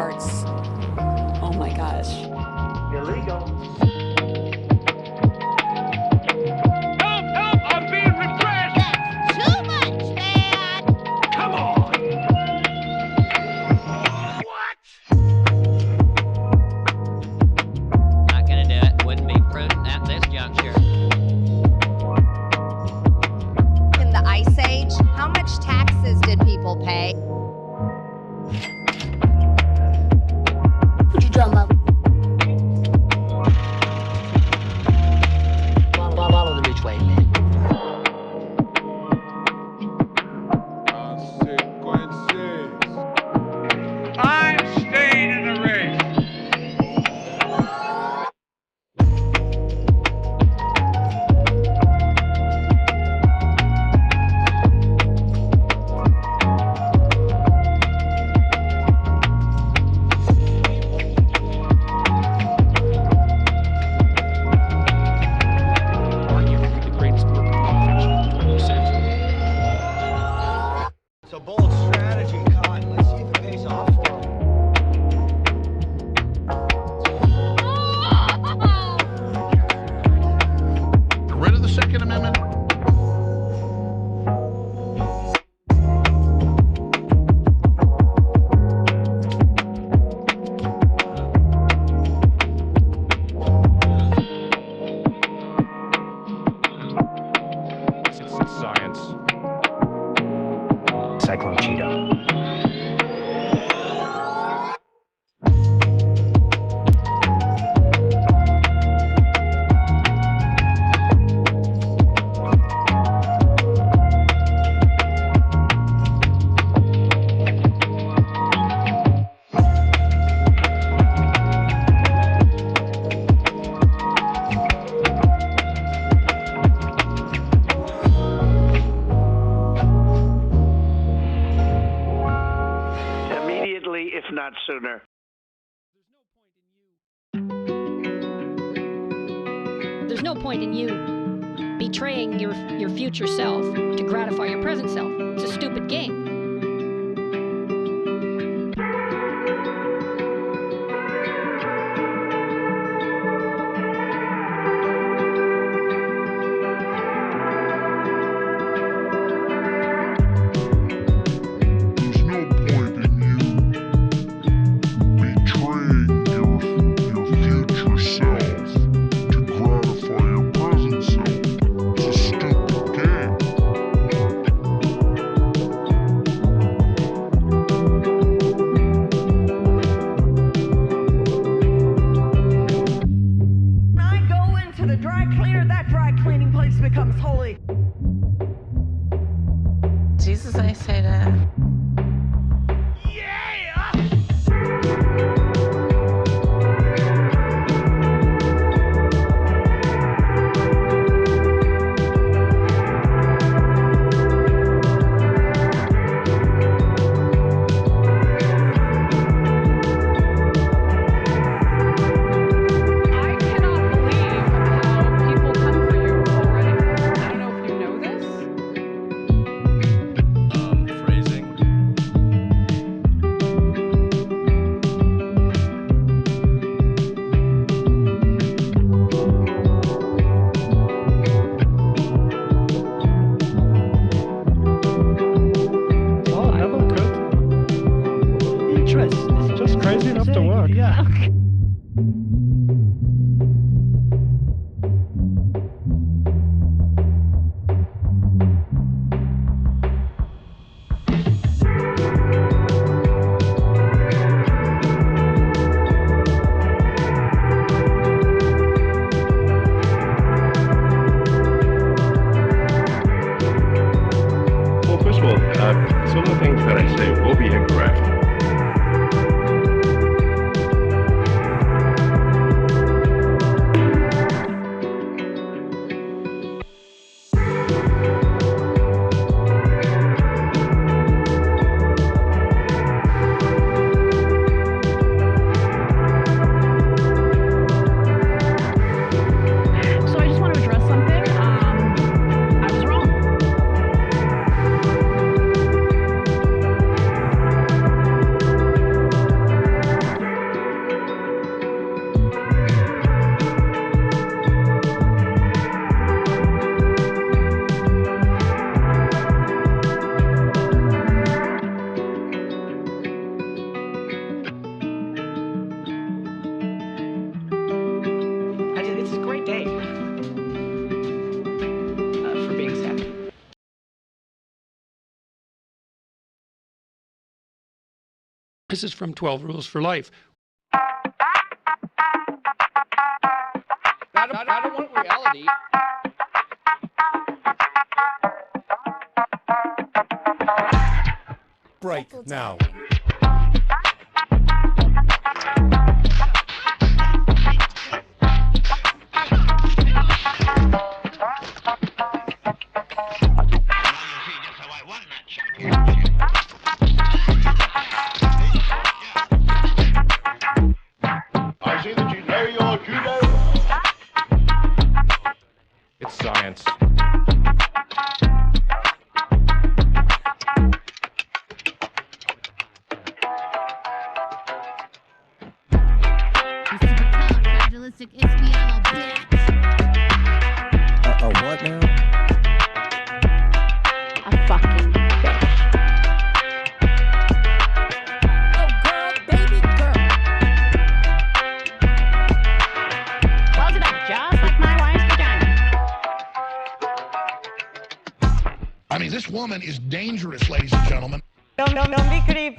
parts. Oh my gosh. Illegal. Help! I'm being repressed! That's too much, man! Come on! What? Not gonna do it. Wouldn't be prudent at this juncture. In the Ice Age, how much taxes did people pay? Put your drum up. Follow the ridgeway, man. I'm staying in the race. Arguably the greatest work of nonfiction of the 20th century. It's a bold strategy, Cotton. Let's see if it pays off for him. Get rid of the Second Amendment. It's science. Cyclone Cheetah. Immediately, if not sooner. There's no point in you betraying your future self to gratify your present self. It's a stupid game. There's no point in you betraying your future self to gratify your present self. It's a stupid game. When I go into the dry cleaner, that dry cleaning place becomes holy. Jesus, I say that. I cannot believe how people come for you already. I don't know if you know this. Phrasing. Oh, never could. Interesting. It's just crazy enough to work. Yeah. Well, first of all, some of the things that I say will be incorrect. This is from 12 Rules for Life. I don't want reality. Break now. I see that you know your judo. It's science. What now? A fucking bitch. Oh, girl, baby girl. Close it up just like my wife's vagina. I mean, this woman is dangerous, ladies and gentlemen. Don't be creepy.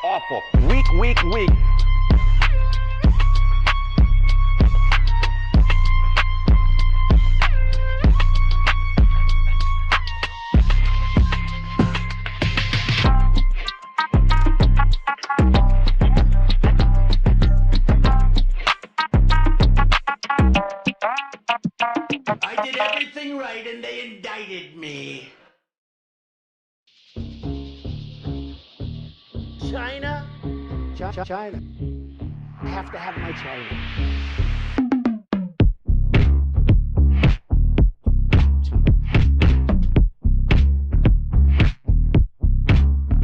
Awful. Weak. I did everything right and they indicted me. China? China. I have to have my China.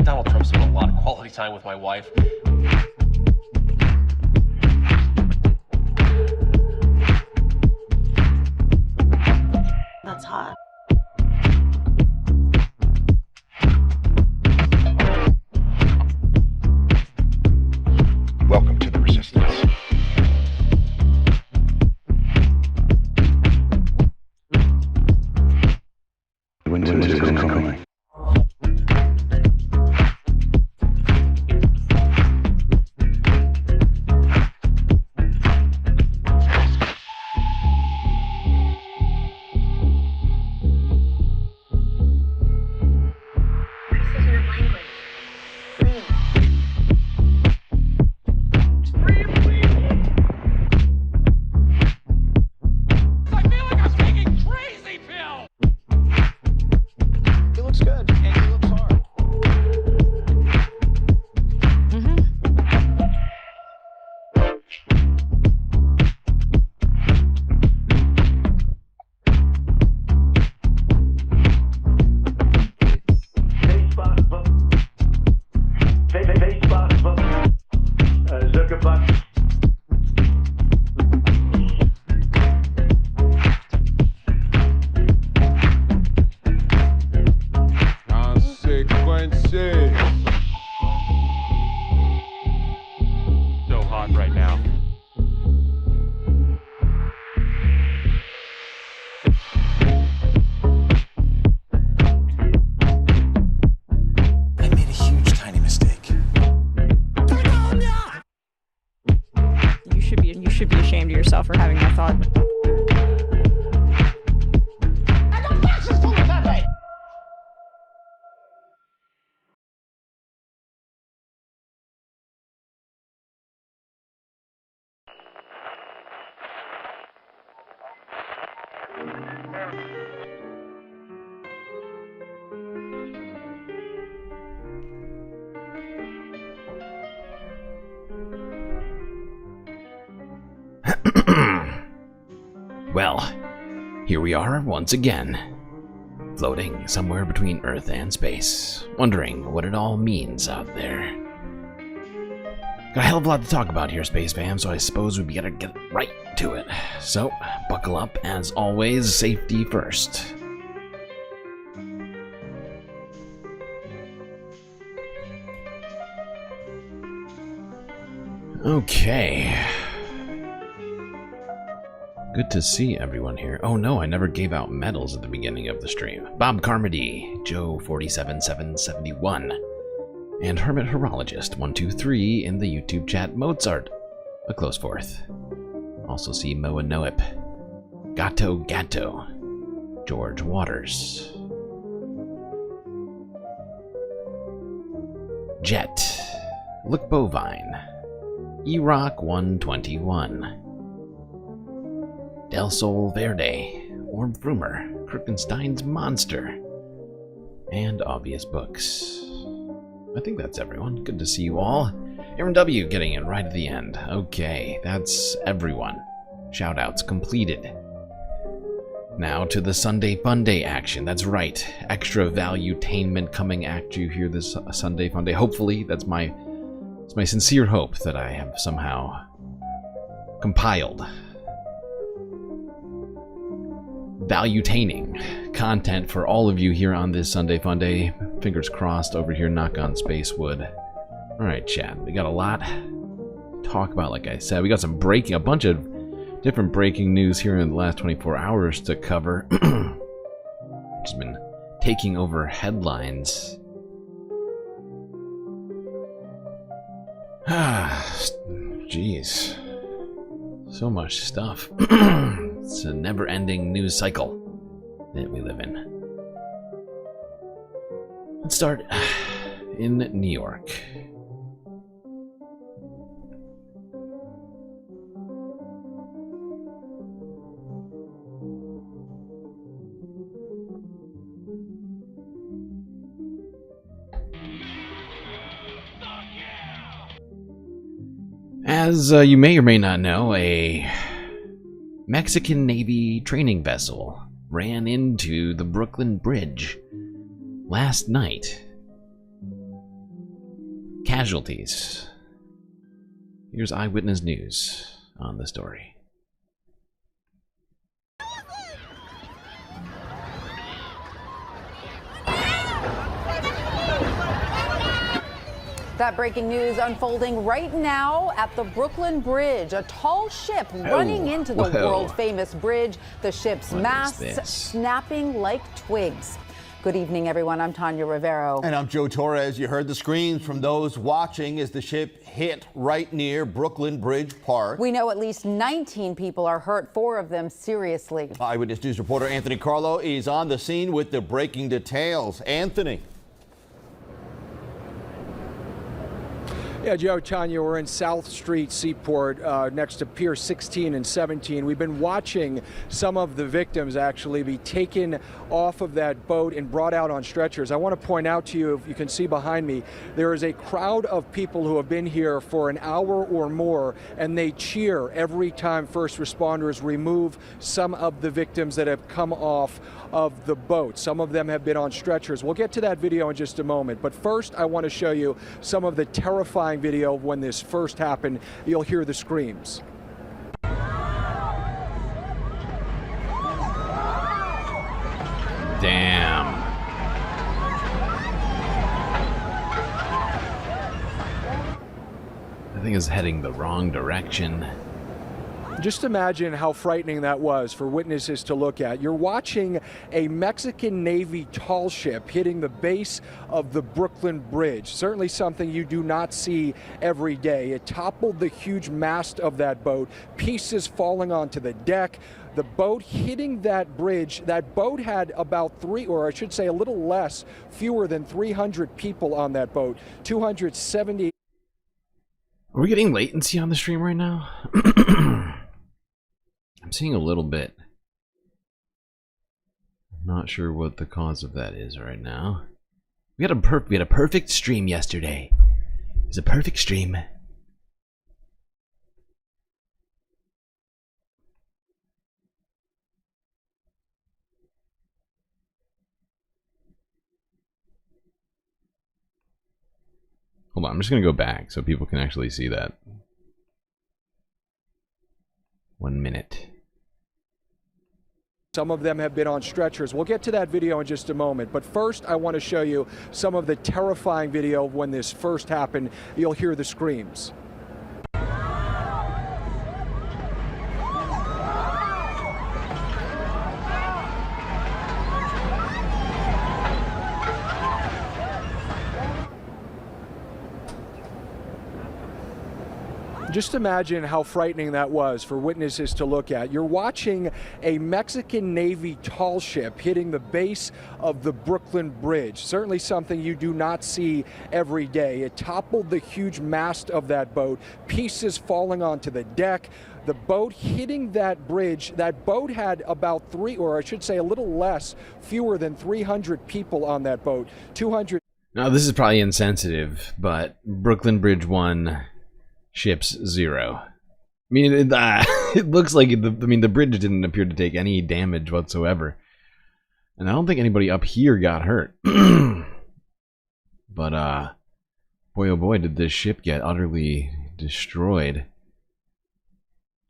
Donald Trump spent a lot of quality time with my wife. That's hot. Welcome to the resistance. Winter is coming. For having that thought. Well, here we are once again, floating somewhere between Earth and space, wondering what it all means out there. Got a hell of a lot to talk about here, Space Fam, so I suppose we gotta get right to it. So, buckle up, as always, safety first. Okay. Good to see everyone here. Oh no, I never gave out medals at the beginning of the stream. Bob Carmody, Joe47771, and Hermit Horologist 123 in the YouTube chat. Mozart, a close fourth. Also see Moa Noip, Gato, George Waters, Jet, Look Bovine, E-Rock 121, Del Sol Verde, Orb Frumer, Krookenstein's Monster, and Obvious Books. I think that's everyone. Good to see you all. Aaron W. getting in right at the end. Okay, that's everyone. Shoutouts completed. Now to the Sunday Funday action. That's right. Extra valuetainment coming at you here this Sunday Funday. Hopefully, it's my sincere hope that I have somehow compiled valuetaining content for all of you here on this Sunday Funday. Fingers crossed over here, knock on space wood. Alright, chat. We got a lot to talk about, like I said. We got a bunch of different breaking news here in the last 24 hours to cover. Just been taking over headlines. Jeez. So much stuff. It's a never-ending news cycle that we live in. Let's start in New York. As you may or may not know, a Mexican Navy training vessel ran into the Brooklyn Bridge last night. Casualties. Here's Eyewitness News on the story. That breaking news unfolding right now at the Brooklyn Bridge. A tall ship running into the world-famous bridge. The ship's masts snapping like twigs. Good evening, everyone. I'm Tanya Rivero. And I'm Joe Torres. You heard the screams from those watching as the ship hit right near Brooklyn Bridge Park. We know at least 19 people are hurt, 4 of them seriously. Eyewitness News reporter Anthony Carlo is on the scene with the breaking details. Anthony. Yeah, Joe, Tanya, we're in South Street Seaport next to Pier 16 and 17. We've been watching some of the victims actually be taken off of that boat and brought out on stretchers. I want to point out to you, if you can see behind me, there is a crowd of people who have been here for an hour or more, and they cheer every time first responders remove some of the victims that have come off of the boat. Some of them have been on stretchers. We'll get to that video in just a moment. But first, I want to show you some of the terrifying video of when this first happened. You'll hear the screams. Damn. I think it's heading the wrong direction. Just imagine how frightening that was for witnesses to look at. You're watching a Mexican Navy tall ship hitting the base of the Brooklyn Bridge. Certainly something you do not see every day. It toppled the huge mast of that boat, pieces falling onto the deck. The boat hitting that bridge, that boat had about a little less, fewer than 300 people on that boat. 270. Are we getting latency on the stream right now? I'm seeing a little bit. I'm not sure what the cause of that is right now. We had a perfect stream yesterday. It was a perfect stream. Hold on, I'm just going to go back so people can actually see that. 1 minute. Some of them have been on stretchers. We'll get to that video in just a moment. But first, I want to show you some of the terrifying video of when this first happened. You'll hear the screams. Just imagine how frightening that was for witnesses to look at. You're watching a Mexican Navy tall ship hitting the base of the Brooklyn Bridge. Certainly something you do not see every day. It toppled the huge mast of that boat, pieces falling onto the deck. The boat hitting that bridge, that boat had about a little less, fewer than 300 people on that boat. 200. Now, this is probably insensitive, but Brooklyn Bridge 1... ships 0. I mean, it looks like the bridge didn't appear to take any damage whatsoever, and I don't think anybody up here got hurt. But boy, oh boy, did this ship get utterly destroyed.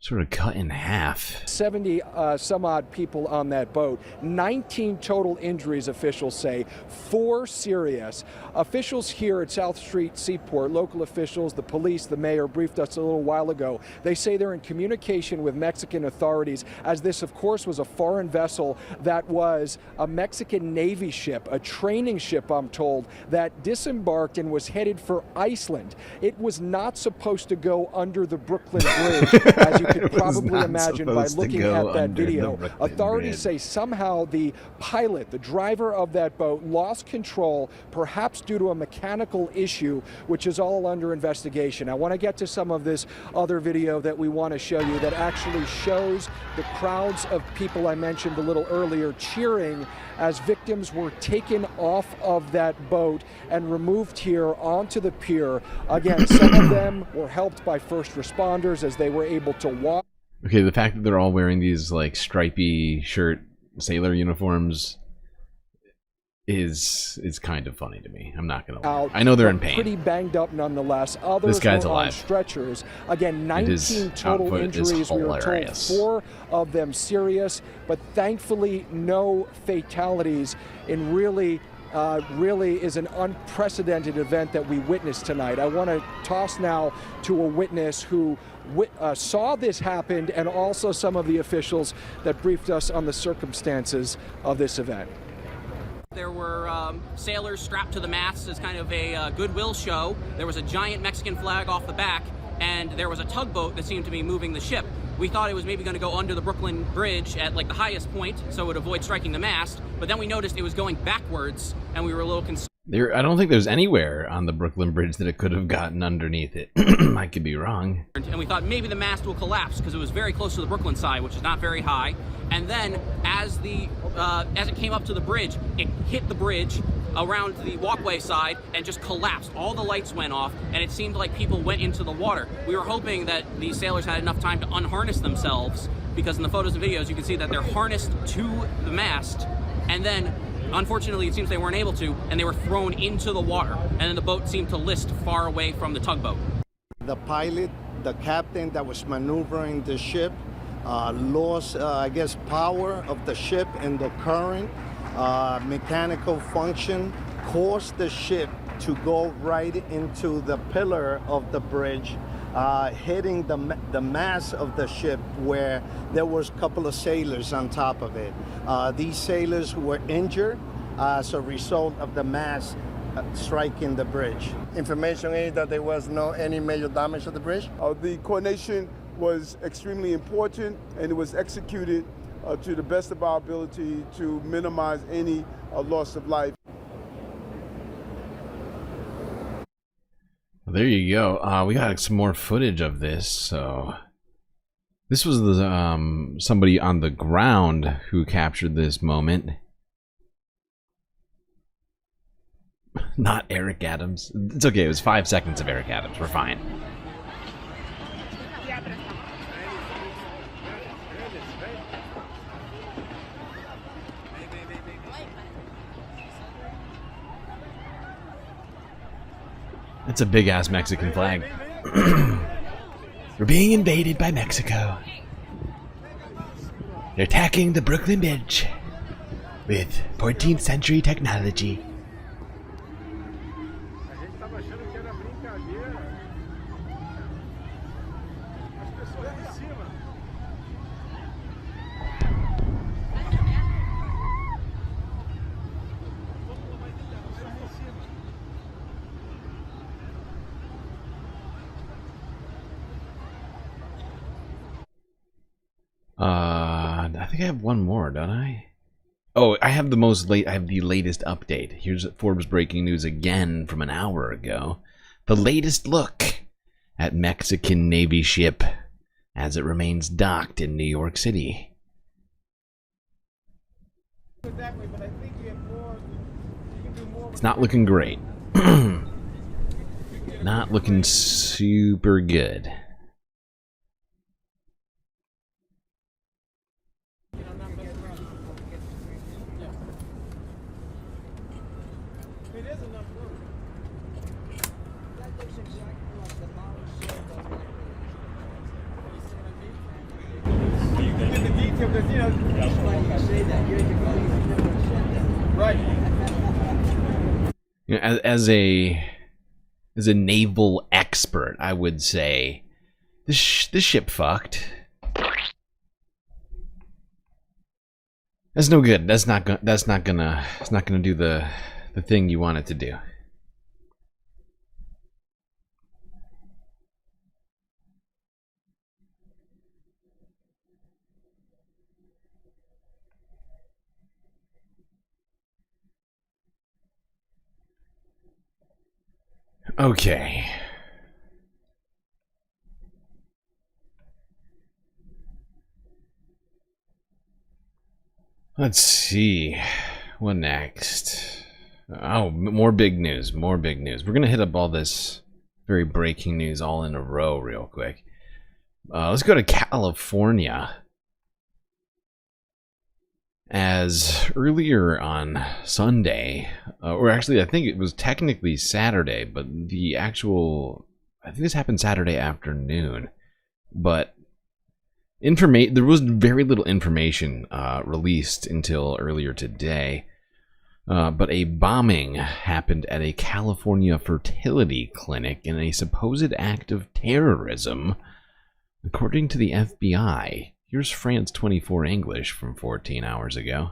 Sort of cut in half. 70 some odd people on that boat. 19 total injuries, officials say. 4 serious. Officials here at South Street Seaport, local officials, the police, the mayor, briefed us a little while ago. They say they're in communication with Mexican authorities, as this, of course, was a foreign vessel that was a Mexican Navy ship, a training ship, I'm told, that disembarked and was headed for Iceland. It was not supposed to go under the Brooklyn Bridge, as you could probably imagine by looking at that video. Authorities say somehow the pilot, the driver of that boat, lost control, perhaps due to a mechanical issue, which is all under investigation. I want to get to some of this other video that we want to show you that actually shows the crowds of people I mentioned a little earlier cheering as victims were taken off of that boat and removed here onto the pier. Again, some of them were helped by first responders as they were able to walk. Okay, the fact that they're all wearing these like stripy shirt sailor uniforms is kind of funny to me. I'm not gonna lie. I know they're in pain. Pretty banged up nonetheless. Others this guy's were alive. On stretchers. Again, 19 total injuries. We were told 4 of them serious, but thankfully no fatalities in really is an unprecedented event that we witnessed tonight. I want to toss now to a witness who saw this happen, and also some of the officials that briefed us on the circumstances of this event. There were sailors strapped to the masts as kind of a goodwill show. There was a giant Mexican flag off the back, and there was a tugboat that seemed to be moving the ship. We thought it was maybe going to go under the Brooklyn Bridge at like the highest point, so it would avoid striking the mast, but then we noticed it was going backwards, and we were a little concerned. I don't think there's anywhere on the Brooklyn Bridge that it could have gotten underneath it. I could be wrong. And we thought maybe the mast will collapse because it was very close to the Brooklyn side, which is not very high. And then as it came up to the bridge, it hit the bridge around the walkway side and just collapsed. All the lights went off, and it seemed like people went into the water. We were hoping that these sailors had enough time to unharness themselves, because in the photos and videos you can see that they're harnessed to the mast, and then unfortunately it seems they weren't able to, and they were thrown into the water, and then the boat seemed to list far away from the tugboat. The pilot, the captain that was maneuvering the ship, lost, I guess, power of the ship and the current. Mechanical function caused the ship to go right into the pillar of the bridge, hitting the mast of the ship, where there was a couple of sailors on top of it. These sailors were injured as a result of the mast striking the bridge. Information is that there was no any major damage to the bridge. The coordination was extremely important, and it was executed to the best of our ability to minimize any loss of life. Well, there you go. We got some more footage of this. So this was the somebody on the ground who captured this moment. Not Eric Adams. It's okay. It was 5 seconds of Eric Adams. We're fine. That's a big-ass Mexican flag. We're being invaded by Mexico. They're attacking the Brooklyn Bridge with 14th century technology. I think I have one more, don't I? Oh, I have the latest update. Here's Forbes breaking news again from an hour ago. The latest look at Mexican Navy ship as it remains docked in New York City. It's not looking great. Not looking super good. You know, as a naval expert, I would say this ship fucked. That's no good. That's not gonna do the thing you want it to do. Okay. Let's see. What next? Oh, more big news. More big news. We're going to hit up all this very breaking news all in a row real quick. Let's go to California. As earlier on Sunday, or actually I think it was technically Saturday, but I think this happened Saturday afternoon, but there was very little information released until earlier today, but a bombing happened at a California fertility clinic in a supposed act of terrorism, according to the FBI. Here's France 24 English from 14 hours ago.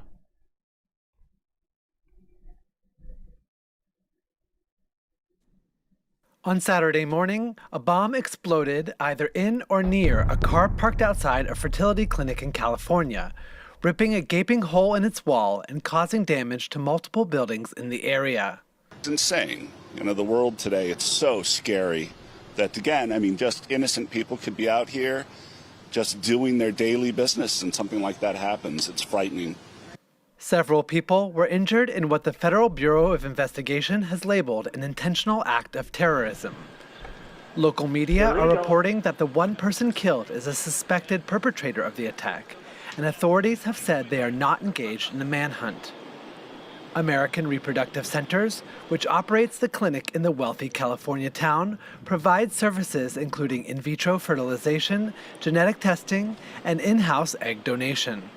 On Saturday morning, a bomb exploded either in or near a car parked outside a fertility clinic in California, ripping a gaping hole in its wall and causing damage to multiple buildings in the area. It's insane. You know, the world today, it's so scary that, again, I mean, just innocent people could be out here just doing their daily business and something like that happens. It's frightening. Several people were injured in what the Federal Bureau of Investigation has labeled an intentional act of terrorism. Local media are reporting that the one person killed is a suspected perpetrator of the attack, and authorities have said they are not engaged in the manhunt. American Reproductive Centers, which operates the clinic in the wealthy California town, provides services including in vitro fertilization, genetic testing, and in-house egg donation.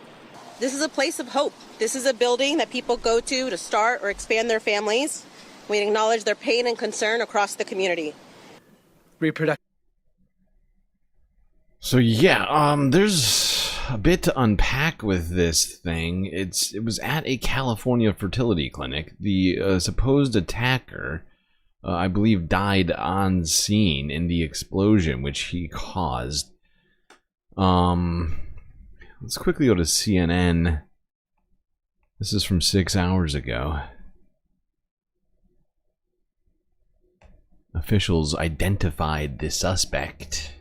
This is a place of hope. This is a building that people go to start or expand their families. We acknowledge their pain and concern across the community. So yeah, there's a bit to unpack with this thing. It was at a California fertility clinic. The supposed attacker, I believe, died on scene in the explosion which he caused. Let's quickly go to CNN. This is from 6 hours ago. Officials identified the suspect.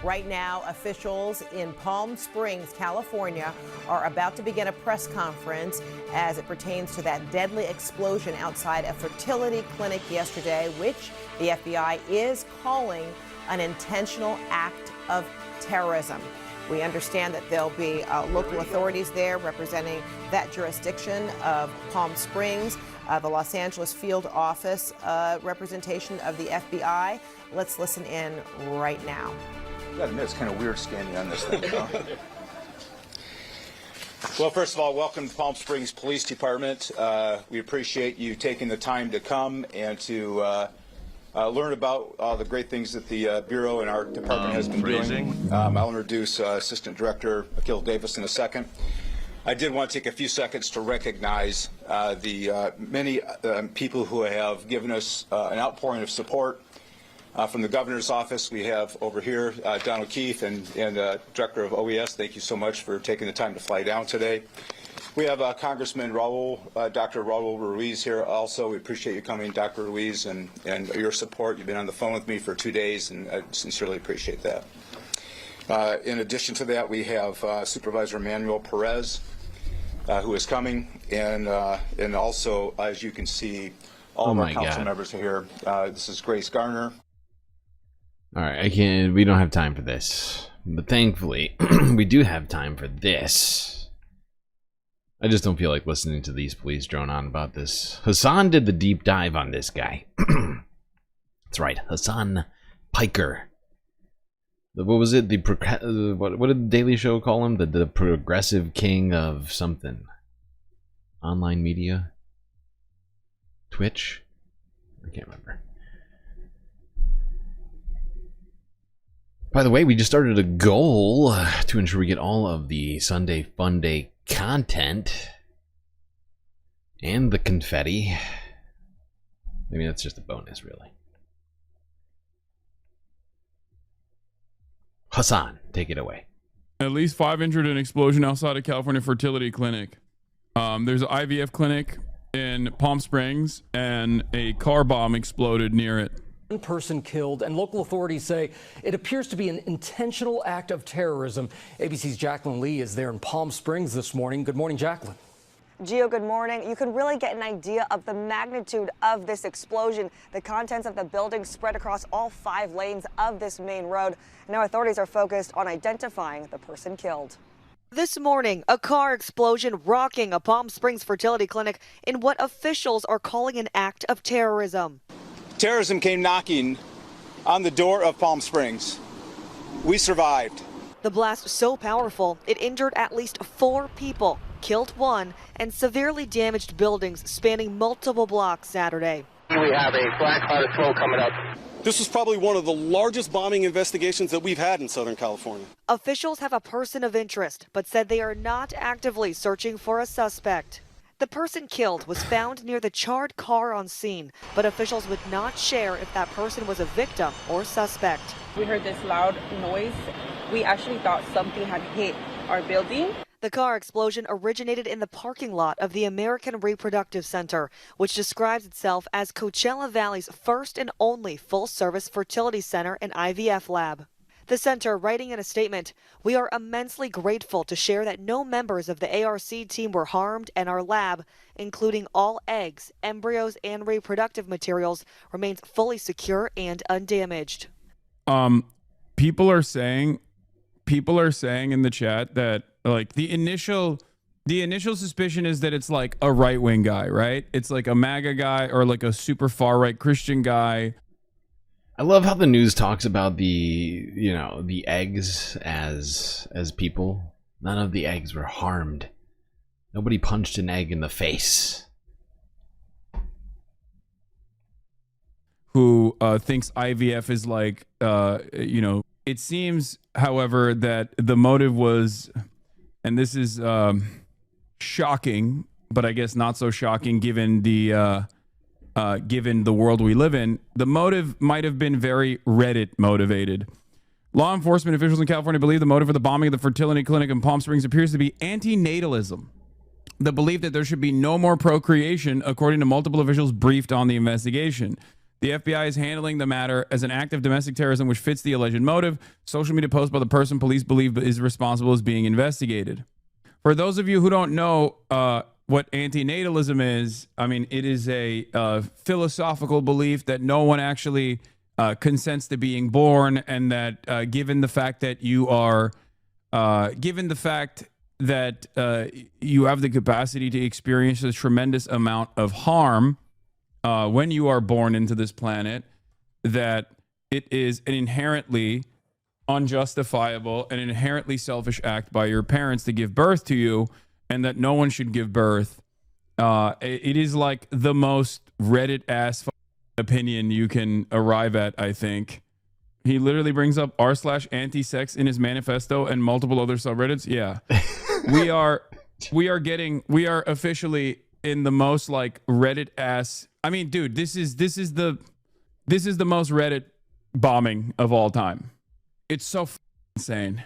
Right now, officials in Palm Springs, California, are about to begin a press conference as it pertains to that deadly explosion outside a fertility clinic yesterday, which the FBI is calling an intentional act of terrorism. We understand that there'll be local authorities there representing that jurisdiction of Palm Springs, the Los Angeles field office representation of the FBI. Let's listen in right now. I gotta admit, it's kind of weird standing on this thing, you know? Well, first of all, welcome to Palm Springs Police Department. We appreciate you taking the time to come and to learn about all the great things that the Bureau and our department has been doing. I'll introduce Assistant Director Akil Davis in a second. I did want to take a few seconds to recognize the many people who have given us an outpouring of support. From the governor's office, we have over here Don O'Keefe and Director of OES. Thank you so much for taking the time to fly down today. We have Congressman Dr. Raul Ruiz here also. We appreciate you coming, Dr. Ruiz, and your support. You've been on the phone with me for 2 days, and I sincerely appreciate that. In addition to that, we have Supervisor Manuel Perez, who is coming, and also, as you can see, all of our council members are here. This is Grace Garner. All right, we don't have time for this, but thankfully we do have time for this. I just don't feel like listening to these police drone on about this. Hassan did the deep dive on this guy. That's right, Hassan Piker. What was it? What did the Daily Show call him? The progressive king of something. Online media? Twitch? I can't remember. By the way, we just started a goal to ensure we get all of the Sunday Funday content and the confetti. I mean, that's just a bonus, really. Hassan, take it away. At least 5 injured in explosion outside of California Fertility Clinic. There's an IVF clinic in Palm Springs, and a car bomb exploded near it. One person killed, and local authorities say it appears to be an intentional act of terrorism. ABC's Jacqueline Lee is there in Palm Springs this morning. Good morning, Jacqueline. Gio, good morning. You can really get an idea of the magnitude of this explosion. The contents of the building spread across all 5 lanes of this main road. Now authorities are focused on identifying the person killed. This morning, a car explosion rocking a Palm Springs fertility clinic in what officials are calling an act of terrorism. Terrorism came knocking on the door of Palm Springs. We survived. The blast so powerful, it injured at least 4 people, killed 1, and severely damaged buildings spanning multiple blocks Saturday. We have a black cloud of smoke coming up. This was probably one of the largest bombing investigations that we've had in Southern California. Officials have a person of interest, but said they are not actively searching for a suspect. The person killed was found near the charred car on scene, but officials would not share if that person was a victim or suspect. We heard this loud noise. We actually thought something had hit our building. The car explosion originated in the parking lot of the American Reproductive Center, which describes itself as Coachella Valley's first and only full-service fertility center and IVF lab. The center, writing in a statement, "We are immensely grateful to share that no members of the ARC team were harmed, and our lab, including all eggs, embryos, and reproductive materials, remains fully secure and undamaged." People are saying in the chat that like the initial suspicion is that it's like a right-wing guy, right? It's like a MAGA guy or like a super far-right Christian guy. I love how the news talks about the eggs as people. None of the eggs were harmed. Nobody punched an egg in the face. Who thinks IVF is like, It seems, however, that the motive was, and this is shocking, but I guess not so shocking given the world we live in, the motive might have been very Reddit motivated. Law enforcement officials in California believe the motive for the bombing of the fertility clinic in Palm Springs appears to be antinatalism. The belief that there should be no more procreation, according to multiple officials briefed on the investigation. The FBI is handling the matter as an act of domestic terrorism which fits the alleged motive. Social media post by the person police believe is responsible is being investigated. For those of you who don't know what antinatalism is, I mean, it is a philosophical belief that no one actually consents to being born, and that given the fact that you are given the fact that you have the capacity to experience a tremendous amount of harm when you are born into this planet, that it is an inherently unjustifiable and inherently selfish act by your parents to give birth to you, and that no one should give birth. It is like the most Reddit ass opinion you can arrive at, I think. He literally brings up r/anti-sex in his manifesto and multiple other subreddits. Yeah. we are officially in the most like Reddit ass. I mean, dude, this is the most Reddit bombing of all time. It's so insane.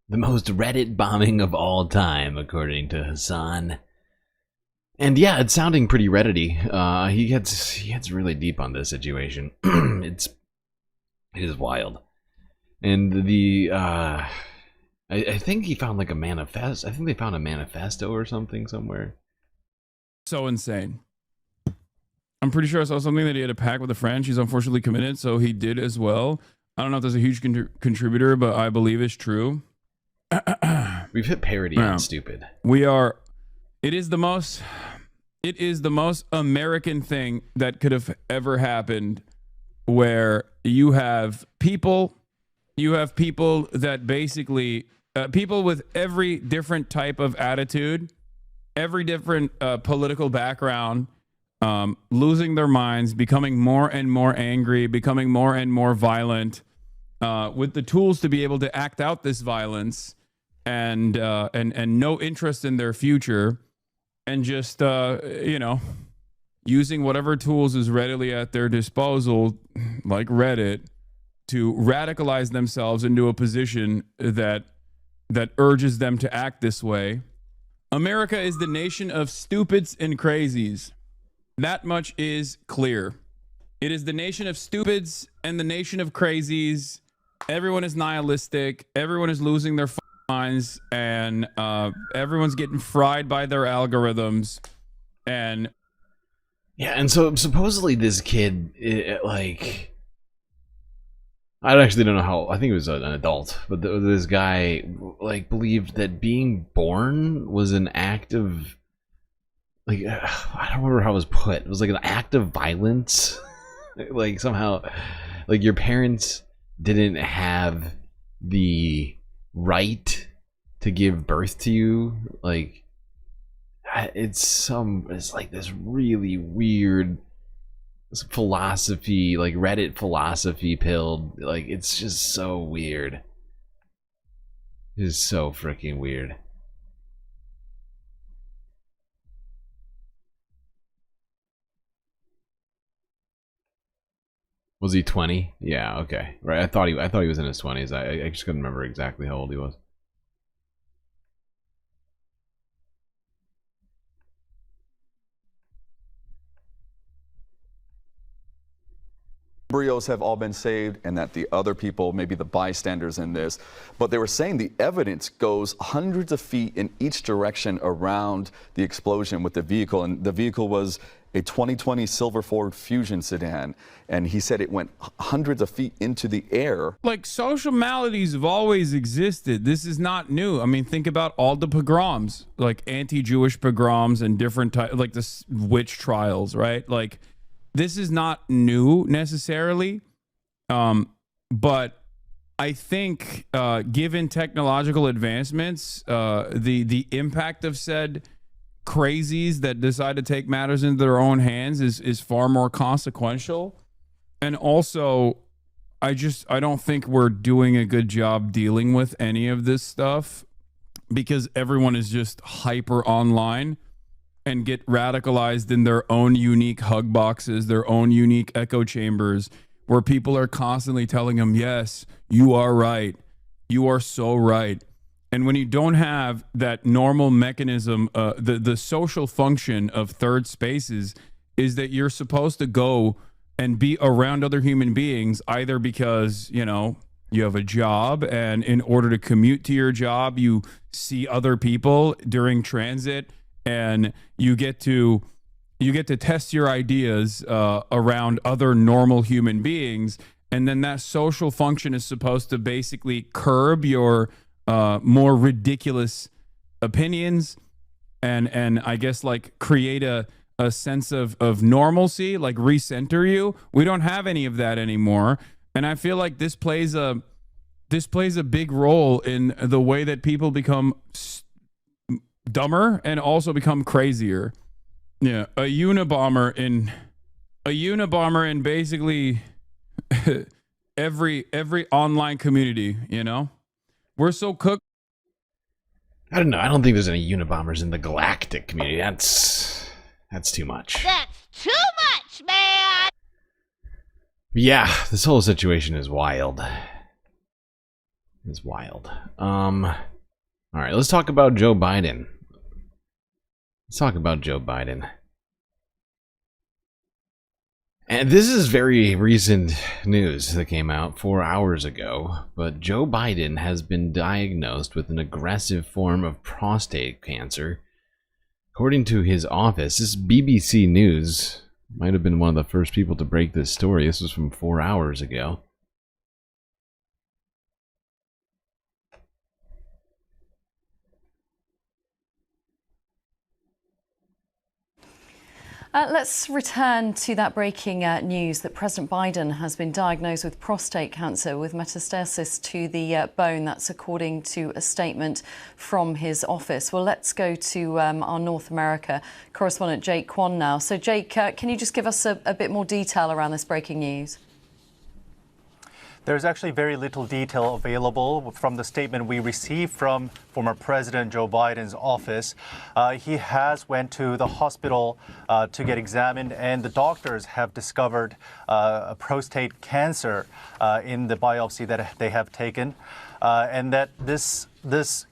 The most Reddit bombing of all time, according to Hassan. And yeah, it's sounding pretty Reddity. He gets really deep on this situation. It is wild. And the I think he found like a manifest. I think they found a manifesto or something somewhere. So insane. I'm pretty sure I saw something that he had a pact with a friend. She's unfortunately committed, so he did as well. I don't know if there's a huge contributor, but I believe it's true. We've hit parody on stupid. It is the most American thing that could have ever happened, where you have people that basically people with every different type of attitude, every different political background, losing their minds, becoming more and more angry, becoming more and more violent, with the tools to be able to act out this violence, and no interest in their future, and just using whatever tools is readily at their disposal, like Reddit, to radicalize themselves into a position that urges them to act this way. America is the nation of stupids and crazies. That much is clear. It is the nation of stupids and the nation of crazies. Everyone is nihilistic. Everyone is losing their minds, and everyone's getting fried by their algorithms. And yeah, and so supposedly this kid, I actually don't know how. I think it was an adult, but this guy believed that being born was an act of I don't remember how it was put. It was like an act of violence. Somehow, your parents didn't have the right to give birth to you. It's like this really weird philosophy, like Reddit philosophy pilled. It's just so weird. It's so freaking weird. Was he 20? Yeah, okay. Right. I thought he was in his 20s. I just couldn't remember exactly how old he was. Embryos have all been saved, and that the other people, maybe the bystanders in this, but they were saying the evidence goes hundreds of feet in each direction around the explosion with the vehicle, and the vehicle was a 2020 Silver Ford Fusion sedan, and he said it went hundreds of feet into the air. Social maladies have always existed. This is not new. I mean, think about all the pogroms, anti-Jewish pogroms and different types, the witch trials, right? This is not new necessarily, but I think given technological advancements, the impact of said crazies that decide to take matters into their own hands is far more consequential. And also, I don't think we're doing a good job dealing with any of this stuff, because everyone is just hyper online and get radicalized in their own unique hug boxes, their own unique echo chambers, where people are constantly telling them, yes, you are right. You are so right. And when you don't have that normal mechanism, the social function of third spaces is that you're supposed to go and be around other human beings, either because, you have a job, and in order to commute to your job, you see other people during transit, and you get to test your ideas around other normal human beings, and then that social function is supposed to basically curb your more ridiculous opinions and I guess like create a sense of normalcy, like recenter you. We don't have any of that anymore, and I feel like this plays a big role in the way that people become dumber and also become crazier. Yeah, a Unabomber in basically every online community, you know? We're so cooked. I don't know. I don't think there's any Unabombers in the galactic community. That's too much. That's too much, man! Yeah, this whole situation is wild. It's wild. All right, let's talk about Joe Biden. And this is very recent news that came out 4 hours ago, but Joe Biden has been diagnosed with an aggressive form of prostate cancer. According to his office, this BBC News might have been one of the first people to break this story. This was from 4 hours ago. Let's return to that breaking news that President Biden has been diagnosed with prostate cancer with metastasis to the bone. That's according to a statement from his office. Well, let's go to our North America correspondent, Jake Kwan, now. So, Jake, can you just give us a bit more detail around this breaking news? There's actually very little detail available from the statement we received from former President Joe Biden's office. He has went to the hospital to get examined, and the doctors have discovered a prostate cancer in the biopsy that they have taken, and that this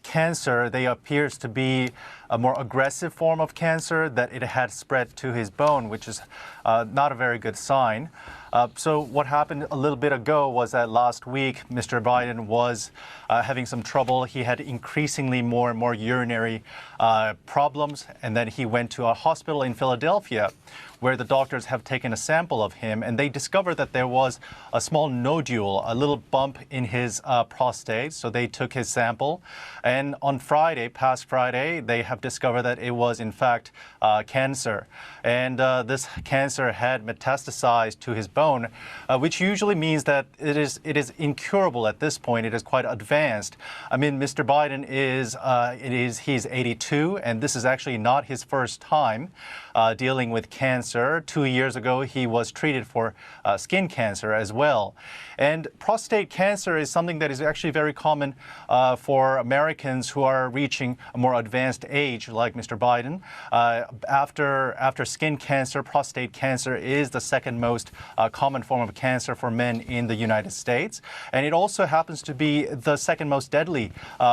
cancer, they appears to be a more aggressive form of cancer, that it had spread to his bone, which is not a very good sign. So what happened a little bit ago was that last week, Mr. Biden was having some trouble. He had increasingly more and more urinary problems, and then he went to a hospital in Philadelphia where the doctors have taken a sample of him, and they discovered that there was a small nodule, a little bump in his prostate. So they took his sample, and on Friday, past Friday, they have discovered that it was in fact cancer. And this cancer had metastasized to his bone, which usually means that it is incurable at this point. It is quite advanced. I mean, Mr. Biden he's 82, and this is actually not his first time dealing with cancer. 2 years ago, he was treated for skin cancer as well. And prostate cancer is something that is actually very common for Americans who are reaching a more advanced age, like Mr. Biden. After skin cancer, prostate cancer is the second most common form of cancer for men in the United States. And it also happens to be the second most deadly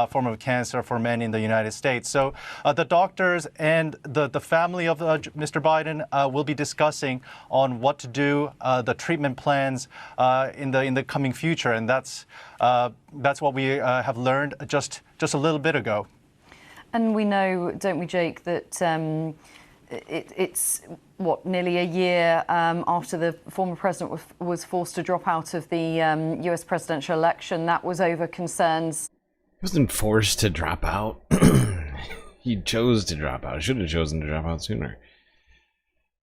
form of cancer for men in the United States. So the doctors and the family of Mr. Biden will be discussing on what to do, the treatment plans in the coming future, and that's what we have learned just a little bit ago. And we know, don't we, Jake, that it's nearly a year after the former president was forced to drop out of the U.S. presidential election. That was over concerns. He wasn't forced to drop out. He chose to drop out. Should have chosen to drop out sooner.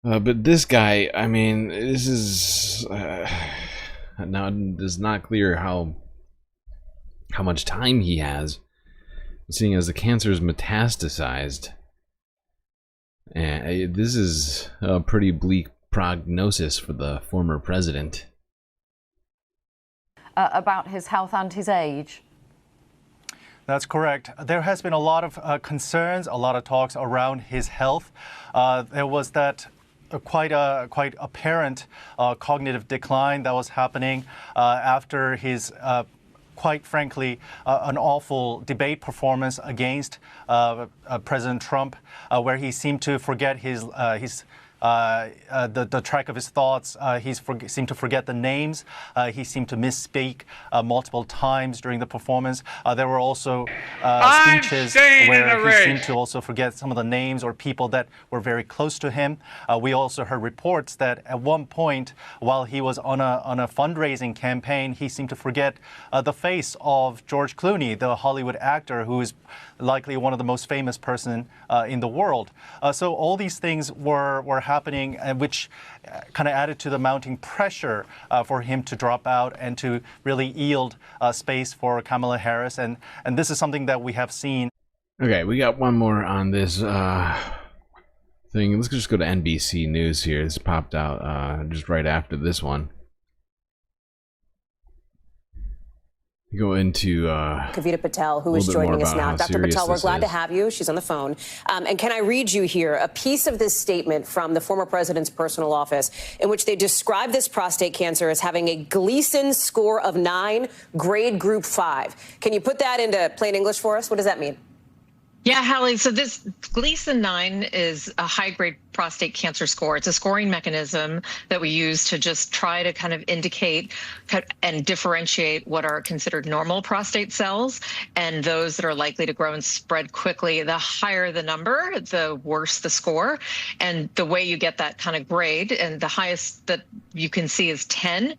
But this guy, I mean, this is now it is not clear how much time he has, seeing as the cancer is metastasized. And this is a pretty bleak prognosis for the former president. About his health and his age. That's correct. There has been a lot of concerns, a lot of talks around his health. There was that quite apparent cognitive decline that was happening after his quite frankly, an awful debate performance against President Trump, where he seemed to forget his the track of his thoughts. He seemed to forget the names. He seemed to misspeak multiple times during the performance. There were also speeches where he seemed to also forget some of the names or people that were very close to him. We also heard reports that at one point, while he was on a fundraising campaign, he seemed to forget the face of George Clooney, the Hollywood actor who is likely one of the most famous person in the world. So all these things were happening, which kind of added to the mounting pressure for him to drop out and to really yield space for Kamala Harris. And this is something that we have seen. Okay, we got one more on this thing. Let's just go to NBC News here. It's popped out just right after this one. Go into Kavita Patel, who is joining us now. Dr. Patel, we're glad to have you. She's on the phone. And can I read you here a piece of this statement from the former president's personal office in which they describe this prostate cancer as having a Gleason score of 9, grade group 5. Can you put that into plain English for us? What does that mean? Yeah, Hallie. So this Gleason 9 is a high-grade prostate cancer score. It's a scoring mechanism that we use to just try to kind of indicate and differentiate what are considered normal prostate cells and those that are likely to grow and spread quickly. The higher the number, the worse the score. And the way you get that kind of grade, and the highest that you can see is 10.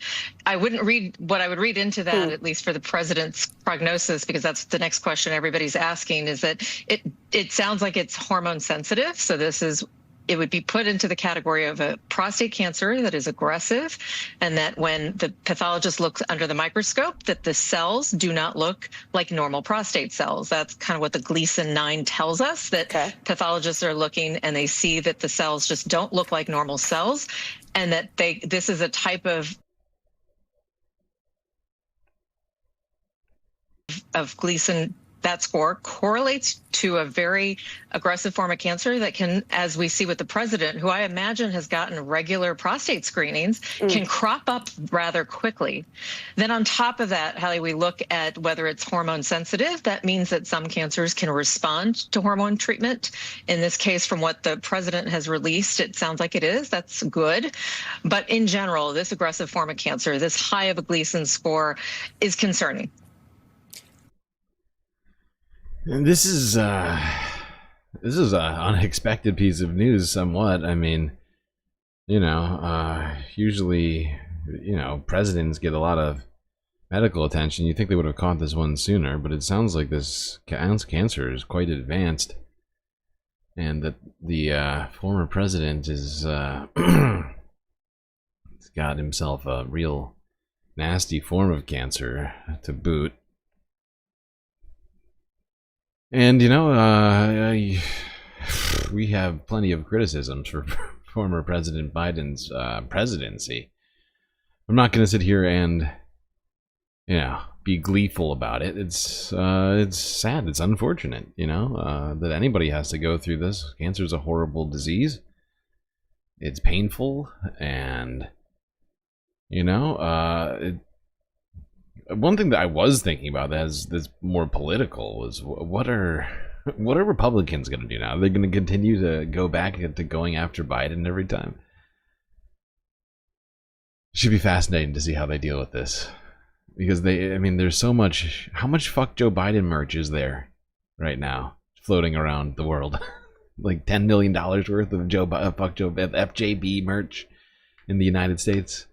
I wouldn't read what I would read into that, at least for the president's prognosis, because that's the next question everybody's asking, is that it sounds like it's hormone sensitive. So it would be put into the category of a prostate cancer that is aggressive, and that when the pathologist looks under the microscope, that the cells do not look like normal prostate cells. That's kind of what the Gleason 9 tells us, that pathologists are looking and they see that the cells just don't look like normal cells, and that this is a type of Gleason. That score correlates to a very aggressive form of cancer that can, as we see with the president, who I imagine has gotten regular prostate screenings, can crop up rather quickly. Then on top of that, Hallie, we look at whether it's hormone sensitive. That means that some cancers can respond to hormone treatment. In this case, from what the president has released, it sounds like it is. That's good. But in general, this aggressive form of cancer, this high of a Gleason score, is concerning. And this is an unexpected piece of news somewhat. I mean, usually, presidents get a lot of medical attention. You'd think they would have caught this one sooner, but it sounds like this cancer is quite advanced, and that the former president is got himself a real nasty form of cancer to boot. And, we have plenty of criticisms for former President Biden's presidency. I'm not going to sit here and, be gleeful about it. It's sad. It's unfortunate, that anybody has to go through this. Cancer is a horrible disease. It's painful, and, one thing that I was thinking about that's more political was what are Republicans going to do now? Are they going to continue to go back to going after Biden every time? It should be fascinating to see how they deal with this, because there's so much. How much fuck Joe Biden merch is there right now floating around the world? Like $10 million worth of fuck Joe FJB merch in the United States.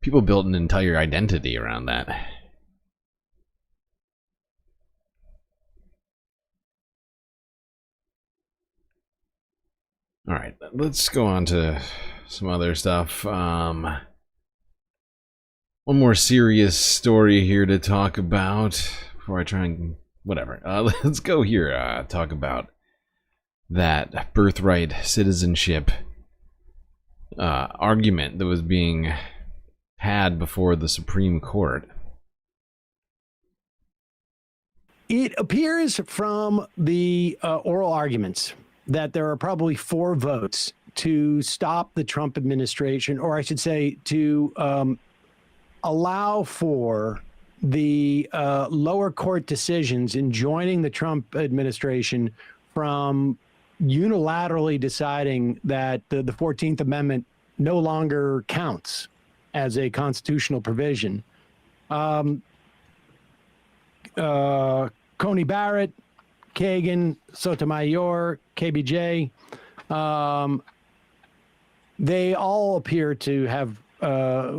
People built an entire identity around that. All right, let's go on to some other stuff. One more serious story here to talk about before I try and whatever. Let's go here. Talk about that birthright citizenship argument that was being had before the Supreme Court. It appears from the oral arguments that there are probably 4 votes to stop the Trump administration, or I should say to allow for the lower court decisions enjoining the Trump administration from unilaterally deciding that the 14th Amendment no longer counts as a constitutional provision. Coney Barrett, Kagan, Sotomayor, KBJ, they all appear to have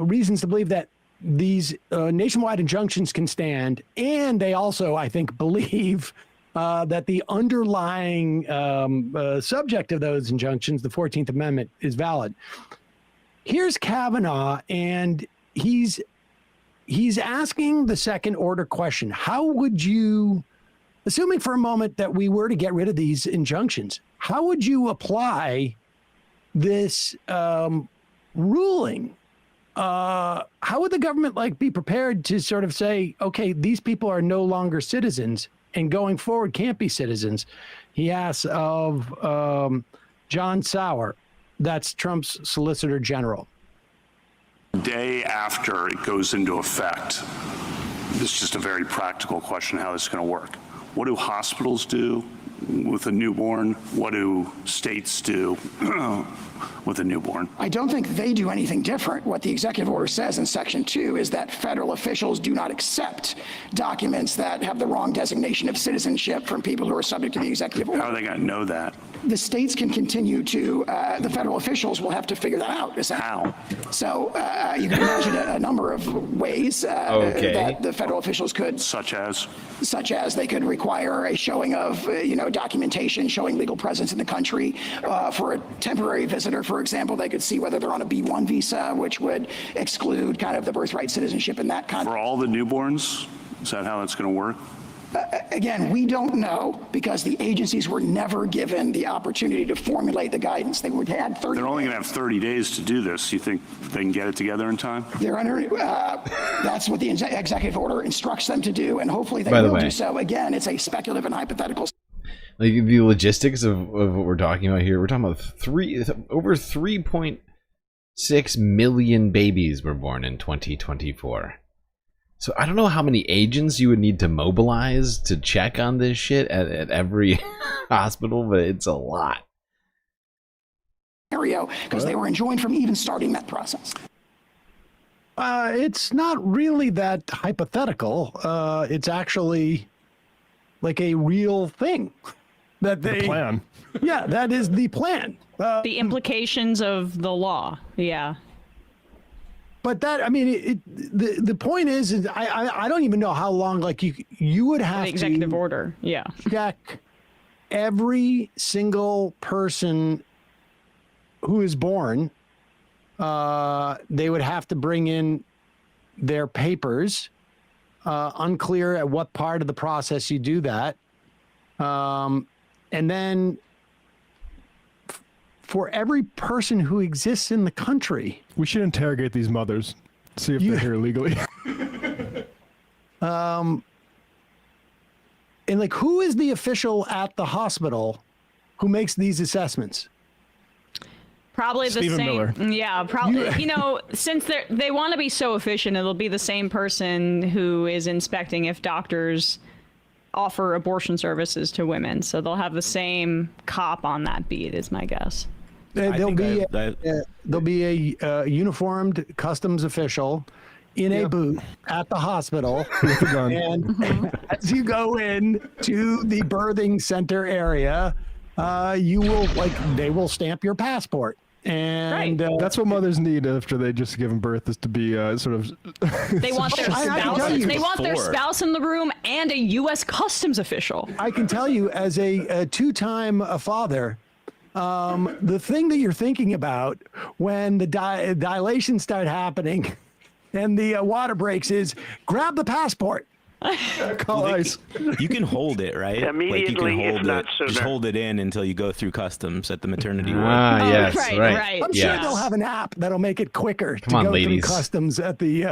reasons to believe that these nationwide injunctions can stand, and they also, I think, believe that the underlying subject of those injunctions, the 14th Amendment, is valid. Here's Kavanaugh, and he's asking the second order question. How would you, assuming for a moment that we were to get rid of these injunctions, how would you apply this ruling? How would the government be prepared to sort of say, okay, these people are no longer citizens and going forward can't be citizens? He asks of John Sauer, that's Trump's Solicitor General. Day after it goes into effect, this is just a very practical question how this is going to work. What do hospitals do with a newborn? What do states do with a newborn? I don't think they do anything different. What the executive order says in Section 2 is that federal officials do not accept documents that have the wrong designation of citizenship from people who are subject to the executive order. How are they going to know that? The states can continue to, the federal officials will have to figure that out. How? So you can imagine a number of ways that the federal officials could. Such as? Such as they could require a showing of, documentation showing legal presence in the country. For a temporary visitor, for example, they could see whether they're on a B1 visa, which would exclude kind of the birthright citizenship in that country. For all the newborns? Is that how that's going to work? Again, we don't know because the agencies were never given the opportunity to formulate the guidance. They would have 30 They're only going to have 30 days to do this. You think they can get it together in time? They're under, that's what the executive order instructs them to do, and hopefully they will do so. Again, it's a speculative and hypothetical. Like the logistics of what we're talking about here, we're talking about over 3.6 million babies were born in 2024. So I don't know how many agents you would need to mobilize to check on this shit at every hospital, but it's a lot. Because they were enjoined from even starting that process. It's not really that hypothetical. It's actually like a real thing that the plan. Yeah, that is the plan. The implications of the law. Yeah. But that, I mean, the point is I don't even know how long, you would have the executive order, check every single person who is born. They would have to bring in their papers. Unclear at what part of the process you do that. And then for every person who exists in the country. We should interrogate these mothers, see if they're here legally. And who is the official at the hospital who makes these assessments? Probably the Stephen same. Miller. Yeah, probably. Since they want to be so efficient, it'll be the same person who is inspecting if doctors offer abortion services to women. So they'll have the same cop on that beat, is my guess. There'll be a uniformed customs official in a booth at the hospital, and as you go in to the birthing center area, you will they will stamp your passport. And that's what mothers need after they just given birth, is to be sort of. They want their spouse. They want their spouse in the room and a U.S. customs official. I can tell you, as a two-time father, the thing that you're thinking about when the dilations start happening and the water breaks is grab the passport. Call ice. You can hold it, right? Immediately, like you can hold if not it. Just sooner. hold it in until you go through customs at the maternity ward. Right. I'm sure they'll have an app that'll make it quicker to on, go ladies. through customs at the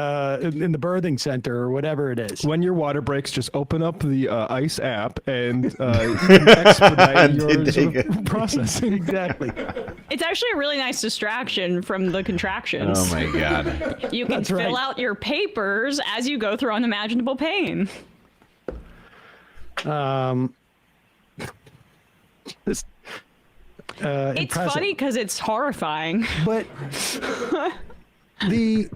in the birthing center or whatever it is. When your water breaks, just open up the ICE app and you can expedite your sort of processing. Exactly. It's actually a really nice distraction from the contractions. Oh my god. You can That's fill right. out your papers as you go through unimaginable pain. This, It's impressive. funny because it's horrifying. But the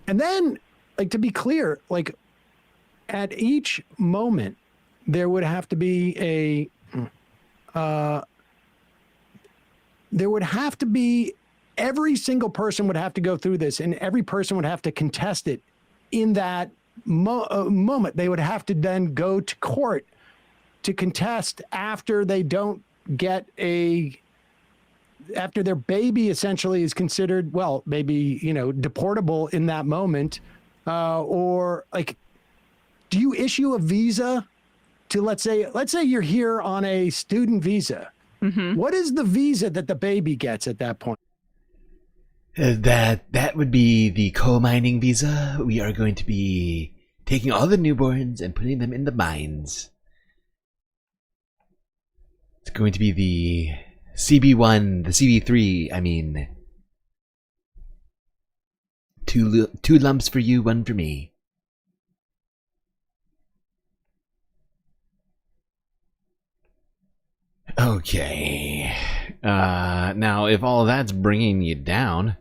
and then, like, to be clear, like, at each moment there would have to be every single person would have to go through this, and every person would have to contest it in that moment. They would have to then go to court to contest after they don't get after their baby essentially is considered, well, maybe, deportable in that moment, or like, do you issue a visa to, let's say you're here on a student visa? Mm-hmm. What is the visa that the baby gets at that point? That would be the coal mining visa. We are going to be taking all the newborns and putting them in the mines. It's going to be the CB1, the CB3, I mean. Two lumps for you, one for me. Okay. Now, if all of that's bringing you down,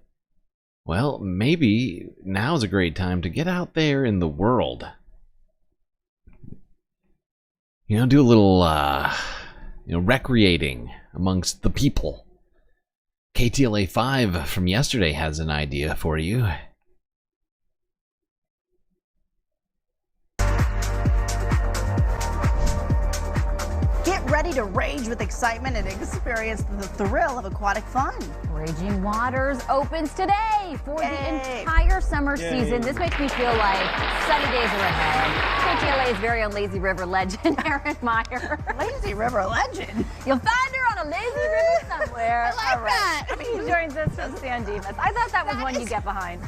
well, maybe now's a great time to get out there in the world. Do a little, recreating amongst the people. KTLA 5 from yesterday has an idea for you. Get ready to rage with excitement and experience the thrill of aquatic fun. Raging Waters opens today for the entire summer season. This makes me feel like sunny days are ahead. KTLA's very own lazy river legend, Erin Meyer. Lazy river legend? You'll find her on a lazy river somewhere. I like that. She joins us from San Dimas. I thought that was one you get behind.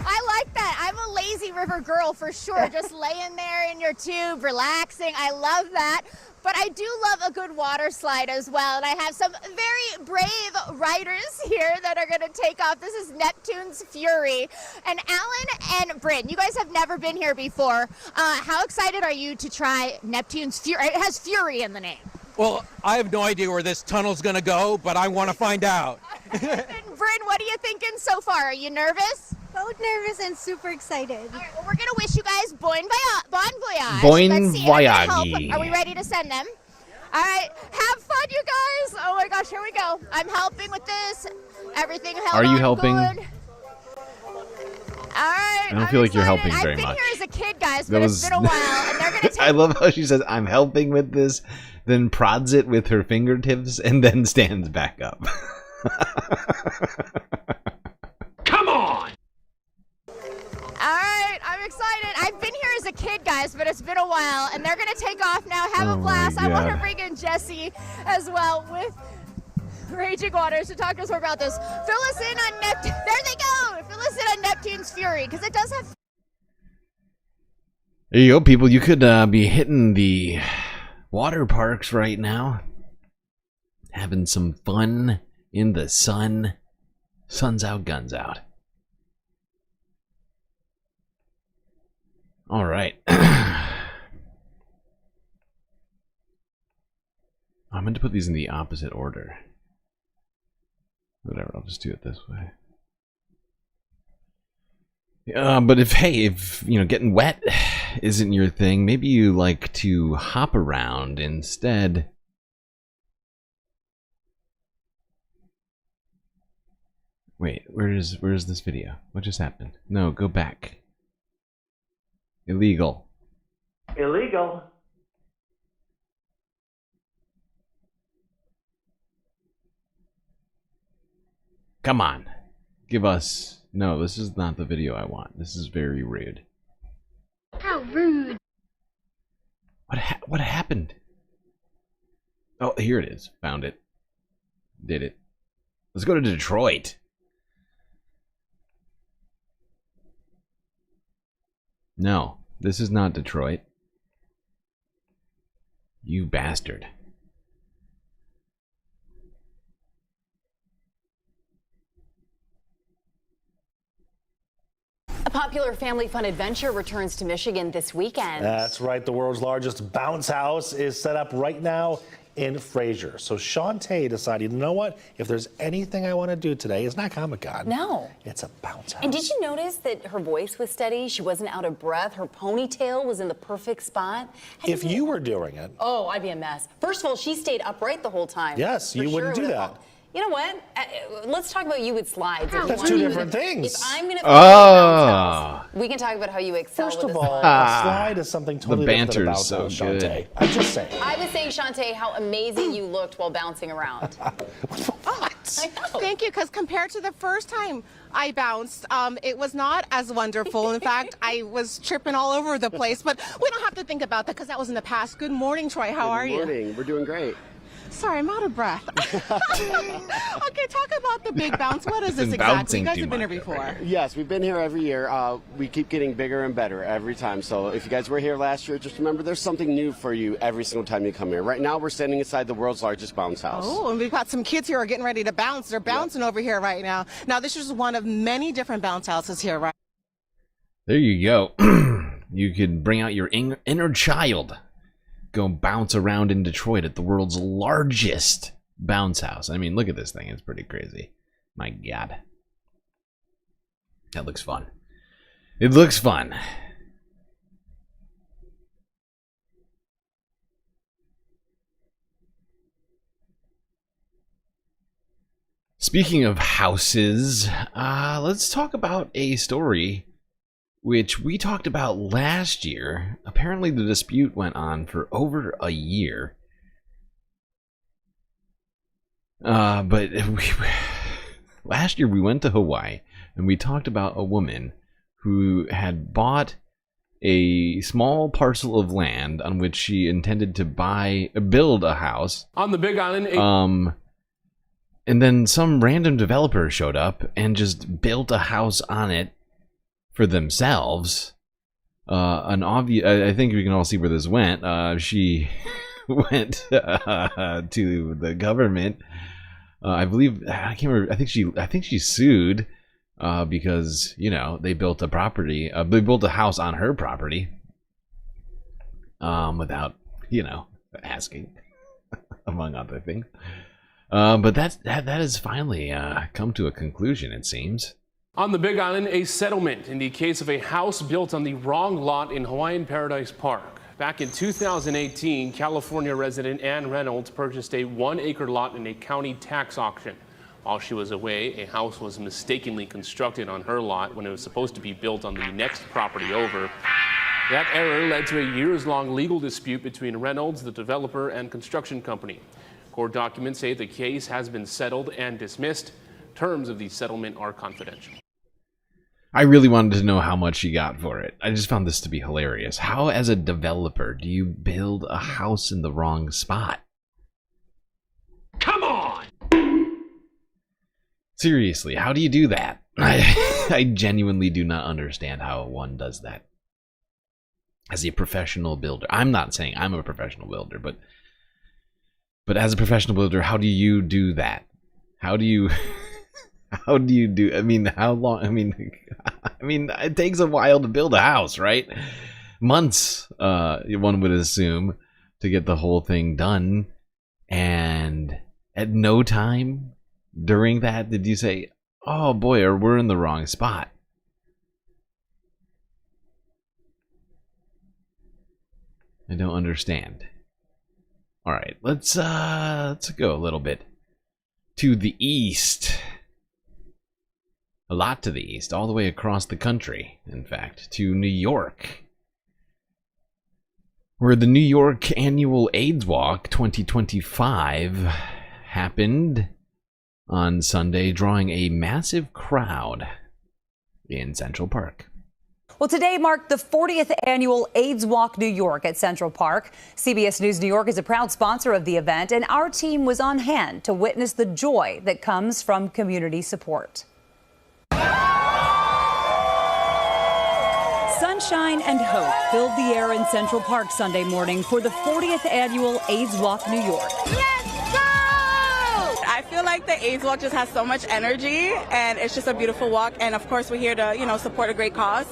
I like that. I'm a lazy river girl for sure. Just laying there in your tube, relaxing. I love that. But I do love a good water slide as well. And I have some very brave riders here that are going to take off. This is Neptune's Fury. And Alan and Bryn, you guys have never been here before. How excited are you to try Neptune's Fury? It has Fury in the name. Well, I have no idea where this tunnel's going to go, but I want to find out. And Bryn, what are you thinking so far? Are you nervous? Both nervous and super excited. All right, well, we're going to wish you guys bon voyage. Bon Let's see, I'm gonna voyage. help. Are we ready to send them? All right, have fun, you guys. Oh my gosh, here we go. I'm helping with this. Everything held Are you on helping? good. All right. I don't feel like you're helping very I've been much. here as a kid, guys, That but was- it's been a while, and they're going to take I love how she says, "I'm helping with this," then prods it with her fingertips, and then stands back up. Come on! All right, I'm excited. I've been here as a kid, guys, but it's been a while, and they're going to take off now. Have Oh a my blast. I want to God. bring in Jesse as well with Raging Waters to talk to us more about this. Fill us in on Neptune. There they go. Fill us in on Neptune's Fury, because it does have... There you go, people. You could be hitting the water parks right now, having some fun in the sun. Sun's out, guns out. All right. I meant to put these in the opposite order. Whatever, I'll just do it this way. But if getting wet isn't your thing, maybe you like to hop around instead. Wait, where's this video? What just happened? No, go back. Illegal. Illegal. Come on. Give us... No, this is not the video I want. This is very rude. How rude. What happened? Oh, here it is. Found it. Did it. Let's go to Detroit. No, this is not Detroit. You bastard. A popular family fun adventure returns to Michigan this weekend. That's right. The world's largest bounce house is set up right now in Fraser. So Shantae decided, you know what? If there's anything I want to do today, it's not Comic-Con. No. It's a bounce house. And did you notice that her voice was steady? She wasn't out of breath. Her ponytail was in the perfect spot. If you were doing it. Oh, I'd be a mess. First of all, she stayed upright the whole time. Yes, you wouldn't do that. You know what? Let's talk about you with slides. That's two different things. If I'm going to bounce house, we can talk about how you excel First with of a all, slide. a slide is something totally different than a bounce house, Shantae. I'm just saying. I was saying, Shantae, how amazing you looked while bouncing around. What? Thank you, because compared to the first time I bounced, it was not as wonderful. In fact, I was tripping all over the place, but we don't have to think about that because that was in the past. Good morning, Troy. How are you? Good morning. We're doing great. Sorry, I'm out of breath. Okay, talk about the big bounce. What is this Been exactly? bouncing You guys too have been here much before. Yes, we've been here every year. We keep getting bigger and better every time. So if you guys were here last year, just remember there's something new for you every single time you come here. Right now, we're standing inside the world's largest bounce house. Oh, and we've got some kids here who are getting ready to bounce. They're bouncing over here right now. Now, this is one of many different bounce houses here, right? There you go. You could bring out your inner child. Go bounce around in Detroit at the world's largest bounce house. I mean, look at this thing. It's pretty crazy. My God. That looks fun. It looks fun. Speaking of houses, let's talk about a story which we talked about last year. Apparently the dispute went on for over a year. But last year we went to Hawaii and we talked about a woman who had bought a small parcel of land on which she intended to build a house on the Big Island. And then some random developer showed up and just built a house on it for themselves. I think we can all see where this went. She went to the government. I believe, I can't remember. I think she sued because, you know, they built a property. They built a house on her property without, you know, asking, among other things. But that has finally come to a conclusion, it seems. On the Big Island, a settlement in the case of a house built on the wrong lot in Hawaiian Paradise Park. Back in 2018, California resident Ann Reynolds purchased a 1-acre lot in a county tax auction. While she was away, a house was mistakenly constructed on her lot when it was supposed to be built on the next property over. That error led to a years-long legal dispute between Reynolds, the developer, and construction company. Court documents say the case has been settled and dismissed. Terms of the settlement are confidential. I really wanted to know how much she got for it. I just found this to be hilarious. How, as a developer, do you build a house in the wrong spot? Come on! Seriously, how do you do that? I genuinely do not understand how one does that. As a professional builder. I'm not saying I'm a professional builder, but as a professional builder, how do you do that? How do you do, I mean, how long, I mean, it takes a while to build a house, right? Months, one would assume, to get the whole thing done. And at no time during that did you say, oh boy, or we're in the wrong spot. I don't understand. All right, let's go a little bit to the east. A lot to the east, all the way across the country, in fact, to New York, where the New York Annual AIDS Walk 2025 happened on Sunday, drawing a massive crowd in Central Park. Well, today marked the 40th annual AIDS Walk New York at Central Park. CBS News New York is a proud sponsor of the event, and our team was on hand to witness the joy that comes from community support. Sunshine and hope filled the air in Central Park Sunday morning for the 40th annual AIDS Walk New York. I feel like the AIDS Walk just has so much energy, and it's just a beautiful walk. And of course, we're here to, support a great cause.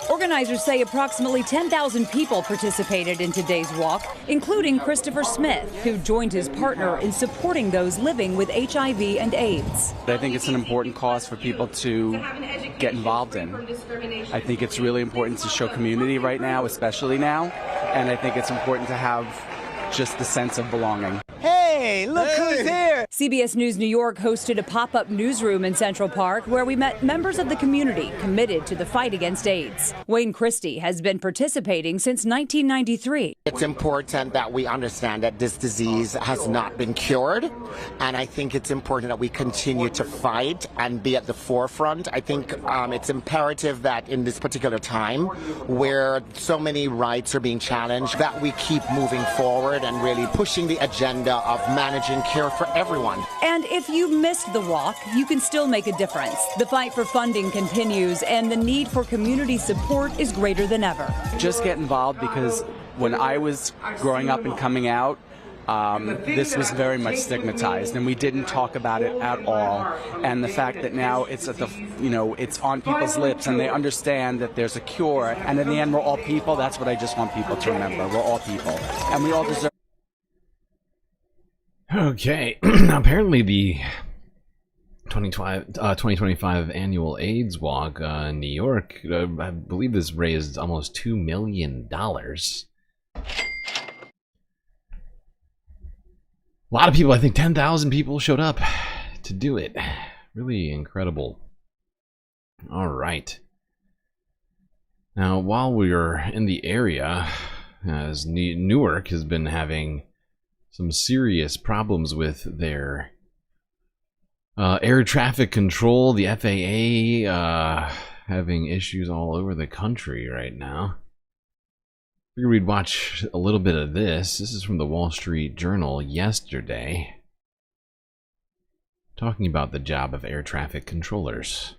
Organizers say approximately 10,000 people participated in today's walk, including Christopher Smith, who joined his partner in supporting those living with HIV and AIDS. I think it's an important cause for people to get involved in. I think it's really important to show community right now, especially now, and I think it's important to have just the sense of belonging. Hey, look who's here! CBS News New York hosted a pop-up newsroom in Central Park where we met members of the community committed to the fight against AIDS. Wayne Christie has been participating since 1993. It's important that we understand that this disease has not been cured, and I think it's important that we continue to fight and be at the forefront. I think it's imperative that in this particular time where so many rights are being challenged, that we keep moving forward and really pushing the agenda of managing care for everyone. And if you missed the walk, you can still make a difference. The fight for funding continues, and the need for community support is greater than ever. Just get involved, because when I was growing up and coming out, this was very much stigmatized, and we didn't talk about it at all. And the fact that now it's at the, it's on people's lips, and they understand that there's a cure. And in the end, we're all people. That's what I just want people to remember. We're all people, and we all deserve. Okay, apparently the 2025 annual AIDS Walk in New York, I believe this raised almost $2 million. A lot of people, I think 10,000 people showed up to do it. Really incredible. All right. Now, while we're in the area, as Newark has been having some serious problems with their air traffic control, the FAA having issues all over the country right now. Figured we'd watch a little bit of this. This is from the Wall Street Journal yesterday, talking about the job of air traffic controllers.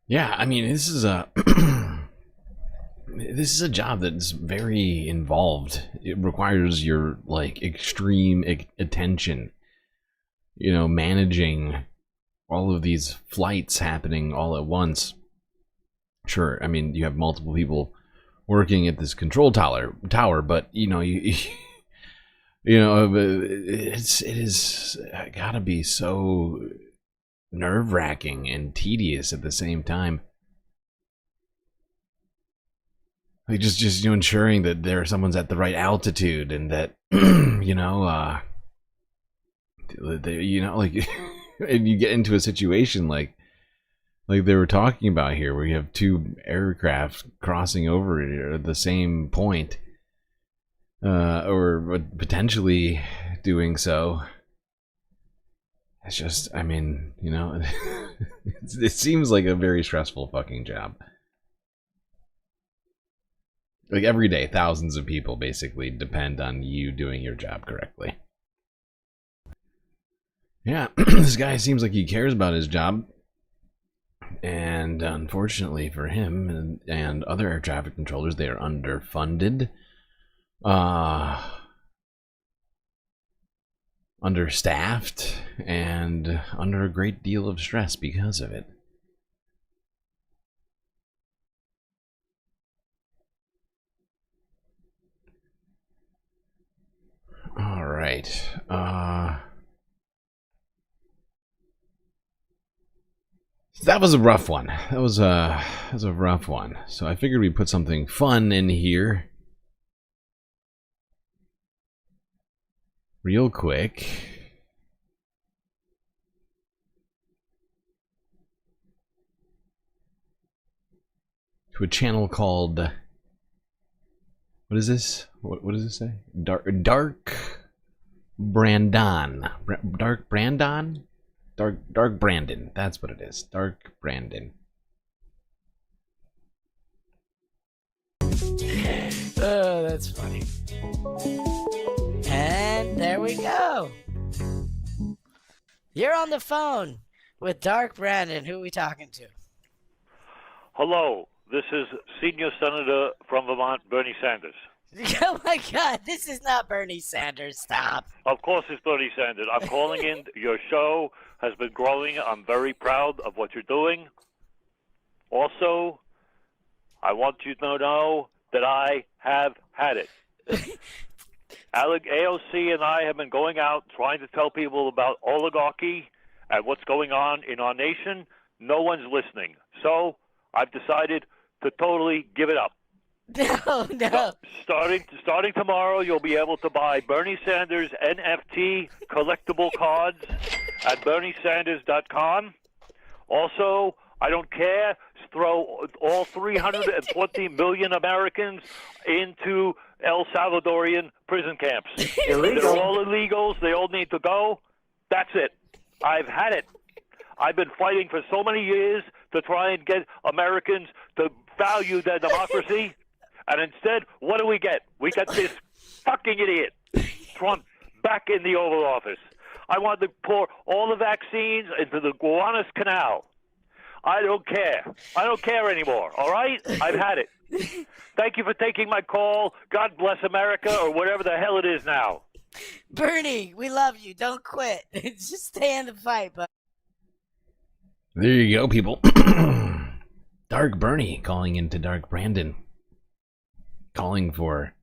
Yeah, I mean, this is a this is a job that's very involved. It requires your extreme attention. Managing all of these flights happening all at once. Sure, I mean, you have multiple people working at this control tower, but it is gotta be so nerve-wracking and tedious at the same time. Just ensuring that someone's at the right altitude, and that and you get into a situation like they were talking about here, where you have two aircraft crossing over at the same point, or potentially doing so. It's just, I mean, it seems like a very stressful fucking job. Every day, thousands of people basically depend on you doing your job correctly. Yeah, this guy seems like he cares about his job. And unfortunately for him and other air traffic controllers, they are underfunded, understaffed, and under a great deal of stress because of it. All right. That was a rough one. That was a rough one. So I figured we'd put something fun in here real quick. To a channel called, what is this? What does it say? Dark Brandon. Dark Brandon? Dark Brandon. That's what it is. Dark Brandon. Oh, that's funny. And there we go. You're on the phone with Dark Brandon. Who are we talking to? Hello, this is Senior Senator from Vermont, Bernie Sanders. Oh my God, this is not Bernie Sanders. Stop. Of course it's Bernie Sanders. I'm calling in. Your show has been growing. I'm very proud of what you're doing. Also, I want you to know that I have had it. AOC and I have been going out trying to tell people about oligarchy and what's going on in our nation. No one's listening. So I've decided to totally give it up. No. Starting tomorrow, you'll be able to buy Bernie Sanders NFT collectible cards at BernieSanders.com. Also, I don't care. Throw all 320 million Americans into El Salvadorian prison camps. Illegal. They're all illegals. They all need to go. That's it. I've had it. I've been fighting for so many years to try and get Americans to value their democracy. And instead, what do we get? We get this fucking idiot, Trump, back in the Oval Office. I want to pour all the vaccines into the Gowanus Canal. I don't care. I don't care anymore, all right? I've had it. Thank you for taking my call. God bless America, or whatever the hell it is now. Bernie, we love you. Don't quit. Just stay in the fight, but There you go, people. Dark Bernie calling into Dark Brandon. Calling for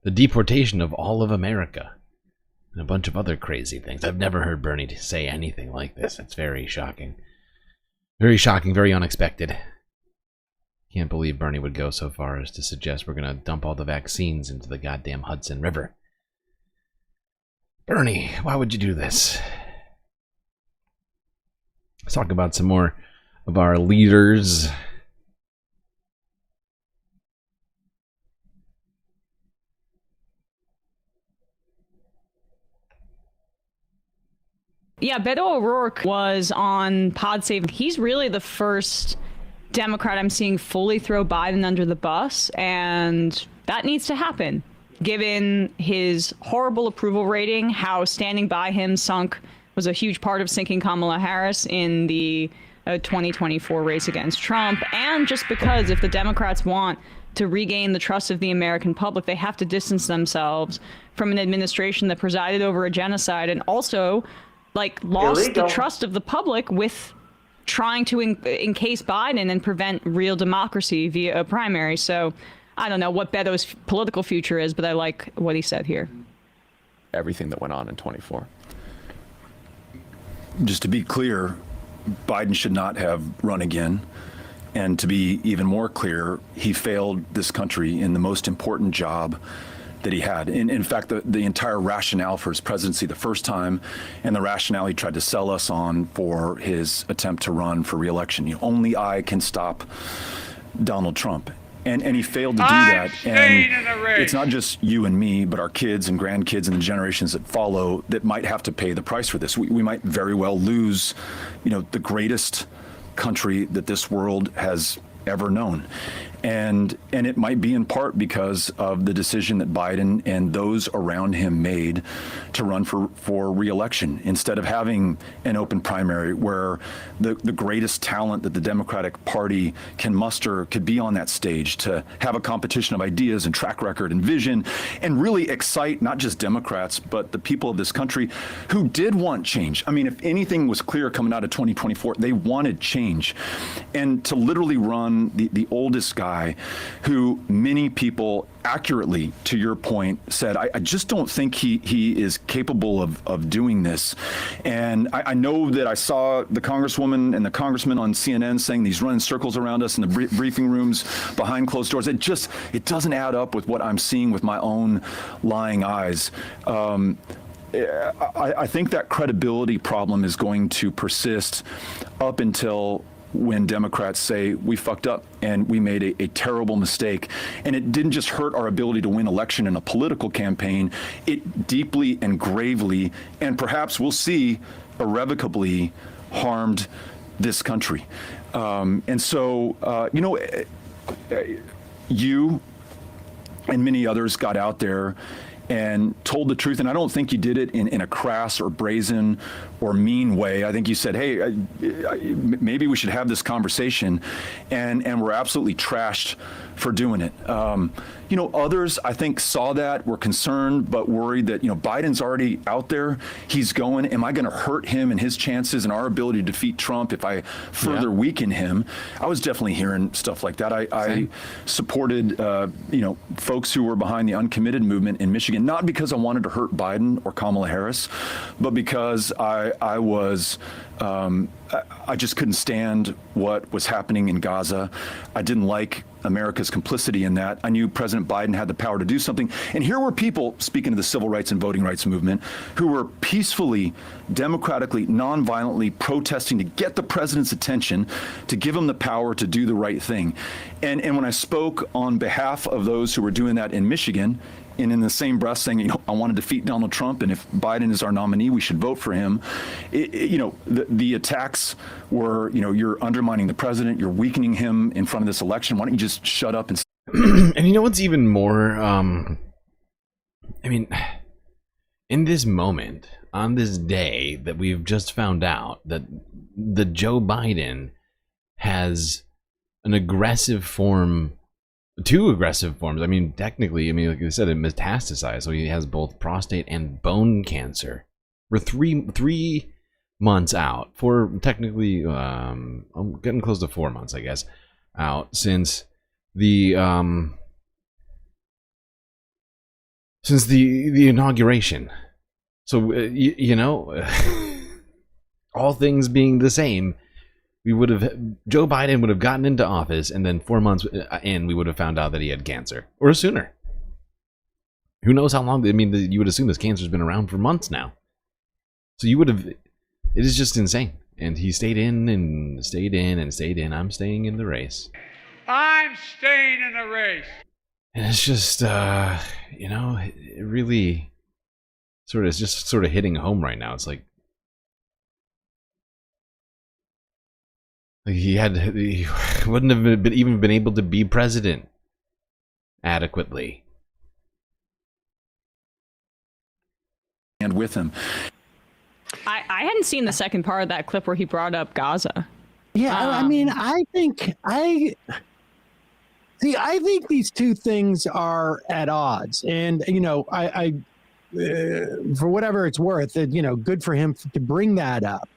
the deportation of all of America. And a bunch of other crazy things. I've never heard Bernie say anything like this. It's very shocking. Very shocking, very unexpected. Can't believe Bernie would go so far as to suggest we're going to dump all the vaccines into the goddamn Hudson River. Bernie, why would you do this? Let's talk about some more of our leaders. Yeah, Beto O'Rourke was on Pod Save. He's really the first Democrat I'm seeing fully throw Biden under the bus, and that needs to happen. Given his horrible approval rating, how standing by him was a huge part of sinking Kamala Harris in the 2024 race against Trump, and just because if the Democrats want to regain the trust of the American public, they have to distance themselves from an administration that presided over a genocide and also lost Illegal. the trust of the public with trying to encase Biden and prevent real democracy via a primary. So I don't know what Beto's political future is, but I like what he said here. Everything that went on in 24. Just to be clear, Biden should not have run again. And to be even more clear, he failed this country in the most important job that he had. In fact, the entire rationale for his presidency the first time and the rationale he tried to sell us on for his attempt to run for re-election. Only I can stop Donald Trump. And he failed to do that. And it's not just you and me, but our kids and grandkids and the generations that follow that might have to pay the price for this. We might very well lose, the greatest country that this world has ever known. And it might be in part because of the decision that Biden and those around him made to run for re-election instead of having an open primary where the greatest talent that the Democratic Party can muster could be on that stage to have a competition of ideas and track record and vision and really excite not just Democrats, but the people of this country who did want change. I mean, if anything was clear coming out of 2024, they wanted change. And to literally run the oldest guy who many people accurately, to your point, said, I just don't think he is capable of doing this. And I know that I saw the Congresswoman and the Congressman on CNN saying he's running circles around us in the briefing rooms behind closed doors. It doesn't add up with what I'm seeing with my own lying eyes. I think that credibility problem is going to persist up until when Democrats say we fucked up and we made a terrible mistake. And it didn't just hurt our ability to win election in a political campaign. It deeply and gravely, and perhaps we'll see irrevocably harmed this country. And so, you and many others got out there and told the truth. And I don't think you did it in a crass or brazen or mean way. I think you said, hey, maybe we should have this conversation. And we're absolutely trashed for doing it. Others, I think, saw that, were concerned, but worried that, Biden's already out there. He's going. Am I going to hurt him and his chances and our ability to defeat Trump if I further weaken him? I was definitely hearing stuff like that. I supported, folks who were behind the uncommitted movement in Michigan, not because I wanted to hurt Biden or Kamala Harris, but because I was, I just couldn't stand what was happening in Gaza. I didn't like America's complicity in that. I knew President Biden had the power to do something. And here were people, speaking of the civil rights and voting rights movement, who were peacefully, democratically, nonviolently protesting to get the president's attention, to give him the power to do the right thing. And when I spoke on behalf of those who were doing that in Michigan, and in the same breath saying, I want to defeat Donald Trump, and if Biden is our nominee, we should vote for him. The attacks were, you're undermining the president, you're weakening him in front of this election. Why don't you just shut up and... And you know what's even more, in this moment, on this day that we've just found out that Joe Biden has an aggressive form, two aggressive forms. Technically, like I said, it metastasized, so he has both prostate and bone cancer. We're three months out, for technically, I'm getting close to 4 months, I guess, out since the inauguration. So all things being the same, Joe Biden would have gotten into office, and then 4 months in, we would have found out that he had cancer, or sooner. Who knows how long? You would assume this cancer's been around for months now. So you would have. It is just insane. And he stayed in and stayed in and stayed in. I'm staying in the race. I'm staying in the race. And it's just, it really it's just sort of hitting home right now. It's like he wouldn't have even been able to be president adequately. And with him. I hadn't seen the second part of that clip where he brought up Gaza. Yeah, I think these two things are at odds, and I for whatever it's worth, good for him to bring that up,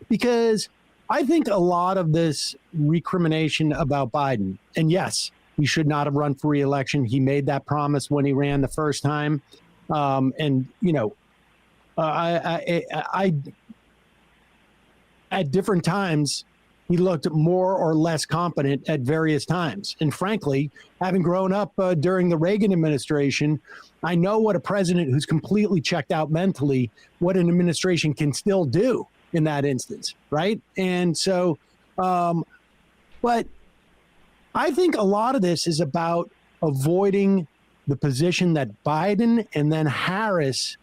because I think a lot of this recrimination about Biden, and yes, he should not have run for re-election. He made that promise when he ran the first time, I at different times, he looked more or less competent at various times. And frankly, having grown up during the Reagan administration, I know what a president who's completely checked out mentally, what an administration can still do in that instance, right? And so, but I think a lot of this is about avoiding the position that Biden and then Harris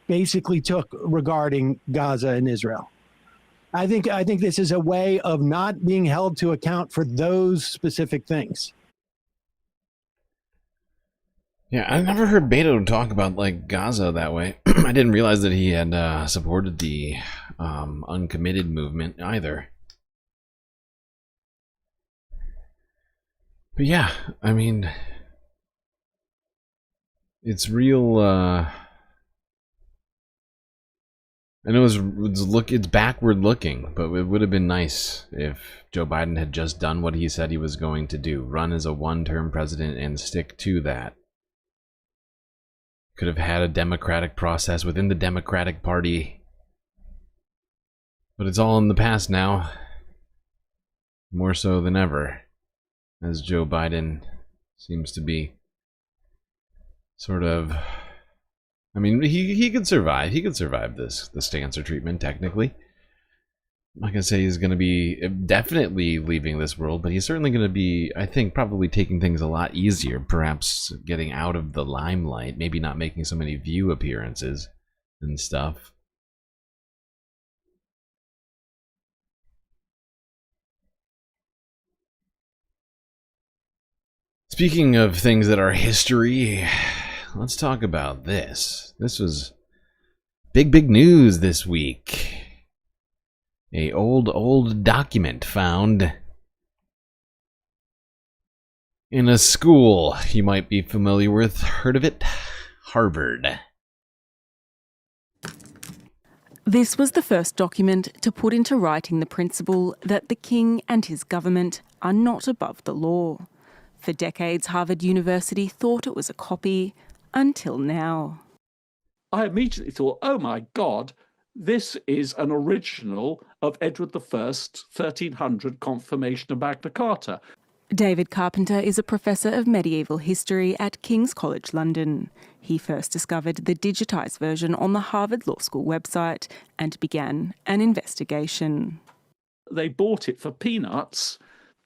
basically took regarding Gaza and Israel. I think this is a way of not being held to account for those specific things. Yeah, I never heard Beto talk about Gaza that way. I didn't realize that he had supported the uncommitted movement either. But yeah, it's real. I know it's backward looking, but it would have been nice if Joe Biden had just done what he said he was going to do, run as a one-term president and stick to that. Could have had a democratic process within the Democratic Party. But it's all in the past now. More so than ever, as Joe Biden seems to be sort of... he could survive. He could survive this cancer treatment, technically. I'm not going to say he's going to be definitely leaving this world, but he's certainly going to be, I think, probably taking things a lot easier. Perhaps getting out of the limelight, maybe not making so many View appearances and stuff. Speaking of things that are history, let's talk about this. This was big news this week. A old document found in a school you might be familiar with. Heard of it? Harvard. This was the first document to put into writing the principle that the king and his government are not above the law. For decades, Harvard University thought it was a copy, until now. I immediately thought, oh my God, this is an original of Edward I's 1300 confirmation of Magna Carta. David Carpenter is a professor of medieval history at King's College London. He first discovered the digitised version on the Harvard Law School website and began an investigation. They bought it for peanuts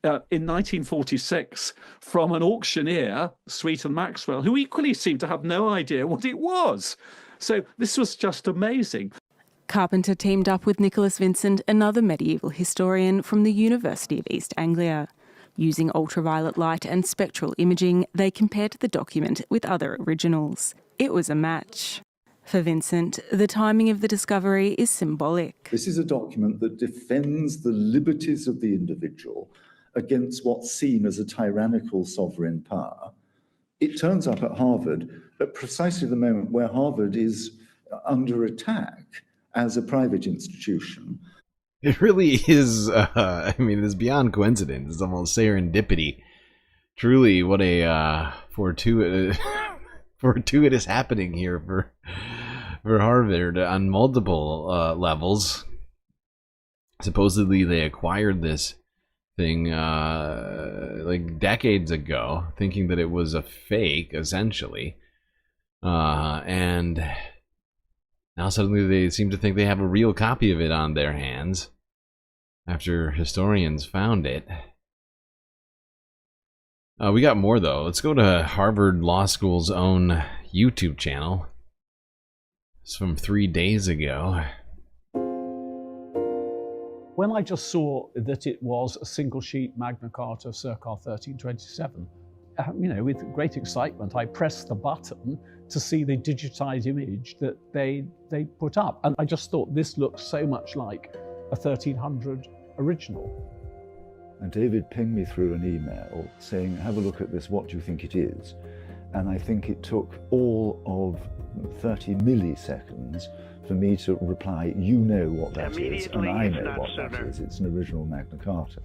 in 1946 from an auctioneer, Sweet and Maxwell, who equally seemed to have no idea what it was. So this was just amazing. Carpenter teamed up with Nicholas Vincent, another medieval historian from the University of East Anglia. Using ultraviolet light and spectral imaging, they compared the document with other originals. It was a match. For Vincent, the timing of the discovery is symbolic. This is a document that defends the liberties of the individual against what's seen as a tyrannical sovereign power. It turns up at Harvard at precisely the moment where Harvard is under attack as a private institution. It really is, I mean, it's beyond coincidence. It's almost serendipity. Truly, what a fortuitous happening here for Harvard on multiple levels. Supposedly, they acquired this thing like decades ago, thinking that it was a fake, essentially. And now suddenly they seem to think they have a real copy of it on their hands after historians found it. We got more, though. Let's go to Harvard Law School's own YouTube channel. It's from 3 days ago. When I just saw that it was a single sheet Magna Carta circa 1327, with great excitement, I pressed the button to see the digitized image that they put up. And I just thought this looks so much like a 1300 original. And David pinged me through an email saying, have a look at this, what do you think it is? And I think it took all of 30 milliseconds for me to reply, you know what that is, and I know what that is. It's an original Magna Carta.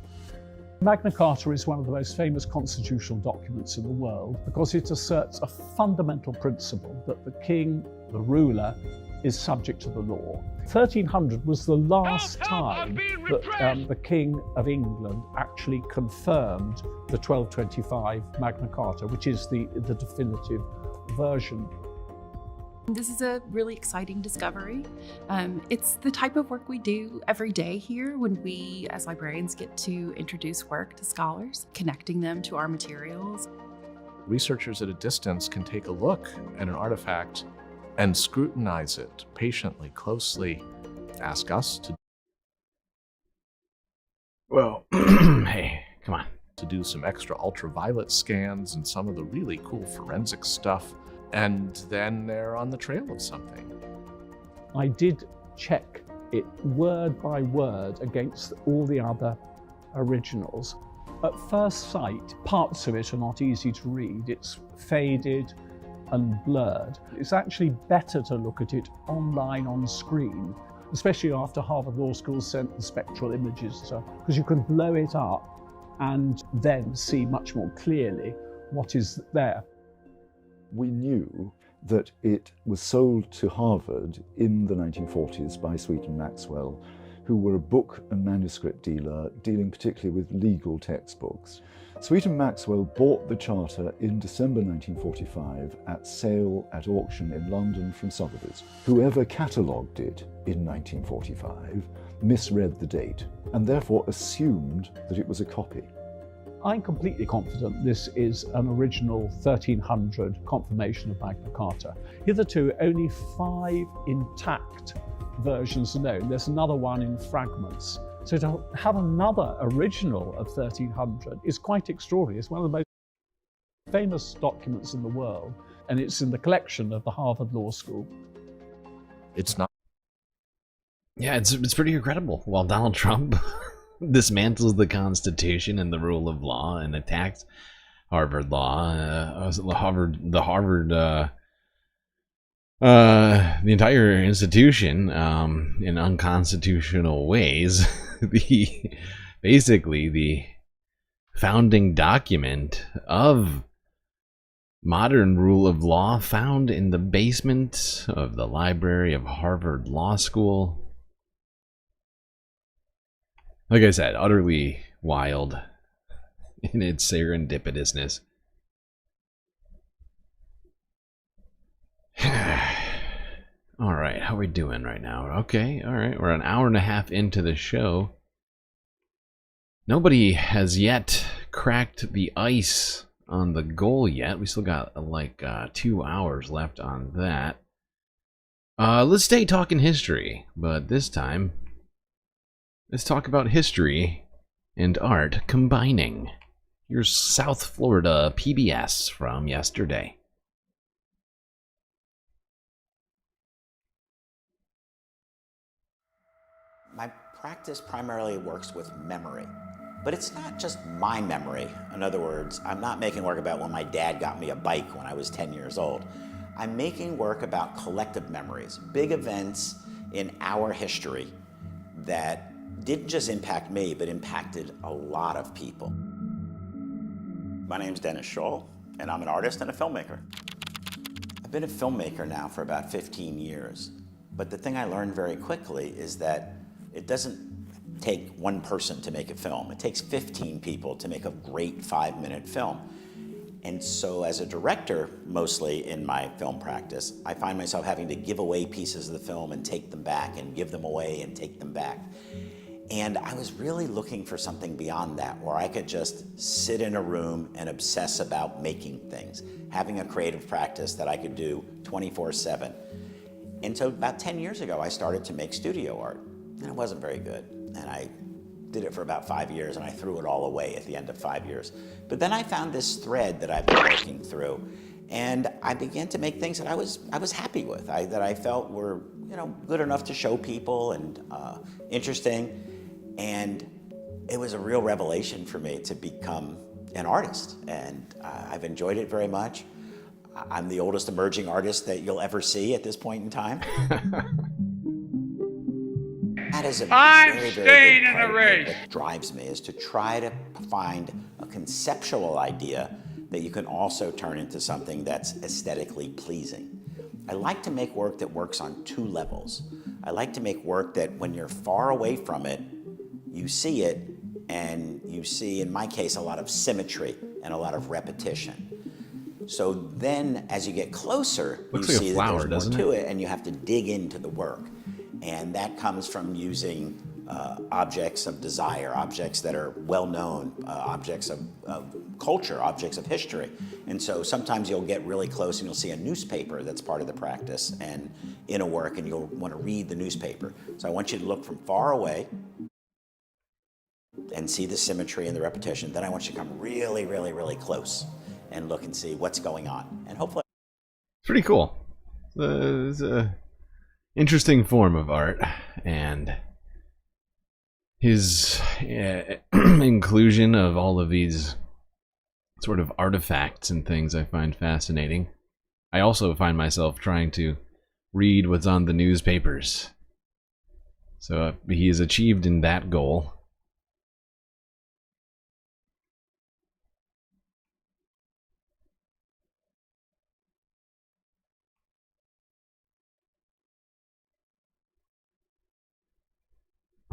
Magna Carta is one of the most famous constitutional documents in the world because it asserts a fundamental principle that the king, the ruler, is subject to the law. 1300 was the last time that the King of England actually confirmed the 1225 Magna Carta, which is the definitive version. This is a really exciting discovery. It's the type of work we do every day here when we, as librarians, get to introduce work to scholars, connecting them to our materials. Researchers at a distance can take a look at an artifact and scrutinize it patiently, closely, ask us to... Well, hey, come on. To do some extra ultraviolet scans and some of the really cool forensic stuff. And then they're on the trail of something. I did check it word by word against all the other originals. At first sight, parts of it are not easy to read. It's faded and blurred. It's actually better to look at it online on screen, especially after Harvard Law School sent the spectral images, because you can blow it up and then see much more clearly what is there. We knew that it was sold to Harvard in the 1940s by Sweet and Maxwell, who were a book and manuscript dealer dealing particularly with legal textbooks. Sweet and Maxwell bought the charter in December 1945 at sale at auction in London from Sotheby's. Whoever catalogued it in 1945 misread the date and therefore assumed that it was a copy. I'm completely confident this is an original 1300 confirmation of Magna Carta. Hitherto, only 5 intact versions are known. There's another one in fragments. So to have another original of 1300 is quite extraordinary. It's one of the most... famous documents in the world, and it's in the collection of the Harvard Law School. It's not. Yeah, it's pretty incredible. While Donald Trump dismantles the Constitution and the rule of law and attacks Harvard law, the entire institution in unconstitutional ways. Basically the founding document of modern rule of law found in the basement of the library of Harvard Law School. Like I said, utterly wild in its serendipitousness. All right, how are we doing right now? Okay, all right, we're an hour and a half into the show. Nobody has yet cracked the ice on the goal yet. We still got like 2 hours left on that. Let's stay talking history, but this time let's talk about history and art combining. Here's South Florida PBS from yesterday. My practice primarily works with memory, but it's not just my memory. In other words, I'm not making work about when my dad got me a bike when I was 10 years old. I'm making work about collective memories, big events in our history that didn't just impact me, but impacted a lot of people. My name's Dennis Scholl, and I'm an artist and a filmmaker. I've been a filmmaker now for about 15 years, but the thing I learned very quickly is that it doesn't take one person to make a film. It takes 15 people to make a great 5-minute film. And so as a director, mostly in my film practice, I find myself having to give away pieces of the film and take them back and give them away and take them back. And I was really looking for something beyond that, where I could just sit in a room and obsess about making things, having a creative practice that I could do 24/7. And so about 10 years ago, I started to make studio art. And it wasn't very good. And I did it for about 5 years, and I threw it all away at the end of 5 years. But then I found this thread that I've been working through, and I began to make things that I was happy with, that I felt were good enough to show people and interesting. And it was a real revelation for me to become an artist, and I've enjoyed it very much. I'm the oldest emerging artist that you'll ever see at this point in time. That is a very, very big part of what drives me, is to try to find a conceptual idea that you can also turn into something that's aesthetically pleasing. I like to make work that works on 2 levels. I like to make work that when you're far away from it, you see it, and you see, in my case, a lot of symmetry and a lot of repetition. So then, as you get closer, you see that there's more to it, and you have to dig into the work. And that comes from using objects of desire, objects that are well-known, objects of culture, objects of history. And so sometimes you'll get really close and you'll see a newspaper that's part of the practice and in a work, and you'll want to read the newspaper. So I want you to look from far away and see the symmetry and the repetition. Then I want you to come really, really, really close and look and see what's going on. And hopefully... Pretty cool. It's a interesting form of art, and his inclusion of all of these sort of artifacts and things I find fascinating. I also find myself trying to read what's on the newspapers. So he has achieved in that goal.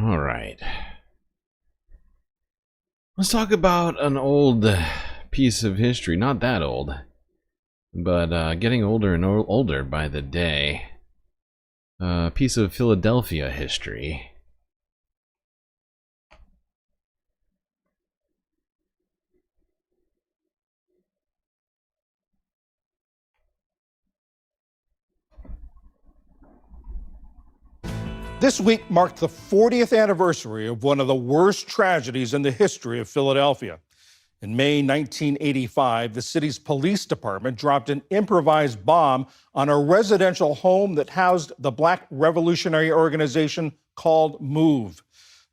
All right. Let's talk about an old piece of history. Not that old, but getting older and older by the day. A piece of Philadelphia history. This week marked the 40th anniversary of one of the worst tragedies in the history of Philadelphia. In May 1985, the city's police department dropped an improvised bomb on a residential home that housed the Black revolutionary organization called MOVE.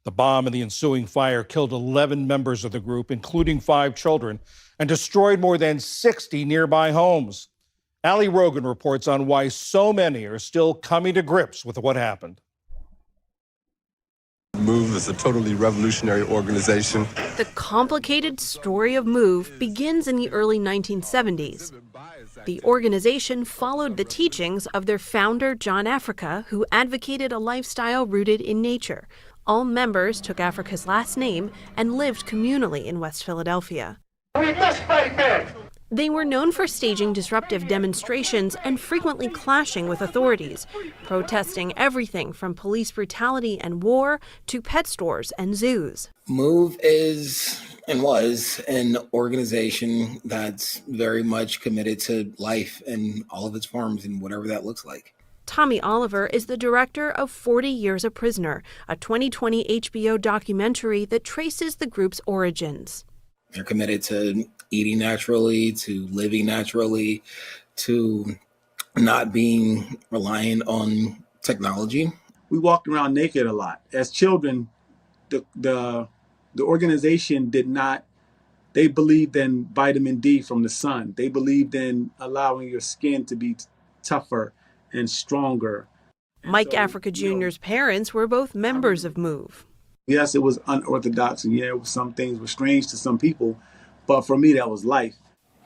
The bomb and the ensuing fire killed 11 members of the group, including 5 children, and destroyed more than 60 nearby homes. Ali Rogan reports on why so many are still coming to grips with what happened. MOVE is a totally revolutionary organization. The complicated story of MOVE begins in the early 1970s. The organization followed the teachings of their founder, John Africa, who advocated a lifestyle rooted in nature. All members took Africa's last name and lived communally in West Philadelphia. We must fight back! They were known for staging disruptive demonstrations and frequently clashing with authorities, protesting everything from police brutality and war to pet stores and zoos. MOVE is and was an organization that's very much committed to life in all of its forms and whatever that looks like. Tommy Oliver is the director of 40 Years a Prisoner, a 2020 HBO documentary that traces the group's origins. They're committed to eating naturally, to living naturally, to not being reliant on technology. We walked around naked a lot. As children, the organization did not, they believed in vitamin D from the sun. They believed in allowing your skin to be tougher and stronger. Mike Africa Jr.'s parents were both members of MOVE. Yes, it was unorthodox, and some things were strange to some people, but for me, that was life.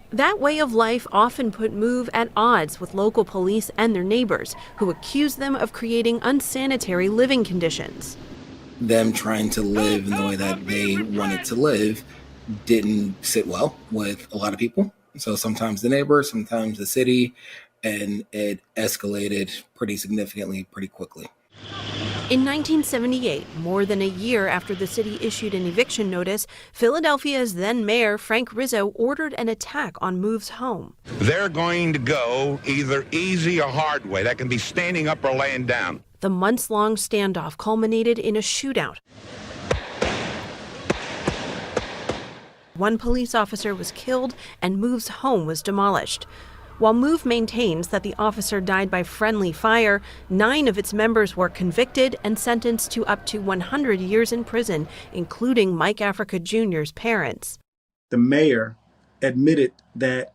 That way of life often put MOVE at odds with local police and their neighbors, who accused them of creating unsanitary living conditions. Them trying to live in the way that they wanted to live didn't sit well with a lot of people. So sometimes the neighbors, sometimes the city, and it escalated pretty significantly, pretty quickly. In 1978, more than a year after the city issued an eviction notice, Philadelphia's then mayor, Frank Rizzo, ordered an attack on MOVE's home. They're going to go either easy or hard way. That can be standing up or laying down. The months-long standoff culminated in a shootout. One police officer was killed and MOVE's home was demolished. While MOVE maintains that the officer died by friendly fire, 9 of its members were convicted and sentenced to up to 100 years in prison, including Mike Africa Jr.'s parents. The mayor admitted that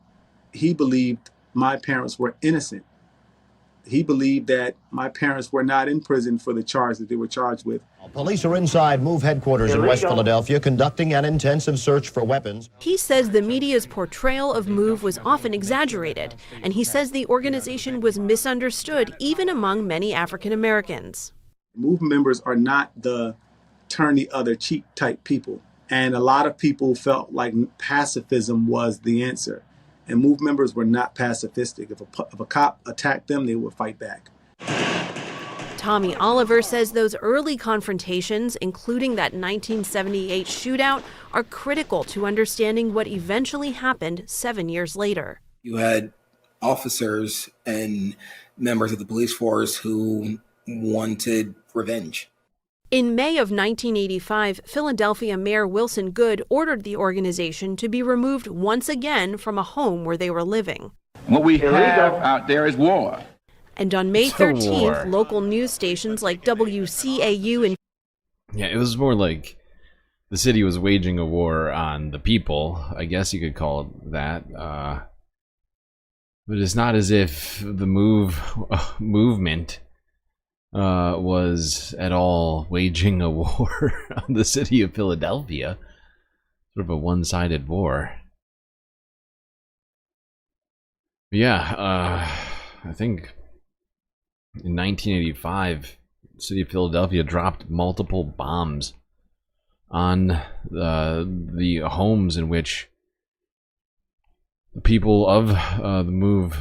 he believed my parents were innocent. He believed that my parents were not in prison for the charge that they were charged with. Police are inside MOVE headquarters in West Philadelphia conducting an intensive search for weapons. He says the media's portrayal of MOVE was often exaggerated, and he says the organization was misunderstood even among many African Americans. MOVE members are not the turn the other cheek type people, and a lot of people felt like pacifism was the answer. And MOVE members were not pacifistic. If a cop attacked them, they would fight back. Tommy Oliver says those early confrontations, including that 1978 shootout, are critical to understanding what eventually happened 7 years later. You had officers and members of the police force who wanted revenge. In May of 1985, Philadelphia Mayor Wilson Goode ordered the organization to be removed once again from a home where they were living. What we have out there is war. And on May 13th, local news stations like WCAU and... Yeah, it was more like the city was waging a war on the people. I guess you could call it that. But it's not as if the movement was at all waging a war on the city of Philadelphia. Sort of a one-sided war. But yeah, I think in 1985, the city of Philadelphia dropped multiple bombs on the homes in which the people of the MOVE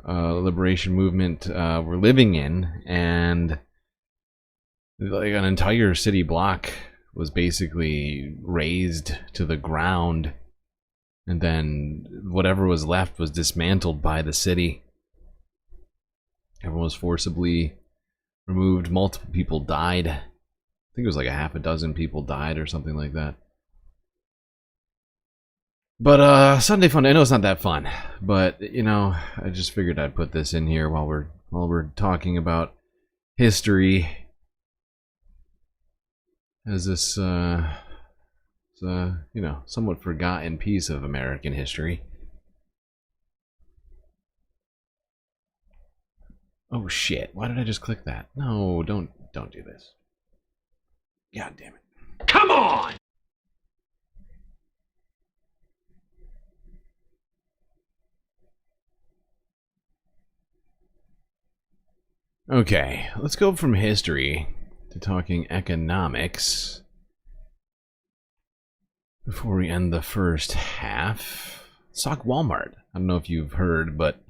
liberation movement were living in, and like an entire city block was basically razed to the ground, and then whatever was left was dismantled by the city. Everyone was forcibly removed. Multiple people died. I think it was like a half a dozen people died or something like that. But Sunday Funday, I know it's not that fun, but you know, I just figured I'd put this in here while we're talking about history. As this you know, somewhat forgotten piece of American history. Oh shit, why did I just click that? No, don't do this. God damn it. Come on! Okay, let's go from history to talking economics before we end the first half. Let's talk Walmart. I don't know if you've heard, but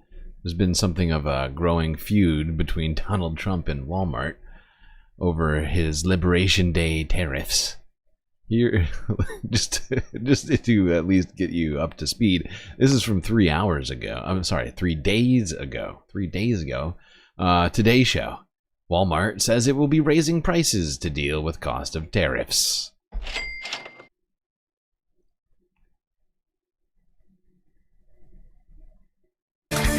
there's been something of a growing feud between Donald Trump and Walmart over his Liberation Day tariffs. Here, just to at least get you up to speed, this is from 3 hours ago. I'm sorry, 3 days ago. 3 days ago. Today Show. Walmart says it will be raising prices to deal with cost of tariffs.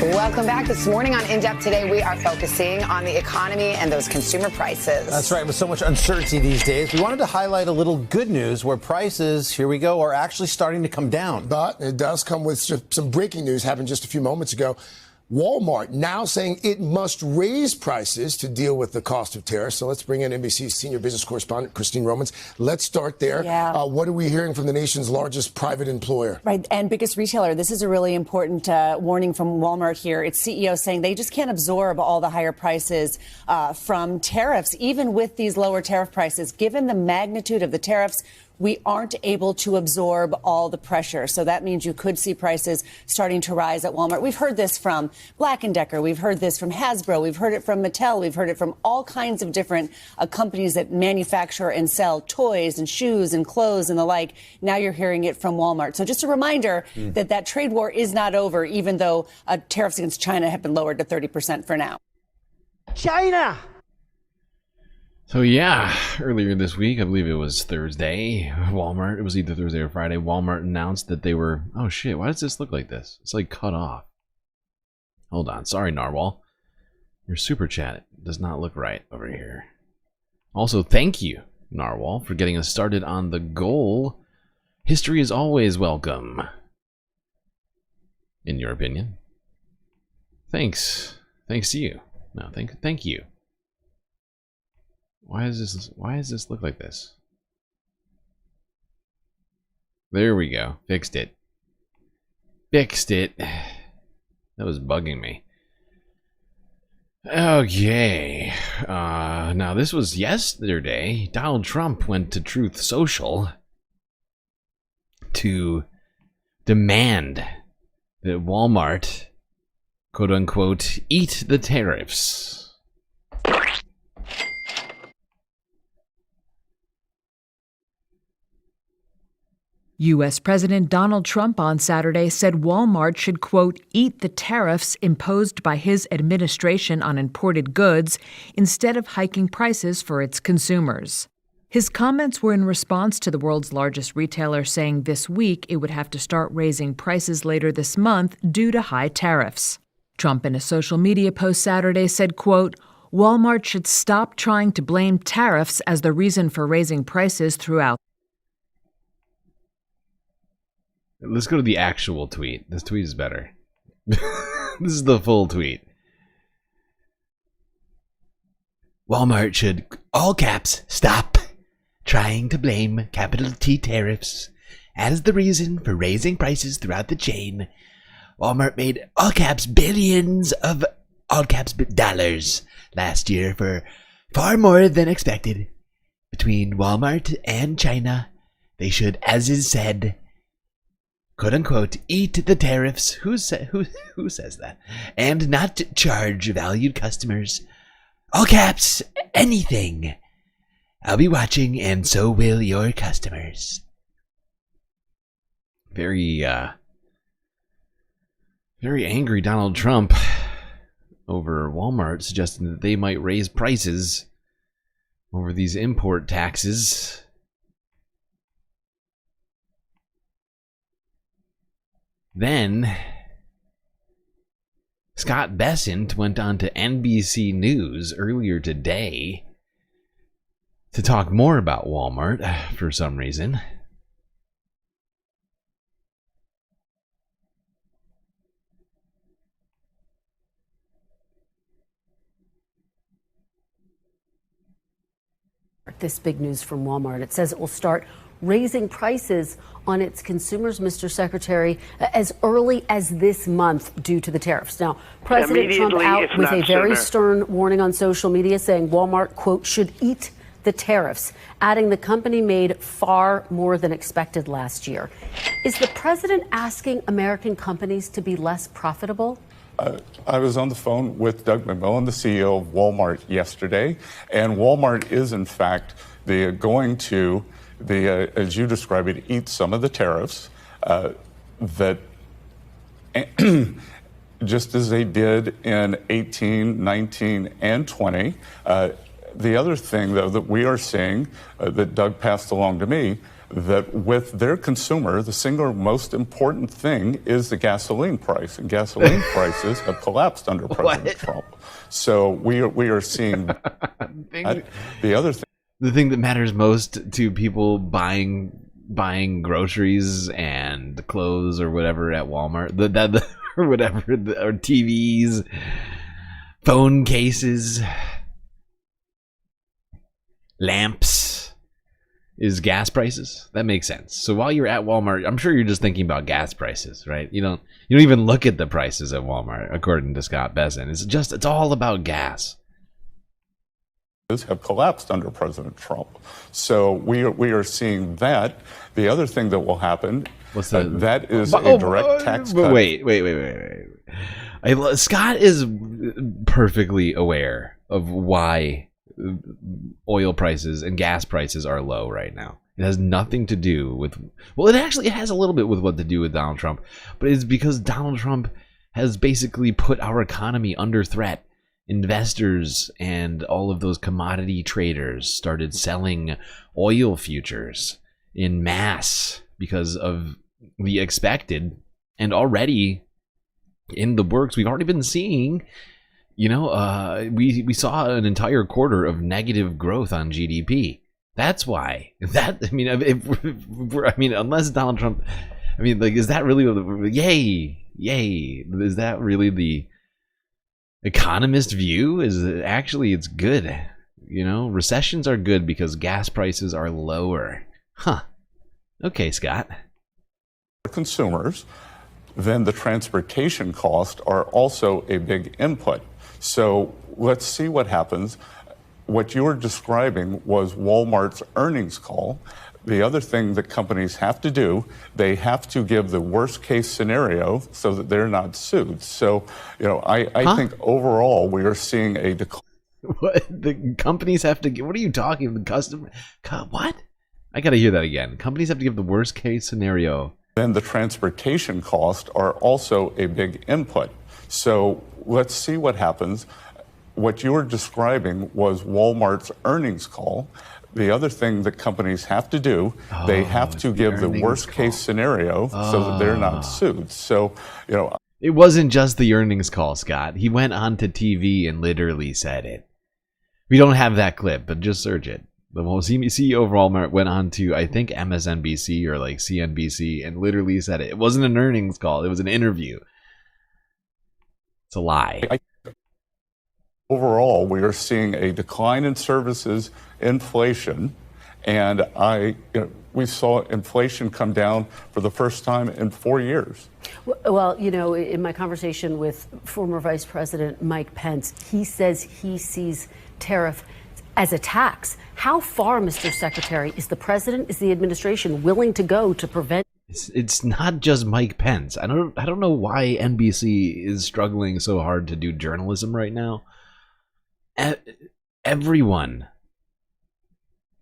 Welcome back. This morning on In Depth Today, we are focusing on the economy and those consumer prices. That's right. With so much uncertainty these days, we wanted to highlight a little good news where prices, here we go, are actually starting to come down. But it does come with some breaking news happened just a few moments ago. Walmart now saying it must raise prices to deal with the cost of tariffs. So let's bring in NBC's senior business correspondent, Christine Romans. Let's start there. Yeah. What are we hearing from the nation's largest private employer? Right, and biggest retailer. This is a really important warning from Walmart here. Its CEO saying they just can't absorb all the higher prices from tariffs, even with these lower tariff prices. Given the magnitude of the tariffs, we aren't able to absorb all the pressure. So that means you could see prices starting to rise at Walmart. We've heard this from Black & Decker. We've heard this from Hasbro. We've heard it from Mattel. We've heard it from all kinds of different companies that manufacture and sell toys and shoes and clothes and the like. Now you're hearing it from Walmart. So just a reminder that trade war is not over, even though tariffs against China have been lowered to 30% for now. China! So yeah, earlier this week, I believe it was Thursday, Walmart, it was either Thursday or Friday, Walmart announced that they were, oh shit, why does this look like this? It's like cut off. Hold on, sorry Narwhal. Your super chat does not look right over here. Also, thank you, Narwhal, for getting us started on the goal. History is always welcome. In your opinion. Thanks. Thanks to you. No, thank you. Why does this look like this? There we go. Fixed it. Fixed it. That was bugging me. Okay. Now this was yesterday. Donald Trump went to Truth Social to demand that Walmart, quote unquote, eat the tariffs. U.S. President Donald Trump on Saturday said Walmart should, quote, eat the tariffs imposed by his administration on imported goods instead of hiking prices for its consumers. His comments were in response to the world's largest retailer saying this week it would have to start raising prices later this month due to high tariffs. Trump in a social media post Saturday said, quote, Walmart should stop trying to blame tariffs as the reason for raising prices throughout. Let's go to the actual tweet. This tweet is better. This is the full tweet. Walmart should, all caps, stop trying to blame capital T tariffs as the reason for raising prices throughout the chain. Walmart made, all caps, billions of all caps dollars last year for far more than expected. Between Walmart and China, they should, as is said, quote unquote, eat the tariffs. Who says that? And not charge valued customers, all caps, anything. I'll be watching, and so will your customers. Very angry Donald Trump over Walmart suggesting that they might raise prices over these import taxes. Then Scott Bessent went on to NBC News earlier today to talk more about Walmart for some reason. This big news from Walmart. It says it will start raising prices on its consumers, Mr. Secretary, as early as this month due to the tariffs. Now, President Trump out with a very stern warning on social media saying Walmart, quote, should eat the tariffs, adding the company made far more than expected last year. Is the president asking American companies to be less profitable? I was on the phone with Doug McMillon, the CEO of Walmart, yesterday, and Walmart is, in fact, going to, as you describe it, eat some of the tariffs that, just as they did in 18, 19, and 20. The other thing, though, that we are seeing, that Doug passed along to me, that with their consumer, the single most important thing is the gasoline price, and gasoline prices have collapsed under President Trump. So we are seeing the other thing. The thing that matters most to people buying groceries and clothes or whatever at Walmart, or whatever, or TVs, phone cases, lamps, is gas prices. That makes sense. So while you're at Walmart, I'm sure you're just thinking about gas prices, right? You don't even look at the prices at Walmart, according to Scott Bessent. It's all about gas. Have collapsed under President Trump. So we are seeing that. The other thing that will happen, that is a direct tax cut. Wait. Scott is perfectly aware of why oil prices and gas prices are low right now. It has nothing to do with, well, it has a little bit with what to do with Donald Trump, but it's because Donald Trump has basically put our economy under threat. Investors and all of those commodity traders started selling oil futures in mass because of the expected, and already in the works, we've already been seeing, we saw an entire quarter of negative growth on GDP. That's why. Unless Donald Trump, is that really, yay, is that really the economist view? Is it actually, it's good. Recessions are good because gas prices are lower. Huh. Okay, Scott. Consumers, then the transportation costs are also a big input. So let's see what happens. What you were describing was Walmart's earnings call. The other thing that companies have to do, they have to give the worst case scenario so that they're not sued. So, I think overall we are seeing a decline. What? The companies have to give, what are you talking, the customer? What? I got to hear that again. Companies have to give the worst case scenario. Then the transportation costs are also a big input. So let's see what happens. What you were describing was Walmart's earnings call. The other thing that companies have to do, they have to give the worst case scenario so that they're not sued. So, it wasn't just the earnings call, Scott. He went onto TV and literally said it. We don't have that clip, but just search it. The CEO of Walmart went on to, I think, MSNBC or like CNBC and literally said it. It wasn't an earnings call. It was an interview. It's a lie. Overall, we are seeing a decline in services, inflation, and we saw inflation come down for the first time in 4 years. Well, in my conversation with former Vice President Mike Pence, he says he sees tariff as a tax. How far, Mr. Secretary, is the administration willing to go to prevent? It's not just Mike Pence. I don't know why NBC is struggling so hard to do journalism right now. Everyone,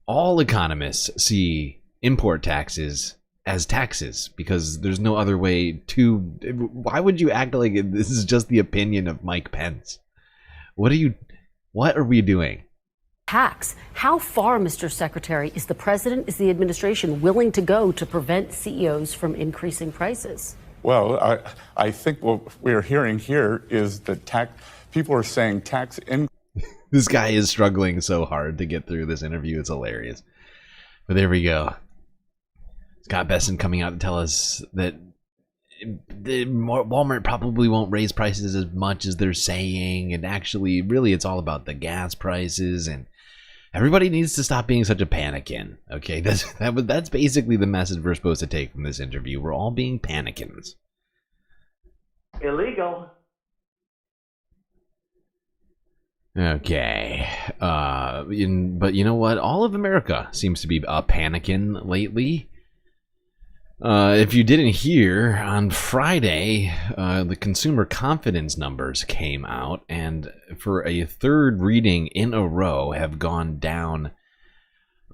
all economists see import taxes as taxes because there's no other way to. Why would you act like this is just the opinion of Mike Pence? What are we doing? Tax. How far, Mr. Secretary, is the administration willing to go to prevent CEOs from increasing prices? Well, I think what we're hearing here is that people are saying tax increase. This guy is struggling so hard to get through this interview. It's hilarious. But there we go. Scott Besson coming out to tell us that Walmart probably won't raise prices as much as they're saying, and actually, really, it's all about the gas prices, and everybody needs to stop being such a panickin. Okay, that's basically the message we're supposed to take from this interview. We're all being panicins. Illegal. Okay, but you know what? All of America seems to be panicking lately. If you didn't hear, on Friday, the consumer confidence numbers came out, and for a third reading in a row have gone down,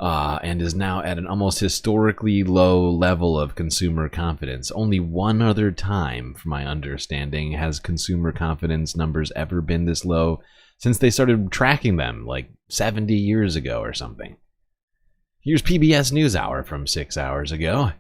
and is now at an almost historically low level of consumer confidence. Only one other time, from my understanding, has consumer confidence numbers ever been this low since they started tracking them like 70 years ago or something. Here's PBS NewsHour from 6 hours ago.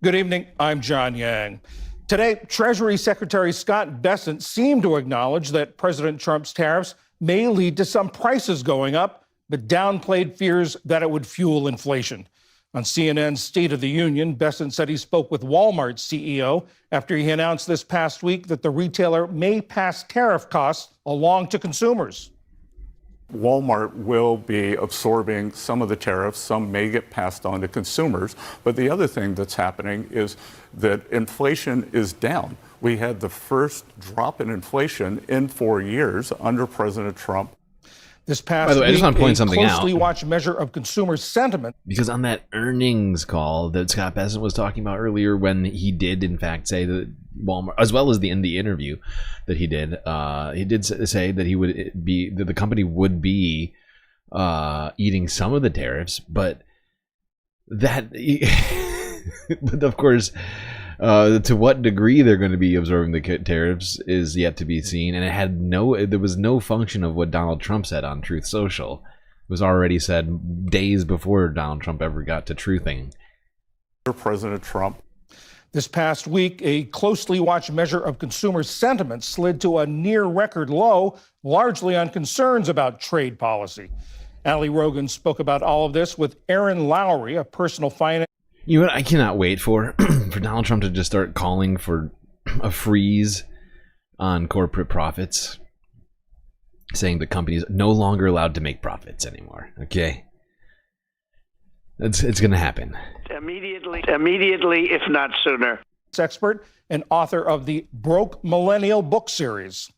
Good evening. I'm John Yang. Today, Treasury Secretary Scott Bessent seemed to acknowledge that President Trump's tariffs may lead to some prices going up, but downplayed fears that it would fuel inflation. On CNN's State of the Union, Bessent said he spoke with Walmart's CEO after he announced this past week that the retailer may pass tariff costs along to consumers. Walmart will be absorbing some of the tariffs. Some may get passed on to consumers. But the other thing that's happening is that inflation is down. We had the first drop in inflation in 4 years under President Trump. This past By the way, I just want to point something out. Closely watched measure of consumer sentiment. Because on that earnings call that Scott Bessent was talking about earlier, when he did in fact say that Walmart, as well as in the interview that he did say that that the company would be eating some of the tariffs, but that, but of course, to what degree they're going to be absorbing the tariffs is yet to be seen. And there was no function of what Donald Trump said on Truth Social. It was already said days before Donald Trump ever got to truthing. President Trump. This past week, a closely watched measure of consumer sentiment slid to a near record low, largely on concerns about trade policy. Ali Rogan spoke about all of this with Aaron Lowry, a personal finance. You know what? I cannot wait for Donald Trump to just start calling for a freeze on corporate profits, saying the company's no longer allowed to make profits anymore. Okay, it's going to happen immediately, if not sooner. Expert and author of the Broke Millennial book series.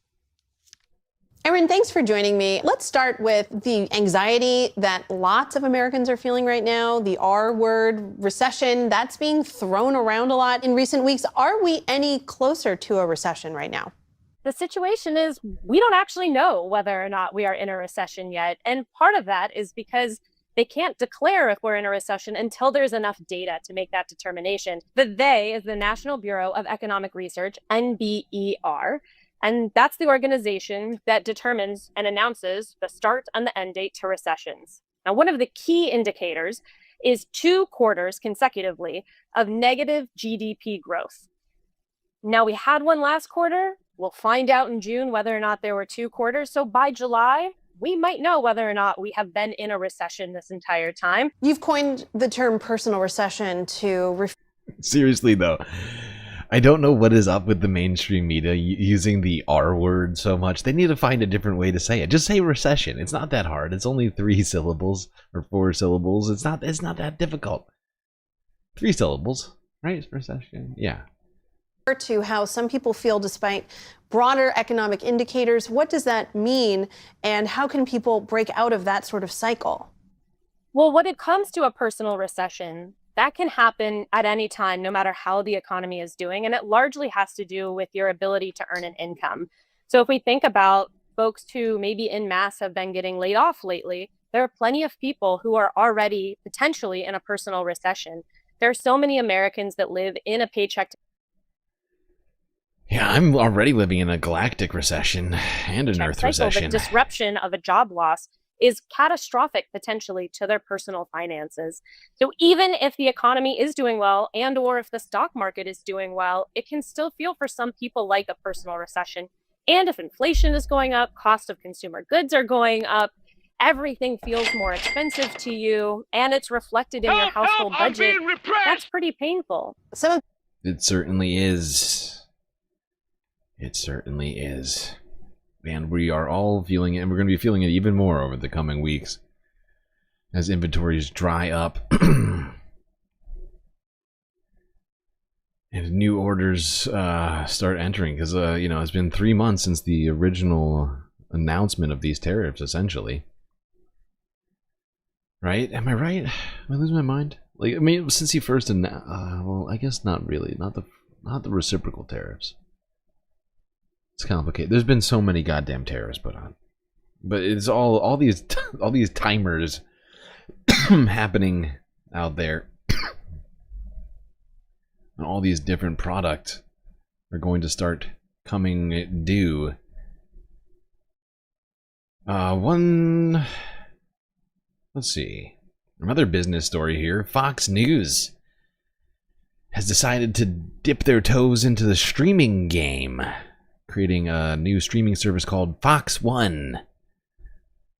Aaron, thanks for joining me. Let's start with the anxiety that lots of Americans are feeling right now. The R word, recession, that's being thrown around a lot in recent weeks. Are we any closer to a recession right now? The situation is we don't actually know whether or not we are in a recession yet. And part of that is because they can't declare if we're in a recession until there's enough data to make that determination. The they is the National Bureau of Economic Research, NBER. And that's the organization that determines and announces the start and the end date to recessions. Now, one of the key indicators is 2 quarters consecutively of negative GDP growth. Now, we had one last quarter. We'll find out in June whether or not there were 2 quarters. So by July, we might know whether or not we have been in a recession this entire time. You've coined the term personal recession to... Seriously, though. I don't know what is up with the mainstream media using the R word so much. They need to find a different way to say it. Just say recession. It's not that hard. It's only 3 syllables or 4 syllables. It's not that difficult. 3 syllables, right? Recession. Yeah. To how some people feel despite broader economic indicators. What does that mean? And how can people break out of that sort of cycle? Well, when it comes to a personal recession, that can happen at any time, no matter how the economy is doing. And it largely has to do with your ability to earn an income. So if we think about folks who maybe en masse have been getting laid off lately, there are plenty of people who are already potentially in a personal recession. There are so many Americans that live in a paycheck. Yeah, I'm already living in a galactic recession and an Earth recession. The disruption of a job loss is catastrophic potentially to their personal finances. So even if the economy is doing well and or if the stock market is doing well, it can still feel for some people like a personal recession. And if inflation is going up, cost of consumer goods are going up, everything feels more expensive to you, and it's reflected in your household budget. That's pretty painful. It certainly is. It certainly is. And we are all feeling it, and we're going to be feeling it even more over the coming weeks as inventories dry up and new orders start entering. Because, it's been 3 months since the original announcement of these tariffs, essentially. Right? Am I right? Am I losing my mind? Since he first announced, well, I guess not really. Not the reciprocal tariffs. It's complicated. There's been so many goddamn tariffs put on, but it's all these timers happening out there, and all these different products are going to start coming due. Let's see. Another business story here. Fox News has decided to dip their toes into the streaming game, creating a new streaming service called Fox One.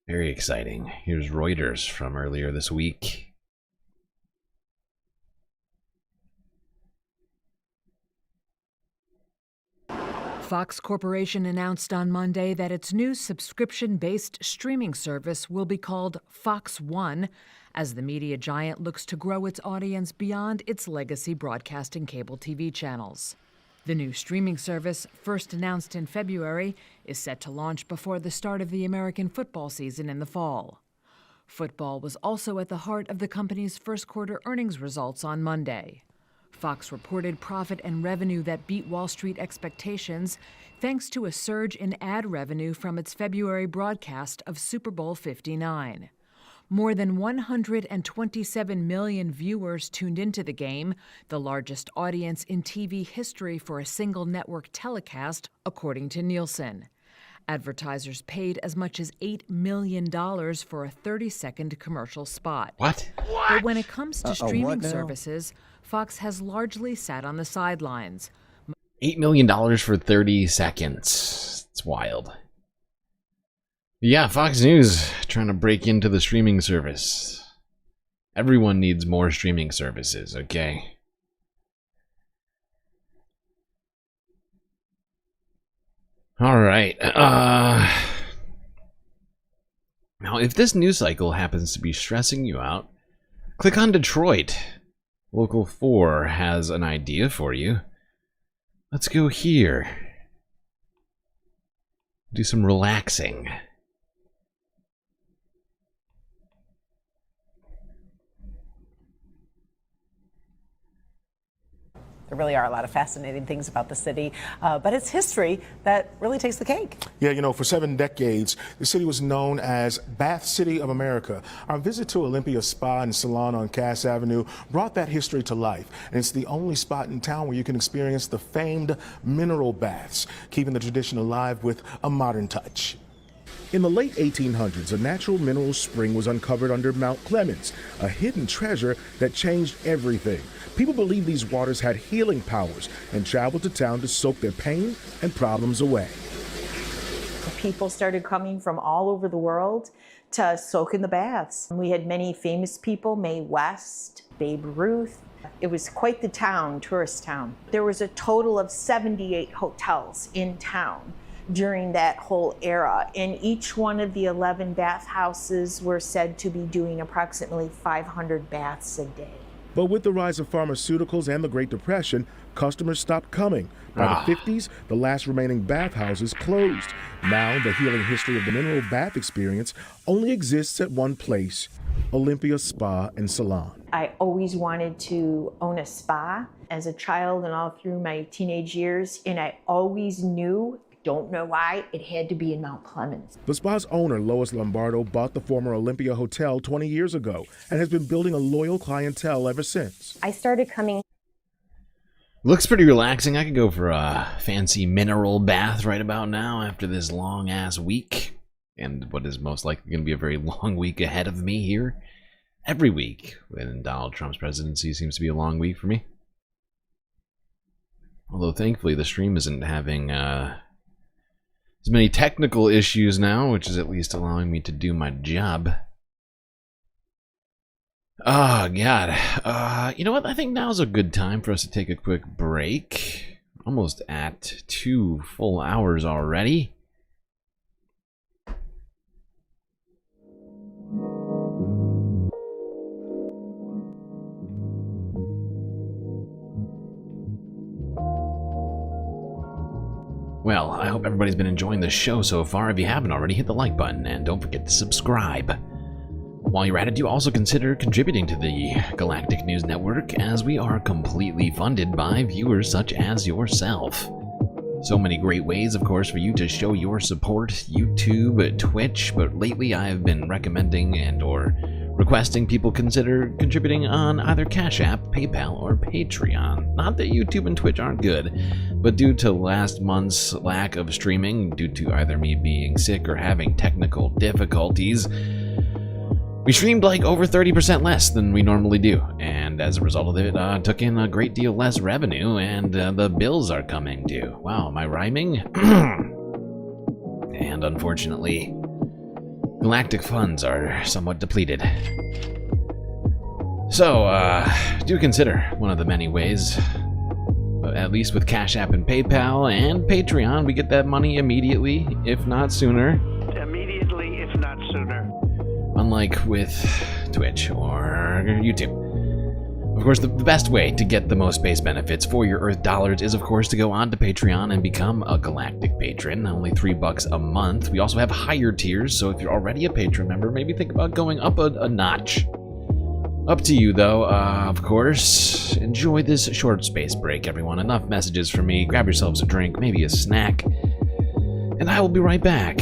Very exciting. Here's Reuters from earlier this week. Fox Corporation announced on Monday that its new subscription-based streaming service will be called Fox One, as the media giant looks to grow its audience beyond its legacy broadcasting cable TV channels. The new streaming service, first announced in February, is set to launch before the start of the American football season in the fall. Football was also at the heart of the company's first quarter earnings results on Monday. Fox reported profit and revenue that beat Wall Street expectations thanks to a surge in ad revenue from its February broadcast of Super Bowl 59. More than 127 million viewers tuned into the game, the largest audience in TV history for a single network telecast, according to Nielsen. Advertisers paid as much as $8 million for a 30-second commercial spot. What? But when it comes to streaming services, Fox has largely sat on the sidelines. $8 million for 30 seconds. It's wild. Yeah, Fox News trying to break into the streaming service. Everyone needs more streaming services, okay? All right. Now, if this news cycle happens to be stressing you out, click on Detroit. Local 4 has an idea for you. Let's go here. Do some relaxing. There really are a lot of fascinating things about the city, but it's history that really takes the cake. Yeah, for 7 decades, the city was known as Bath City of America. Our visit to Olympia Spa and Salon on Cass Avenue brought that history to life. And it's the only spot in town where you can experience the famed mineral baths, keeping the tradition alive with a modern touch. In the late 1800s, a natural mineral spring was uncovered under Mount Clemens, a hidden treasure that changed everything. People believed these waters had healing powers and traveled to town to soak their pain and problems away. People started coming from all over the world to soak in the baths. We had many famous people, Mae West, Babe Ruth. It was quite the town, tourist town. There was a total of 78 hotels in town during that whole era, and each one of the 11 bathhouses were said to be doing approximately 500 baths a day. But with the rise of pharmaceuticals and the Great Depression, customers stopped coming. By the 50s, the last remaining bathhouses closed. Now, the healing history of the mineral bath experience only exists at one place, Olympia Spa and Salon. I always wanted to own a spa as a child and all through my teenage years, and I always knew, don't know why, it had to be in Mount Clemens. The spa's owner, Lois Lombardo, bought the former Olympia Hotel 20 years ago and has been building a loyal clientele ever since. I started coming. Looks pretty relaxing. I could go for a fancy mineral bath right about now after this long-ass week. and what is most likely going to be a very long week ahead of me here. Every week when Donald Trump's presidency seems to be a long week for me. Although thankfully the stream isn't having as many technical issues now, which is at least allowing me to do my job. Oh, God. You know what? I think now's a good time for us to take a quick break. Almost at 2 full hours already. Well, I hope everybody's been enjoying the show so far. If you haven't already, hit the like button and don't forget to subscribe. While you're at it, do also consider contributing to the Galactic News Network, as we are completely funded by viewers such as yourself. So many great ways, of course, for you to show your support: YouTube, Twitch, but lately I have been recommending and/or requesting people consider contributing on either Cash App, PayPal, or Patreon. Not that YouTube and Twitch aren't good, but due to last month's lack of streaming, due to either me being sick or having technical difficulties, we streamed like over 30% less than we normally do, and as a result of it, took in a great deal less revenue, and the bills are coming due. Wow, am I rhyming? And unfortunately, galactic funds are somewhat depleted. So, do consider one of the many ways. At least with Cash App and PayPal and Patreon, we get that money immediately, if not sooner. Immediately, if not sooner. Unlike with Twitch or YouTube. Of course, the best way to get the most space benefits for your Earth dollars is, of course, to go on to Patreon and become a Galactic patron. Only $3 a month. We also have higher tiers, so if you're already a patron member, maybe think about going up a notch. Up to you, though. Of course, enjoy this short space break, everyone. Enough messages for me. Grab yourselves a drink, maybe a snack, and I will be right back.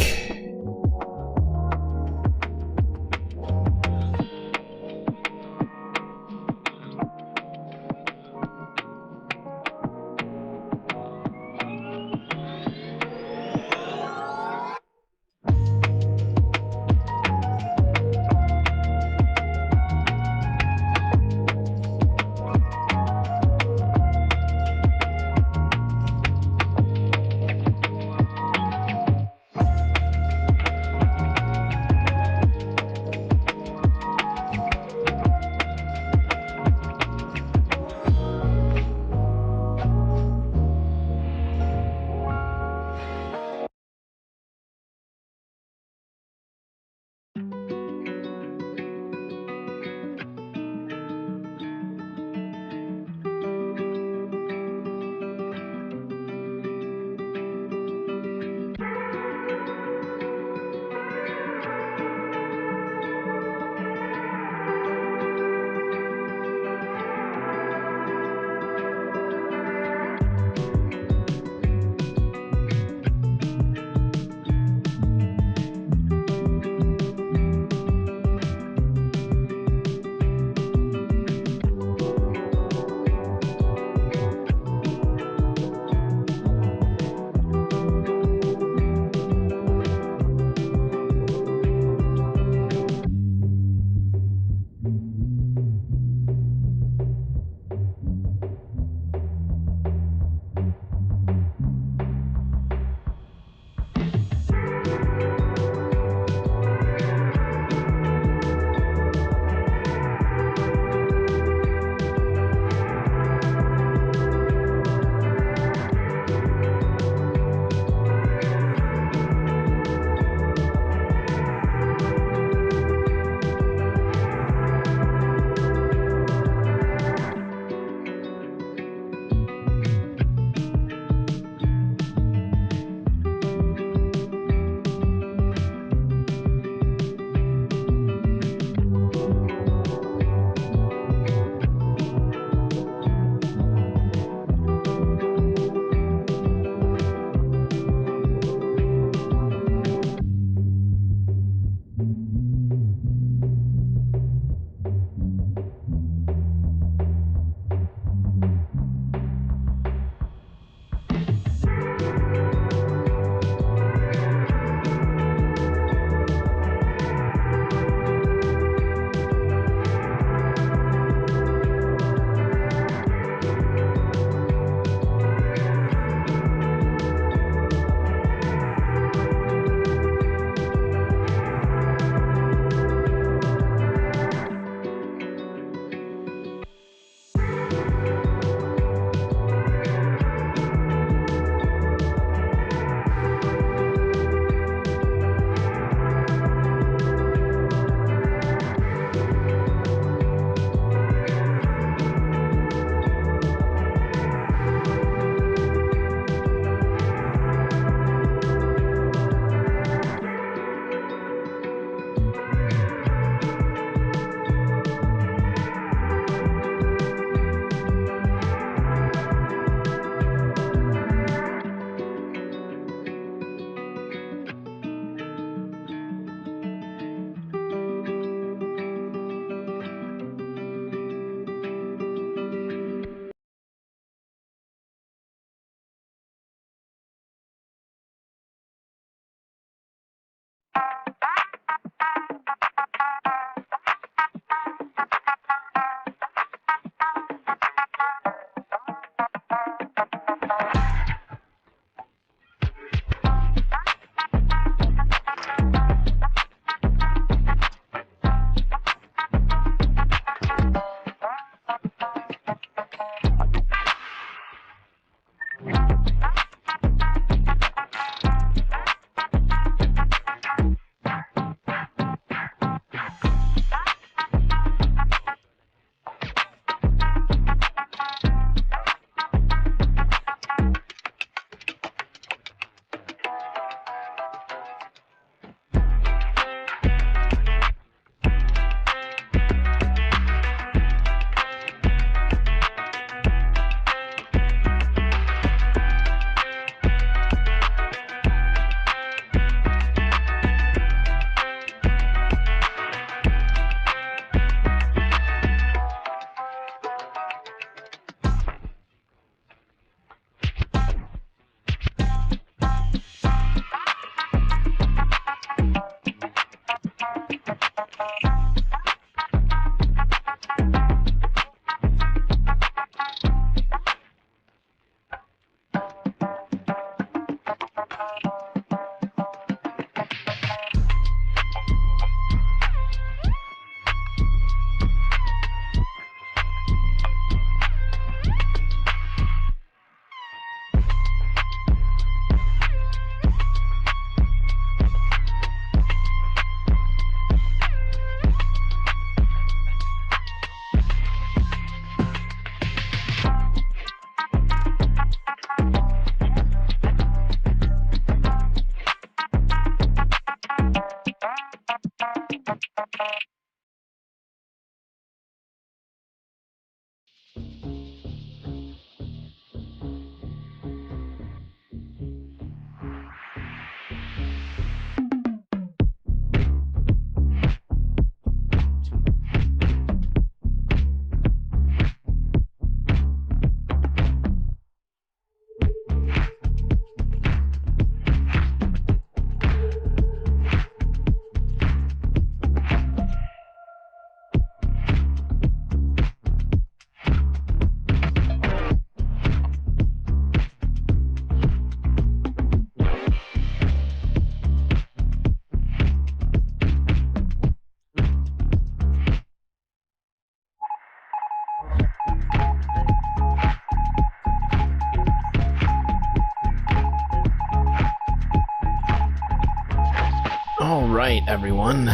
Right, everyone.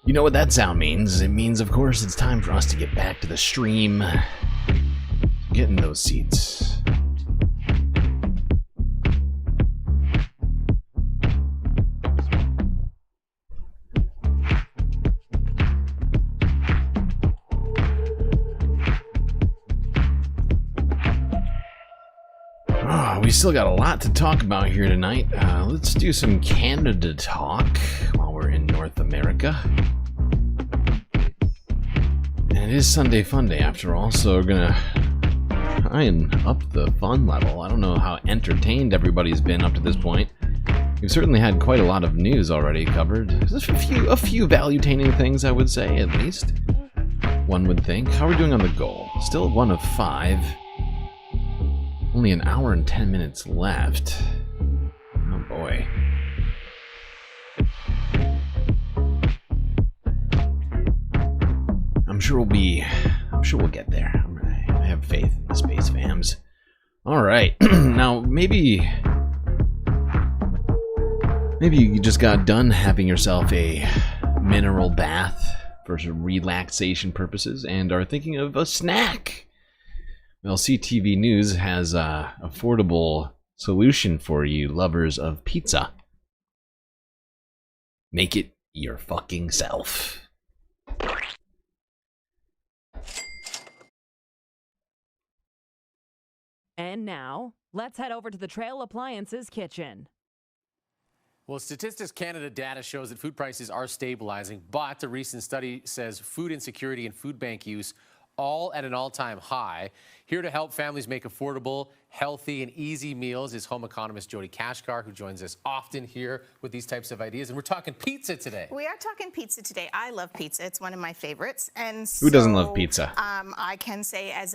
You know what that sound means. It means, of course, it's time for us to get back to the stream. Get in those seats. We still got a lot to talk about here tonight. Let's do some Canada talk while we're in North America. And it is Sunday Funday after all, so we're gonna try and up the fun level. I don't know how entertained everybody's been up to this point. We've certainly had quite a lot of news already covered. There's a few value-taining things, I would say, at least. One would think. How are we doing on the goal? Still 1 of 5. Only an hour and 10 minutes left. Oh boy. I'm sure we'll get there. I have faith in the space fams. Alright. Now maybe you just got done having yourself a mineral bath for some relaxation purposes and are thinking of a snack. Well, CTV News has an affordable solution for you lovers of pizza. Make it your fucking self. And now, let's head over to the Trail Appliances kitchen. Well, Statistics Canada data shows that food prices are stabilizing, but a recent study says food insecurity and food bank use all at an all-time high. Here to help families make affordable, healthy, and easy meals is home economist Jody Kashgar, who joins us often here with these types of ideas. And we're talking pizza today. We are talking pizza today. I love pizza. It's one of my favorites. And who doesn't love pizza? I can say as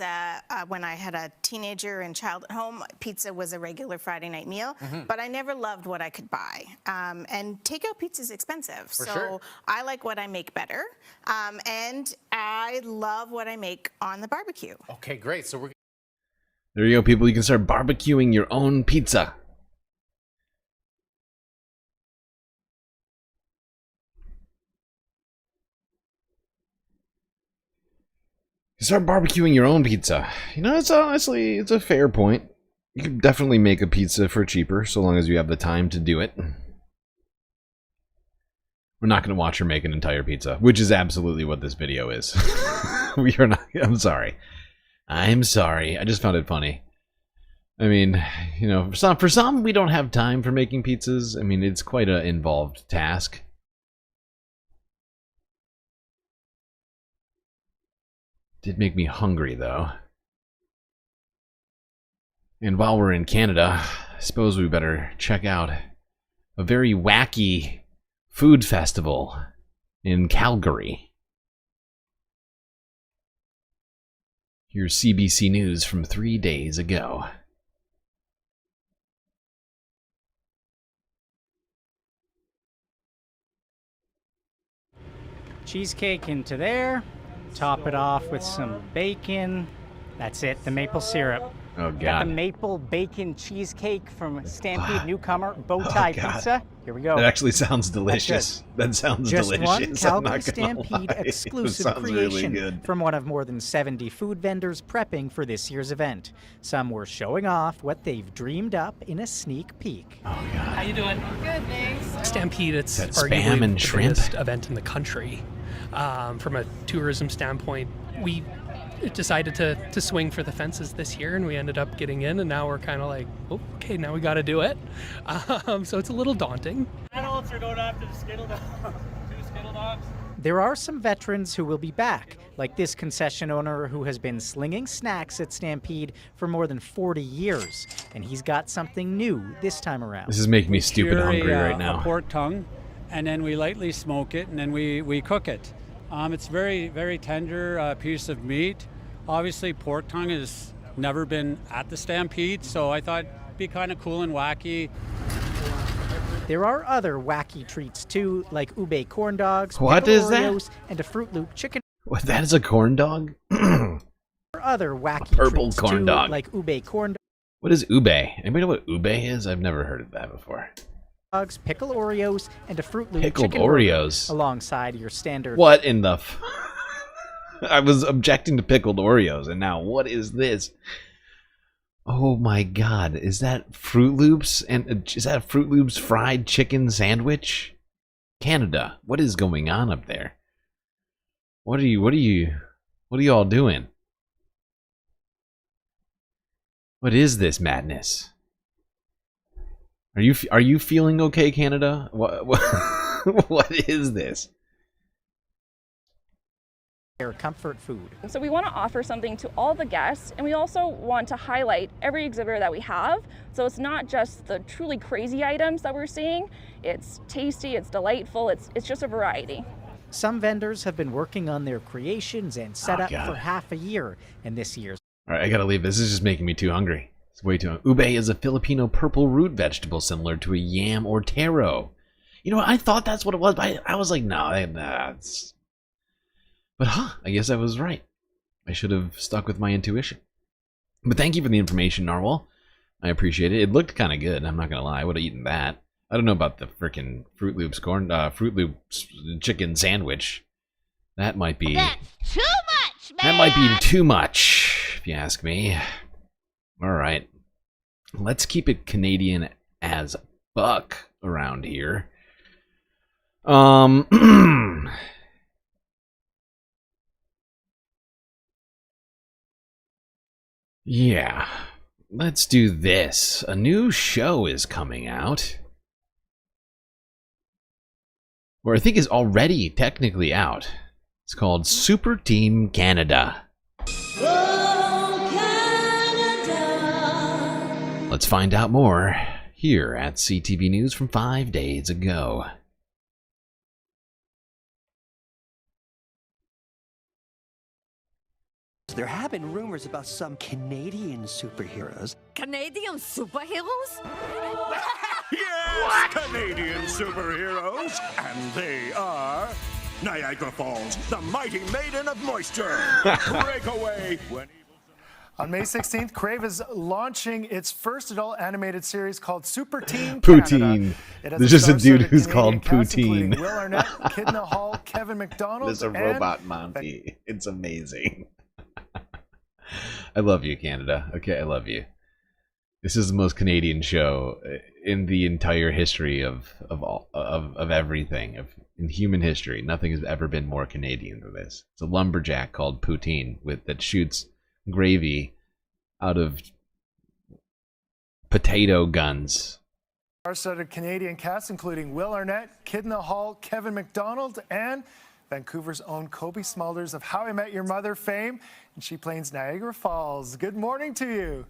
when I had a teenager and child at home, pizza was a regular Friday night meal, but I never loved what I could buy. And takeout pizza is expensive. For so sure. I like what I make better. And I love what I make on the barbecue. Okay, great. So there you go, people. You can start barbecuing your own pizza. You start barbecuing your own pizza. You know, it's honestly, it's a fair point. You can definitely make a pizza for cheaper, so long as you have the time to do it. We're not going to watch her make an entire pizza, which is absolutely what this video is. We are not. I'm sorry. I'm sorry. I just found it funny. I mean, you know, for some, we don't have time for making pizzas. I mean, it's quite an involved task. Did make me hungry, though. And while we're in Canada, I suppose we better check out a very wacky food festival in Calgary. Here's CBC News from 3 days ago. Cheesecake into there. Top it off with some bacon. That's it, the maple syrup. Oh, Got God. the maple bacon cheesecake from Stampede Newcomer Bow Tie Pizza. Here we go. That actually sounds delicious. That sounds Just delicious. one I'm Calgary not gonna Stampede lie. It exclusive sounds really creation good. from one of more than 70 food vendors prepping for this year's event. Some were showing off what they've dreamed up in a sneak peek. Oh, God. How you doing? Good, thanks. Stampede, it's That arguably spam and the shrimp? biggest event in the country. From a tourism standpoint, we decided to swing for the fences this year, and we ended up getting in, and now we're kind of like, oh, okay, now we got to do it. So it's a little daunting. Adults are going after the Skittle Dogs. 2 Skittle Dogs. There are some veterans who will be back, like this concession owner who has been slinging snacks at Stampede for more than 40 years, and he's got something new this time around. This is making me stupid hungry right now. A pork tongue, and then we lightly smoke it, and then we cook it. It's very, very tender piece of meat. Obviously, pork tongue has never been at the Stampede, so I thought it'd be kind of cool and wacky. There are other wacky treats too, like ube corn dogs, What pickled is that? Oreos, and a Fruit Loop chicken. What, that is a corn dog? Other wacky purple treats corn too, dog. like ube corn What is ube? Anybody know what ube is? I've never heard of that before. dogs, pickled Oreos, and a Fruit Loop Pickled chicken burger Oreos? alongside your standard. What in the I was objecting to pickled Oreos, and now what is this? Oh my God! Is that Fruit Loops? And is that a Fruit Loops fried chicken sandwich? Canada, what is going on up there? What are you all doing? What is this madness? Are you feeling okay, Canada? What is this? Their comfort food. So we want to offer something to all the guests, and we also want to highlight every exhibitor that we have. So it's not just the truly crazy items that we're seeing. It's tasty, it's delightful, it's just a variety. Some vendors have been working on their creations and setup God. for half a year, and this year's All right, I gotta leave. This is just making me too hungry. It's way too hungry. Ube is a Filipino purple root vegetable similar to a yam or taro. You know what? I thought that's what it was, but I was like, no, that's... But I guess I was right. I should have stuck with my intuition. But thank you for the information, Narwhal. I appreciate it. It looked kind of good. I'm not gonna lie. I would have eaten that. I don't know about the freaking Fruit Loops chicken sandwich. That might be... That's too much, man! That might be too much, if you ask me. Alright. Let's keep it Canadian as fuck around here. Yeah. Let's do this. A new show is coming out. Or I think is already technically out. It's called Super Team Canada. Let's find out more here at CTV News from 5 days ago. There have been rumors about some Canadian superheroes. Canadian superheroes? Yes, Canadian superheroes, and they are Niagara Falls, the mighty maiden of moisture. Break away when... On May 16th, Crave is launching its first adult animated series called Super Team Poutine. Canada. There's just a dude star-studded who's Canadian called cast, including Poutine. Will Arnett, Kidna Hall, Kevin McDonald, There's a and robot Monty. It's amazing. I love you, Canada. Okay, I love you. This is the most Canadian show in the entire history of everything in human history. Nothing has ever been more Canadian than this. It's a lumberjack called Poutine that shoots gravy out of potato guns. Star-studded Canadian cast, including Will Arnett, Kidna Hall, Kevin McDonald, and Vancouver's own Kobe Smulders of How I Met Your Mother fame, and she plays Niagara Falls. Good morning to you.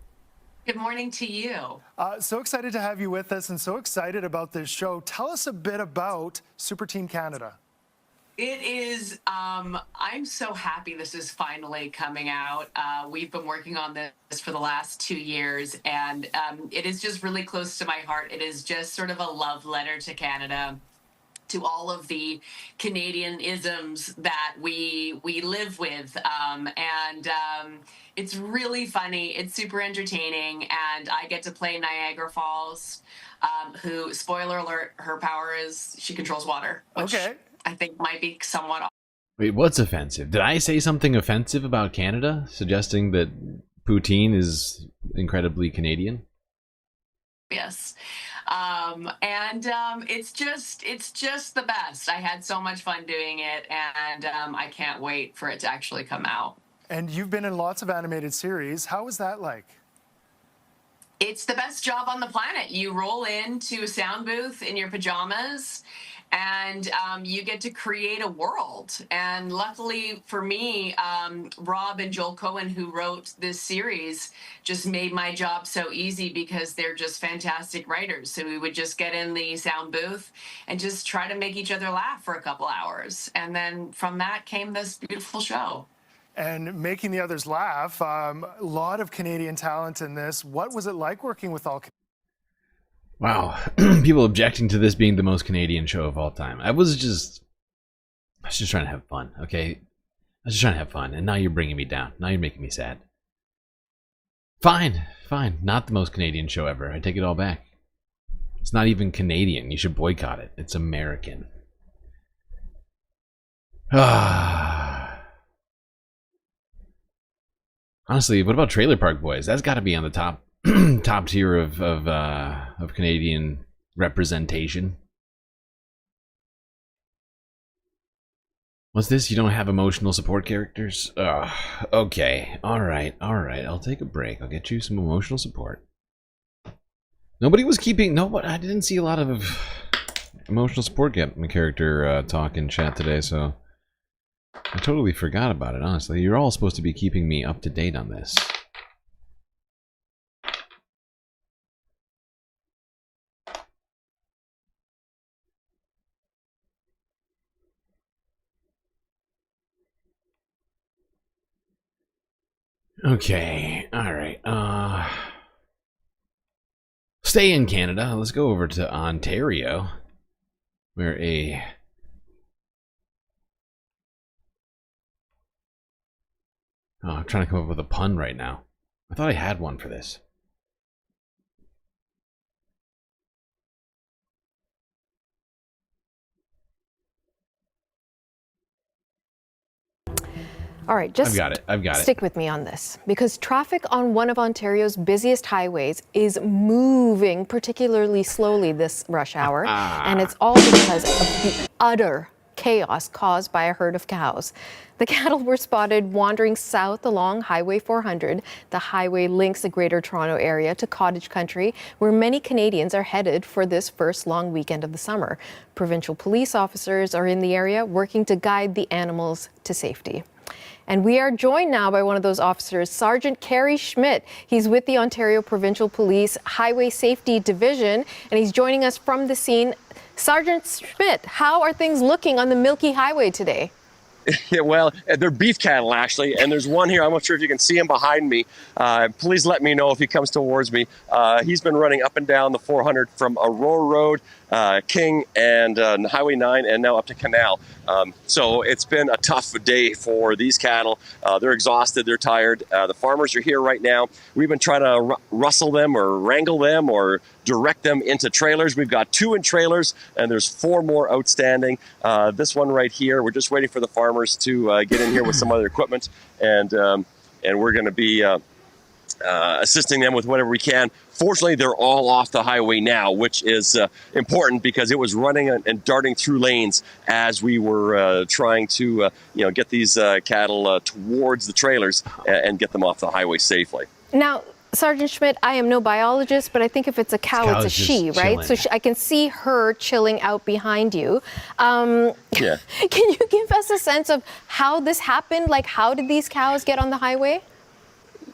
Good morning to you. So excited to have you with us and so excited about this show. Tell us a bit about Super Team Canada. It is, I'm so happy this is finally coming out. We've been working on this for the last 2 years, and it is just really close to my heart. It is just sort of a love letter to Canada, to all of the Canadian isms that we live with. It's really funny. It's super entertaining, and I get to play Niagara Falls, who, spoiler alert, her power is she controls water, which I think might be somewhat. Wait, what's offensive? Did I say something offensive about Canada, suggesting that poutine is incredibly Canadian? Yes. It's just the best. I had so much fun doing it, and I can't wait for it to actually come out. And you've been in lots of animated series. How was that like? It's the best job on the planet. You roll into a sound booth in your pajamas, and you get to create a world. And luckily for me, Rob and Joel Cohen, who wrote this series, just made my job so easy because they're just fantastic writers. So we would just get in the sound booth and just try to make each other laugh for a couple hours. And then from that came this beautiful show. And making the others laugh, a lot of Canadian talent in this. What was it like working with all? Wow, people objecting to this being the most Canadian show of all time. I was just trying to have fun, okay? I was just trying to have fun, and now you're bringing me down. Now you're making me sad. Fine. Not the most Canadian show ever. I take it all back. It's not even Canadian. You should boycott it. It's American. Honestly, what about Trailer Park Boys? That's got to be on the top tier of Canadian representation. What's this? You don't have emotional support characters? Okay. All right. I'll take a break. I'll get you some emotional support. Nobody was keeping... No, I didn't see a lot of emotional support character talk in chat today, so... I totally forgot about it, honestly. You're all supposed to be keeping me up to date on this. Okay, alright. Stay in Canada. Let's go over to Ontario, where a... Oh, I'm trying to come up with a pun right now. I thought I had one for this. All right, just I've got it. Stick with me on this, because traffic on one of Ontario's busiest highways is moving particularly slowly this rush hour, and it's all because of the utter chaos caused by a herd of cows. The cattle were spotted wandering south along Highway 400. The highway links the Greater Toronto Area to cottage country, where many Canadians are headed for this first long weekend of the summer. Provincial police officers are in the area working to guide the animals to safety. And we are joined now by one of those officers, Sergeant Kerry Schmidt. He's with the Ontario Provincial Police Highway Safety Division, and he's joining us from the scene. Sergeant Schmidt, how are things looking on the Milky Highway today? Yeah, well, they're beef cattle, actually, and there's one here. I'm not sure if you can see him behind me. Please let me know if he comes towards me. He's been running up and down the 400 from Aurora Road, King, and Highway 9, and now up to Canal. So it's been a tough day for these cattle. They're exhausted, they're tired. The farmers are here right now. We've been trying to rustle them or wrangle them or direct them into trailers. We've got 2 in trailers, and there's 4 more outstanding. This one right here, we're just waiting for the farmers to get in here with some other equipment, and we're going to be assisting them with whatever we can. Fortunately, they're all off the highway now, which is important because it was running and darting through lanes as we were trying to get these cattle towards the trailers and get them off the highway safely. Now, Sergeant Schmidt, I am no biologist, but I think if it's a cow, it's a she, right? So I can see her chilling out behind you. Yeah. Can you give us a sense of how this happened? Like, how did these cows get on the highway?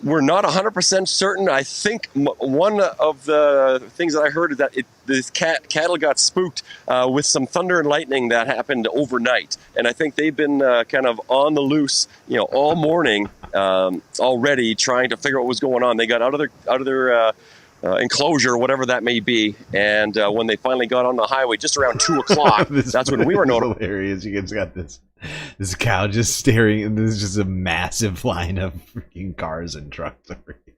we're not 100% certain. I think one of the things that I heard is that this cattle got spooked with some thunder and lightning that happened overnight, and I think they've been kind of on the loose, all morning already, trying to figure out what was going on. They got out of their enclosure, whatever that may be, and when they finally got on the highway, just around 2 o'clock, that's when we were notified. Hilarious! You guys got this cow just staring, and there's just a massive line of freaking cars and trucks over here.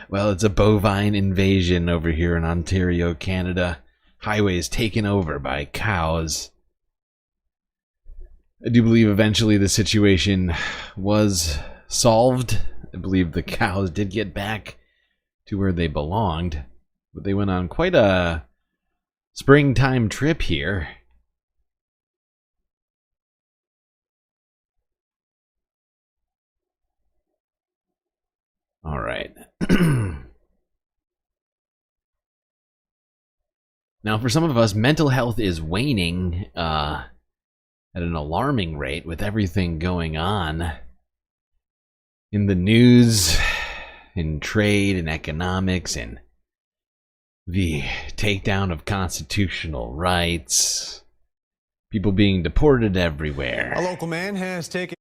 Well, it's a bovine invasion over here in Ontario, Canada. Highways taken over by cows. I do believe eventually the situation was solved. I believe the cows did get back to where they belonged, but they went on quite a springtime trip here. All right. Now, for some of us, mental health is waning at an alarming rate with everything going on in the news, in trade and economics, and the takedown of constitutional rights, people being deported everywhere. A local man has taken...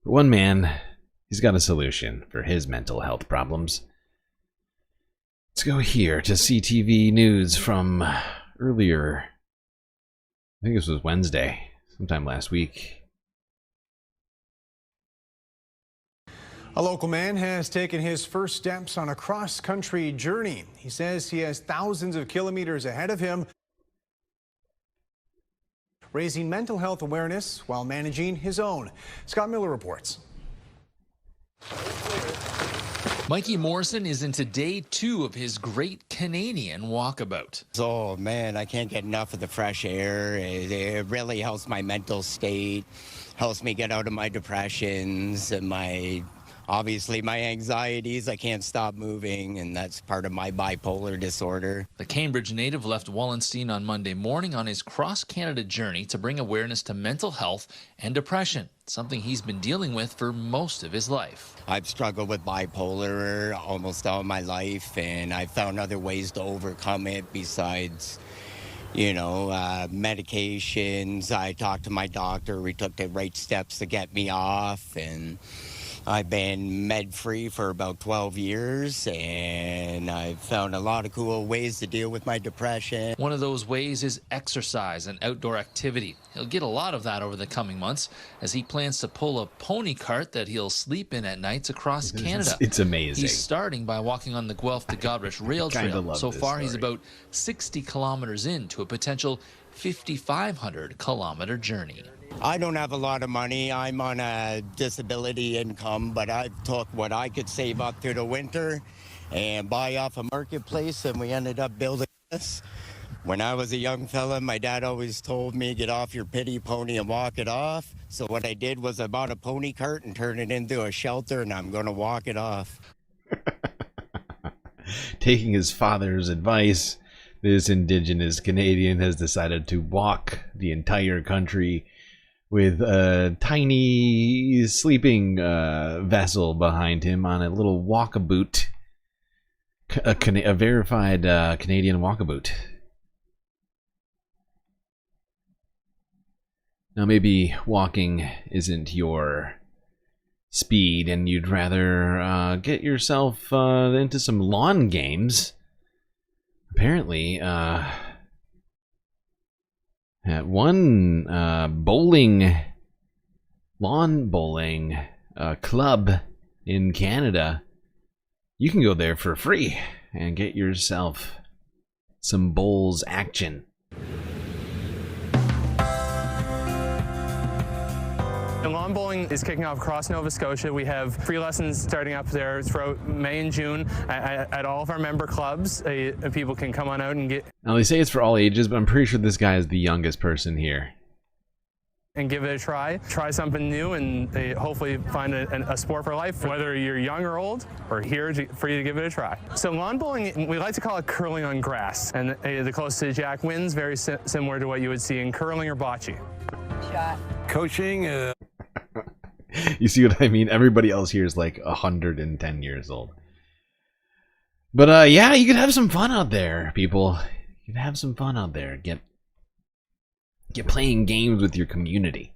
One man, he's got a solution for his mental health problems. Let's go here to CTV News from earlier. I think this was Wednesday, sometime last week. A local man has taken his first steps on a cross-country journey. He says he has thousands of kilometers ahead of him, raising mental health awareness while managing his own. Scott Miller reports. Mikey Morrison is into day 2 of his Great Canadian Walkabout. Oh man, I can't get enough of the fresh air. It really helps my mental state, helps me get out of my depressions and obviously my anxieties. I can't stop moving, and that's part of my bipolar disorder. The Cambridge native left Wallenstein on Monday morning on his cross-Canada journey to bring awareness to mental health and depression, something he's been dealing with for most of his life. I've struggled with bipolar almost all my life, and I've found other ways to overcome it besides, medications. I talked to my doctor. We took the right steps to get me off, and I've been med-free for about 12 years, and I've found a lot of cool ways to deal with my depression. One of those ways is exercise and outdoor activity. He'll get a lot of that over the coming months as he plans to pull a pony cart that he'll sleep in at nights across Canada. It's amazing. He's starting by walking on the Guelph to Godrich rail trail. So far, he's about 60 kilometers into a potential 5,500 kilometer journey. I don't have a lot of money. I'm on a disability income, but I took what I could save up through the winter and buy off a marketplace, and we ended up building this. When I was a young fella, my dad always told me, get off your pity pony and walk it off. So what I did was I bought a pony cart and turned it into a shelter, and I'm going to walk it off. Taking his father's advice, this Indigenous Canadian has decided to walk the entire country with a tiny sleeping vessel behind him on a little walkabout, a verified Canadian walkabout. Now, maybe walking isn't your speed and you'd rather get yourself into some lawn games. Apparently, at one lawn bowling club in Canada, you can go there for free and get yourself some bowls action. And lawn bowling is kicking off across Nova Scotia. We have free lessons starting up there throughout May and June at all of our member clubs. People can come on out and Now, they say it's for all ages, but I'm pretty sure this guy is the youngest person here. And give it a try. Try something new and hopefully find a sport for life, whether you're young or old. We're here for you to give it a try. So lawn bowling, we like to call it curling on grass. And the closest Jack wins, very similar to what you would see in curling or bocce. Shot. Coaching. You see what I mean? Everybody else here is like 110 years old. But yeah, you could have some fun out there, people. You could have some fun out there. Get playing games with your community.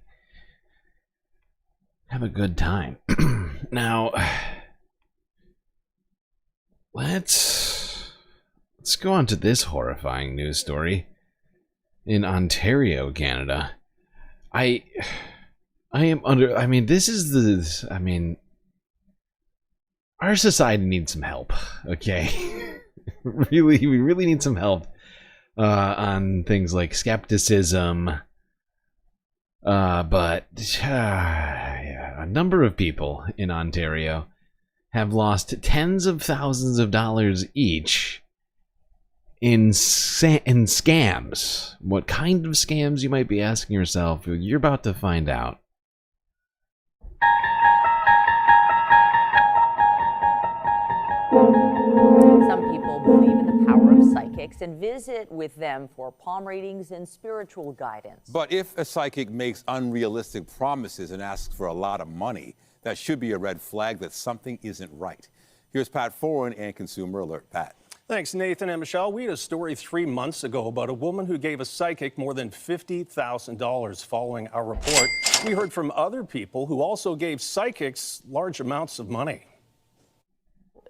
Have a good time. Now, let's go on to this horrifying news story. In Ontario, Canada. I am under... I mean, this is the... I mean... Our society needs some help, okay? We really need some help on things like skepticism. But a number of people in Ontario have lost tens of thousands of dollars each in scams. What kind of scams, you might be asking yourself? You're about to find out. Some people believe in the power of psychics and visit with them for palm readings and spiritual guidance. But if a psychic makes unrealistic promises and asks for a lot of money, that should be a red flag that something isn't right. Here's Pat Foran and Consumer Alert. Pat. Thanks, Nathan and Michelle. We had a story 3 months ago about a woman who gave a psychic more than $50,000 following our report. We heard from other people who also gave psychics large amounts of money.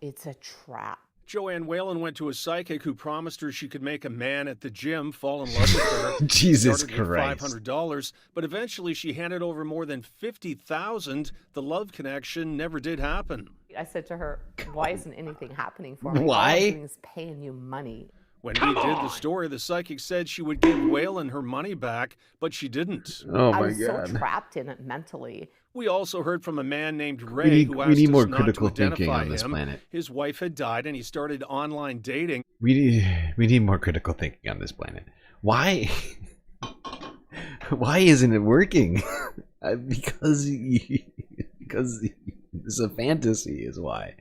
It's a trap. Joanne Whalen went to a psychic who promised her she could make a man at the gym fall in love with her. Jesus Started with Christ. $500, but eventually she handed over more than $50,000. The love connection never did happen. I said to her, why isn't anything happening for me? Why? All I'm doing is paying you money. When we did the story, the psychic said she would give Whalen her money back, but she didn't. Oh I my was God. so trapped in it mentally. We also heard from a man named Ray who asked we need us more not critical to identify thinking on this him. planet. His wife had died and he started online dating. We need more critical thinking on this planet. Why? Why isn't it working? Because it's a fantasy is why.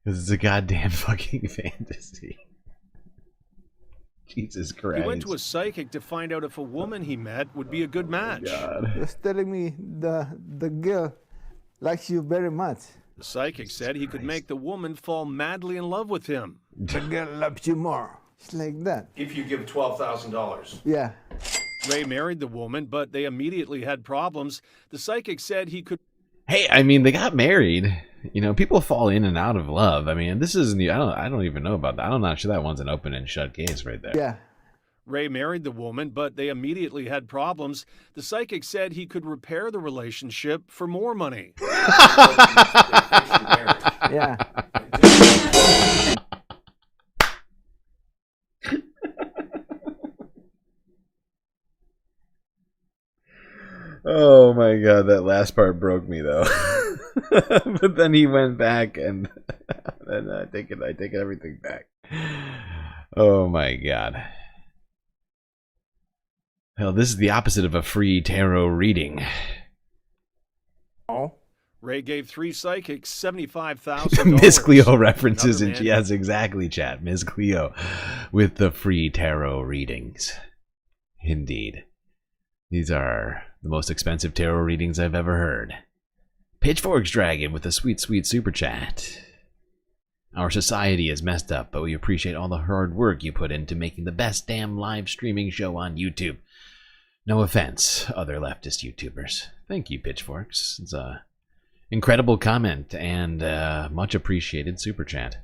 Because it's a goddamn fucking fantasy. Jesus Christ. He went to a psychic to find out if a woman he met would be a good match. Just telling me the girl likes you very much. The psychic said he could make the woman fall madly in love with him. The girl loves you more. It's like that. If you give $12,000. Yeah. Ray married the woman, but they immediately had problems. The psychic said he could... Hey, I mean, they got married. You know, people fall in and out of love. I mean, this isn't... I don't even know about that. I'm not sure that one's an open and shut case right there. Yeah. Ray married the woman, but they immediately had problems. The psychic said he could repair the relationship for more money. Yeah. Oh my God, that last part broke me though. But then he went back and I take everything back. Oh my God. Hell, this is the opposite of a free tarot reading. Oh. Ray gave 3 psychics $75,000. Miss Cleo references, Another and she man- has exactly, chat. Miss Cleo with the free tarot readings. Indeed. These are the most expensive tarot readings I've ever heard. Pitchforks Dragon with a sweet, sweet super chat. Our society is messed up, but we appreciate all the hard work you put into making the best damn live streaming show on YouTube. No offense, other leftist YouTubers. Thank you, Pitchforks. It's a incredible comment and much appreciated super chat.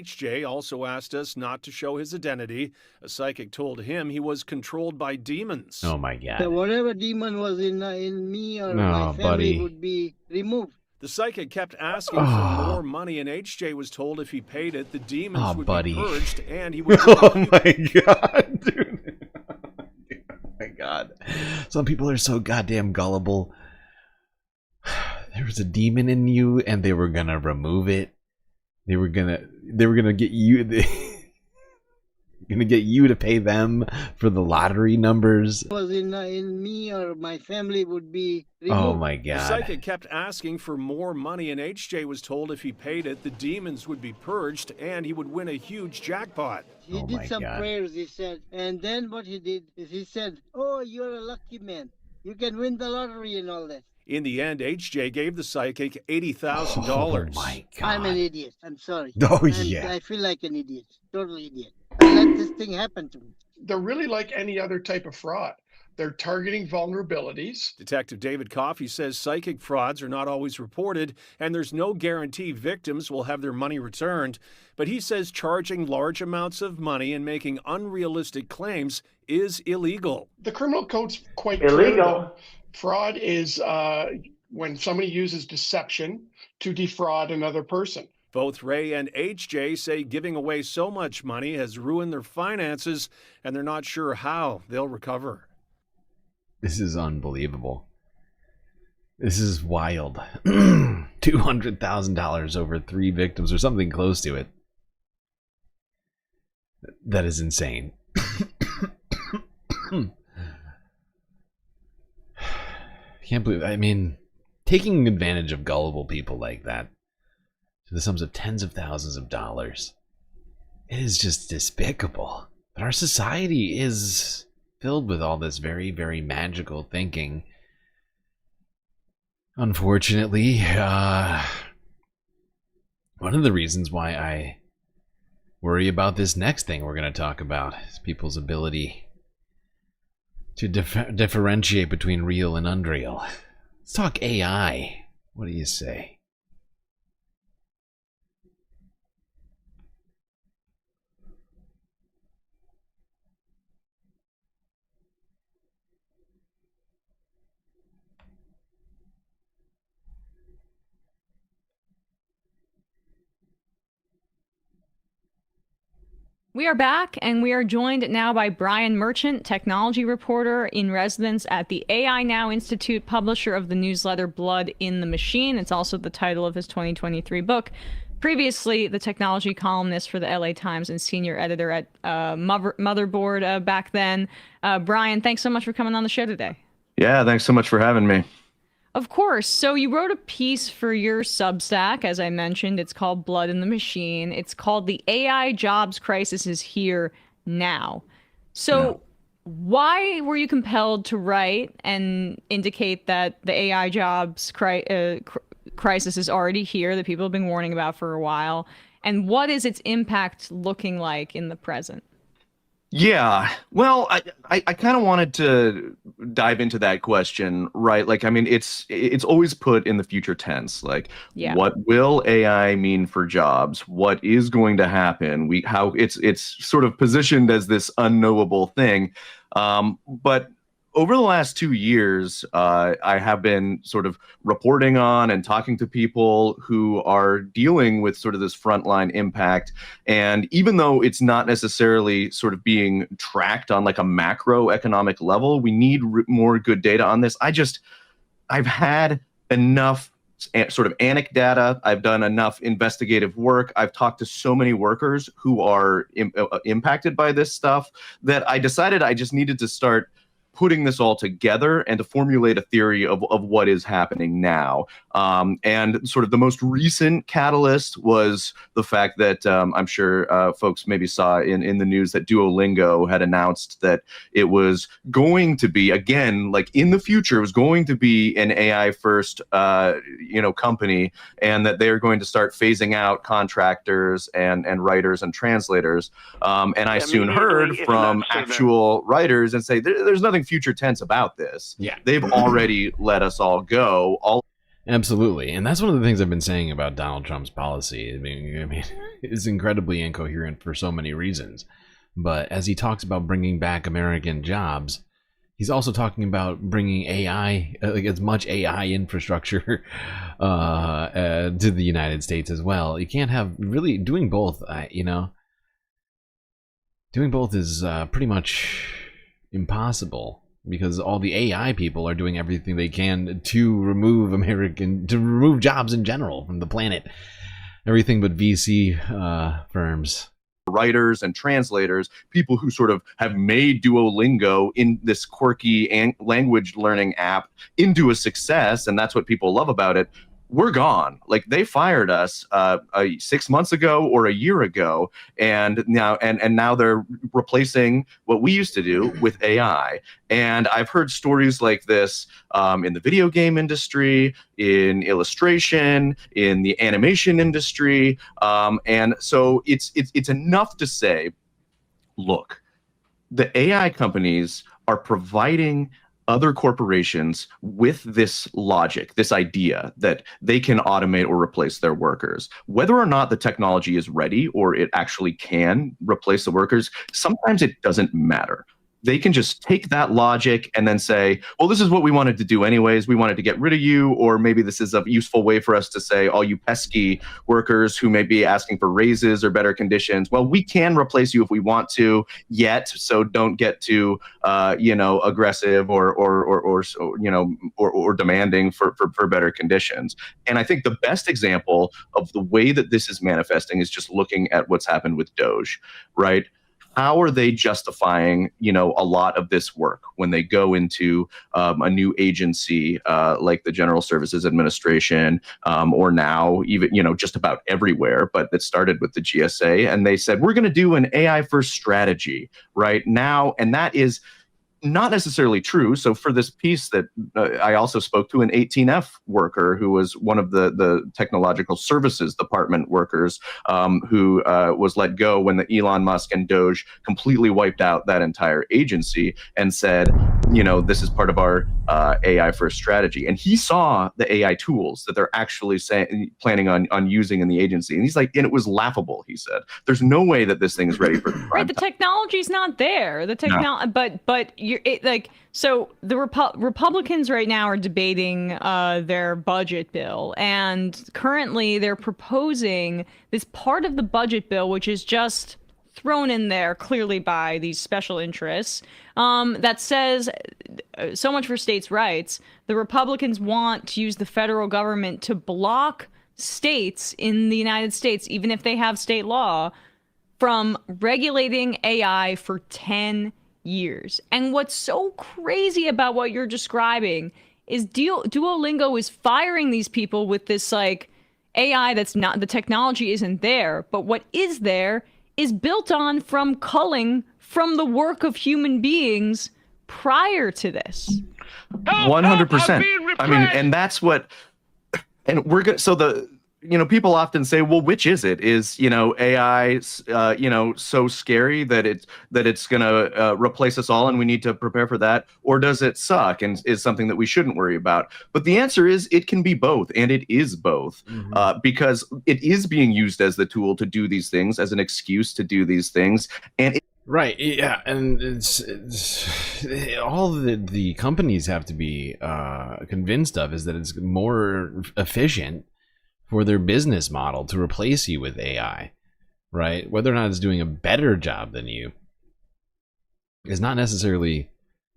HJ also asked us not to show his identity. A psychic told him he was controlled by demons. Oh my God. So whatever demon was in me or No, my family buddy. would be removed. The psychic kept asking for more money, and HJ was told if he paid it, the demons would buddy. be purged, and he would... Oh my God, dude. Oh my God. Some people are so goddamn gullible. There was a demon in you, and they were gonna remove it. They were gonna get you. Gonna get you to pay them for the lottery numbers. Was in me or my family would be removed. Oh my The god. psychic kept asking for more money, and HJ was told if he paid it, the demons would be purged and he would win a huge jackpot. He did some prayers, he said. And then what he did is he said, oh, you're a lucky man. You can win the lottery and all that. In the end, HJ gave the psychic $80,000. Oh my god. I'm an idiot. I'm sorry. Oh, And yeah. I feel like an idiot. Total idiot. I let this thing happen to me. They're really like any other type of fraud. They're targeting vulnerabilities. Detective David Coffey says psychic frauds are not always reported, and there's no guarantee victims will have their money returned. But he says charging large amounts of money and making unrealistic claims is illegal. The criminal code's quite clear, Illegal. though. Fraud is when somebody uses deception to defraud another person. Both Ray and HJ say giving away so much money has ruined their finances, and they're not sure how they'll recover. This is unbelievable. This is wild. $200,000 over 3 victims or something close to it. That is insane. Can't believe, I mean, taking advantage of gullible people like that to the sums of tens of thousands of dollars. It is just despicable. But our society is filled with all this very, very magical thinking. Unfortunately, one of the reasons why I worry about this next thing we're going to talk about is people's ability to differentiate between real and unreal. Let's talk AI. What do you say? We are back, and we are joined now by Brian Merchant, technology reporter in residence at the AI Now Institute, publisher of the newsletter Blood in the Machine. It's also the title of his 2023 book. Previously, the technology columnist for the LA Times and senior editor at Motherboard back then. Brian, thanks so much for coming on the show today. Yeah, thanks so much for having me. Of course. So you wrote a piece for your Substack, as I mentioned. It's called Blood in the Machine. It's called The AI Jobs Crisis is Here Now. So why were you compelled to write and indicate that the AI jobs crisis is already here, that people have been warning about for a while? And what is its impact looking like in the present? Yeah, well, I kind of wanted to dive into that question, right? Like, I mean, it's always put in the future tense. Like, what will AI mean for jobs? What is going to happen? How it's sort of positioned as this unknowable thing. But over the last 2 years, I have been sort of reporting on and talking to people who are dealing with sort of this frontline impact. And even though it's not necessarily sort of being tracked on like a macroeconomic level, we need more good data on this. I've had enough sort of anecdata. I've done enough investigative work. I've talked to so many workers who are impacted by this stuff that I decided I just needed to start putting this all together and to formulate a theory of what is happening now. And sort of the most recent catalyst was the fact that I'm sure folks maybe saw in the news that Duolingo had announced that it was going to be, again, like in the future, it was going to be an AI first, company, and that they're going to start phasing out contractors and writers and translators. And I soon heard from actual writers and say, there's nothing future tense about this. Yeah. They've already let us all go. Absolutely. And that's one of the things I've been saying about Donald Trump's policy. I mean, it's incredibly incoherent for so many reasons. But as he talks about bringing back American jobs, he's also talking about bringing AI, like as much AI infrastructure to the United States as well. You can't have really doing both, Doing both is pretty much impossible, because all the AI people are doing everything they can to remove jobs in general from the planet. Everything but VC firms. writers and translators, people who sort of have made Duolingo in this quirky language learning app into a success, and that's what people love about it. We're gone. Like, they fired us 6 months ago or a year ago, and now they're replacing what we used to do with AI. And I've heard stories like this in the video game industry, in illustration, in the animation industry, and so it's enough to say, look, the AI companies are providing other corporations with this logic, this idea that they can automate or replace their workers. Whether or not the technology is ready or it actually can replace the workers, sometimes it doesn't matter. They can just take that logic and then say, well, this is what we wanted to do anyways. We wanted to get rid of you, or maybe this is a useful way for us to say, all you pesky workers who may be asking for raises or better conditions, well, we can replace you if we want to yet, so don't get too, aggressive or demanding for better conditions. And I think the best example of the way that this is manifesting is just looking at what's happened with Doge, right? How are they justifying, a lot of this work when they go into a new agency like the General Services Administration, or now even, just about everywhere, but that started with the GSA, and they said, we're going to do an AI first strategy right now, and that is not necessarily true. So for this piece that I also spoke to an 18F worker who was one of the technological services department workers who was let go when the Elon Musk and Doge completely wiped out that entire agency, and said, this is part of our AI first strategy. And he saw the AI tools that they're actually planning on using in the agency. And he's like, and it was laughable, he said. There's no way that this thing is ready for the prime Right, the time. technology's not there. But so the Republicans right now are debating their budget bill, and currently they're proposing this part of the budget bill, which is just thrown in there clearly by these special interests, that says, so much for states' rights. The Republicans want to use the federal government to block states in the United States, even if they have state law, from regulating AI for 10 years. And what's so crazy about what you're describing is Duolingo is firing these people with this AI that's not, the technology isn't there, but what is there is built on from culling from the work of human beings prior to this. 100%. I mean, and that's what, and we're going to, so the, people often say, well, which is it? Is, AI, so scary that it's going to replace us all and we need to prepare for that? Or does it suck and is something that we shouldn't worry about? But the answer is it can be both, and it is both, because it is being used as the tool to do these things, as an excuse to do these things. And right, yeah, and it's all the companies have to be convinced of is that it's more efficient for their business model to replace you with AI, right? Whether or not it's doing a better job than you is not necessarily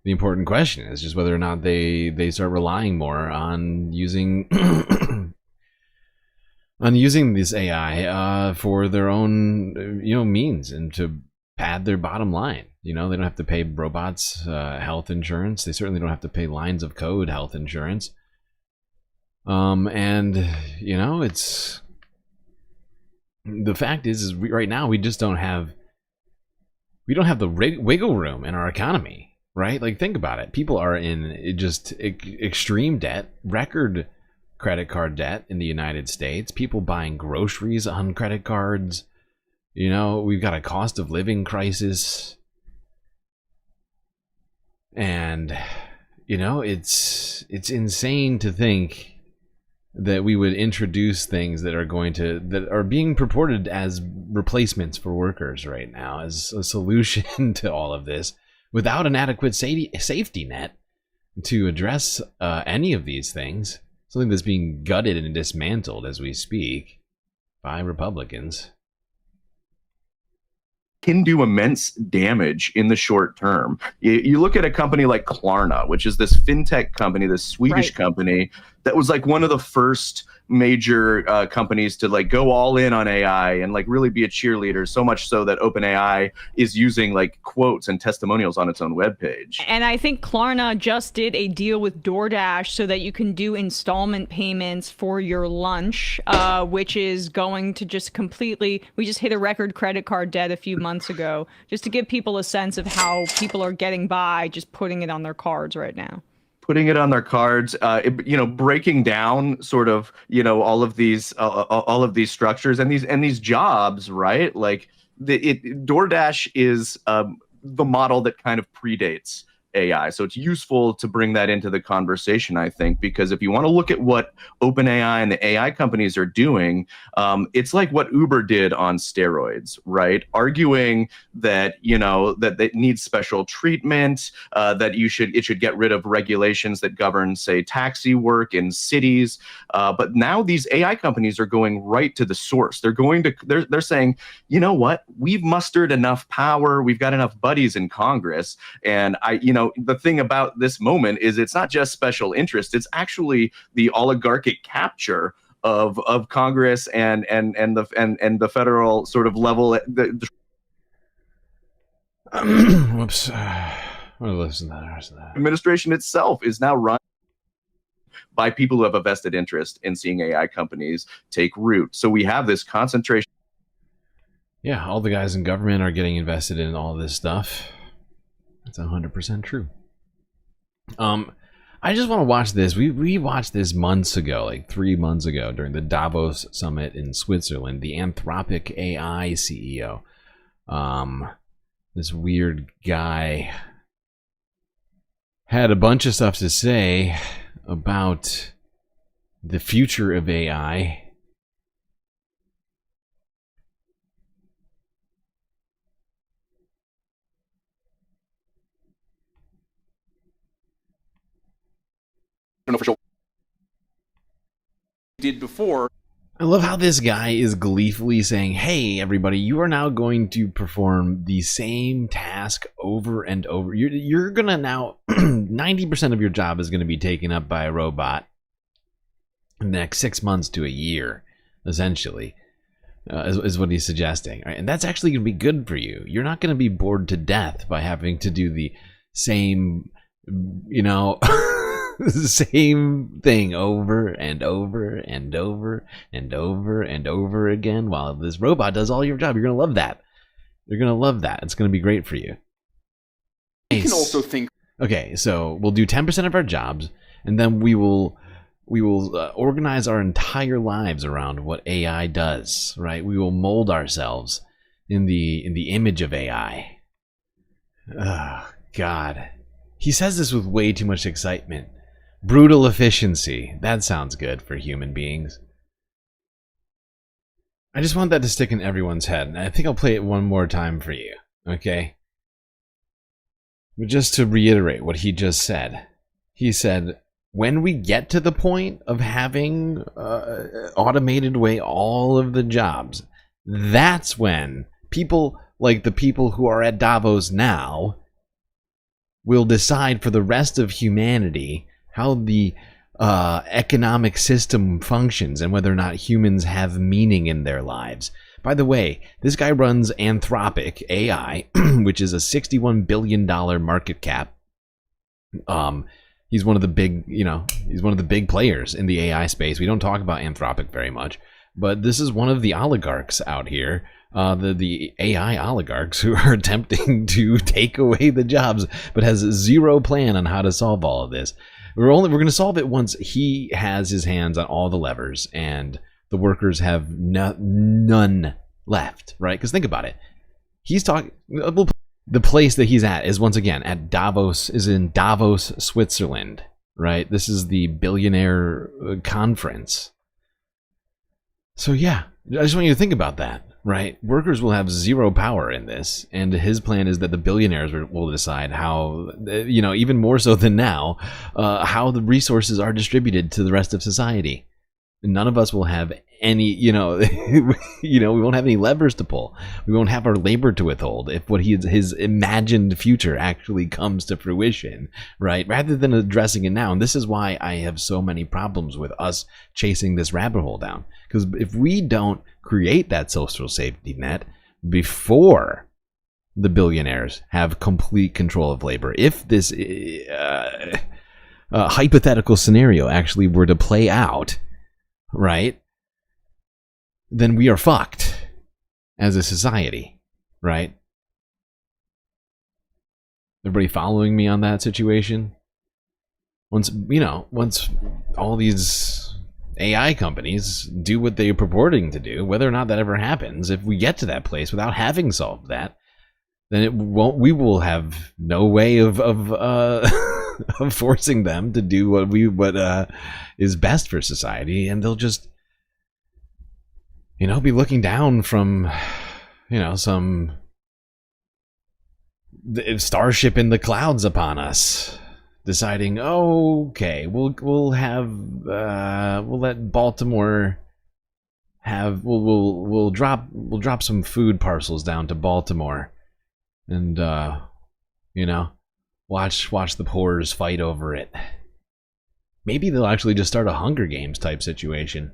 the important question. It's just whether or not they start relying more on using this AI for their own means and to pad their bottom line. They don't have to pay robots health insurance. They certainly don't have to pay lines of code health insurance. It's the fact is right now we just don't have the wiggle room in our economy, right? Like, think about it. People are in just extreme debt, record credit card debt in the United States. People buying groceries on credit cards. We've got a cost of living crisis, and it's insane to think that we would introduce things that are being purported as replacements for workers right now, as a solution to all of this, without an adequate safety net to address any of these things. Something that's being gutted and dismantled as we speak by Republicans. Can do immense damage in the short term. You look at a company like Klarna, which is this fintech company, this Swedish company that was like one of the first major companies to like go all in on AI and like really be a cheerleader, so much so that OpenAI is using like quotes and testimonials on its own webpage. And I think Klarna just did a deal with DoorDash so that you can do installment payments for your lunch, which is going to just completely, we just hit a record credit card debt a few months ago, just to give people a sense of how people are getting by just putting it on their cards right now. Putting it on their cards, breaking down sort of, all of these structures and these jobs, right? Like DoorDash is the model that kind of predates AI. So it's useful to bring that into the conversation, I think, because if you want to look at what OpenAI and the AI companies are doing, it's like what Uber did on steroids, right? Arguing that, that it needs special treatment, that it should get rid of regulations that govern, say, taxi work in cities. But now these AI companies are going right to the source. They're saying, you know what? We've mustered enough power. We've got enough buddies in Congress. And the thing about this moment is it's not just special interest. It's actually the oligarchic capture of Congress and the federal sort of level. Whoops. What listen to that? Administration itself is now run by people who have a vested interest in seeing AI companies take root. So we have this concentration. Yeah, all the guys in government are getting invested in all this stuff. That's 100% true. I just want to watch this. We watched this months ago, like 3 months ago, during the Davos summit in Switzerland. The Anthropic AI CEO, this weird guy, had a bunch of stuff to say about the future of AI. Official did before. I love how this guy is gleefully saying, hey, everybody, you are now going to perform the same task over and over. You're going to now, 90% of your job is going to be taken up by a robot in the next 6 months to a year, essentially, is what he's suggesting. Right? And that's actually going to be good for you. You're not going to be bored to death by having to do the same, same thing over and over and over and over and over again while this robot does all your job. You're going to love that. You're going to love that. It's going to be great for you. You can also think. Okay, so we'll do 10% of our jobs, and then we will organize our entire lives around what AI does, right? We will mold ourselves in the image of AI. Oh, God. He says this with way too much excitement. Brutal efficiency. That sounds good for human beings. I just want that to stick in everyone's head, and I think I'll play it one more time for you, okay? But just to reiterate what he just said. He said, when we get to the point of having automated away all of the jobs, that's when people like the people who are at Davos now will decide for the rest of humanity how the economic system functions and whether or not humans have meaning in their lives. By the way, this guy runs Anthropic AI, which is a $61 billion market cap. He's one of the big, he's one of the big players in the AI space. We don't talk about Anthropic very much, but this is one of the oligarchs out here. The AI oligarchs who are attempting to take away the jobs, but has zero plan on how to solve all of this. We're going to solve it once he has his hands on all the levers and the workers have none left, right? Because think about it. He's talking. The place that he's at is once again at Davos, is in Davos, Switzerland, right? This is the billionaire conference. So yeah, I just want you to think about that, right? Workers will have zero power in this, and his plan is that the billionaires will decide how, even more so than now, how the resources are distributed to the rest of society. None of us will have any, you know, we won't have any levers to pull. We won't have our labor to withhold if what his imagined future actually comes to fruition, right? Rather than addressing it now. And this is why I have so many problems with us chasing this rabbit hole down. Because if we don't create that social safety net before the billionaires have complete control of labor, if this hypothetical scenario actually were to play out, right, then we are fucked as a society, right? Everybody following me on that situation? Once all these AI companies do what they're purporting to do, whether or not that ever happens, if we get to that place without having solved that, then we will have no way of of forcing them to do what is best for society, and they'll just, be looking down from, some starship in the clouds upon us, deciding, okay, we'll let Baltimore have we'll drop some food parcels down to Baltimore, and watch the poors fight over it. Maybe they'll actually just start a Hunger Games type situation.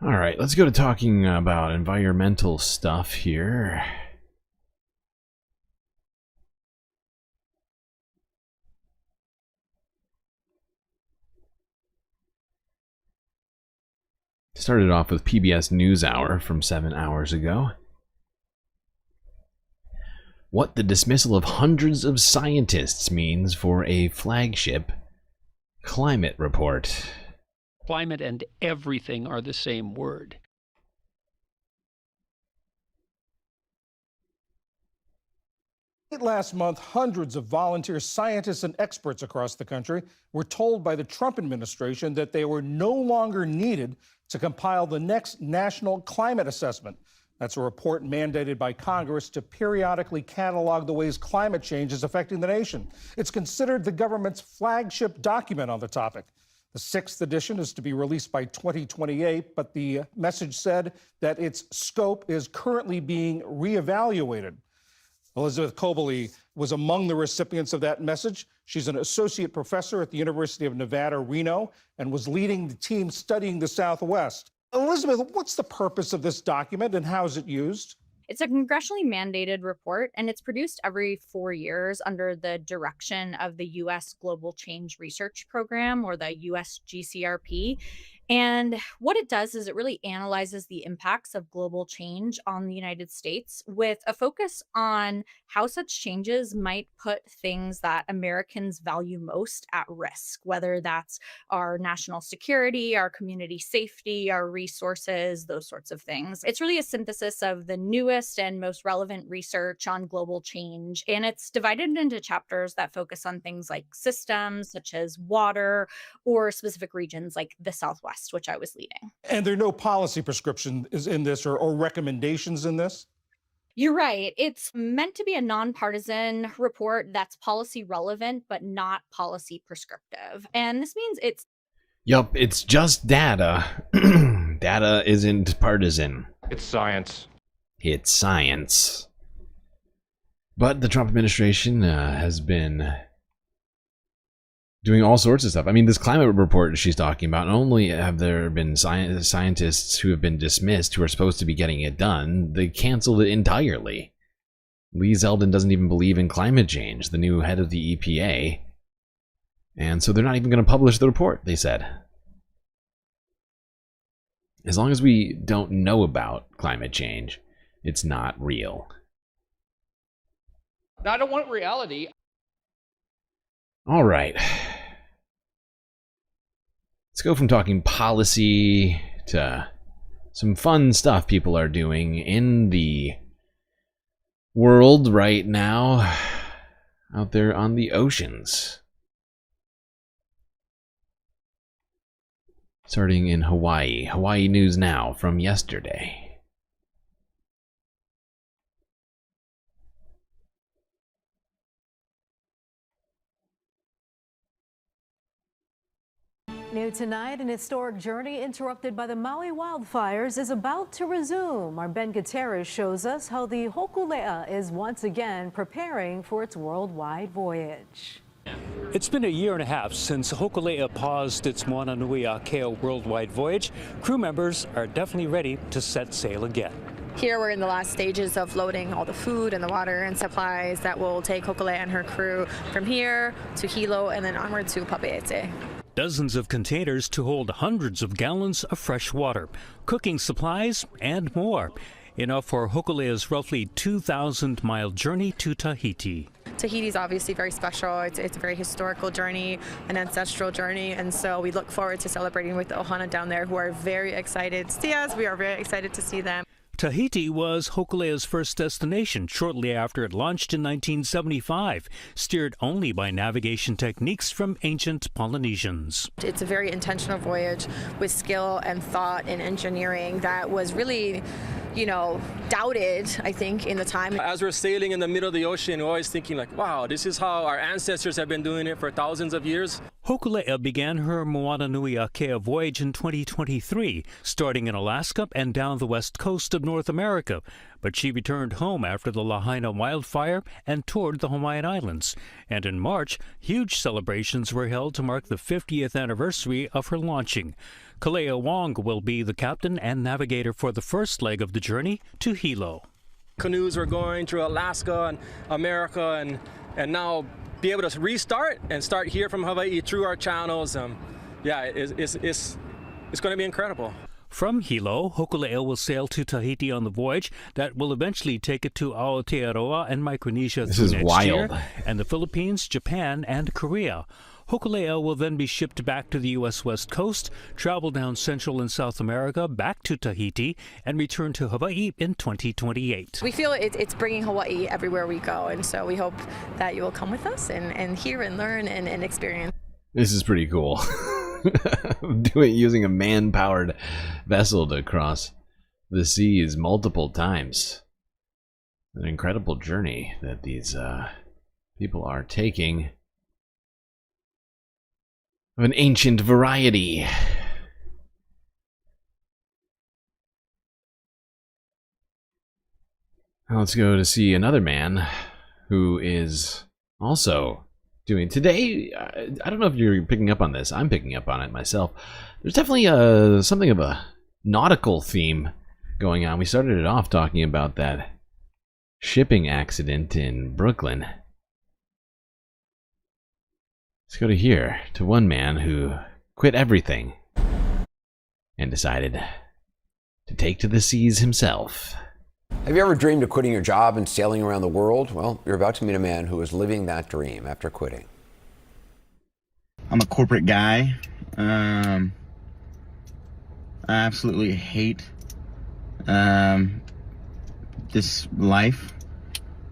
All right, let's go to talking about environmental stuff here. Started off with PBS NewsHour from 7 hours ago. What the dismissal of hundreds of scientists means for a flagship climate report. Climate and everything are the same word. Last month, hundreds of volunteer scientists and experts across the country were told by the Trump administration that they were no longer needed to compile the next national climate assessment. That's a report mandated by Congress to periodically catalog the ways climate change is affecting the nation. It's considered the government's flagship document on the topic. The 6th edition is to be released by 2028, but the message said that its scope is currently being reevaluated. Elizabeth Cobley was among the recipients of that message. She's an associate professor at the University of Nevada, Reno, and was leading the team studying the Southwest. Elizabeth, what's the purpose of this document and how is it used? It's a congressionally mandated report, and it's produced every 4 years under the direction of the U.S. Global Change Research Program, or the USGCRP. And what it does is it really analyzes the impacts of global change on the United States with a focus on how such changes might put things that Americans value most at risk, whether that's our national security, our community safety, our resources, those sorts of things. It's really a synthesis of the newest and most relevant research on global change, and it's divided into chapters that focus on things like systems such as water, or specific regions like the Southwest, which I was leading. And there are no policy prescriptions in this or recommendations in this? You're right. It's meant to be a nonpartisan report that's policy relevant, but not policy prescriptive. And this means it's... Yup, it's just data. Data isn't partisan. It's science. It's science. But the Trump administration has been doing all sorts of stuff. I mean, this climate report she's talking about, not only have there been scientists who have been dismissed who are supposed to be getting it done, they canceled it entirely. Lee Zeldin doesn't even believe in climate change, the new head of the EPA. And so they're not even going to publish the report, they said. As long as we don't know about climate change, it's not real. I don't want reality. All right. Let's go from talking policy to some fun stuff people are doing in the world right now out there on the oceans. starting in Hawaii. Hawaii news now from yesterday. New tonight, an historic journey interrupted by the Maui wildfires is about to resume. Our Ben Gutierrez shows us how the Hokule'a is once again preparing for its worldwide voyage. It's been a year and a half since Hokule'a paused its Moana Nui Akea worldwide voyage. Crew members are definitely ready to set sail again. Here we're in the last stages of loading all the food and the water and supplies that will take Hokule'a and her crew from here to Hilo and then onward to Papeete. Dozens of containers to hold hundreds of gallons of fresh water, cooking supplies, and more. Enough for Hokule'a's roughly 2,000-mile journey to Tahiti. Tahiti is obviously very special. It's a very historical journey, an ancestral journey, and so we look forward to celebrating with the Ohana down there who are very excited to see us. We are very excited to see them. Tahiti was Hokule'a's first destination shortly after it launched in 1975, steered only by navigation techniques from ancient Polynesians. It's a very intentional voyage with skill and thought and engineering that was really, doubted, I think, in the time. As we're sailing in the middle of the ocean, we're always thinking like, wow, this is how our ancestors have been doing it for thousands of years. Hokule'a began her Moana Nui Akea voyage in 2023, starting in Alaska and down the west coast of North America. But she returned home after the Lahaina wildfire and toured the Hawaiian Islands. And in March, huge celebrations were held to mark the 50th anniversary of her launching. Kalea Wong will be the captain and navigator for the first leg of the journey to Hilo. Canoes were going through Alaska and America and now be able to restart and start here from Hawaii through our channels. It's going to be incredible. From Hilo, Hokule'a will sail to Tahiti on the voyage that will eventually take it to Aotearoa and Micronesia This through is next wild. year, and the Philippines, Japan, and Korea. Hokule'a will then be shipped back to the U.S. West Coast, travel down Central and South America, back to Tahiti, and return to Hawaii in 2028. We feel it's bringing Hawaii everywhere we go, and so we hope that you will come with us and hear and learn and experience. This is pretty cool. Do it using a man-powered vessel to cross the seas multiple times. An incredible journey that these people are taking. Of an ancient variety. Now let's go to see another man who is also doing today. I don't know if you're picking up on this. I'm picking up on it myself. There's definitely something of a nautical theme going on. We started it off talking about that shipping accident in Brooklyn. Let's go to here, to one man who quit everything and decided to take to the seas himself. Have you ever dreamed of quitting your job and sailing around the world? Well, you're about to meet a man who is living that dream after quitting. I'm a corporate guy. I absolutely hate this life,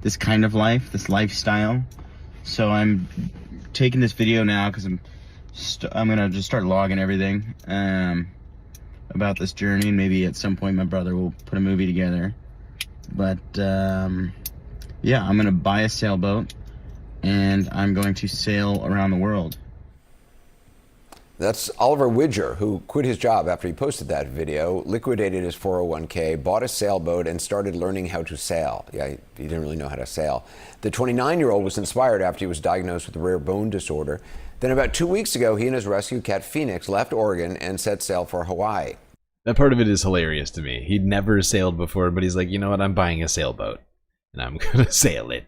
this kind of life, this lifestyle. So I'm taking this video now because I'm gonna just start logging everything about this journey, and maybe at some point my brother will put a movie together. But yeah, I'm gonna buy a sailboat and I'm going to sail around the world. That's Oliver Widger, who quit his job after he posted that video, liquidated his 401k, bought a sailboat, and started learning how to sail. Yeah, he didn't really know how to sail. The 29-year-old was inspired after he was diagnosed with a rare bone disorder. Then about 2 weeks ago, he and his rescue cat Phoenix left Oregon and set sail for Hawaii. That part of it is hilarious to me. He'd never sailed before, but he's like, you know what, I'm buying a sailboat, and I'm gonna sail it.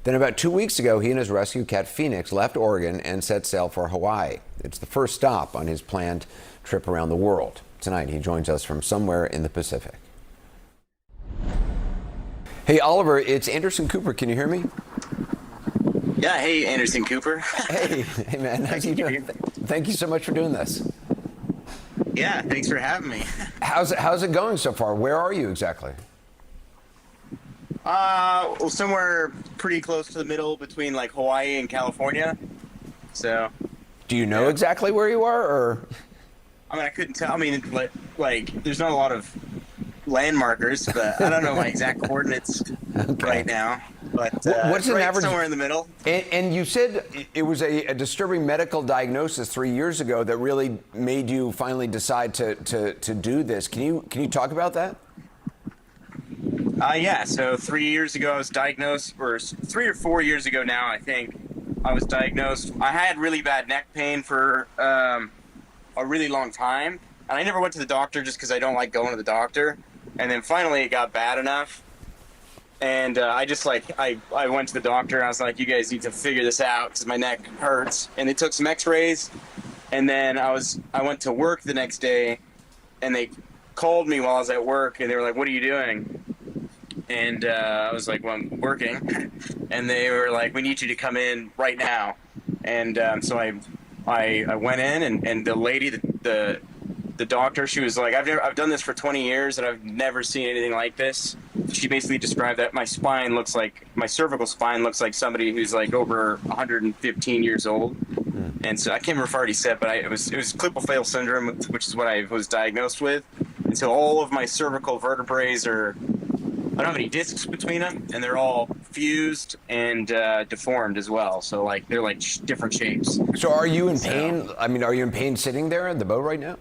Then about 2 weeks ago, he and his rescue cat Phoenix left Oregon and set sail for Hawaii. It's the first stop on his planned trip around the world. Tonight, he joins us from somewhere in the Pacific. Hey, Oliver, it's Anderson Cooper. Can you hear me? Yeah, hey, Anderson Cooper. Hey man, how you doing? Thank you so much for doing this. Yeah, thanks for having me. How's it going so far? Where are you exactly? Well, somewhere pretty close to the middle between like Hawaii and California. So. Do you know exactly where you are, or? I mean, I couldn't tell. I mean, like there's not a lot of landmarkers, but I don't know my exact coordinates right now. But What's an right average? somewhere in the middle. And you said it was a disturbing medical diagnosis 3 years ago that really made you finally decide to do this. Can you talk about that? Yeah. So 3 years ago, I was diagnosed, or 3 or 4 years ago now, I think, I was diagnosed. I had really bad neck pain for a really long time, and I never went to the doctor just because I don't like going to the doctor. And then finally, it got bad enough. And I just I went to the doctor and I was like, you guys need to figure this out because my neck hurts. And they took some x-rays. And then I went to work the next day and they called me while I was at work and they were like, what are you doing? And I was like, well, I'm working. And they were like, we need you to come in right now. And so I went in and the lady, the doctor, she was like, I've done this for 20 years and I've never seen anything like this. She basically described that my cervical spine looks like somebody who's like over 115 years old. And so I can't remember if I already said, but it was Klippel-Feil syndrome, which is what I was diagnosed with. And so all of my cervical vertebrae I don't have any discs between them, and they're all fused and deformed as well. So like they're like different shapes. So are you in pain? I mean, are you in pain sitting there in the boat right now?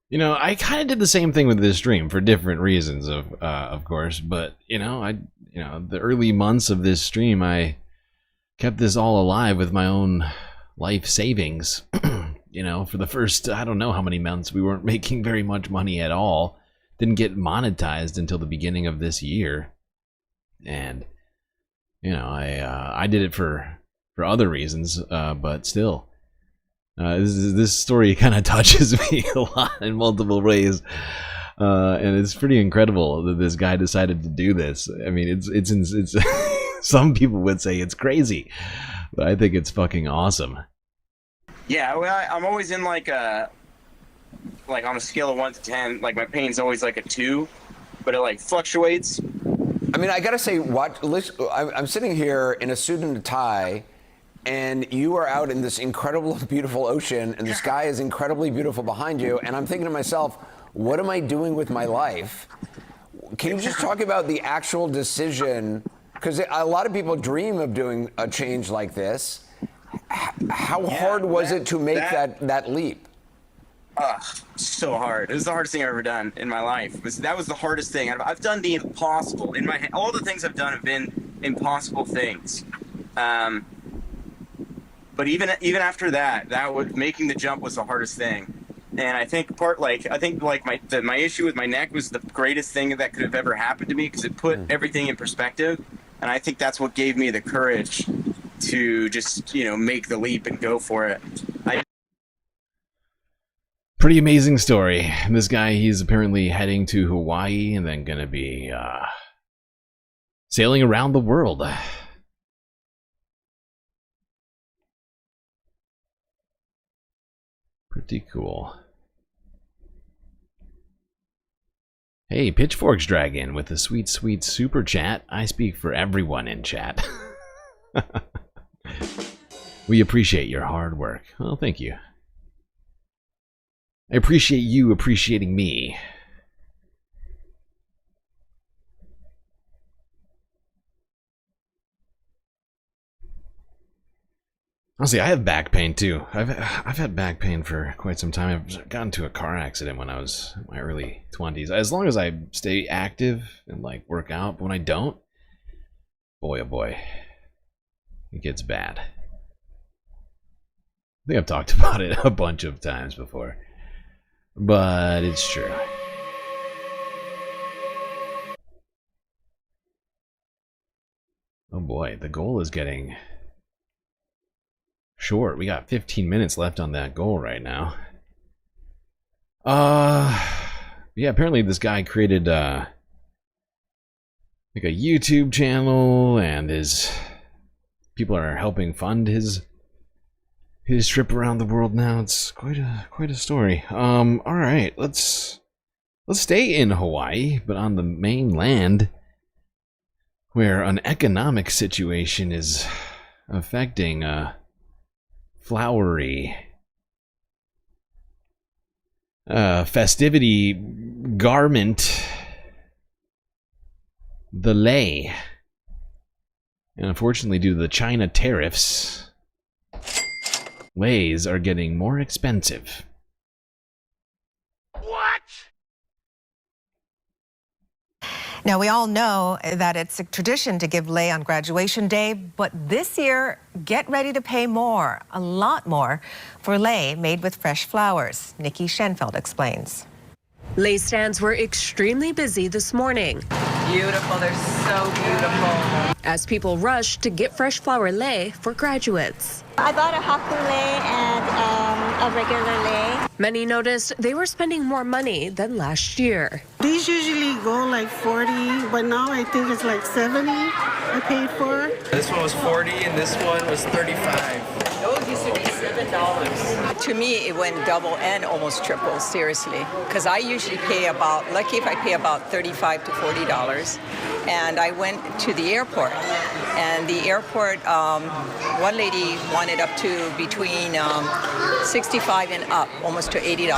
You know, I kind of did the same thing with this stream for different reasons, of course. But the early months of this stream, I kept this all alive with my own life savings. For the first, I don't know how many months, we weren't making very much money at all. Didn't get monetized until the beginning of this year, and I did it for other reasons, but still. This story kind of touches me a lot in multiple ways, and it's pretty incredible that this guy decided to do this. I mean, it's some people would say it's crazy, but I think it's fucking awesome. Yeah, well, I'm always in like on a scale of 1 to 10, like my pain's always like a 2, but it like fluctuates. I mean, I gotta say, I'm sitting here in a suit and a tie. And you are out in this incredible, beautiful ocean, and the sky is incredibly beautiful behind you. And I'm thinking to myself, what am I doing with my life? Can you just talk about the actual decision? Because a lot of people dream of doing a change like this. How hard was it to make that leap? So hard. It was the hardest thing I've ever done in my life. That was the hardest thing. I've done the impossible. All the things I've done have been impossible things. But even after that, making the jump was the hardest thing. And I think my issue with my neck was the greatest thing that could have ever happened to me because it put everything in perspective. And I think that's what gave me the courage to just, make the leap and go for it. Pretty amazing story. This guy, he's apparently heading to Hawaii and then gonna be sailing around the world. Pretty cool. Hey, Pitchforks Dragon with a sweet, sweet super chat. I speak for everyone in chat. We appreciate your hard work. Well, thank you. I appreciate you appreciating me. Honestly, I have back pain too. I've had back pain for quite some time. I've gotten into a car accident when I was in my early 20s. As long as I stay active and like work out, but when I don't, boy oh boy, it gets bad. I think I've talked about it a bunch of times before, but it's true. Oh boy, the goal is getting short. We got 15 minutes left on that goal right now. Yeah, apparently this guy created like a YouTube channel, and his people are helping fund his trip around the world now. It's quite a story. All right, let's stay in Hawaii, but on the mainland, where an economic situation is affecting flowery festivity garment, the lei. And unfortunately, due to the China tariffs, leis are getting more expensive. Now, we all know that it's a tradition to give lei on graduation day, but this year, get ready to pay more, a lot more, for lei made with fresh flowers. Nikki Schenfeld explains. Lei stands were extremely busy this morning. Beautiful, they're so beautiful. As people rushed to get fresh flower lei for graduates. I bought a Hokule'a and a regular lei. Many noticed they were spending more money than last year. These usually go like 40, but now I think it's like 70 I paid for. This one was 40 and this one was 35. Those used to be $7. To me, it went double and almost triple, seriously. Because I usually pay about, lucky if I pay about $35 to $40. And I went to the airport. And the airport, one lady wanted up to between $65 and up, almost to $80.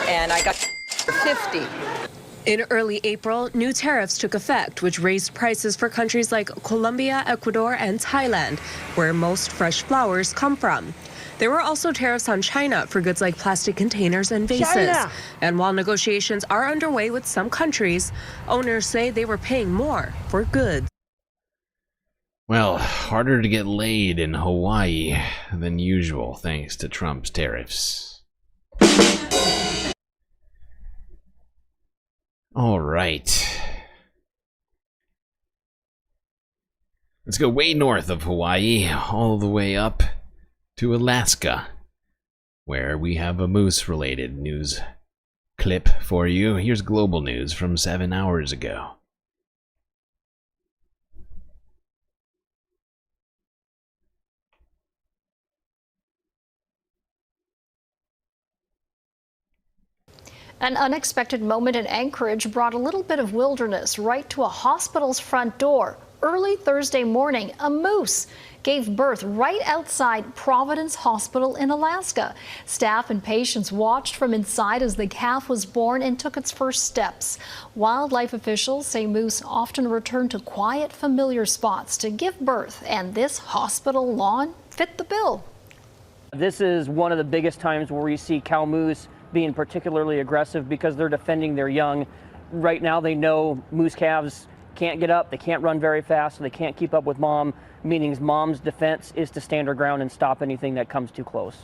And I got $50. In early April, new tariffs took effect, which raised prices for countries like Colombia, Ecuador, and Thailand, where most fresh flowers come from. There were also tariffs on China for goods like plastic containers and vases. China. And while negotiations are underway with some countries, owners say they were paying more for goods. Well, harder to get laid in Hawaii than usual thanks to Trump's tariffs. All right. Let's go way north of Hawaii, all the way up to Alaska, where we have a moose-related news clip for you. Here's global news from 7 hours ago. An unexpected moment in Anchorage brought a little bit of wilderness right to a hospital's front door. Early Thursday morning, a moose gave birth right outside Providence Hospital in Alaska. Staff and patients watched from inside as the calf was born and took its first steps. Wildlife officials say moose often return to quiet, familiar spots to give birth, and this hospital lawn fit the bill. This is one of the biggest times where we see cow moose being particularly aggressive because they're defending their young. Right now they know moose calves can't get up, they can't run very fast, so they can't keep up with mom, meaning mom's defense is to stand her ground and stop anything that comes too close.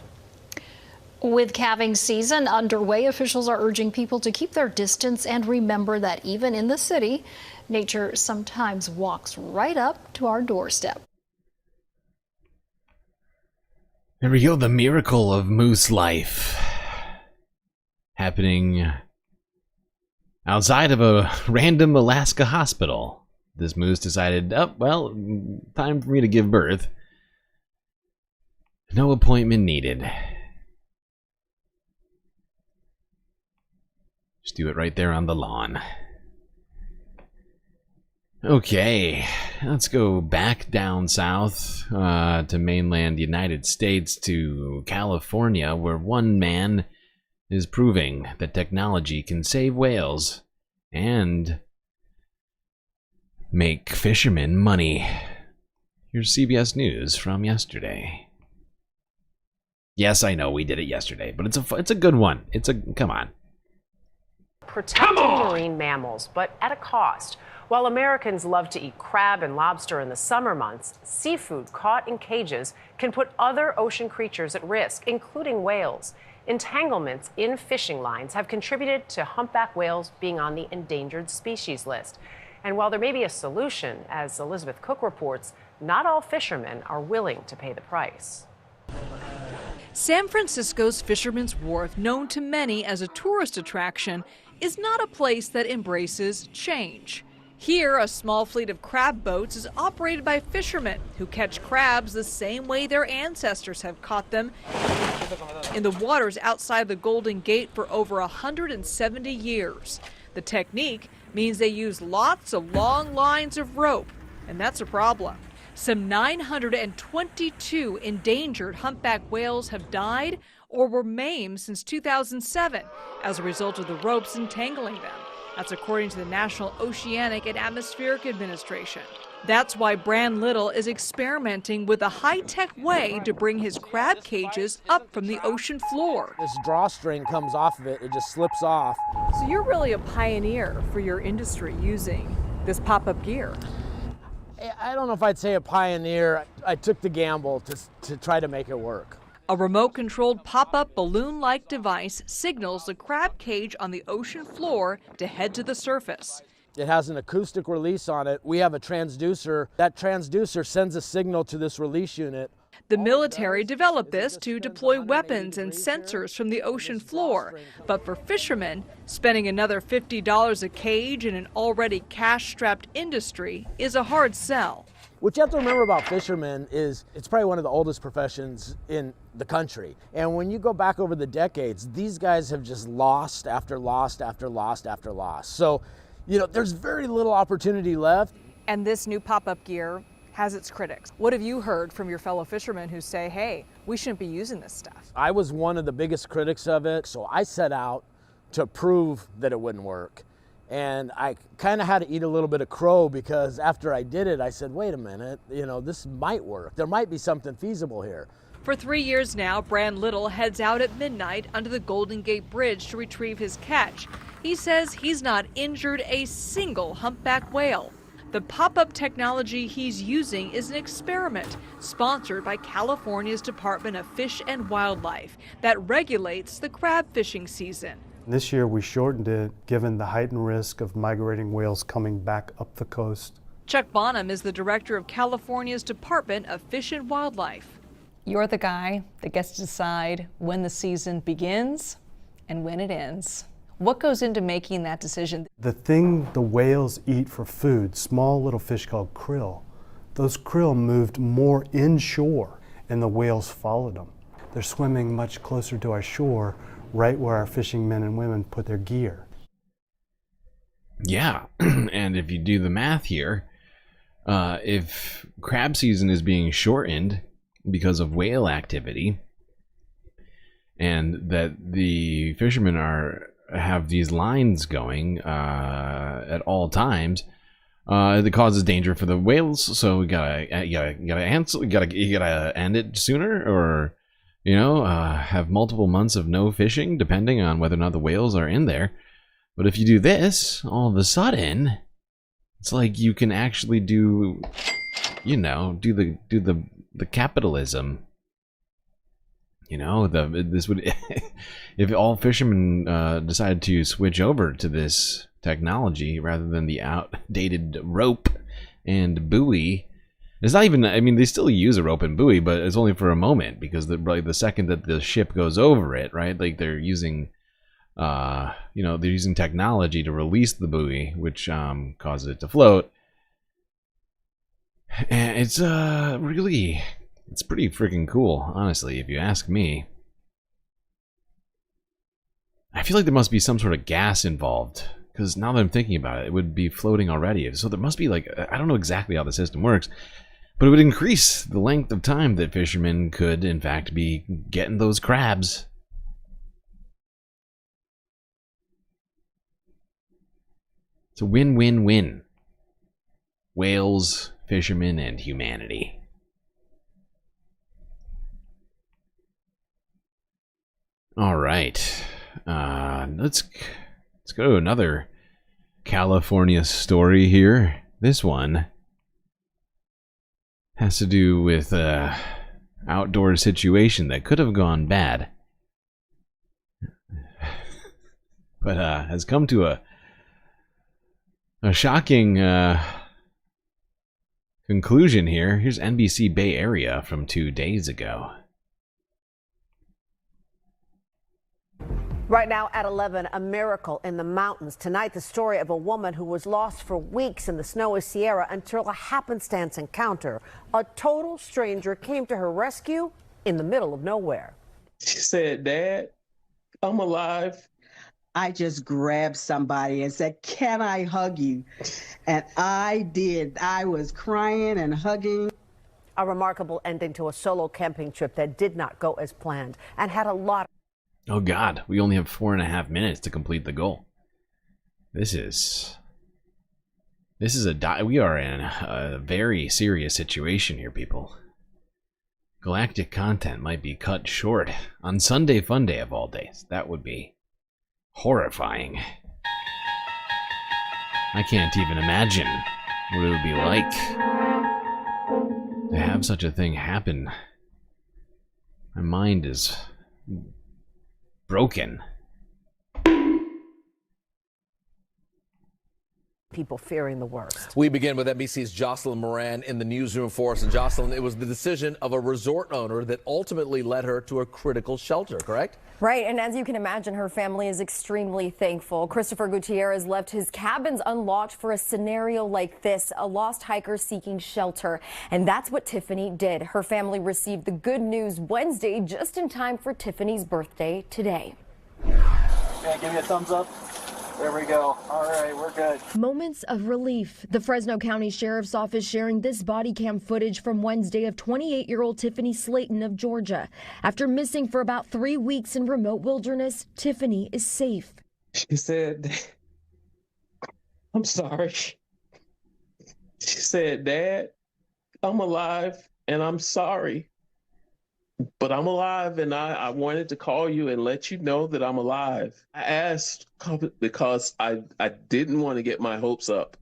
With calving season underway, officials are urging people to keep their distance and remember that even in the city, nature sometimes walks right up to our doorstep. There we go, the miracle of moose life. Happening outside of a random Alaska hospital. This moose decided, oh, well, time for me to give birth. No appointment needed. Just do it right there on the lawn. Okay, let's go back down south to mainland United States, to California, where one man is proving that technology can save whales and make fishermen money. Here's CBS News from yesterday. Yes, I know we did it yesterday, but it's a good one. Come on. Protecting marine mammals, but at a cost. While Americans love to eat crab and lobster in the summer months, seafood caught in cages can put other ocean creatures at risk, including whales. Entanglements in fishing lines have contributed to humpback whales being on the endangered species list. And while there may be a solution, as Elizabeth Cook reports, not all fishermen are willing to pay the price. San Francisco's Fisherman's Wharf, known to many as a tourist attraction, is not a place that embraces change. Here, a small fleet of crab boats is operated by fishermen who catch crabs the same way their ancestors have caught them in the waters outside the Golden Gate for over 170 years. The technique means they use lots of long lines of rope, and that's a problem. Some 922 endangered humpback whales have died or were maimed since 2007 as a result of the ropes entangling them. That's according to the National Oceanic and Atmospheric Administration. That's why Bran Little is experimenting with a high-tech way to bring his crab cages up from the ocean floor. This drawstring comes off of it, it just slips off. So you're really a pioneer for your industry using this pop-up gear. I don't know if I'd say a pioneer. I took the gamble to try to make it work. A remote-controlled pop-up balloon-like device signals the crab cage on the ocean floor to head to the surface. It has an acoustic release on it. We have a transducer. That transducer sends a signal to this release unit. The military developed this to deploy weapons and sensors from the ocean floor. But for fishermen, spending another $50 a cage in an already cash-strapped industry is a hard sell. What you have to remember about fishermen is it's probably one of the oldest professions in the country. And when you go back over the decades, these guys have just lost after lost after lost after loss. So, you know, there's very little opportunity left. And this new pop-up gear has its critics. What have you heard from your fellow fishermen who say, hey, we shouldn't be using this stuff? I was one of the biggest critics of it, so I set out to prove that it wouldn't work. And I kind of had to eat a little bit of crow because after I did it, I said, wait a minute, you know, this might work. There might be something feasible here. For 3 years now, Bran Little heads out at midnight under the Golden Gate Bridge to retrieve his catch. He says he's not injured a single humpback whale. The pop-up technology he's using is an experiment sponsored by California's Department of Fish and Wildlife that regulates the crab fishing season. This year we shortened it given the heightened risk of migrating whales coming back up the coast. Chuck Bonham is the director of California's Department of Fish and Wildlife. You're the guy that gets to decide when the season begins and when it ends. What goes into making that decision? The thing the whales eat for food, small little fish called krill, those krill moved more inshore and the whales followed them. They're swimming much closer to our shore, right where our fishing men and women put their gear. Yeah, and if you do the math here, if crab season is being shortened because of whale activity, and that the fishermen have these lines going at all times, that causes danger for the whales. So you gotta end it sooner, or have multiple months of no fishing, depending on whether or not the whales are in there. But if you do this, all of a sudden, it's like you can actually do the capitalism. This would, if all fishermen decided to switch over to this technology rather than the outdated rope and buoy. It's not even, I mean, they still use a rope and buoy, but it's only for a moment, because the second that the ship goes over it, right, like they're using, they're using technology to release the buoy, which causes it to float. And it's it's pretty freaking cool, honestly, if you ask me. I feel like there must be some sort of gas involved, because now that I'm thinking about it, it would be floating already. So there must be, like, I don't know exactly how the system works, but it would increase the length of time that fishermen could, in fact, be getting those crabs. It's a win-win-win. Whales, fishermen, and humanity. All right. Let's go to another California story here. This one has to do with an outdoor situation that could have gone bad, but has come to a shocking conclusion here. Here's NBC Bay Area from 2 days ago. Right now at 11, a miracle in the mountains. Tonight, the story of a woman who was lost for weeks in the snowy Sierra until a happenstance encounter. A total stranger came to her rescue in the middle of nowhere. She said, "Dad, I'm alive." I just grabbed somebody and said, "Can I hug you?" And I did. I was crying and hugging. A remarkable ending to a solo camping trip that did not go as planned and had a lot of... Oh God, we only have 4.5 minutes to complete the goal. This is we are in a very serious situation here, people. Galactic content might be cut short on Sunday Funday of all days. That would be horrifying. I can't even imagine what it would be like to have such a thing happen. My mind is broken. People fearing the worst. We begin with NBC's Jocelyn Moran in the newsroom for us. And Jocelyn, it was the decision of a resort owner that ultimately led her to a critical shelter, correct? Right, and as you can imagine, her family is extremely thankful. Christopher Gutierrez left his cabins unlocked for a scenario like this, a lost hiker seeking shelter. And that's what Tiffany did. Her family received the good news Wednesday, just in time for Tiffany's birthday today. Okay, give me a thumbs up. There we go. All right, we're good. Moments of relief. The Fresno County Sheriff's Office sharing this body cam footage from Wednesday of 28-year-old Tiffany Slayton of Georgia. After missing for about 3 weeks in remote wilderness, Tiffany is safe. She said, I'm sorry. She said, Dad, I'm alive and I'm sorry. But I'm alive, and I wanted to call you and let you know that I'm alive. I asked because I didn't want to get my hopes up.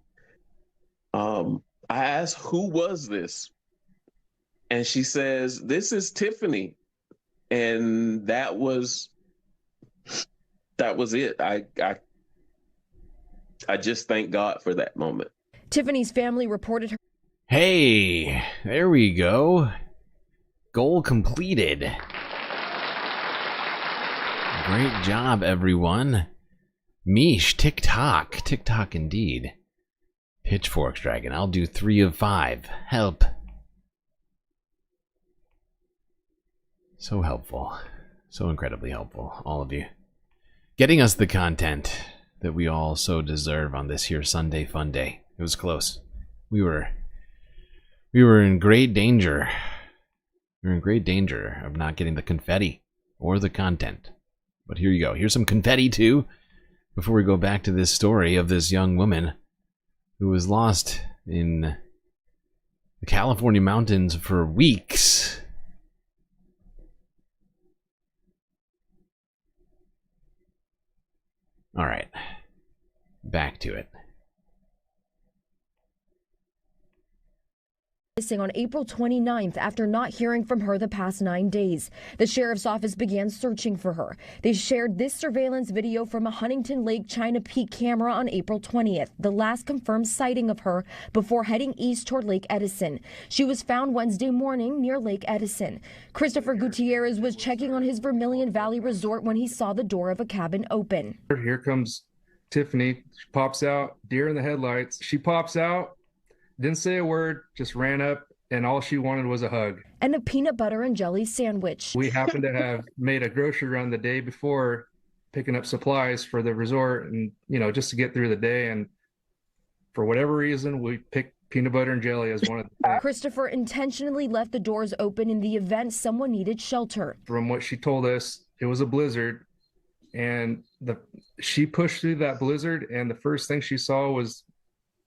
I asked, who was this? And she says, this is Tiffany. And that was it. I just thank God for that moment. Tiffany's family reported her. Hey, there we go. Goal completed. Great job, everyone. Mish, TikTok. TikTok indeed. Pitchforks Dragon. I'll do 3 of 5. Help. So helpful. So incredibly helpful, all of you. Getting us the content that we all so deserve on this here Sunday Fun Day. It was close. We were in great danger. We're in great danger of not getting the confetti or the content. But here you go. Here's some confetti too, before we go back to this story of this young woman who was lost in the California mountains for weeks. All right, back to it. Missing on April 29th after not hearing from her the past 9 days. The sheriff's office began searching for her. They shared this surveillance video from a Huntington Lake China Peak camera on April 20th, the last confirmed sighting of her before heading east toward Lake Edison. She was found Wednesday morning near Lake Edison. Christopher Gutierrez was checking on his Vermilion Valley resort when he saw the door of a cabin open. Here comes Tiffany. She pops out, deer in the headlights. She pops out. Didn't say a word, just ran up, and all she wanted was a hug. And a peanut butter and jelly sandwich. We happened to have made a grocery run the day before, picking up supplies for the resort and, just to get through the day. And for whatever reason, we picked peanut butter and jelly as one of the things. Christopher intentionally left the doors open in the event someone needed shelter. From what she told us, it was a blizzard. And she pushed through that blizzard, and the first thing she saw was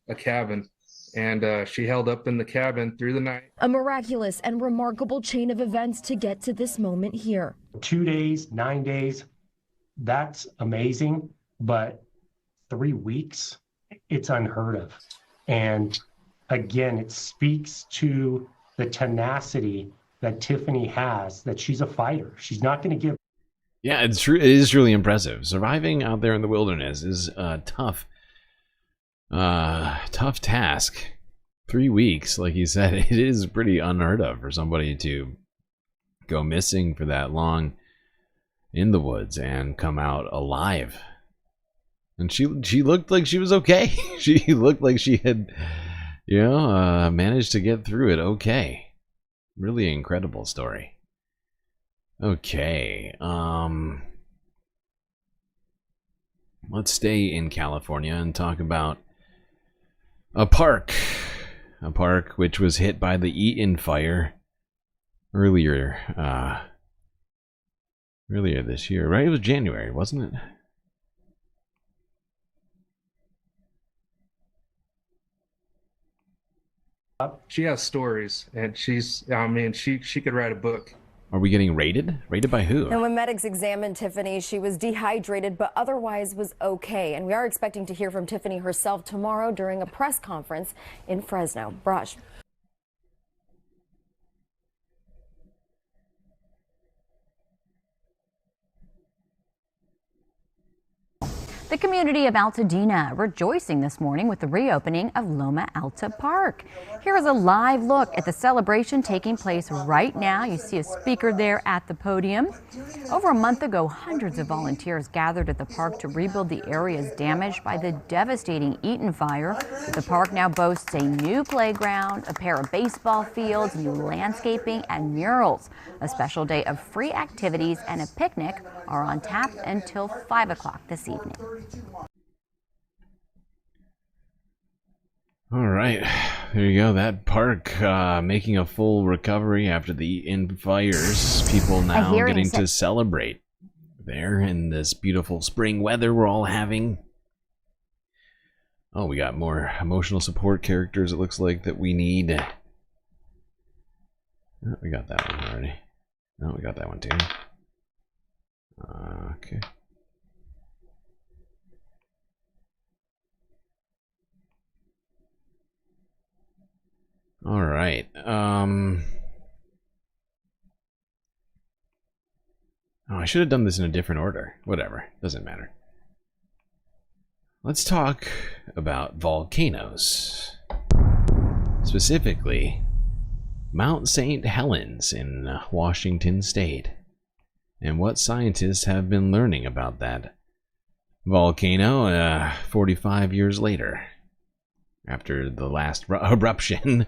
a cabin. And she held up in the cabin through the night. A miraculous and remarkable chain of events to get to this moment here. 2 days, 9 days, that's amazing. But 3 weeks, it's unheard of. And again, it speaks to the tenacity that Tiffany has, that she's a fighter. She's not going to give. Yeah, it's true. It is truly impressive. Surviving out there in the wilderness is tough. Tough task. 3 weeks, like you said, it is pretty unheard of for somebody to go missing for that long in the woods and come out alive. And she looked like she was okay. She looked like she had, managed to get through it okay. Really incredible story. Okay, let's stay in California and talk about a park a park which was hit by the Eaton fire earlier this year, right? It was January, wasn't it? She has stories, and she could write a book. Are we getting raided? Raided by who? And when medics examined Tiffany, she was dehydrated, but otherwise was okay. And we are expecting to hear from Tiffany herself tomorrow during a press conference in Fresno. Raj. The community of Altadena rejoicing this morning with the reopening of Loma Alta Park. Here is a live look at the celebration taking place right now. You see a speaker there at the podium. Over a month ago, hundreds of volunteers gathered at the park to rebuild the areas damaged by the devastating Eaton fire. The park now boasts a new playground, a pair of baseball fields, new landscaping, and murals. A special day of free activities and a picnic are on tap until 5 o'clock this evening. All right, there you go. That park making a full recovery after the Eaton fires. People now getting to celebrate there in this beautiful spring weather we're all having. Oh, we got more emotional support characters, it looks like, that we need. Oh, we got that one already. Oh, we got that one too. Okay. All right. Oh, I should have done this in a different order. Whatever. Doesn't matter. Let's talk about volcanoes. Specifically, Mount St. Helens in Washington State. And what scientists have been learning about that volcano 45 years later. After the last eruption,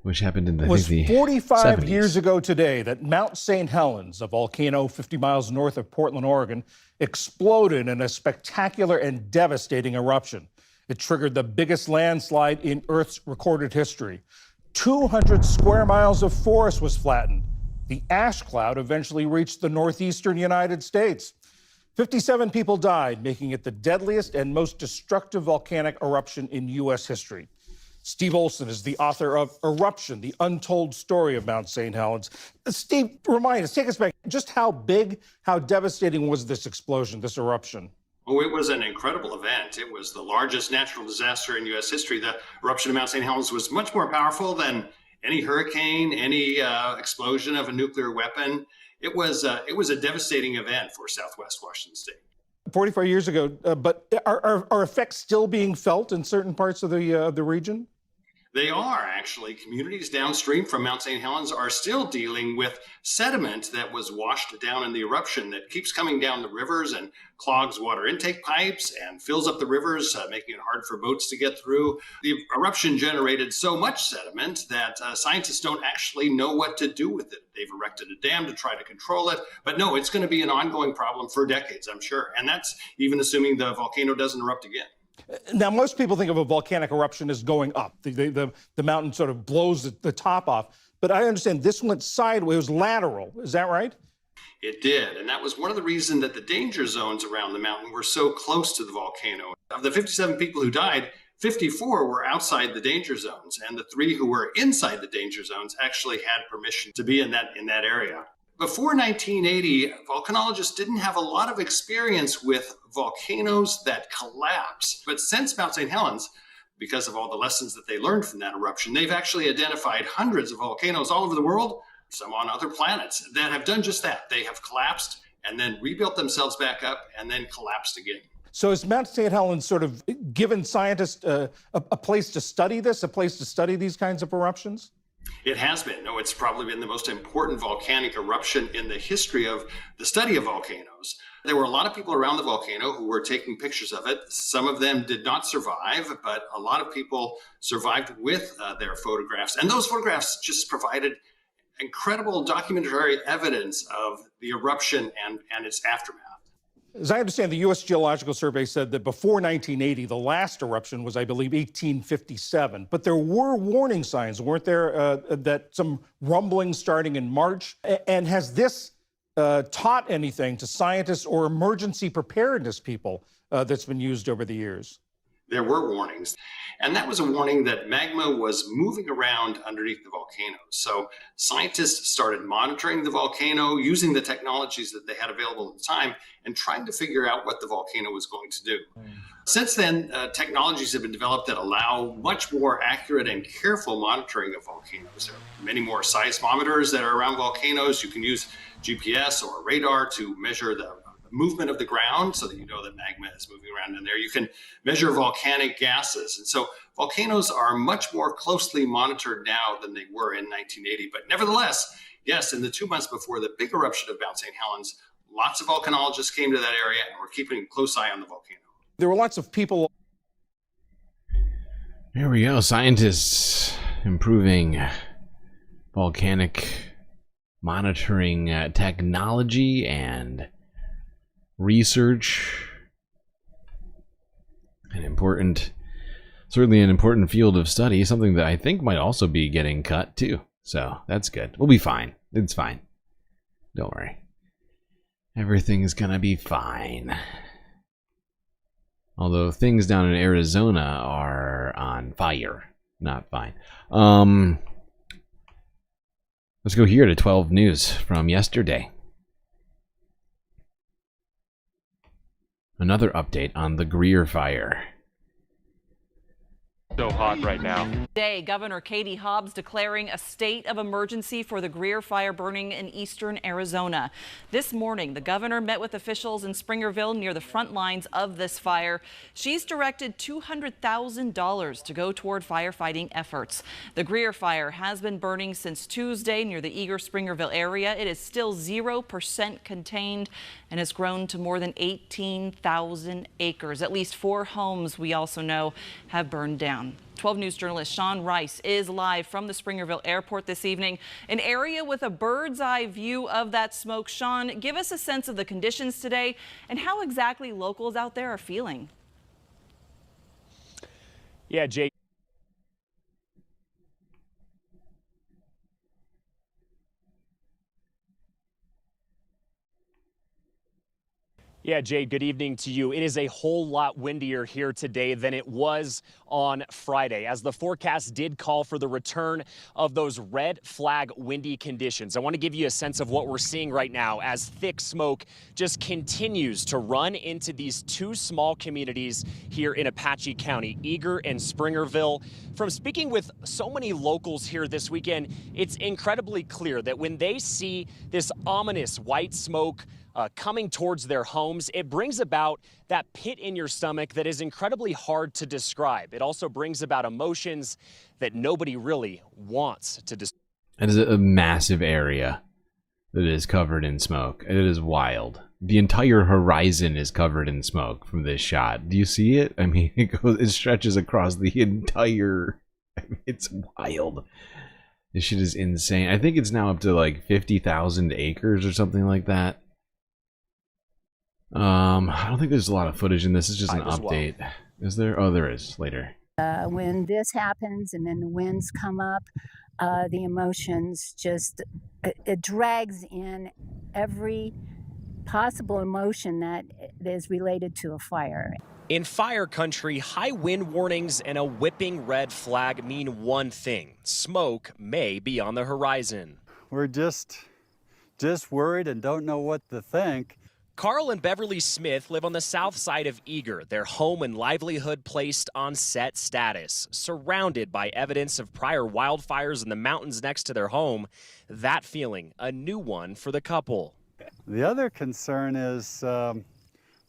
which happened in the 45 70s. years ago today that Mount St. Helens, a volcano 50 miles north of Portland, Oregon, exploded in a spectacular and devastating eruption. It triggered the biggest landslide in Earth's recorded history. 200 square miles of forest was flattened. The ash cloud eventually reached the northeastern United States. 57 people died, making it the deadliest and most destructive volcanic eruption in U.S. history. Steve Olson is the author of Eruption, the Untold Story of Mount St. Helens. Steve, remind us, take us back. Just how big, how devastating was this explosion, this eruption? Oh, it was an incredible event. It was the largest natural disaster in U.S. history. The eruption of Mount St. Helens was much more powerful than any hurricane, any explosion of a nuclear weapon. It was a devastating event for Southwest Washington State. 45 years ago, but are effects still being felt in certain parts of the region? They are, actually. Communities downstream from Mount St. Helens are still dealing with sediment that was washed down in the eruption that keeps coming down the rivers and clogs water intake pipes and fills up the rivers, making it hard for boats to get through. The eruption generated so much sediment that scientists don't actually know what to do with it. They've erected a dam to try to control it, but no, it's going to be an ongoing problem for decades, I'm sure. And that's even assuming the volcano doesn't erupt again. Now, most people think of a volcanic eruption as going up. The mountain sort of blows the top off. But I understand this went sideways. It was lateral. Is that right? It did. And that was one of the reasons that the danger zones around the mountain were so close to the volcano. Of the 57 people who died, 54 were outside the danger zones. And the 3 who were inside the danger zones actually had permission to be in that area. Before 1980, volcanologists didn't have a lot of experience with volcanoes that collapse. But since Mount St. Helens, because of all the lessons that they learned from that eruption, they've actually identified hundreds of volcanoes all over the world, some on other planets, that have done just that. They have collapsed and then rebuilt themselves back up and then collapsed again. So is Mount St. Helens sort of given scientists a place to study this, a place to study these kinds of eruptions? It has been. No, it's probably been the most important volcanic eruption in the history of the study of volcanoes. There were a lot of people around the volcano who were taking pictures of it. Some of them did not survive, but a lot of people survived with their photographs. And those photographs just provided incredible documentary evidence of the eruption and its aftermath. As I understand, the U.S. Geological Survey said that before 1980, the last eruption was, I believe, 1857. But there were warning signs, weren't there, that some rumbling starting in March? And has this taught anything to scientists or emergency preparedness people that's been used over the years? There were warnings, and that was a warning that magma was moving around underneath the volcano. So scientists started monitoring the volcano using the technologies that they had available at the time and trying to figure out what the volcano was going to do. Since then, technologies have been developed that allow much more accurate and careful monitoring of volcanoes. There are many more seismometers that are around volcanoes. You can use GPS or radar to measure the movement of the ground so that you know that magma is moving around in there. You can measure volcanic gases. And so volcanoes are much more closely monitored now than they were in 1980. But nevertheless, yes, in the 2 months before the big eruption of Mount St. Helens, lots of volcanologists came to that area and were keeping a close eye on the volcano. There were lots of people. Here we go. Scientists improving volcanic monitoring technology and research. Certainly an important field of study, something that I think might also be getting cut too. So that's good. We'll be fine. It's fine. Don't worry. Everything's gonna be fine. Although things down in Arizona are on fire. Not fine. Let's go here to 12 news from yesterday. Another update on the Greer fire. So hot right now. Today, Governor Katie Hobbs declaring a state of emergency for the Greer fire burning in eastern Arizona. This morning, the governor met with officials in Springerville near the front lines of this fire. She's directed $200,000 to go toward firefighting efforts. The Greer fire has been burning since Tuesday near the Eager Springerville area. It is still 0% contained and has grown to more than 18,000 acres. At least 4 homes, we also know, have burned down. 12 News journalist Sean Rice is live from the Springerville Airport this evening, an area with a bird's eye view of that smoke. Sean, give us a sense of the conditions today and how exactly locals out there are feeling. Yeah, Jay. Yeah, Jade, good evening to you. It is a whole lot windier here today than it was on Friday, as the forecast did call for the return of those red flag windy conditions. I want to give you a sense of what we're seeing right now as thick smoke just continues to run into these 2 small communities here in Apache County, Eager and Springerville. From speaking with so many locals here this weekend, it's incredibly clear that when they see this ominous white smoke coming towards their homes, it brings about that pit in your stomach that is incredibly hard to describe. It also brings about emotions that nobody really wants to describe. It is a massive area that is covered in smoke. It is wild. The entire horizon is covered in smoke from this shot. Do you see it? I mean, it stretches across the entire... it's wild. This shit is insane. I think it's now up to like 50,000 acres or something like that. I don't think there's a lot of footage in this. It's just an update. Well. Is there? Oh, there is later. When this happens and then the winds come up, the emotions just, it drags in every possible emotion that is related to a fire. In fire country, high wind warnings and a whipping red flag mean one thing: smoke may be on the horizon. We're just worried and don't know what to think. Carl and Beverly Smith live on the south side of Eager, their home and livelihood placed on set status, surrounded by evidence of prior wildfires in the mountains next to their home. That feeling, a new one for the couple. The other concern is,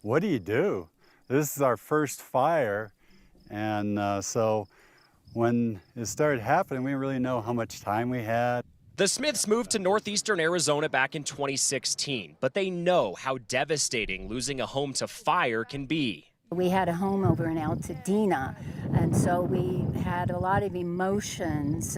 what do you do? This is our first fire, and so when it started happening, we didn't really know how much time we had. The Smiths moved to northeastern Arizona back in 2016, but they know how devastating losing a home to fire can be. We had a home over in Altadena, and so we had a lot of emotions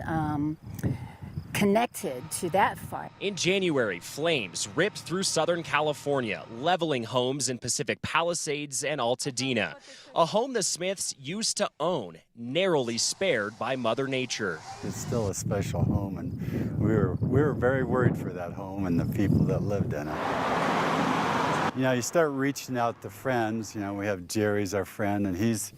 connected to that fire. In January, flames ripped through Southern California, leveling homes in Pacific Palisades and Altadena, a home the Smiths used to own, narrowly spared by Mother Nature. It's still a special home, and we were very worried for that home and the people that lived in it. You know, you start reaching out to friends. You know, we have Jerry's our friend, and he's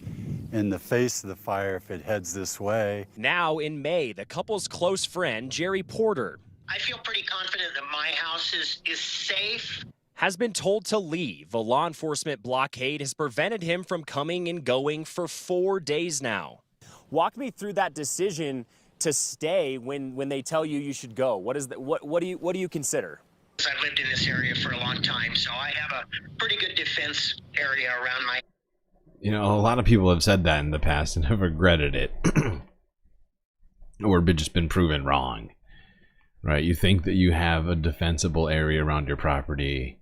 in the face of the fire if it heads this way. Now in May, the couple's close friend, Jerry Porter, I feel pretty confident that my house is safe. Has been told to leave. A law enforcement blockade has prevented him from coming and going for 4 days now. Walk me through that decision to stay when they tell you should go. What do you consider? I've lived in this area for a long time, so I have a pretty good defense area around my... You know, a lot of people have said that in the past and have regretted it. Or just been proven wrong. Right? You think that you have a defensible area around your property,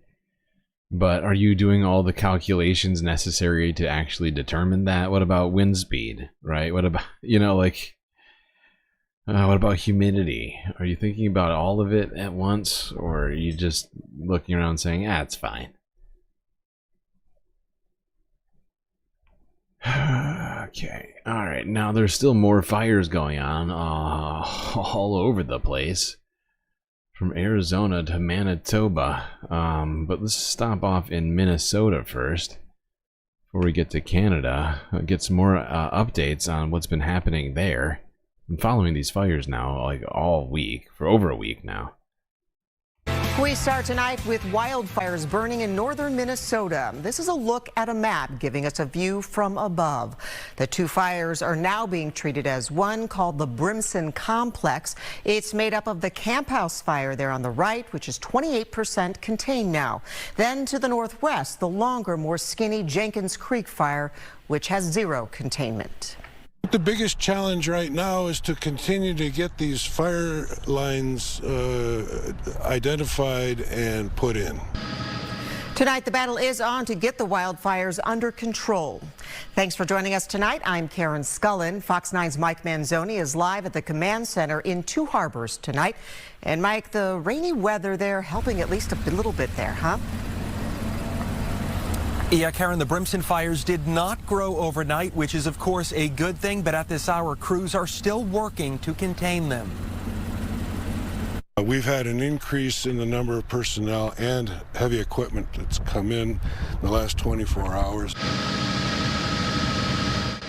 but are you doing all the calculations necessary to actually determine that? What about wind speed? Right? What about, you know, like... what about humidity? Are you thinking about all of it at once, or are you just looking around saying, it's fine? Okay, alright, now there's still more fires going on all over the place, from Arizona to Manitoba, but let's stop off in Minnesota first, before we get to Canada, get some more updates on what's been happening there. I'm following these fires now, like all week, for over a week now. We start tonight with wildfires burning in northern Minnesota. This is a look at a map giving us a view from above. The two fires are now being treated as one, called the Brimson Complex. It's made up of the Camp House fire there on the right, which is 28% contained now. Then to the northwest, the longer, more skinny Jenkins Creek fire, which has 0 containment. The biggest challenge right now is to continue to get these fire lines identified and put in. Tonight, the battle is on to get the wildfires under control. Thanks for joining us tonight. I'm Karen Scullin. Fox 9's Mike Manzoni is live at the command center in Two Harbors tonight. And Mike, the rainy weather there helping at least a little bit there, huh? Yeah, Karen, the Brimson fires did not grow overnight, which is, of course, a good thing. But at this hour, crews are still working to contain them. We've had an increase in the number of personnel and heavy equipment that's come in the last 24 hours.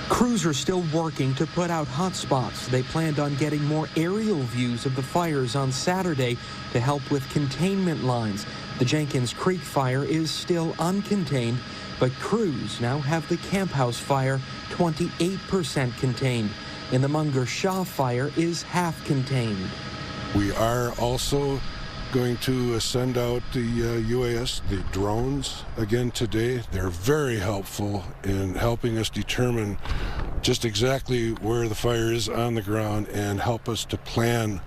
Crews are still working to put out hot spots. They planned on getting more aerial views of the fires on Saturday to help with containment lines. The Jenkins Creek fire is still uncontained, but crews now have the Camp House fire 28% contained, and the Munger Shaw fire is half contained. We are also going to send out the UAS, the drones, again today. They're very helpful in helping us determine just exactly where the fire is on the ground and help us to plan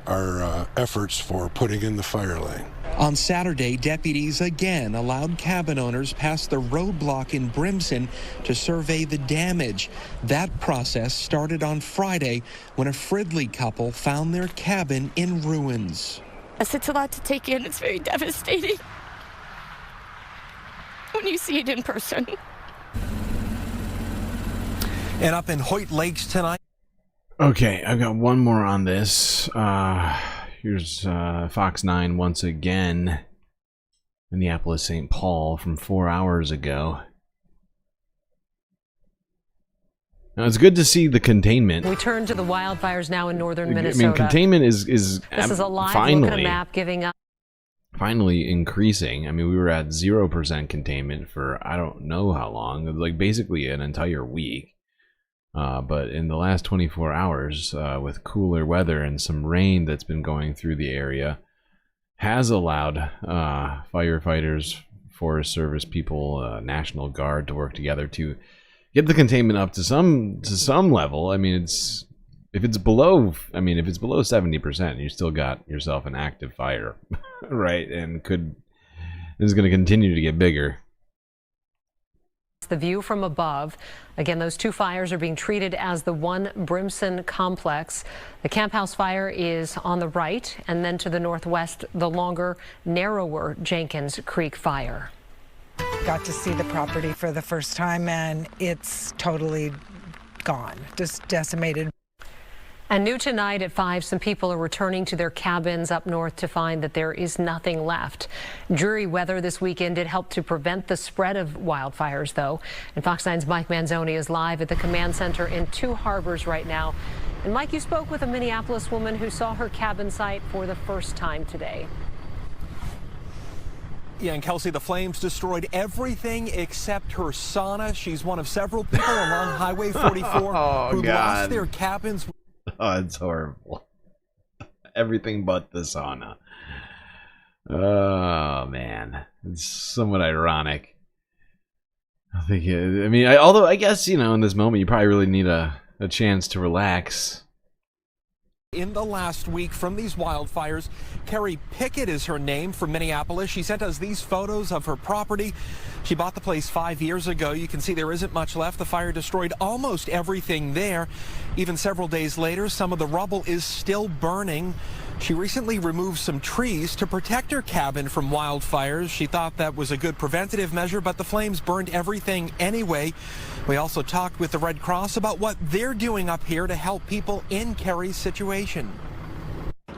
our efforts for putting in the fire lane. On Saturday, deputies again allowed cabin owners past the roadblock in Brimson to survey the damage. That process started on Friday when a Fridley couple found their cabin in ruins. It's a lot to take in. It's very devastating when you see it in person. And up in Hoyt Lakes tonight. Okay, I've got one more on this. Here's Fox 9 once again. Minneapolis, St. Paul from 4 hours ago. Now, it's good to see the containment. We turn to the wildfires now in northern Minnesota. I mean, containment is this is a live finally, look at a map giving us finally increasing. I mean, we were at 0% containment for I don't know how long, like basically an entire week. But in the last 24 hours, with cooler weather and some rain that's been going through the area, has allowed firefighters, Forest Service people, National Guard to work together to get the containment up to some level. I mean, if it's below 70%, you still got yourself an active fire, right? And this is going to continue to get bigger. The view from above. Again, those two fires are being treated as the one Brimson complex. The Camp House fire is on the right, and then to the northwest, the longer, narrower Jenkins Creek fire. Got to see the property for the first time, and it's totally gone, just decimated. And new tonight at 5, some people are returning to their cabins up north to find that there is nothing left. Dreary weather this weekend did help to prevent the spread of wildfires, though. And Fox 9's Mike Manzoni is live at the command center in Two Harbors right now. And Mike, you spoke with a Minneapolis woman who saw her cabin site for the first time today. Yeah, and Kelsey, the flames destroyed everything except her sauna. She's one of several people along Highway 44 who lost their cabins. Oh, it's horrible. Everything but the sauna. Oh, man. It's somewhat ironic. Although I guess, in this moment, you probably really need a chance to relax. In the last week from these wildfires, Carrie Pickett is her name, from Minneapolis. She sent us these photos of her property. She bought the place 5 years ago. You can see there isn't much left. The fire destroyed almost everything there. Even several days later, some of the rubble is still burning. She recently removed some trees to protect her cabin from wildfires. She thought that was a good preventative measure, but the flames burned everything anyway. We also talked with the Red Cross about what they're doing up here to help people in Carrie's situation.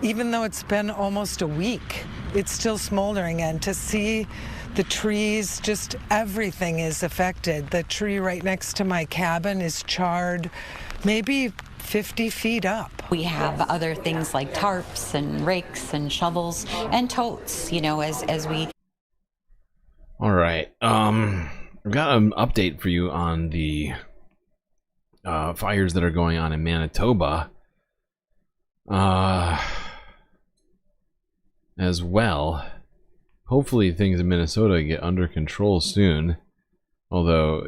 Even though it's been almost a week, it's still smoldering, and to see the trees, just everything is affected. The tree right next to my cabin is charred, maybe 50 feet up. We have other things like tarps and rakes and shovels and totes, as we... All right. I've got an update for you on the fires that are going on in Manitoba. As well. Hopefully things in Minnesota get under control soon. Although,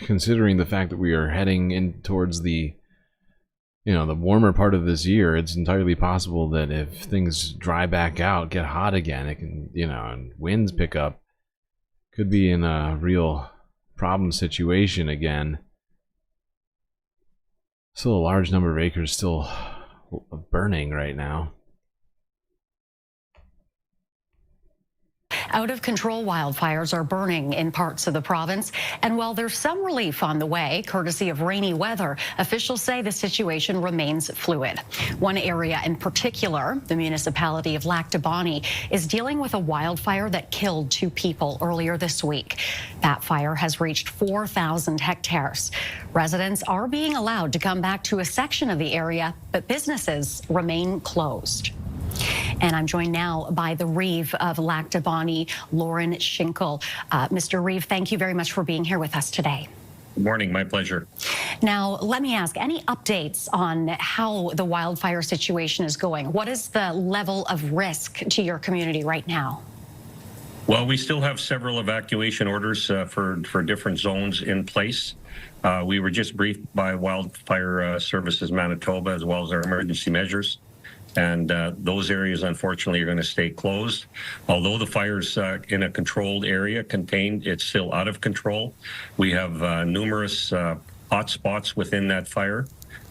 considering the fact that we are heading in towards the warmer part of this year, it's entirely possible that if things dry back out, get hot again, it can, and winds pick up, could be in a real problem situation again. Still a large number of acres still burning right now. Out-of-control wildfires are burning in parts of the province, and while there's some relief on the way, courtesy of rainy weather, officials say the situation remains fluid. One area in particular, the municipality of Lac du Bonny, is dealing with a wildfire that killed 2 people earlier this week. That fire has reached 4,000 hectares. Residents are being allowed to come back to a section of the area, but businesses remain closed. And I'm joined now by the Reeve of Lac du Bonny, Lauren Schinkel. Mr. Reeve, thank you very much for being here with us today. Good morning, my pleasure. Now, let me ask, any updates on how the wildfire situation is going? What is the level of risk to your community right now? Well, we still have several evacuation orders for different zones in place. We were just briefed by Wildfire Services Manitoba, as well as our emergency measures. And those areas, unfortunately, are going to stay closed. Although the fire's in a controlled area, contained, it's still out of control. We have numerous hot spots within that fire.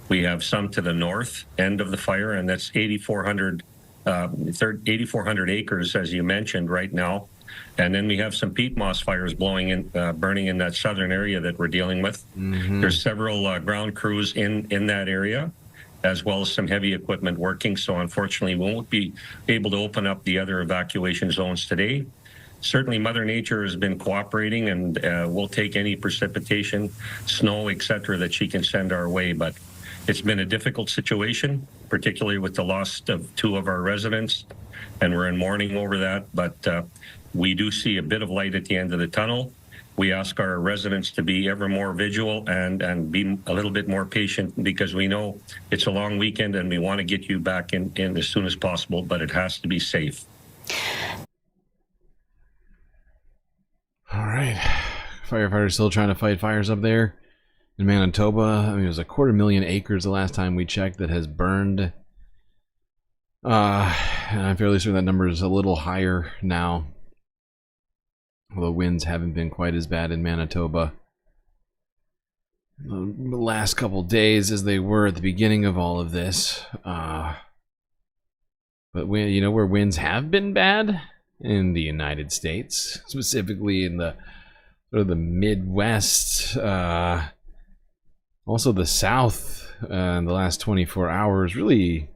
We have some to the north end of the fire, and that's 8,400 acres, as you mentioned, right now. And then we have some peat moss fires blowing in, burning in that southern area that we're dealing with. Mm-hmm. There's several ground crews in that area, as well as some heavy equipment working. So unfortunately, we won't be able to open up the other evacuation zones today. Certainly, Mother Nature has been cooperating, and we'll take any precipitation, snow, etc., that she can send our way. But it's been a difficult situation, particularly with the loss of 2 of our residents, and we're in mourning over that. But we do see a bit of light at the end of the tunnel. We ask our residents to be ever more vigilant and be a little bit more patient, because we know it's a long weekend and we want to get you back in as soon as possible, but it has to be safe. All right. Firefighters still trying to fight fires up there in Manitoba. It was 250,000 acres the last time we checked that has burned. And I'm fairly certain that number is a little higher now. Although winds haven't been quite as bad in Manitoba the last couple days as they were at the beginning of all of this. But you know where winds have been bad? In the United States, specifically in the sort of the Midwest, also the South. In the last 24 hours, really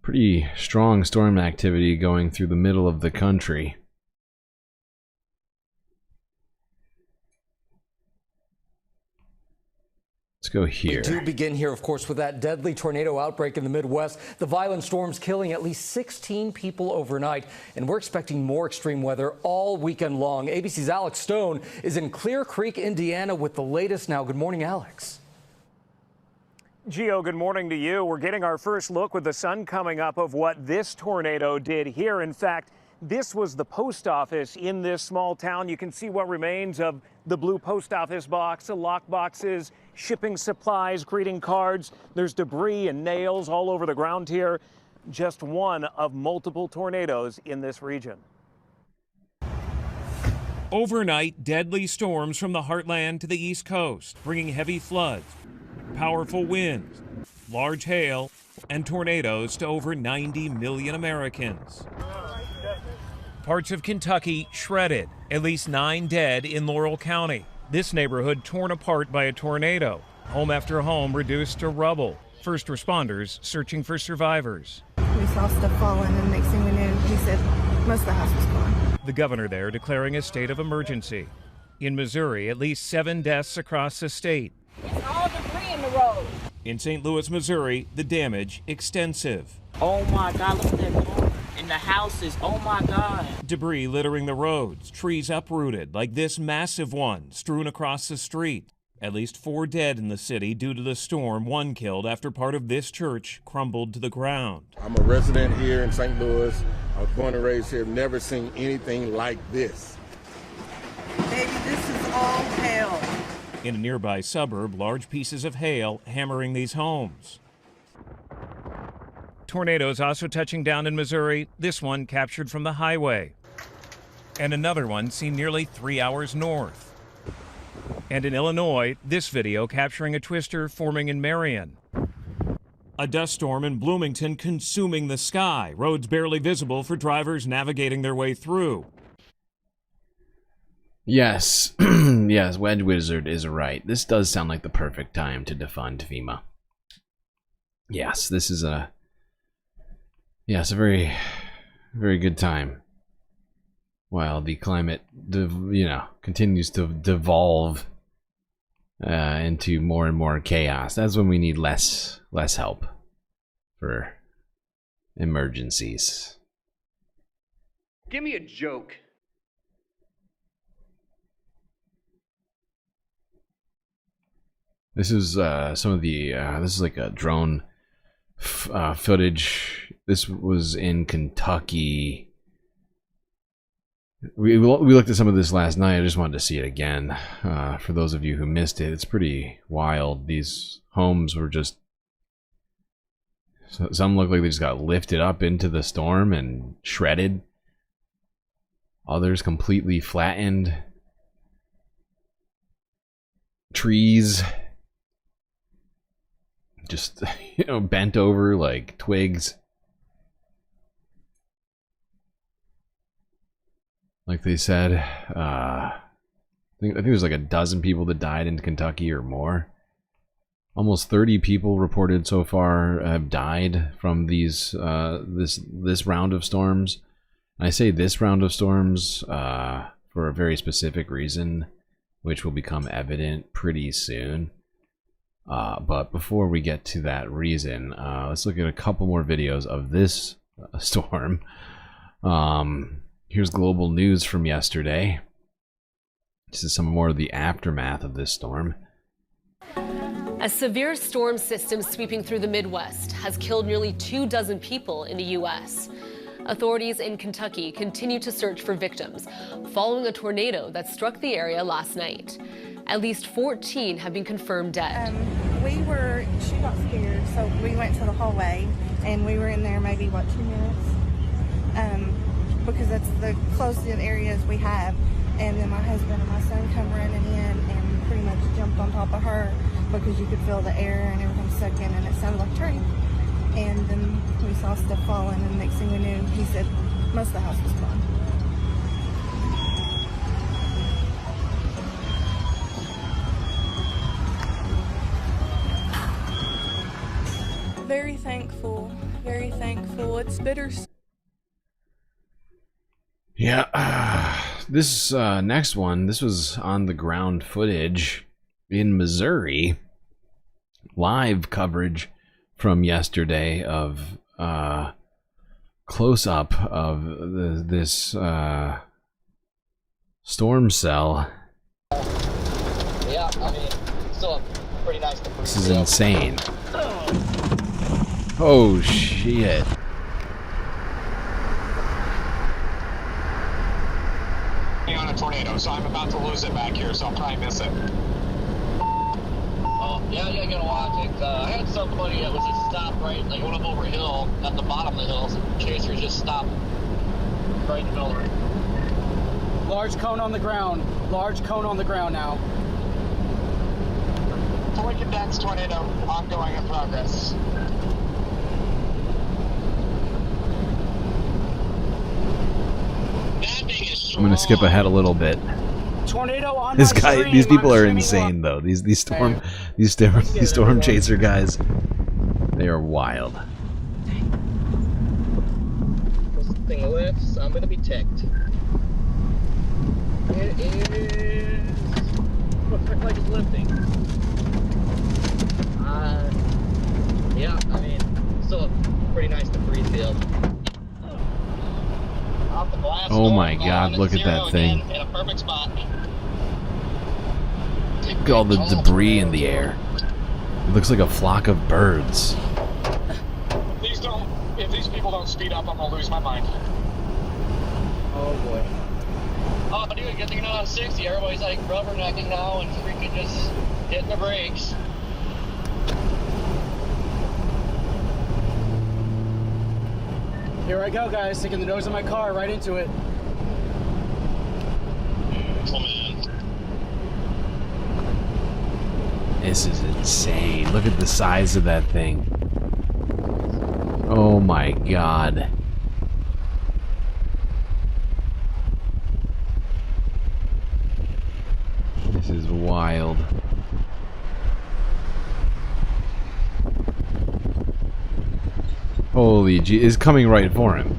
pretty strong storm activity going through the middle of the country. Let's go here. We do begin here, of course, with that deadly tornado outbreak in the Midwest. The violent storms killing at least 16 people overnight, and we're expecting more extreme weather all weekend long. ABC's Alex Stone is in Clear Creek, Indiana, with the latest now. Good morning, Alex. Gio, good morning to you. We're getting our first look with the sun coming up of what this tornado did here. In fact, this was the post office in this small town. You can see what remains of the blue post office box, the lock boxes, shipping supplies, greeting cards. There's debris and nails all over the ground here. Just one of multiple tornadoes in this region. Overnight, deadly storms from the heartland to the east coast, bringing heavy floods, powerful winds, large hail, and tornadoes to over 90 million Americans. Parts of Kentucky shredded, at least 9 dead in Laurel County. This neighborhood torn apart by a tornado. Home after home reduced to rubble. First responders searching for survivors. We saw stuff falling, and next thing we knew, he said most of the house was gone. The governor there declaring a state of emergency. In Missouri, at least 7 deaths across the state. It's all debris in the road. In St. Louis, Missouri, the damage extensive. Oh my God, look at that car. And the houses, oh my God. Debris littering the roads, trees uprooted like this massive one strewn across the street. At least 4 dead in the city due to the storm, 1 killed after part of this church crumbled to the ground. I'm a resident here in St. Louis. I was born and raised here, never seen anything like this. Baby, this is all hail. In a nearby suburb, large pieces of hail hammering these homes. Tornadoes also touching down in Missouri, this one captured from the highway. And another one seen nearly 3 hours north. And in Illinois, this video capturing a twister forming in Marion. A dust storm in Bloomington consuming the sky, roads barely visible for drivers navigating their way through. Yes, yes, Wedge Wizard is right. This does sound like the perfect time to defund FEMA. Yes, this is a... Yes, a very, very good time. While the climate, continues to devolve into more and more chaos. That's when we need less help for emergencies. Give me a joke. This is some of the. This is like a drone footage. This was in Kentucky. We looked at some of this last night. I just wanted to see it again. For those of you who missed it, it's pretty wild. These homes were just... Some look like they just got lifted up into the storm and shredded. Others completely flattened. Trees just, bent over like twigs. Like they said, I think there's like a dozen people that died in Kentucky or more. Almost 30 people reported so far have died from these this round of storms. And I say this round of storms for a very specific reason, which will become evident pretty soon. But before we get to that reason, let's look at a couple more videos of this storm. Here's global news from yesterday. This is some more of the aftermath of this storm. A severe storm system sweeping through the Midwest has killed nearly 24 people in the U.S. Authorities in Kentucky continue to search for victims following a tornado that struck the area last night. At least 14 have been confirmed dead. She got scared, so we went to the hallway, and we were in there maybe, 2 minutes? because that's the closest areas we have. And then my husband and my son come running in and pretty much jumped on top of her because you could feel the air and everything sucking, and it sounded like a train. And then we saw stuff falling, and the next thing we knew, he said most of the house was gone. Very thankful, very thankful. It's bitter. Yeah, this next one, this was on the ground footage in Missouri. Live coverage from yesterday of close up of this storm cell. Yeah, I mean, still pretty nice. This is insane. Oh shit. On a tornado, so I'm about to lose it back here, so I'll probably miss it. Oh, yeah, you gotta watch it. I had somebody that was just stopped right, like went up over a hill, at the bottom of the hill, so the chasers just stopped right in the middle of it. Large cone on the ground. Large cone on the ground now. Fully condensed tornado, ongoing in progress. I'm gonna skip ahead a little bit. Tornado on This my guy, stream. these people I'm are streaming insane though. These storm chaser guys, they are wild. This thing lifts, I'm gonna be ticked. It is. Looks like it's lifting. Yeah, I mean, still a pretty nice debris field. Oh my god, look at that thing. In a perfect spot. Look at all the debris in the air. It looks like a flock of birds. Please don't, if these people don't speed up, I'm gonna lose my mind. Oh boy. Oh dude, good thing you're not on 60. Everybody's like rubbernecking now and freaking just hitting the brakes. Here I go, guys. Sticking the nose of my car right into it. This is insane. Look at the size of that thing. Oh my god. This is wild. Holy gee, it's coming right for him.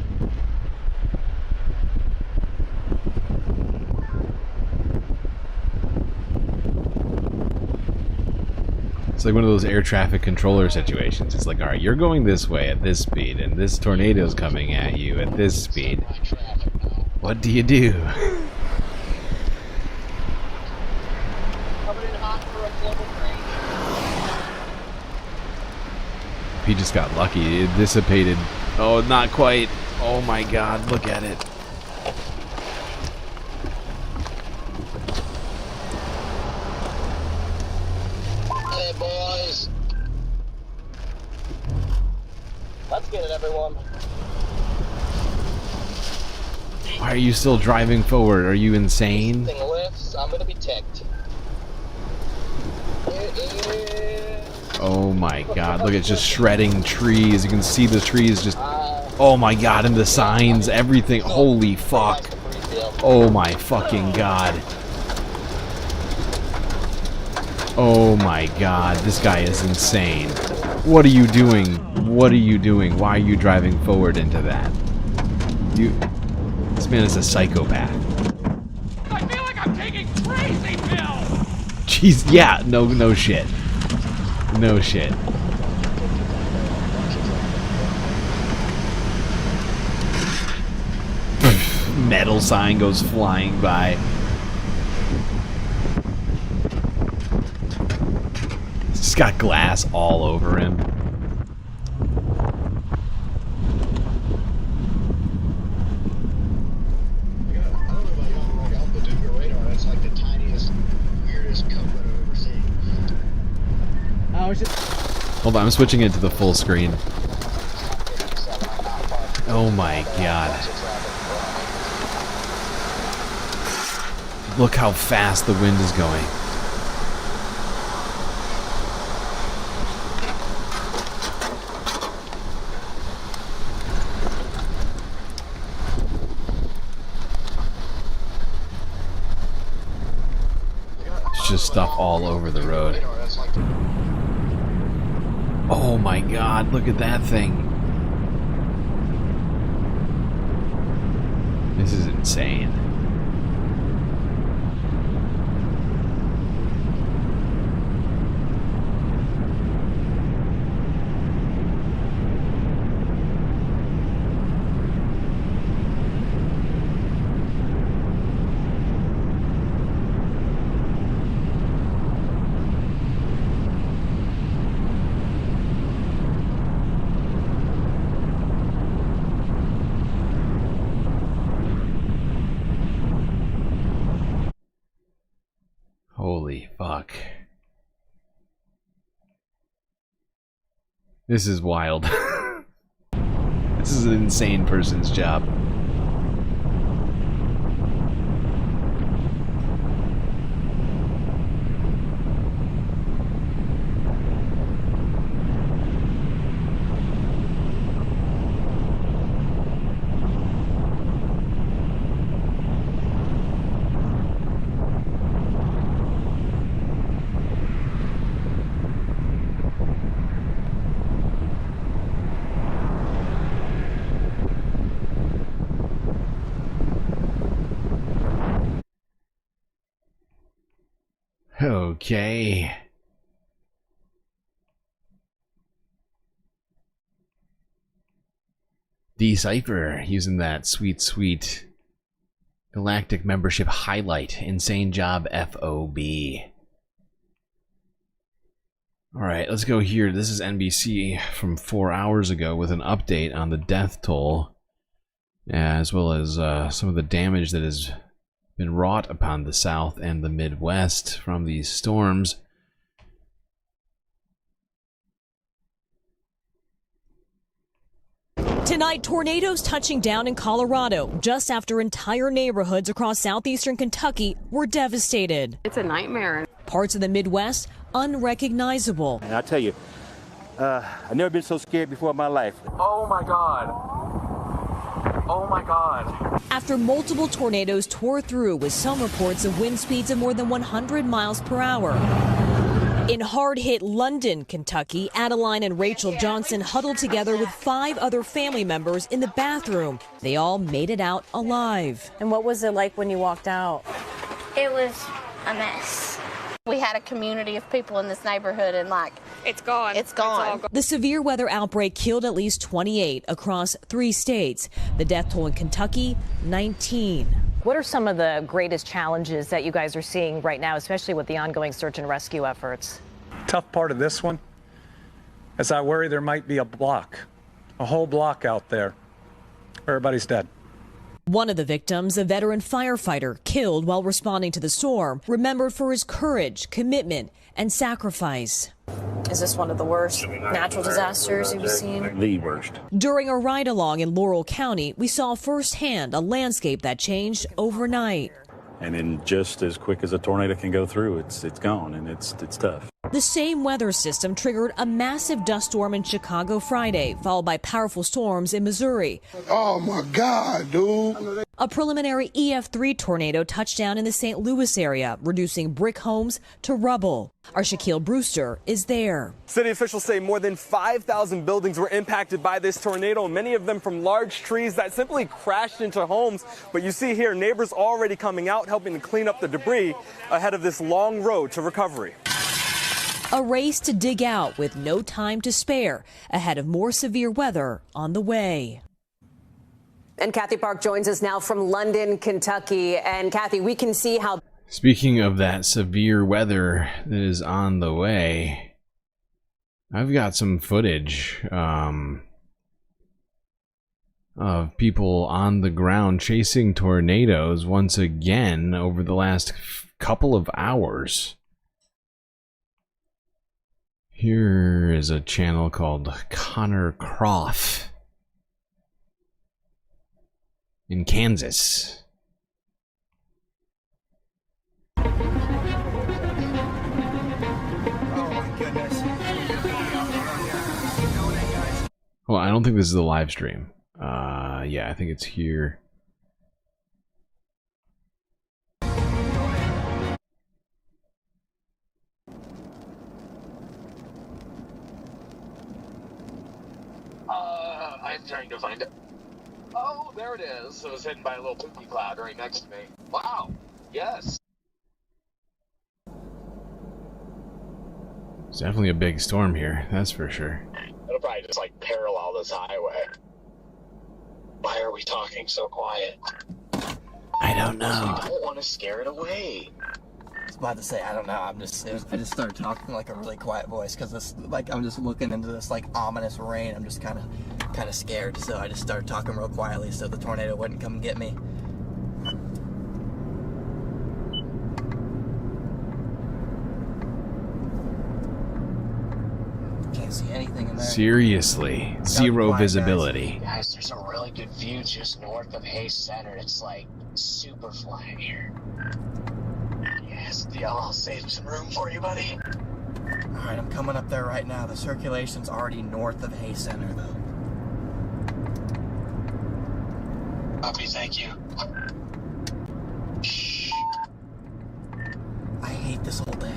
It's like one of those air traffic controller situations. It's like, alright, you're going this way at this speed, and this tornado's coming at you at this speed. What do you do? He just got lucky. It dissipated. Oh, not quite. Oh my god, look at it. Hey boys. Let's get it, everyone. Why are you still driving forward? Are you insane? This thing lifts, I'm gonna be ticked. Oh my god, look, it's just shredding trees. You can see the trees just... Oh my god, and the signs, everything. Holy fuck. Oh my fucking god. Oh my god, this guy is insane. What are you doing? What are you doing? Why are you driving forward into that? This man is a psychopath. I feel like I'm taking crazy pills. Jeez, yeah, no shit. No shit. Metal sign goes flying by. It's got glass all over him. Hold on, I'm switching it to the full screen. Oh my god. Look how fast the wind is going. It's just stuff all over the road. Oh my god, look at that thing. This is insane. Holy fuck. This is wild. This is an insane person's job. Okay. Decipher using that sweet galactic membership highlight. Insane job, FOB. Alright, let's go here. This is NBC from 4 hours ago with an update on the death toll, as well as some of the damage that has been wrought upon the South and the Midwest from these storms. Tonight, tornadoes touching down in Colorado just after entire neighborhoods across southeastern Kentucky were devastated. It's a nightmare. Parts of the Midwest unrecognizable. And I tell you, I've never been so scared before in my life. Oh my God. Oh my God. After multiple tornadoes tore through with some reports of wind speeds of more than 100 miles per hour. In hard-hit London, Kentucky, Adeline and Rachel Johnson huddled together with 5 other family members in the bathroom. They all made it out alive. And what was it like when you walked out? It was a mess. We had a community of people in this neighborhood and it's gone. It's gone. The severe weather outbreak killed at least 28 across 3 states. The death toll in Kentucky, 19. What are some of the greatest challenges that you guys are seeing right now, especially with the ongoing search and rescue efforts? Tough part of this one is I worry there might be a whole block out there. Everybody's dead. One of the victims, a veteran firefighter killed while responding to the storm, remembered for his courage, commitment, and sacrifice. Is this one of the worst natural disasters you've seen? The worst. During a ride-along in Laurel County, we saw firsthand a landscape that changed overnight. And then just as quick as a tornado can go through, it's gone, and it's tough. The same weather system triggered a massive dust storm in Chicago Friday, followed by powerful storms in Missouri. Oh my God, dude. A preliminary EF3 tornado touched down in the St. Louis area, reducing brick homes to rubble. Our Shaquille Brewster is there. City officials say more than 5,000 buildings were impacted by this tornado, many of them from large trees that simply crashed into homes. But you see here, neighbors already coming out, helping to clean up the debris ahead of this long road to recovery. A race to dig out with no time to spare ahead of more severe weather on the way. And Kathy Park joins us now from London, Kentucky. And Kathy, we can see how... Speaking of that severe weather that is on the way, I've got some footage of people on the ground chasing tornadoes once again over the last couple of hours. Here is a channel called Connor Croft in Kansas. Well, I don't think this is a live stream. Yeah, I think it's here. I'm trying to find it. Oh, there it is. It was hidden by a little poopy cloud right next to me. Wow. Yes. It's definitely a big storm here, that's for sure. It'll probably just like parallel this highway. Why are we talking so quiet? I don't know. I don't want to scare it away. I was about to say, I don't know. I just started talking like a really quiet voice because this, like, I'm just looking into this like ominous rain. I'm just kind of scared, so I just started talking real quietly so the tornado wouldn't come get me. Can't see anything in there. Seriously, zero visibility. Guys, there's a really good view just north of Hayes Center. It's like super flat here. Yes, I'll save some room for you, buddy. Alright, I'm coming up there right now. The circulation's already north of Hayes Center, though. Puppy, thank you. Shh. I hate this whole day.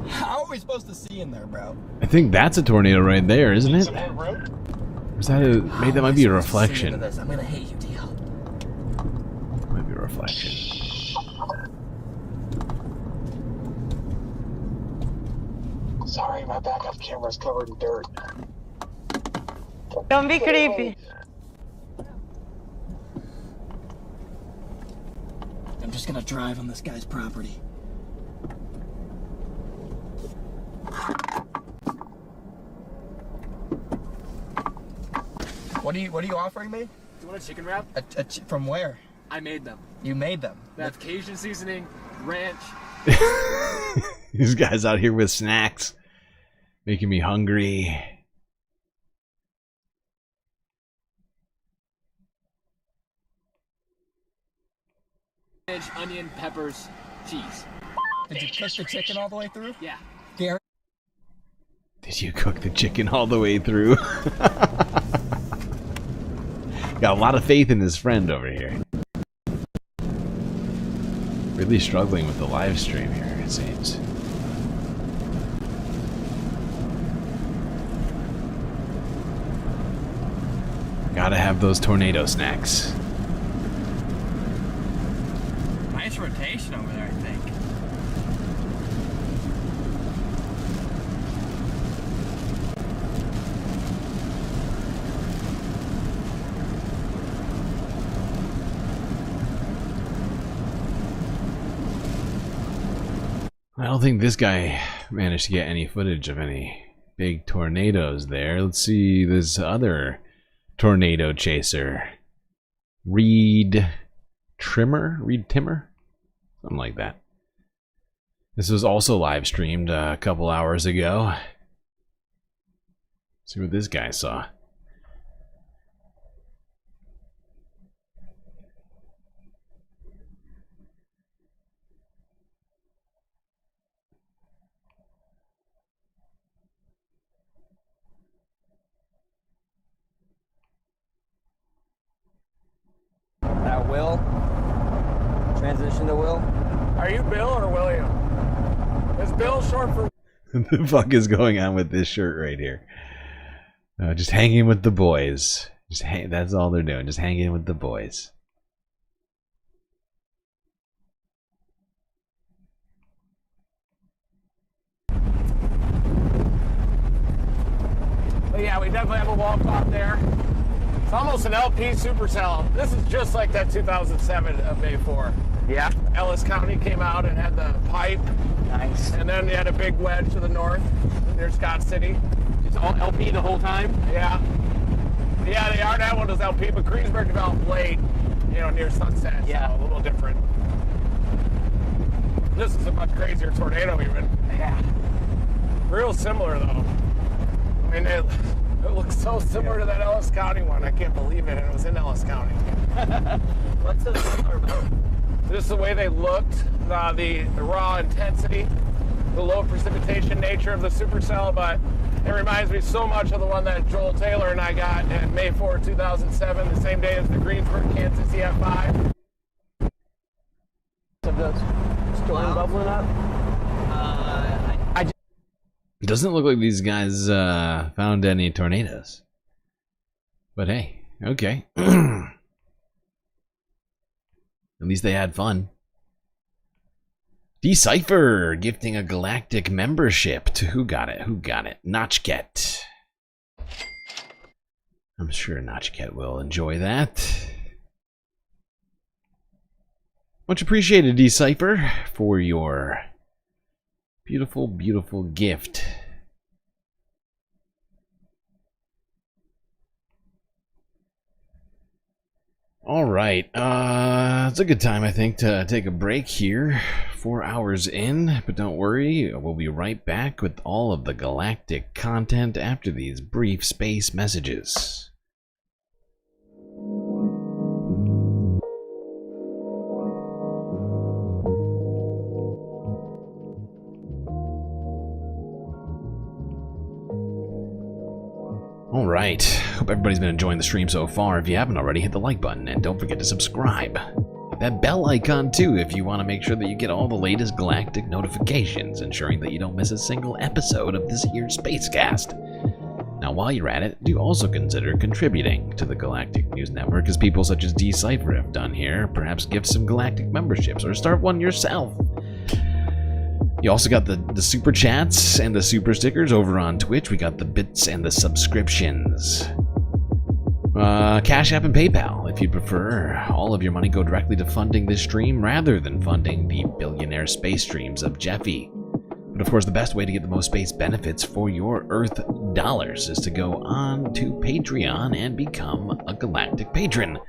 How are we supposed to see in there, bro? I think that's a tornado right there, isn't it? Is that a, maybe that might be a reflection. I'm gonna hate you, DL. Might be a reflection. Sorry, my backup camera's covered in dirt. Don't be creepy. I'm just gonna drive on this guy's property. What are you offering me? Do you want a chicken wrap? From where? I made them. You made them? That's Cajun seasoning, ranch. These guys out here with snacks, making me hungry. Onion, peppers, cheese. Did you cook the chicken all the way through? Yeah. Gary? Did you cook the chicken all the way through? Got a lot of faith in his friend over here. Really struggling with the live stream here, it seems. Gotta have those tornado snacks. Nice rotation over there, I think. I don't think this guy managed to get any footage of any big tornadoes there. Let's see this other tornado chaser. Reed Timmer? Something like that. This was also live streamed a couple hours ago. Let's see what this guy saw. Will. Transition to Will. Are you Bill or William? Is Bill short for... What the fuck is going on with this shirt right here? Just hanging with the boys. That's all they're doing. Just hanging with the boys. But yeah, we definitely have a wall clock there. It's almost an LP supercell. This is just like that 2007 Bay 4. Yeah. Ellis County came out and had the pipe. Nice. And then they had a big wedge to the north near Scott City. It's all LP the whole time? Yeah. Yeah, they are. That one was LP, but Greensburg developed late, you know, near Sunset. Yeah. So a little different. This is a much crazier tornado even. Yeah. Real similar though. I mean, it looks so similar to that Ellis County one. I can't believe it, and it was in Ellis County. What's the similar about? Just the way they looked, the raw intensity, the low precipitation nature of the supercell, but it reminds me so much of the one that Joel Taylor and I got at May 4, 2007, the same day as the Greensburg, Kansas EF5. Storm bubbling up? It doesn't look like these guys found any tornadoes. But hey, okay. At least they had fun. Decipher gifting a galactic membership to who got it? Who got it? Notchket. I'm sure Notchket will enjoy that. Much appreciated, Decipher, for your beautiful, beautiful gift. All right, it's a good time, I think, to take a break here. 4 hours in, but don't worry, we'll be right back with all of the galactic content after these brief space messages. Alright, hope everybody's been enjoying the stream so far. If you haven't already, hit the like button and don't forget to subscribe. Hit that bell icon too if you want to make sure that you get all the latest galactic notifications, ensuring that you don't miss a single episode of this year's Spacecast. Now while you're at it, do also consider contributing to the Galactic News Network, as people such as Decipher have done here. Perhaps give some galactic memberships or start one yourself. You also got the super chats and the super stickers over on Twitch. We got the bits and the subscriptions. Cash App and PayPal, if you prefer. All of your money go directly to funding this stream rather than funding the billionaire space streams of Jeffy. But of course, the best way to get the most space benefits for your Earth dollars is to go on to Patreon and become a galactic patron.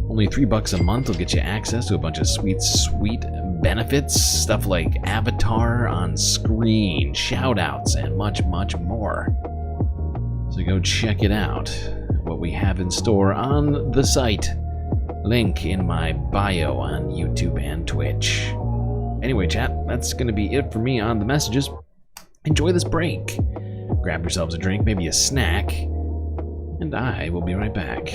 Only $3 a month will get you access to a bunch of sweet, sweet benefits. Stuff like avatar on screen, shoutouts, and much, much more. So go check it out. What we have in store on the site. Link in my bio on YouTube and Twitch. Anyway, chat, that's going to be it for me on the messages. Enjoy this break. Grab yourselves a drink, maybe a snack, and I will be right back.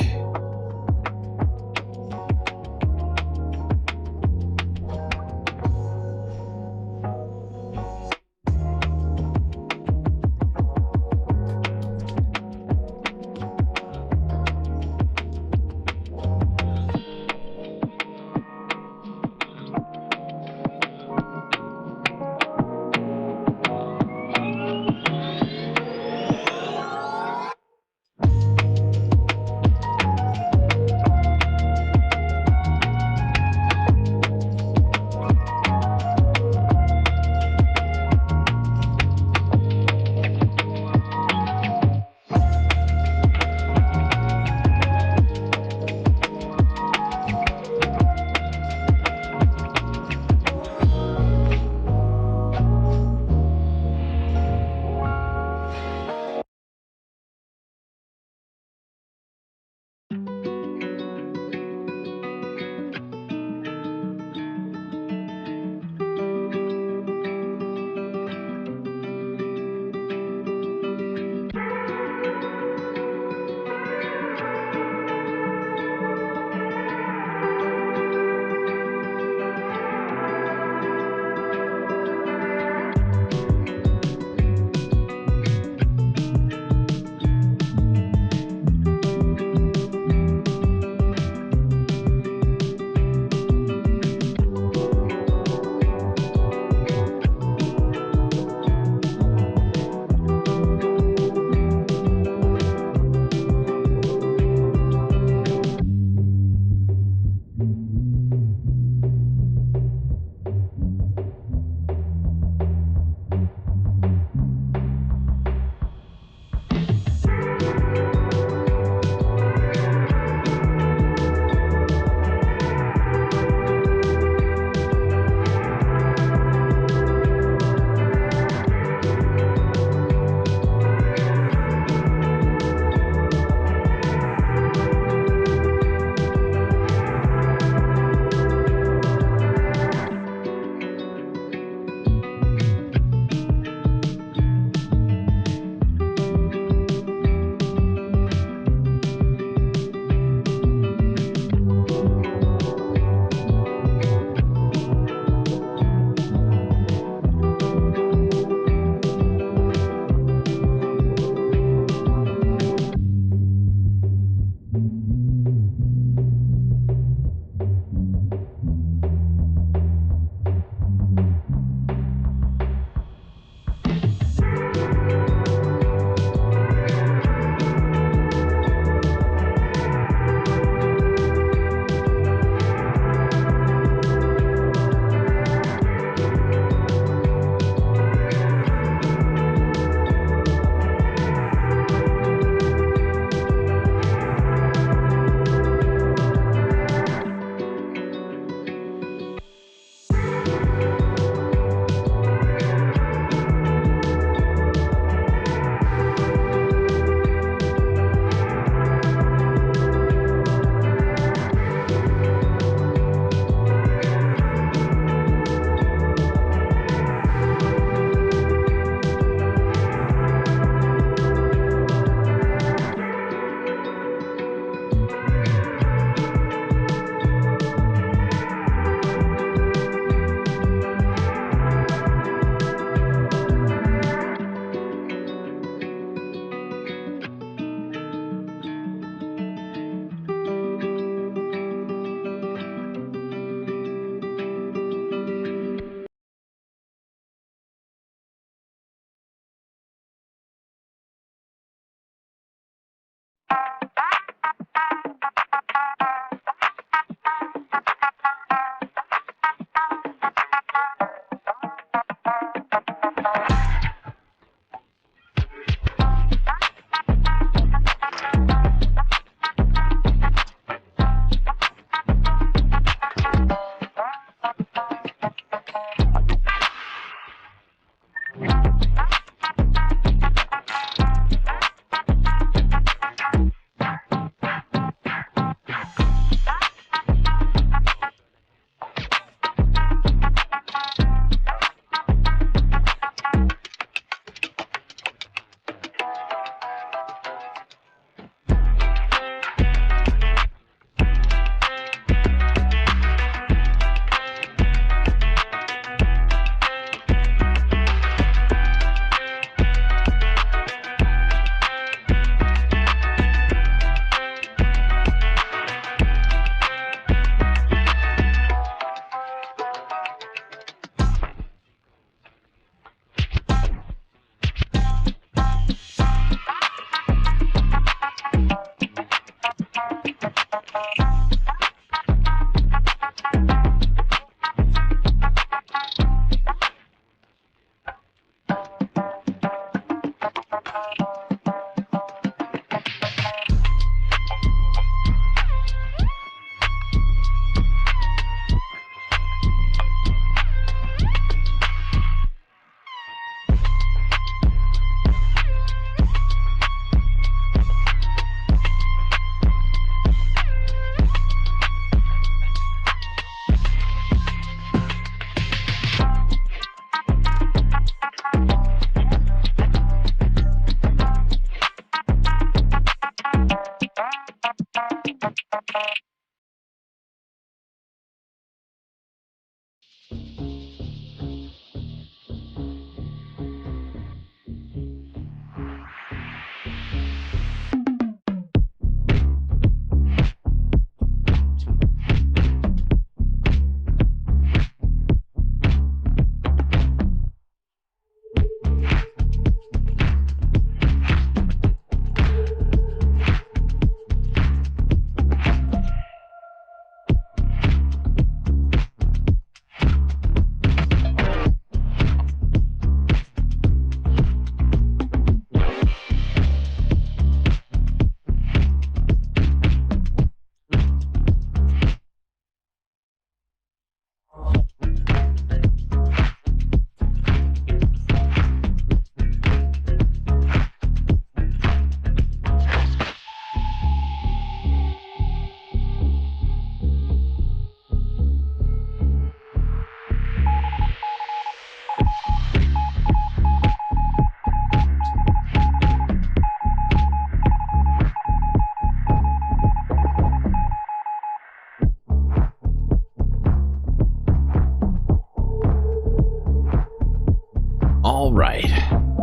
Alright,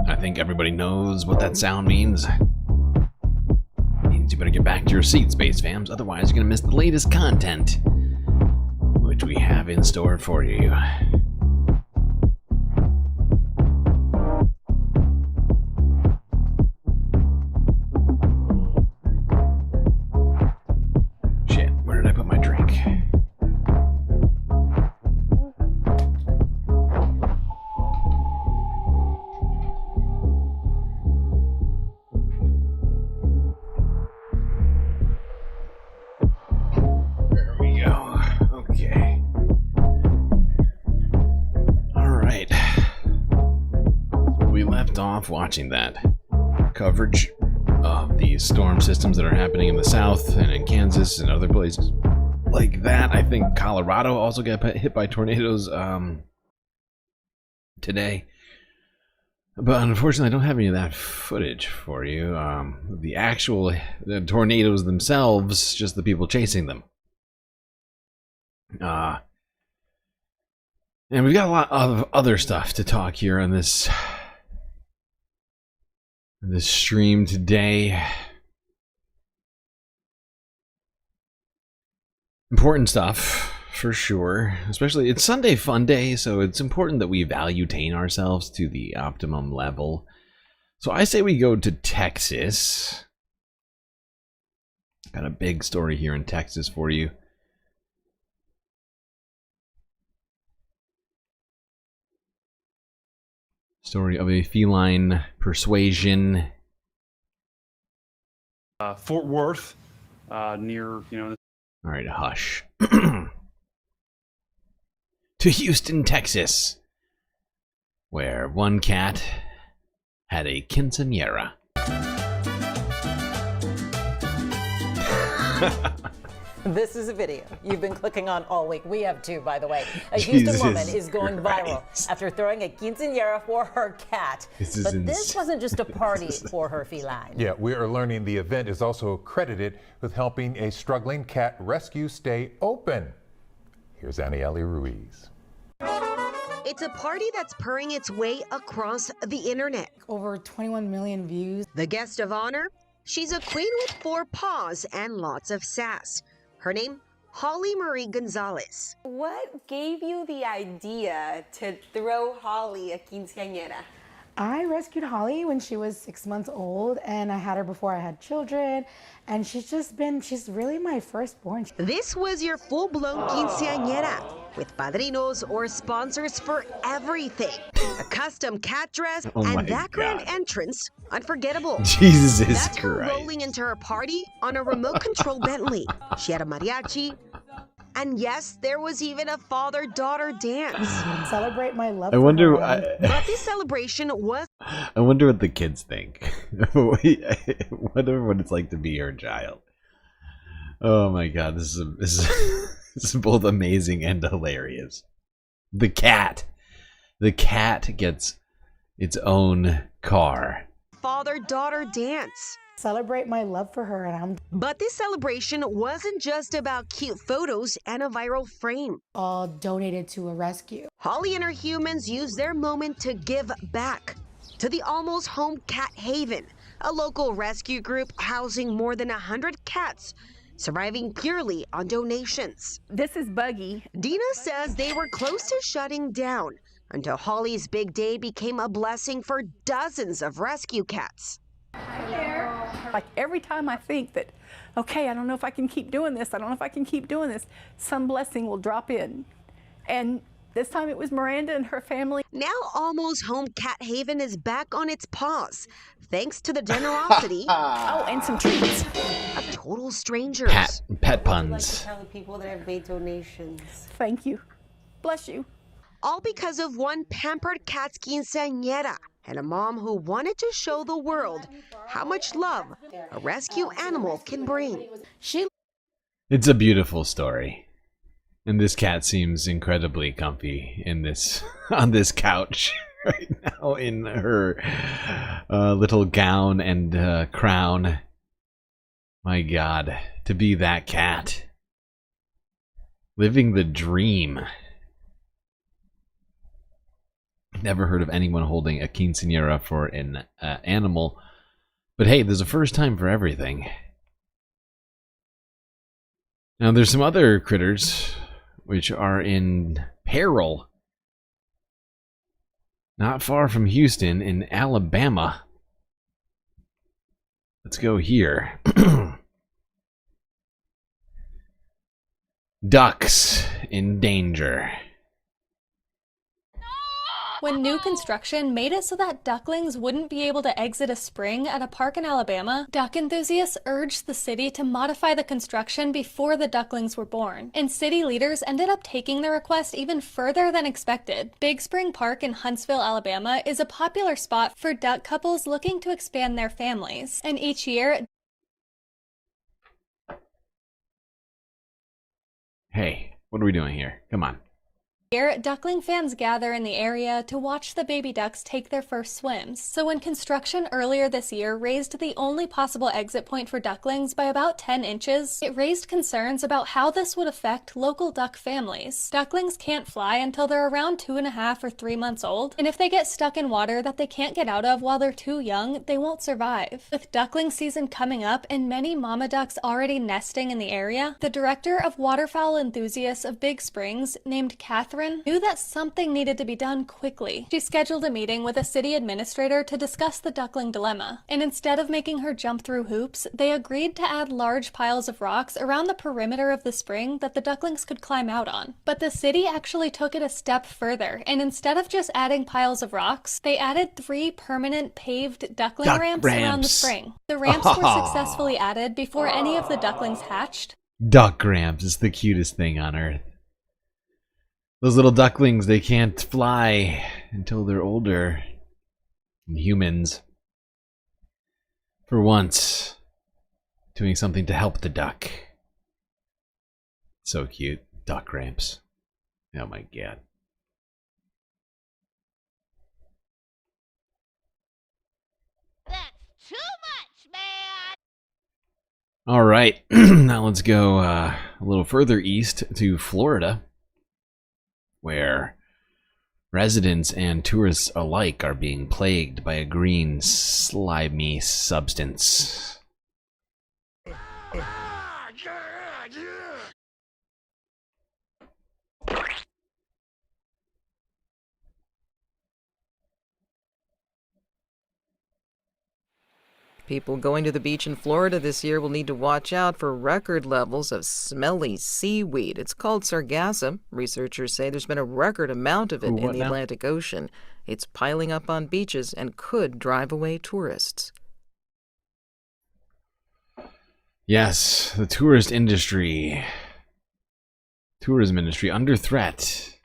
I think everybody knows what that sound means. Means you better get back to your seat, Space Fams, otherwise you're gonna miss the latest content, which we have in store for you. Shit, where did I put my drink? Watching that coverage of the storm systems that are happening in the south and in Kansas and other places like that. I think Colorado also got hit by tornadoes today, but unfortunately I don't have any of that footage for you. The tornadoes themselves, just the people chasing them. And we've got a lot of other stuff to talk here on this stream today. Important stuff, for sure. Especially, it's Sunday Funday, so it's important that we valuetain ourselves to the optimum level. So I say we go to Texas. Got a big story here in Texas for you. Story of a feline persuasion. Fort Worth, near, All right, hush. To Houston, Texas, where one cat had a quinceañera. This is a video you've been clicking on all week. We have too, by the way. A Houston woman is going viral after throwing a quinceañera for her cat. But this wasn't just a party for her feline. Yeah, we are learning the event is also credited with helping a struggling cat rescue stay open. Here's Anieli Ruiz. It's a party that's purring its way across the internet. Over 21 million views. The guest of honor? She's a queen with 4 paws and lots of sass. Her name, Holly Marie Gonzalez. What gave you the idea to throw Holly a quinceañera? I rescued Holly when she was 6 months old, and I had her before I had children, and she's really my firstborn. This was your full-blown quinceañera, with padrinos or sponsors for everything. A custom cat dress and that grand entrance, unforgettable. Jesus That's her Christ. rolling into her party on a remote-control Bentley. She had a mariachi, and yes, there was even a father-daughter dance. Celebrate my love. I wonder. But this celebration was. I wonder what the kids think. I wonder what it's like to be her child. Oh my god, this is both amazing and hilarious. The cat gets its own car. Father-daughter dance. celebrate my love for her, and I'm But this celebration wasn't just about cute photos and a viral frame. all donated to a rescue. Holly and her humans used their moment to give back to the Almost Home Cat Haven, a local rescue group housing more than 100 cats, surviving purely on donations. This is Buggy. Dina says they were close to shutting down until Holly's big day became a blessing for dozens of rescue cats. Hi there. Like every time I think that, okay, I don't know if I can keep doing this, I don't know if I can keep doing this, some blessing will drop in. And this time it was Miranda and her family. Now Almost Home Cat Haven is back on its paws, thanks to the generosity oh, and some treats of total strangers. Pet puns. Tell the people that have made donations. Thank you. Bless you. All because of one pampered cat's quinceañera and a mom who wanted to show the world how much love a rescue animal can bring. It's a beautiful story. And this cat seems incredibly comfy in this on this couch right now in her little gown and crown. My God, to be that cat. Living the dream. Never heard of anyone holding a quinceañera for an animal. But hey, there's a first time for everything. Now there's some other critters which are in peril. Not far from Houston in Alabama. Let's go here. Ducks in danger. When new construction made it so that ducklings wouldn't be able to exit a spring at a park in Alabama, duck enthusiasts urged the city to modify the construction before the ducklings were born. And city leaders ended up taking the request even further than expected. Big Spring Park in Huntsville, Alabama is a popular spot for duck couples looking to expand their families. And each year, Hey, what are we doing here? Come on. duckling fans gather in the area to watch the baby ducks take their first swims. So when construction earlier this year raised the only possible exit point for ducklings by about 10 inches, it raised concerns about how this would affect local duck families. Ducklings can't fly until they're around 2.5 or 3 months old, and if they get stuck in water that they can't get out of while they're too young, they won't survive. With duckling season coming up and many mama ducks already nesting in the area, the director of waterfowl enthusiasts of Big Springs, named Catherine, knew that something needed to be done quickly. She scheduled a meeting with a city administrator to discuss the duckling dilemma, and instead of making her jump through hoops, they agreed to add large piles of rocks around the perimeter of the spring that the ducklings could climb out on. But the city actually took it a step further, and instead of just adding piles of rocks, they added 3 permanent paved duckling ramps around the spring. The ramps were successfully added before any of the ducklings hatched. Duck ramps is the cutest thing on earth. Those little ducklings, they can't fly until they're older. And humans, for once, doing something to help the duck. So cute. Duck ramps. Oh my God. That's too much, man! Alright, now let's go a little further east to Florida, where residents and tourists alike are being plagued by a green, slimy substance. People going to the beach in Florida this year will need to watch out for record levels of smelly seaweed. It's called Sargassum. Researchers say there's been a record amount of it in the Atlantic Ocean. It's piling up on beaches and could drive away tourists. Yes, the tourism industry under threat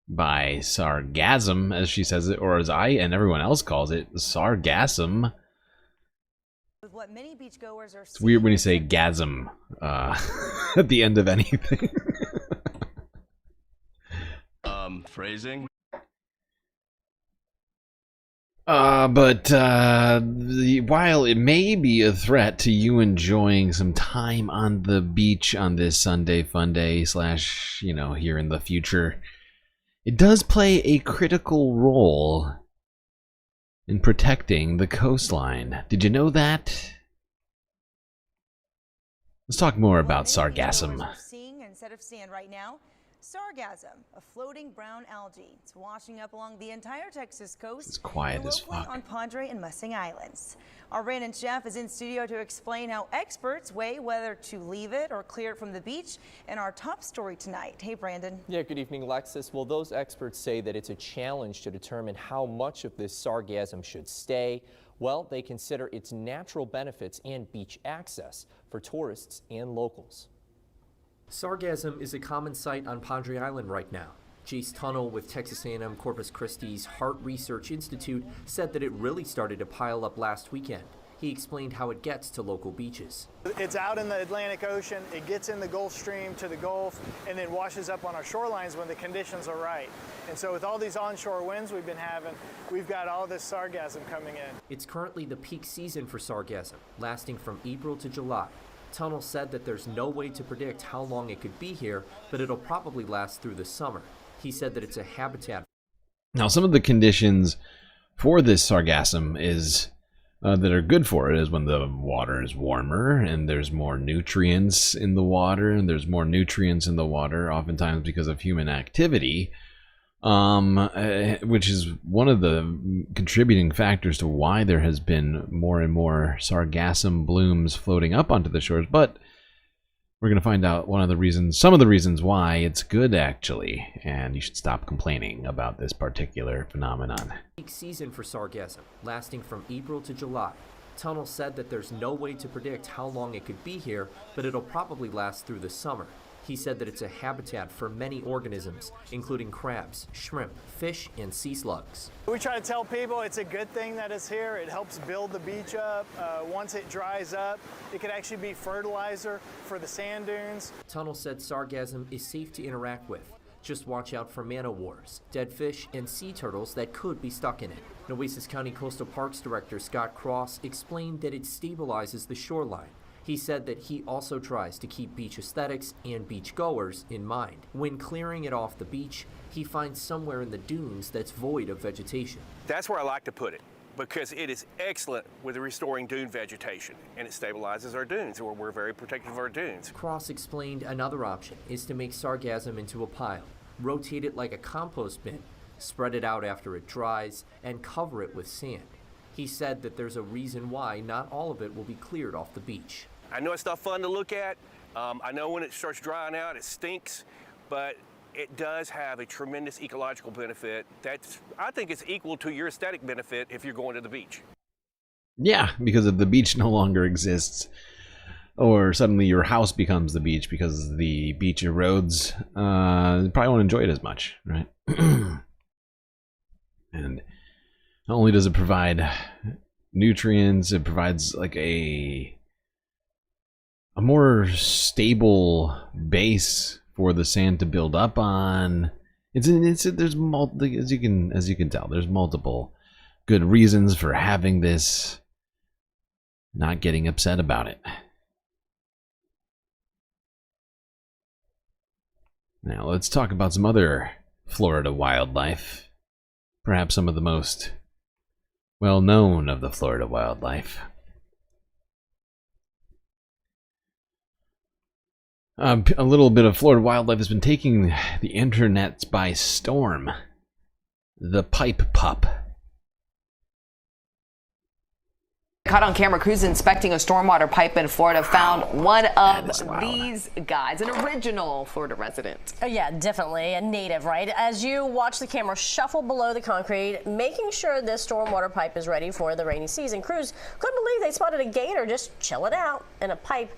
by Sargassum, as she says it, or as I and everyone else calls it, Sargassum. It's weird when you say gasm at the end of anything. Phrasing. But while it may be a threat to you enjoying some time on the beach on this Sunday Funday / here in the future, it does play a critical role in protecting the coastline. Did you know that? Let's talk more about sargassum. Instead of sand right now, sargassum, a floating brown algae. It's washing up along the entire Texas coast. It's quiet as fuck. On Padre and Mussing Islands. Our Brandon Chef is in studio to explain how experts weigh whether to leave it or clear it from the beach in our top story tonight. Hey, Brandon. Yeah, good evening, Lexus. Well, those experts say that it's a challenge to determine how much of this sargassum should stay. Well, they consider its natural benefits and beach access for tourists and locals. Sargassum is a common sight on Padre Island right now. Jace Tunnel with Texas A&M Corpus Christi's Heart Research Institute said that it really started to pile up last weekend. He explained how it gets to local beaches. It's out in the Atlantic Ocean, it gets in the Gulf Stream to the Gulf, and then washes up on our shorelines when the conditions are right. And so with all these onshore winds we've been having, we've got all this sargassum coming in. It's currently the peak season for sargassum, lasting from April to July. Tunnel said that there's no way to predict how long it could be here, but it'll probably last through the summer. He said that it's a habitat. Now, some of the conditions for this sargassum is that are good for it is when the water is warmer and there's more nutrients in the water, and there's more nutrients in the water oftentimes because of human activity, which is one of the contributing factors to why there has been more and more sargassum blooms floating up onto the shores. But we're going to find out some of the reasons why it's good, actually, and you should stop complaining about this particular phenomenon. Peak season for sargassum, lasting from April to July. Tunnel said that there's no way to predict how long it could be here, but it'll probably last through the summer. He said that it's a habitat for many organisms, including crabs, shrimp, fish, and sea slugs. We try to tell people it's a good thing that it's here. It helps build the beach up. Once it dries up, it could actually be fertilizer for the sand dunes. Tunnel said sargassum is safe to interact with. Just watch out for man-o'-wars, dead fish, and sea turtles that could be stuck in it. Nueces County Coastal Parks Director Scott Cross explained that it stabilizes the shoreline. He said that he also tries to keep beach aesthetics and beachgoers in mind. When clearing it off the beach, he finds somewhere in the dunes that's void of vegetation. That's where I like to put it, because it is excellent with restoring dune vegetation, and it stabilizes our dunes, or we're very protective of our dunes. Cross explained another option is to make sargassum into a pile, rotate it like a compost bin, spread it out after it dries, and cover it with sand. He said that there's a reason why not all of it will be cleared off the beach. I know it's not fun to look at. I know when it starts drying out, it stinks, but it does have a tremendous ecological benefit I think it's equal to your aesthetic benefit if you're going to the beach. Yeah, because if the beach no longer exists, or suddenly your house becomes the beach because the beach erodes, you probably won't enjoy it as much, right? And not only does it provide nutrients, it provides like a more stable base for the sand to build up on. As you can tell, there's multiple good reasons for having this. Not getting upset about it. Now let's talk about some other Florida wildlife. Perhaps some of the most well known of the Florida wildlife. A little bit of Florida wildlife has been taking the internet by storm. The pipe pup. Caught on camera, crews inspecting a stormwater pipe in Florida found one of these guys, an original Florida resident. Oh yeah, definitely a native, right? As you watch the camera shuffle below the concrete, making sure this stormwater pipe is ready for the rainy season. Crews couldn't believe they spotted a gator just chilling out in a pipe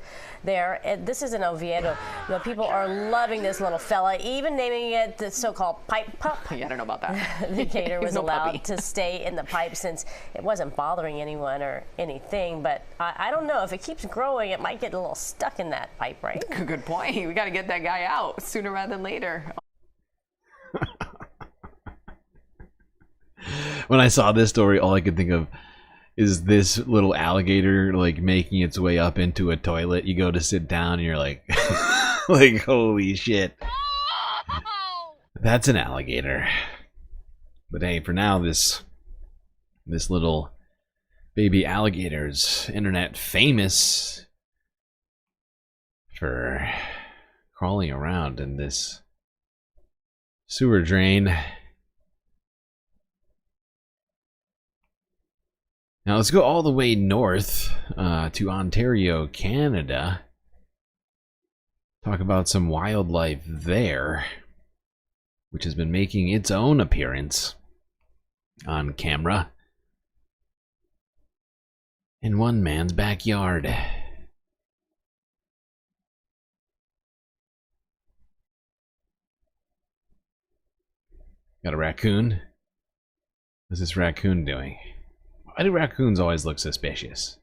there. And this is in Oviedo. The people are loving this little fella, even naming it the so-called pipe pup. Yeah, I don't know about that. The gator was no allowed puppy. to stay in the pipe since it wasn't bothering anyone or anything, but I don't know, if it keeps growing it might get a little stuck in that pipe, right? Good point. We got to get that guy out sooner rather than later. When I saw this story, all I could think of is this little alligator like making its way up into a toilet. You go to sit down and you're like, like, holy shit. That's an alligator. But hey, for now, this little baby alligator's internet famous for crawling around in this sewer drain. Now let's go all the way north to Ontario, Canada. Talk about some wildlife there, which has been making its own appearance on camera in one man's backyard. Got a raccoon. What's this raccoon doing? Why do raccoons always look suspicious?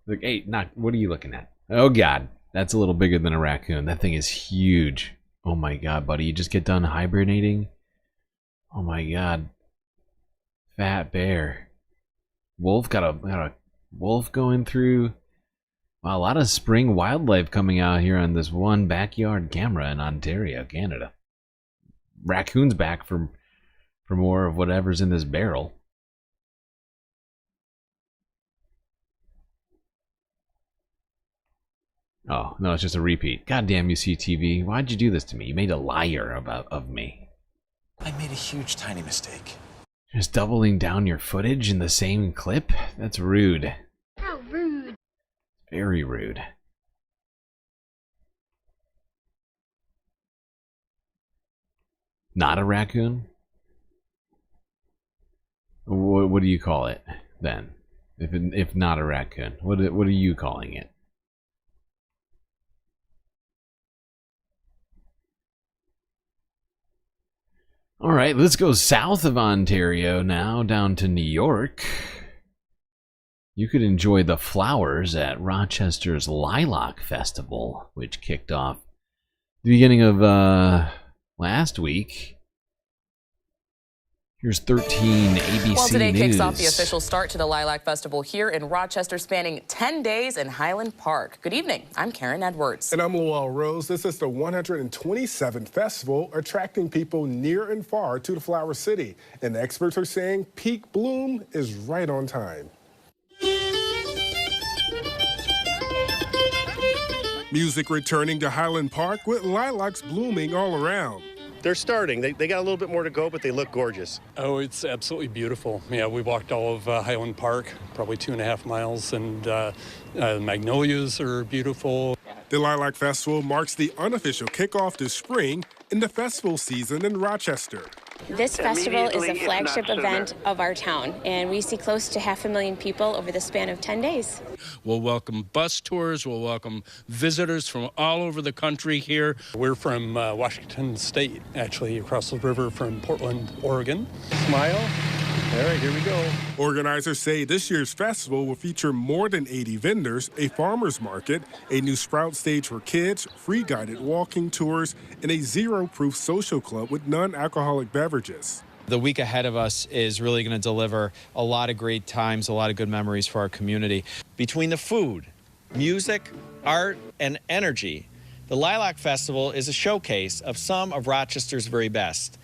Look, hey, what are you looking at? Oh god, that's a little bigger than a raccoon. That thing is huge. Oh my god, buddy, you just get done hibernating? Oh my god. Fat bear. Wolf, got a wolf going through. Wow, a lot of spring wildlife coming out here on this one backyard camera in Ontario, Canada. Raccoon's back for more of whatever's in this barrel. Oh, no, it's just a repeat. Goddamn you, CTV. Why'd you do this to me? You made a liar of me. I made a huge, tiny mistake. Just doubling down your footage in the same clip? That's rude. How rude. Very rude. Not a raccoon? What do you call it then? If not a raccoon, what are you calling it? All right, let's go south of Ontario now, down to New York. You could enjoy the flowers at Rochester's Lilac Festival, which kicked off the beginning of last week. Here's 13 ABC Well, today News. kicks off the official start to the Lilac Festival here in Rochester, spanning 10 days in Highland Park. Good evening. I'm Karen Edwards. And I'm Lowell Rose. This is the 127th festival, attracting people near and far to the Flower City. And experts are saying peak bloom is right on time. Music returning to Highland Park with lilacs blooming all around. They're starting. They got a little bit more to go, but they look gorgeous. Oh, it's absolutely beautiful. Yeah, we walked all of Highland Park, probably 2.5 miles, and magnolias are beautiful. The Lilac Festival marks the unofficial kickoff this spring in the festival season in Rochester. This festival is a flagship event of our town, and we see close to 500,000 people over the span of 10 days. We'll welcome bus tours. We'll welcome visitors from all over the country here. We're from Washington State, actually, across the river from Portland, Oregon. Smile. All right, here we go. Organizers say this year's festival will feature more than 80 vendors, a farmer's market, a new sprout stage for kids, free guided walking tours, and a zero-proof social club with non-alcoholic beverages. The week ahead of us is really going to deliver a lot of great times, a lot of good memories for our community. Between the food, music, art, and energy, the Lilac Festival is a showcase of some of Rochester's very best,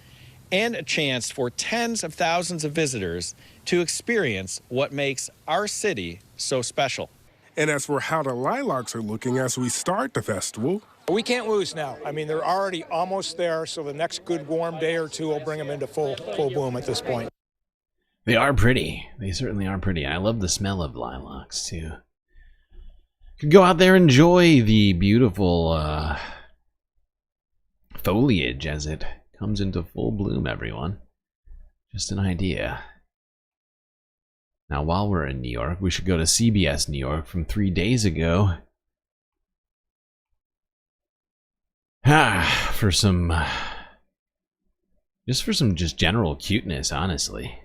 and a chance for tens of thousands of visitors to experience what makes our city so special. And as for how the lilacs are looking as we start the festival, we can't lose now. I mean, they're already almost there, so the next good warm day or two will bring them into full bloom at this point. They are pretty. They certainly are pretty. I love the smell of lilacs, too. Could go out there and enjoy the beautiful foliage as it comes into full bloom, everyone. Just an idea. Now, while we're in New York, we should go to CBS New York from 3 days ago. For some just general cuteness, honestly.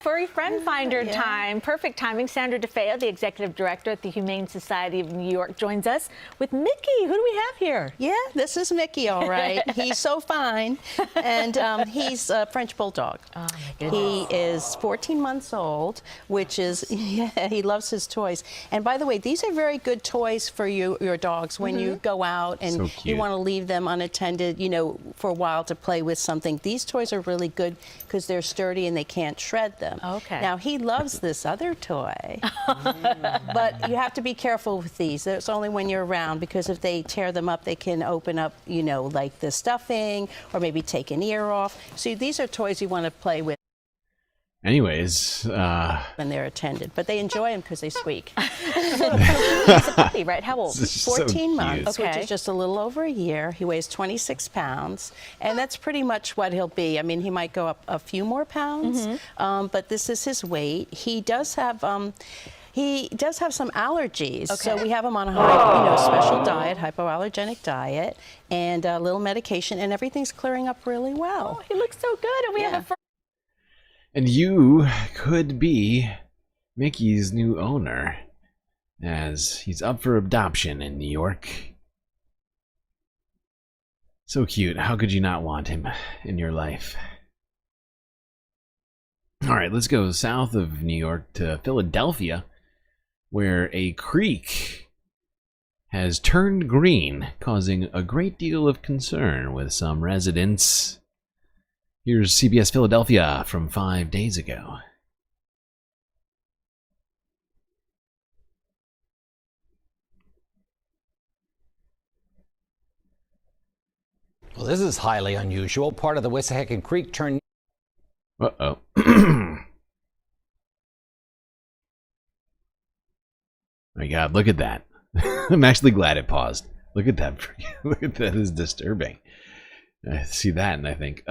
Furry friend finder time. Perfect timing. Sandra DeFeo, the executive director at the Humane Society of New York, joins us with Mickey. Who do we have here? Yeah, this is Mickey, all right. He's so fine. And he's a French Bulldog. Oh, my goodness. He is 14 months old, which is, yeah, he loves his toys. And by the way, these are very good toys for your dogs when you go out and you want to leave them unattended, you know, for a while to play with something. These toys are really good because they're sturdy and they can't shred them. Okay. Now, he loves this other toy, but you have to be careful with these. It's only when you're around, because if they tear them up, they can open up, you know, like the stuffing or maybe take an ear off. So these are toys you want to play with. Anyways, when they're attended, but they enjoy them because they squeak. He's a puppy, right? How old? 14 months, Okay. which is just a little over a year. He weighs 26 pounds, and that's pretty much what he'll be. I mean, he might go up a few more pounds, but this is his weight. He does have some allergies, so we have him on a special diet, hypoallergenic diet, and a little medication, and everything's clearing up really well. Oh, he looks so good, and we have a and you could be Mickey's new owner, as he's up for adoption in New York. So cute. How could you not want him in your life? All right, let's go south of New York to Philadelphia, where a creek has turned green, causing a great deal of concern with some residents. Here's CBS Philadelphia from 5 days ago. Well, this is highly unusual. Part of the Wissahickon Creek turned... Uh-oh. My God, look at that. I'm actually glad it paused. Look at that. Look at that. Is disturbing. I see that and I think,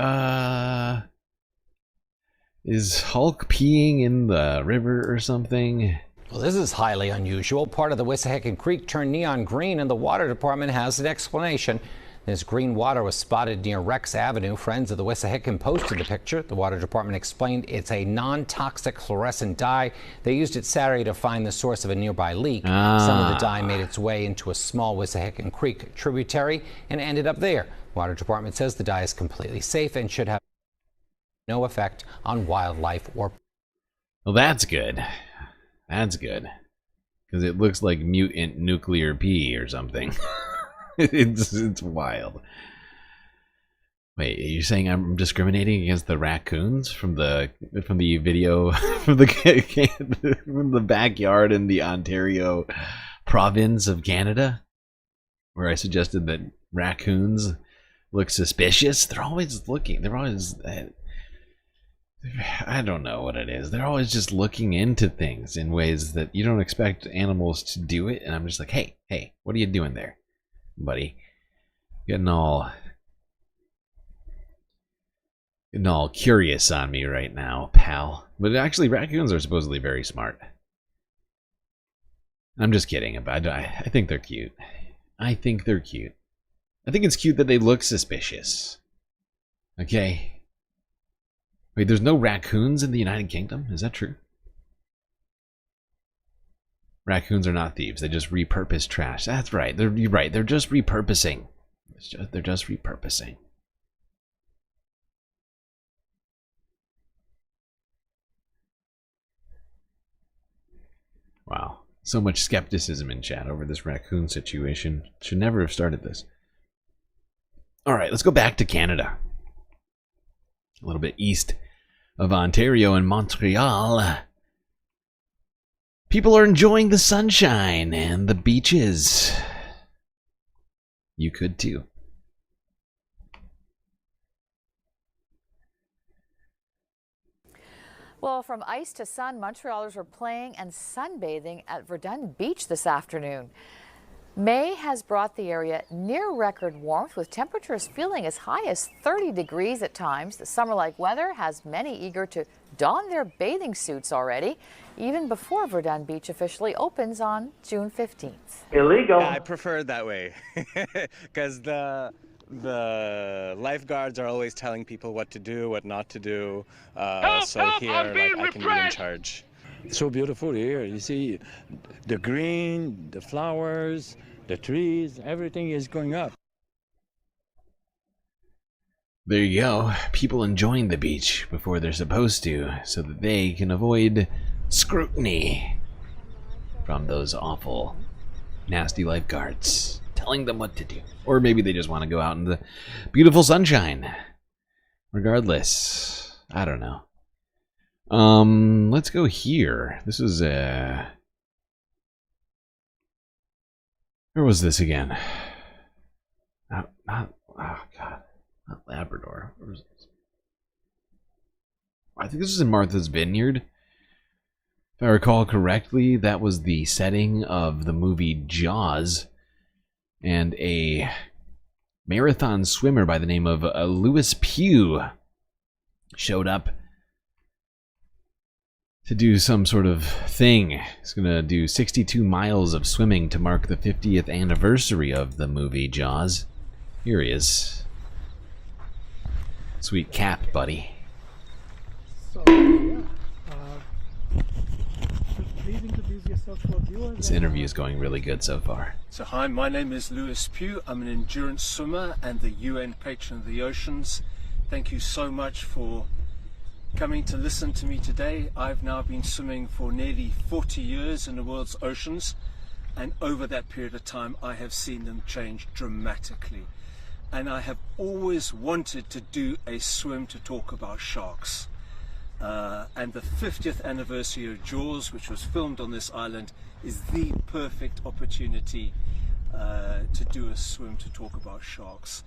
is Hulk peeing in the river or something? Well, this is highly unusual. Part of the Wissahickon Creek turned neon green, and the water department has an explanation. This green water was spotted near Rex Avenue. Friends of the Wissahickon posted the picture. The water department explained it's a non-toxic fluorescent dye. They used it Saturday to find the source of a nearby leak. Some of the dye made its way into a small Wissahickon Creek tributary and ended up there. Water department says the dye is completely safe and should have no effect on wildlife or... Well, that's good. That's good. Because it looks like mutant nuclear pee or something. It's wild. Wait, are you saying I'm discriminating against the raccoons from the video from the backyard in the Ontario province of Canada, where I suggested that raccoons look suspicious? They're always looking. They're always... I don't know what it is. They're always just looking into things in ways that you don't expect animals to do it. And I'm just like, hey, what are you doing there, buddy? Getting all curious on me right now, pal. But actually, raccoons are supposedly very smart. I'm just kidding. I think they're cute. I think they're cute. I think it's cute that they look suspicious. Okay. Wait, there's no raccoons in the United Kingdom? Is that true? Raccoons are not thieves. They just repurpose trash. That's right. You're right. They're just repurposing. They're just repurposing. Wow. So much skepticism in chat over this raccoon situation. Should never have started this. All right, let's go back to Canada. A little bit east of Ontario and Montreal. People are enjoying the sunshine and the beaches. You could too. Well, from ice to sun, Montrealers were playing and sunbathing at Verdun Beach this afternoon. May has brought the area near record warmth, with temperatures feeling as high as 30 degrees at times. The summer-like weather has many eager to don their bathing suits already, even before Verdun Beach officially opens on June 15th. Illegal. Yeah, I prefer it that way because the The lifeguards are always telling people what to do, what not to do. So here, I can be in charge. So beautiful here. You see the green, the flowers, the trees, everything is going up. There you go. People enjoying the beach before they're supposed to, so that they can avoid scrutiny from those awful, nasty lifeguards telling them what to do. Or maybe they just want to go out in the beautiful sunshine. Regardless, I don't know. Let's go here. This is where was this again? Oh God, not Labrador. Where was this? I think this was in Martha's Vineyard. If I recall correctly, that was the setting of the movie Jaws, and a marathon swimmer by the name of Lewis Pugh showed up to do some sort of thing. He's going to do 62 miles of swimming to mark the 50th anniversary of the movie Jaws. Here he is. Sweet cap, buddy. So, yeah. Please introduce yourself for viewers. This interview is going really good so far. So hi, my name is Lewis Pugh. I'm an endurance swimmer and the UN patron of the oceans. Thank you so much for coming to listen to me today. I've now been swimming for nearly 40 years in the world's oceans, and over that period of time I have seen them change dramatically. And I have always wanted to do a swim to talk about sharks. And the 50th anniversary of Jaws, which was filmed on this island, is the perfect opportunity to do a swim to talk about sharks.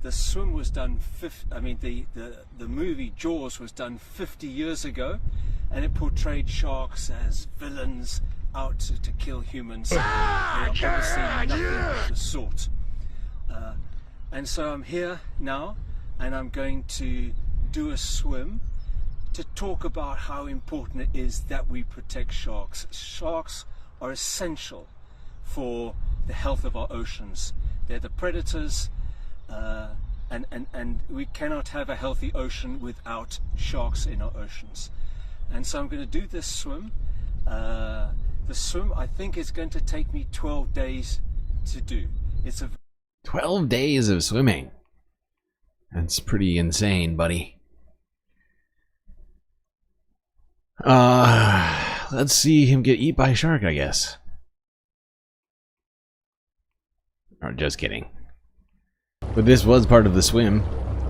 The swim was done, the movie Jaws was done 50 years ago, and it portrayed sharks as villains out to kill humans. They are obviously nothing of the sort. And so I'm here now, and I'm going to do a swim to talk about how important it is that we protect sharks. Sharks are essential for the health of our oceans. They're the predators, and we cannot have a healthy ocean without sharks in our oceans. And so I'm going to do this swim. The swim, I think, is going to take me 12 days to do. It's a 12 days of swimming. That's pretty insane, buddy. Let's see him get eaten by a shark, I guess. Or just kidding. But this was part of the swim,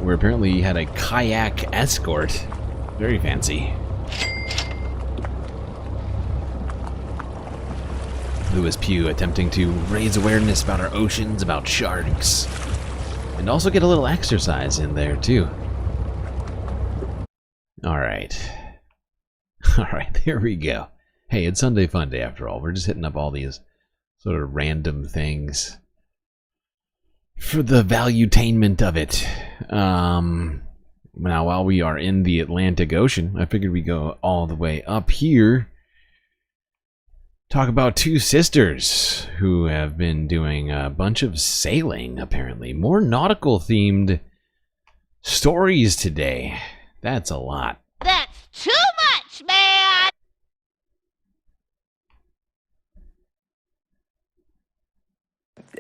where apparently he had a kayak escort. Very fancy. Lewis Pugh attempting to raise awareness about our oceans, about sharks, and also get a little exercise in there too. Alright. Alright, here we go. Hey, it's Sunday Funday after all. We're just hitting up all these sort of random things for the valuetainment of it. Now, while we are in the Atlantic Ocean, I figured we'd go all the way up here. Talk about two sisters who have been doing a bunch of sailing, apparently. More nautical-themed stories today. That's a lot. That's too much, man!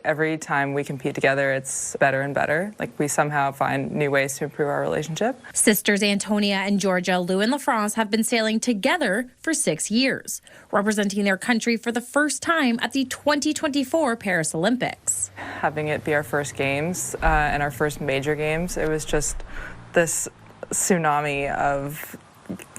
Every time we compete together, it's better and better. Like, we somehow find new ways to improve our relationship. Sisters Antonia and Georgia Lou and LaFrance have been sailing together for 6 years, representing their country for the first time at the 2024 Paris Olympics. Having it be our first games and our first major games, it was just this tsunami of,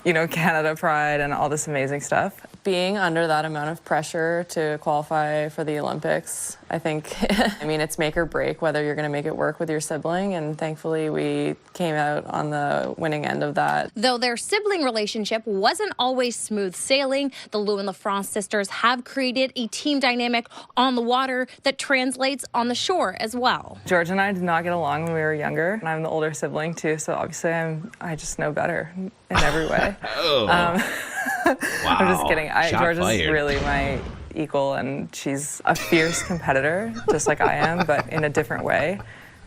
you know, Canada pride and all this amazing stuff. Being under that amount of pressure to qualify for the Olympics, I think, I mean, it's make or break whether you're going to make it work with your sibling, and thankfully we came out on the winning end of that. Though their sibling relationship wasn't always smooth sailing, the Lou and LaFrance sisters have created a team dynamic on the water that translates on the shore as well. George and I did not get along when we were younger, and I'm the older sibling too, so obviously I just know better in every way. Oh. Wow. I'm just kidding. Shot George fired. is really equal, and she's a fierce competitor, just like I am, but in a different way.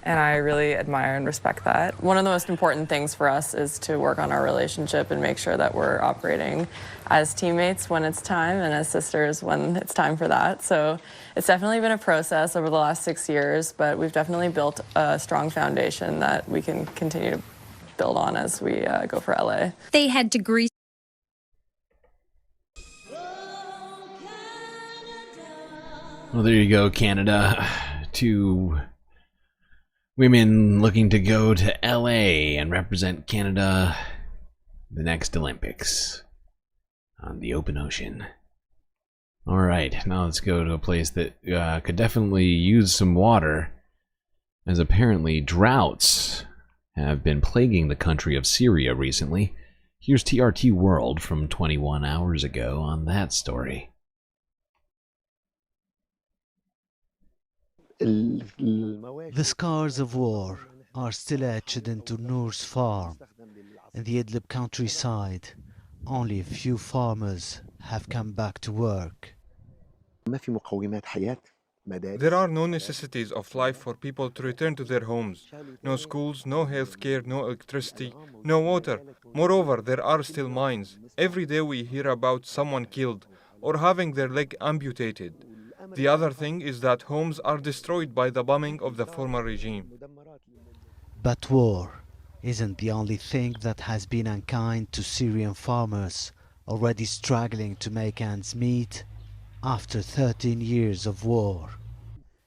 And I really admire and respect that. One of the most important things for us is to work on our relationship and make sure that we're operating as teammates when it's time and as sisters when it's time for that. So it's definitely been a process over the last 6 years, but we've definitely built a strong foundation that we can continue to build on as we go for LA. They had degrees. Well, there you go, Canada. Two women looking to go to LA and represent Canada the next Olympics on the open ocean. Alright, now let's go to a place that could definitely use some water, as apparently droughts have been plaguing the country of Syria recently. Here's TRT World from 21 hours ago on that story. The scars of war are still etched into Noor's farm in the Idlib countryside. Only a few farmers have come back to work. There are no necessities of life for people to return to their homes. No schools, no healthcare, no electricity, no water. Moreover, there are still mines. Every day we hear about someone killed or having their leg amputated. The other thing is that homes are destroyed by the bombing of the former regime. But war isn't the only thing that has been unkind to Syrian farmers already struggling to make ends meet after 13 years of war.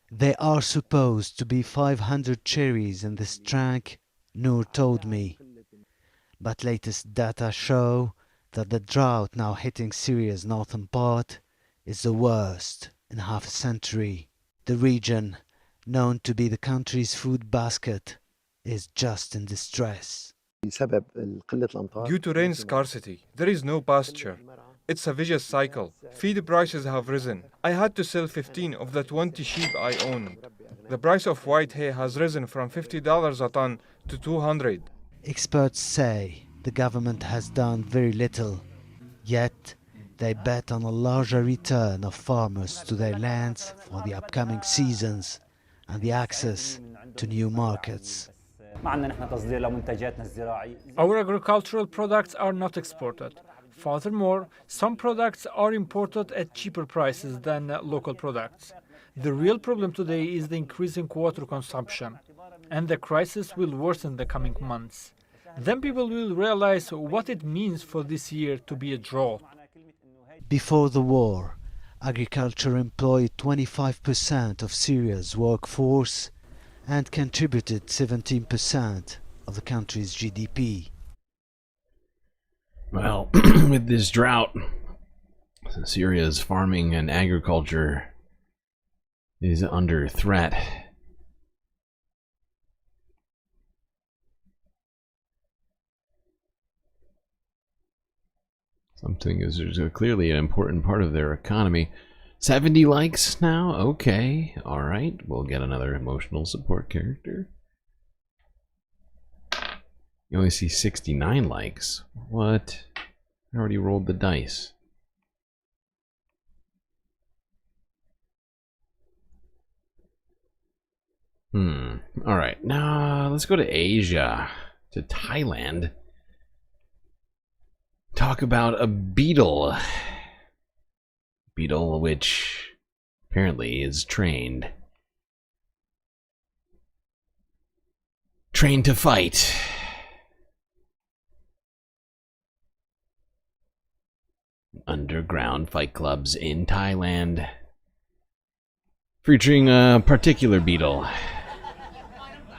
There are supposed to be 500 cherries in this trunk, Noor told me. But latest data show that the drought now hitting Syria's northern part is the worst in half a century. The region, known to be the country's food basket, is just in distress. Due to rain scarcity, there is no pasture. It's a vicious cycle. Feed prices have risen. I had to sell 15 of the 20 sheep I owned. The price of white hay has risen from $50 a ton to $200. Experts say the government has done very little, yet they bet on a larger return of farmers to their lands for the upcoming seasons and the access to new markets. Our agricultural products are not exported. Furthermore, some products are imported at cheaper prices than local products. The real problem today is the increasing water consumption, and the crisis will worsen the coming months. Then people will realize what it means for this year to be a drought. Before the war, agriculture employed 25% of Syria's workforce and contributed 17% of the country's GDP. Well, with this drought, Syria's farming and agriculture is under threat. Something is clearly an important part of their economy. 70 likes now? Okay, alright. We'll get another emotional support character. You only see 69 likes. What? I already rolled the dice. Alright, now let's go to Asia, to Thailand. Talk about a beetle. Beetle which apparently is trained to fight. Underground fight clubs in Thailand, featuring a particular beetle.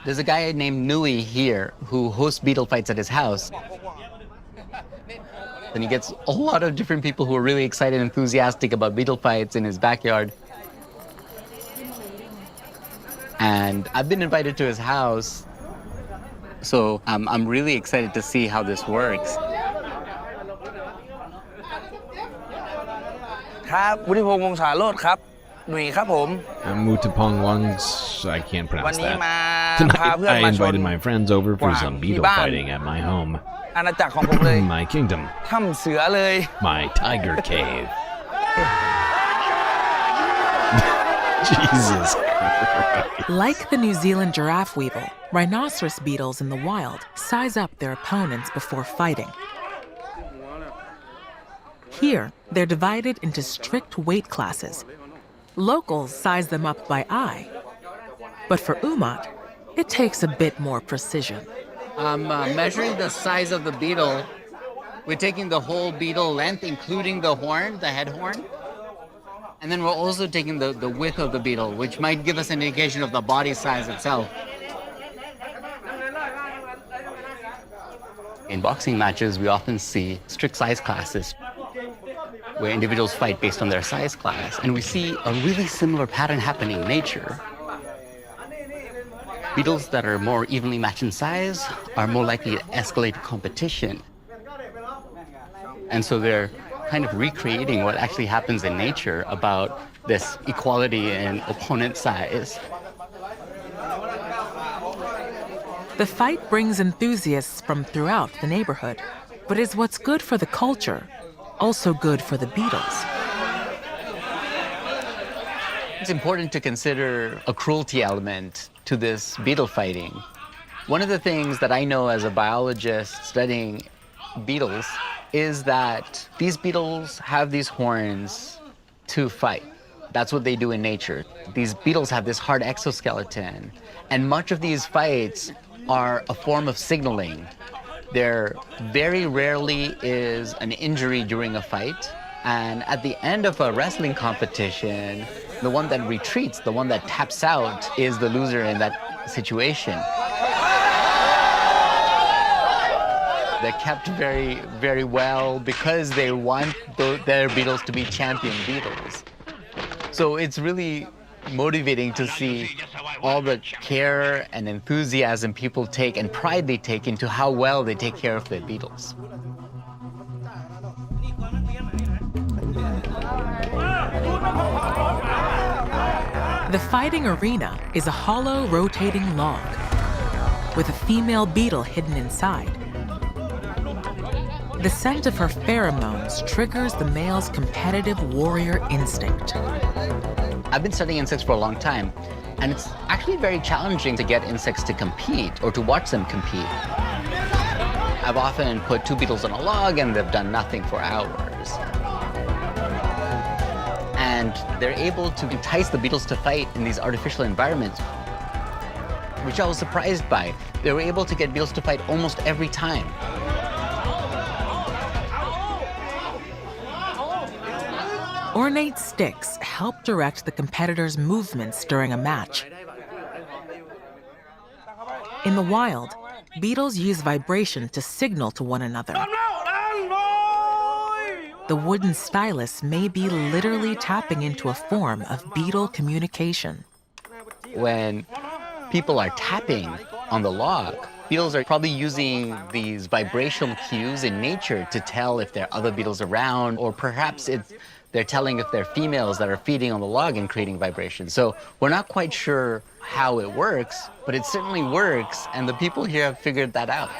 There's a guy named Nui here who hosts beetle fights at his house. And he gets a lot of different people who are really excited and enthusiastic about beetle fights in his backyard. And I've been invited to his house, so I'm really excited to see how this works. ครับวุฒิพงษ์วงศาโรจน์ครับหนุ่ยครับผม Mutapong Wangs, I can't pronounce that. Tonight I invited my friends over for some beetle fighting at my home. อาณาจักรของผมเลย My kingdom. ถ้ำเสือเลย My tiger cave. Jesus Christ. Like the New Zealand giraffe weevil, rhinoceros beetles in the wild size up their opponents before fighting. Here, they're divided into strict weight classes. Locals size them up by eye. But for Umat, it takes a bit more precision. I'm measuring the size of the beetle. We're taking the whole beetle length, including the horn, the head horn. And then we're also taking the width of the beetle, which might give us an indication of the body size itself. In boxing matches, we often see strict size classes where individuals fight based on their size class. And we see a really similar pattern happening in nature. Beetles that are more evenly matched in size are more likely to escalate competition. And so they're kind of recreating what actually happens in nature about this equality in opponent size. The fight brings enthusiasts from throughout the neighborhood, but is what's good for the culture also good for the beetles? It's important to consider a cruelty element to this beetle fighting. One of the things that I know as a biologist studying beetles is that these beetles have these horns to fight. That's what they do in nature. These beetles have this hard exoskeleton, and much of these fights are a form of signaling. There very rarely is an injury during a fight, and at the end of a wrestling competition, the one that retreats, the one that taps out, is the loser in that situation. They're kept very, very well because they want their beetles to be champion beetles. So it's really motivating to see all the care and enthusiasm people take and pride they take into how well they take care of their beetles. The fighting arena is a hollow, rotating log with a female beetle hidden inside. The scent of her pheromones triggers the male's competitive warrior instinct. I've been studying insects for a long time, and it's actually very challenging to get insects to compete or to watch them compete. I've often put two beetles on a log and they've done nothing for hours. And they're able to entice the beetles to fight in these artificial environments, which I was surprised by. They were able to get beetles to fight almost every time. Ornate sticks help direct the competitors' movements during a match. In the wild, beetles use vibration to signal to one another. The wooden stylus may be literally tapping into a form of beetle communication. When people are tapping on the log, beetles are probably using these vibrational cues in nature to tell if there are other beetles around, or perhaps they're telling if they're females that are feeding on the log and creating vibrations. So we're not quite sure how it works, but it certainly works, and the people here have figured that out.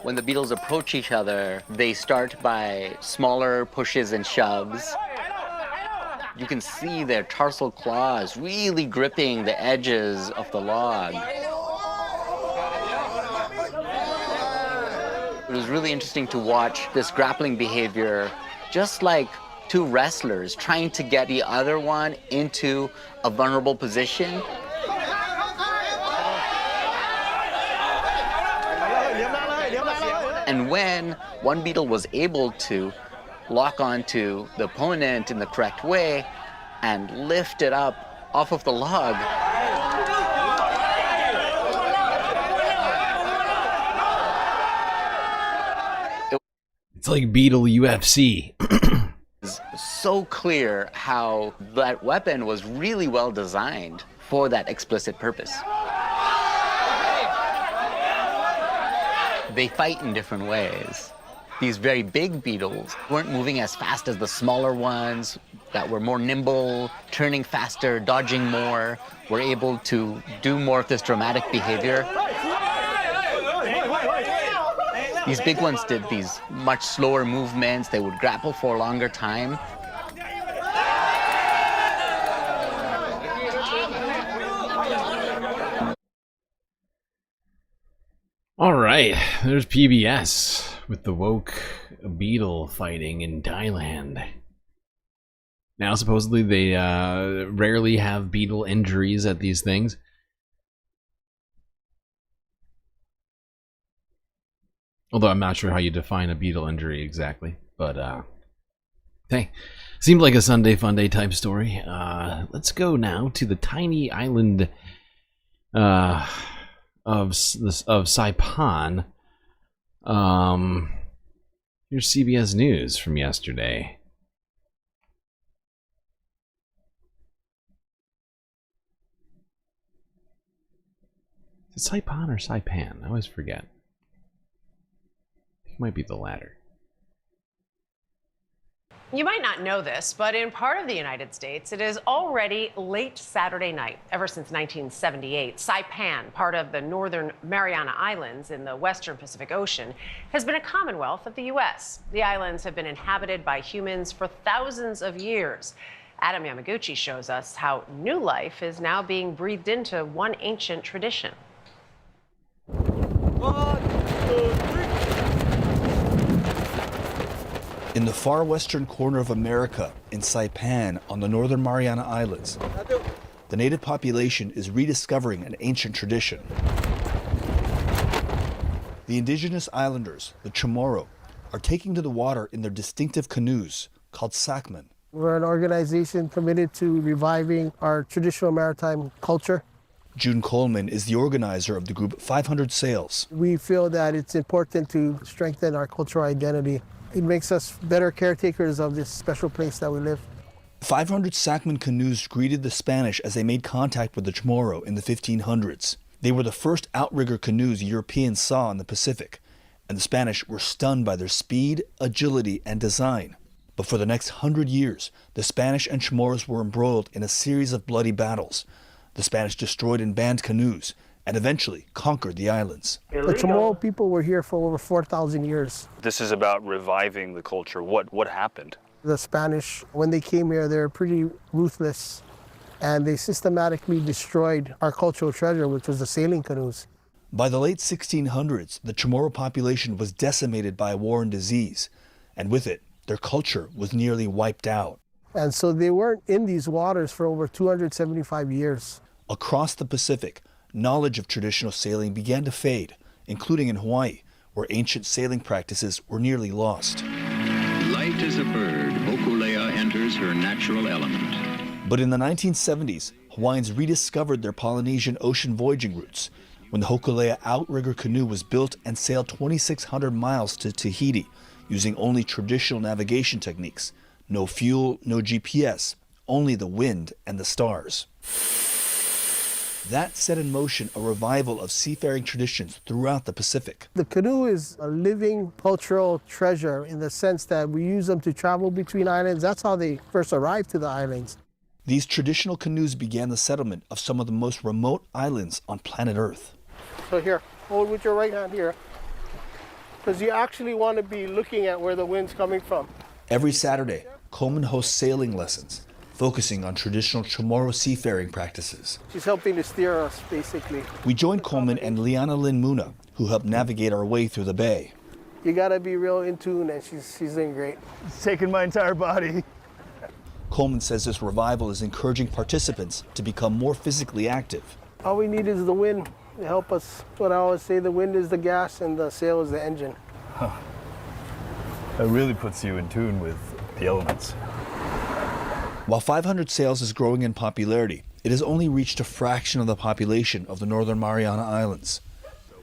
When the beetles approach each other, they start by smaller pushes and shoves. You can see their tarsal claws really gripping the edges of the log. It was really interesting to watch this grappling behavior, just like two wrestlers trying to get the other one into a vulnerable position. And when one beetle was able to lock onto the opponent in the correct way and lift it up off of the log, it's like Beetle UFC. It's so clear how that weapon was really well designed for that explicit purpose. They fight in different ways. These very big beetles weren't moving as fast as the smaller ones that were more nimble, turning faster, dodging more, were able to do more of this dramatic behavior. These big ones did these much slower movements. They would grapple for a longer time. right, there's PBS with the woke beetle fighting in Thailand. Now, supposedly, they rarely have beetle injuries at these things. Although I'm not sure how you define a beetle injury exactly. But, hey, seemed like a Sunday Funday type story. Let's go now to the tiny island of Saipan. Here's CBS News from yesterday. Is it Saipan or Saipan? I always forget. It might be the latter. You might not know this, but in part of the United States, it is already late Saturday night. Ever since 1978, Saipan, part of the Northern Mariana Islands in the western Pacific Ocean, has been a commonwealth of the U.S. The islands have been inhabited by humans for thousands of years. Adam Yamaguchi shows us how new life is now being breathed into one ancient tradition. 1, 2, 3. In the far western corner of America, in Saipan on the Northern Mariana Islands, the native population is rediscovering an ancient tradition. The indigenous islanders, the Chamorro, are taking to the water in their distinctive canoes called sakman. We're an organization committed to reviving our traditional maritime culture. June Coleman is the organizer of the group 500 Sails. We feel that it's important to strengthen our cultural identity. It makes us better caretakers of this special place that we live. 500 sakman canoes greeted the Spanish as they made contact with the Chamorro in the 1500s. They were the first outrigger canoes Europeans saw in the Pacific, and the Spanish were stunned by their speed, agility, and design. But for the next 100 years, the Spanish and Chamorros were embroiled in a series of bloody battles. The Spanish destroyed and banned canoes, and eventually conquered the islands. The Chamorro people were here for over 4,000 years. This is about reviving the culture. What happened? The Spanish, when they came here, they were pretty ruthless, and they systematically destroyed our cultural treasure, which was the sailing canoes. By the late 1600s, the Chamorro population was decimated by war and disease, and with it, their culture was nearly wiped out. And so they weren't in these waters for over 275 years. Across the Pacific, knowledge of traditional sailing began to fade, including in Hawaii, where ancient sailing practices were nearly lost. Light as a bird, Hokule'a enters her natural element. But in the 1970s, Hawaiians rediscovered their Polynesian ocean voyaging routes when the Hokule'a outrigger canoe was built and sailed 2,600 miles to Tahiti using only traditional navigation techniques. No fuel, no GPS, only the wind and the stars. That set in motion a revival of seafaring traditions throughout the Pacific. The canoe is a living cultural treasure in the sense that we use them to travel between islands. That's how they first arrived to the islands. These traditional canoes began the settlement of some of the most remote islands on planet Earth. So here, hold with your right hand here, because you actually want to be looking at where the wind's coming from. Every Saturday, Coleman hosts sailing lessons, focusing on traditional Chamorro seafaring practices. She's helping to steer us, basically. We joined Coleman and Liana Lynn Muna, who helped navigate our way through the bay. You gotta be real in tune, and she's doing great. It's taking my entire body. Coleman says this revival is encouraging participants to become more physically active. All we need is the wind to help us. What I always say, the wind is the gas and the sail is the engine. Huh. That really puts you in tune with the elements. While 500 Sails is growing in popularity, it has only reached a fraction of the population of the Northern Mariana Islands.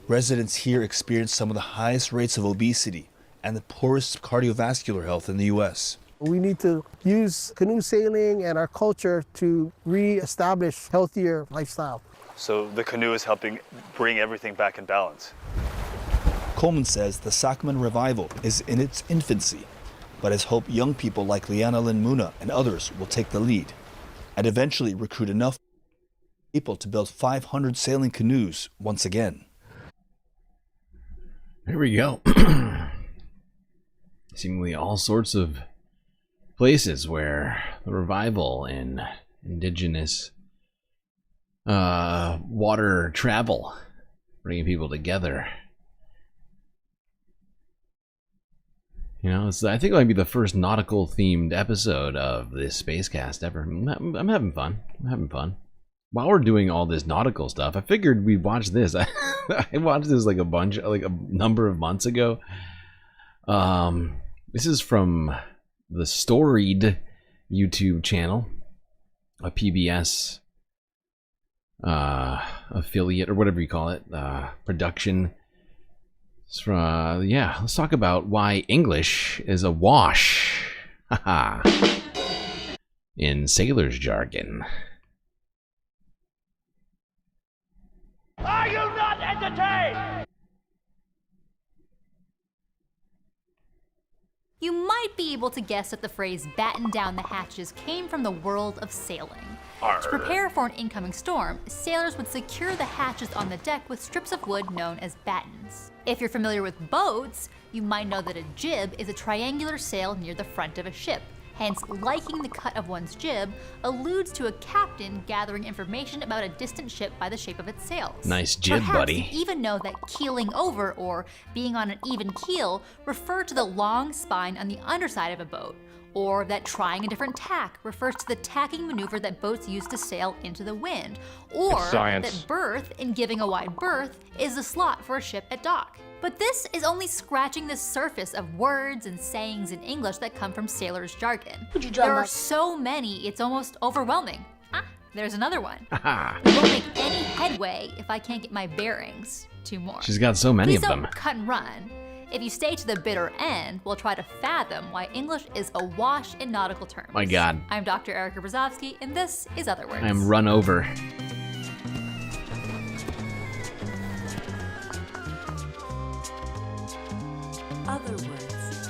Residents here experience some of the highest rates of obesity and the poorest cardiovascular health in the U.S. We need to use canoe sailing and our culture to re-establish healthier lifestyle. So the canoe is helping bring everything back in balance. Coleman says the Sakman revival is in its infancy, but has hoped young people like Liana Lynn Muna and others will take the lead and eventually recruit enough people to build 500 sailing canoes once again. Here we go. Seemingly all sorts of places where the revival in indigenous water travel, bringing people together, You know, I think it might be the first nautical themed episode of this spacecast ever. I'm having fun. I'm having fun. While we're doing all this nautical stuff, I figured we'd watch this. I watched this like a number of months ago. This is from the Storied YouTube channel, a PBS affiliate or whatever you call it, production. It's from, yeah, let's talk about why English is a wash. Haha. In sailor's jargon. Are you not entertained? You might be able to guess that the phrase batten down the hatches came from the world of sailing. Arr. To prepare for an incoming storm, sailors would secure the hatches on the deck with strips of wood known as battens. If you're familiar with boats, you might know that a jib is a triangular sail near the front of a ship. Hence, liking the cut of one's jib alludes to a captain gathering information about a distant ship by the shape of its sails. Nice jib, Perhaps buddy. you even know that keeling over or being on an even keel refer to the long spine on the underside of a boat, or that trying a different tack refers to the tacking maneuver that boats use to sail into the wind, or that berth, in giving a wide berth, is a slot for a ship at dock. But this is only scratching the surface of words and sayings in English that come from sailors' jargon. There are so many, it's almost overwhelming. Ah, there's another one. We won't make any headway if I can't get my bearings. 2 more. She's got so many Please of them. Don't cut and run. If you stay to the bitter end, we'll try to fathom why English is awash in nautical terms. My God. I'm Dr. Erica Brzozowski, and this is Other Words. I'm run over. Other words.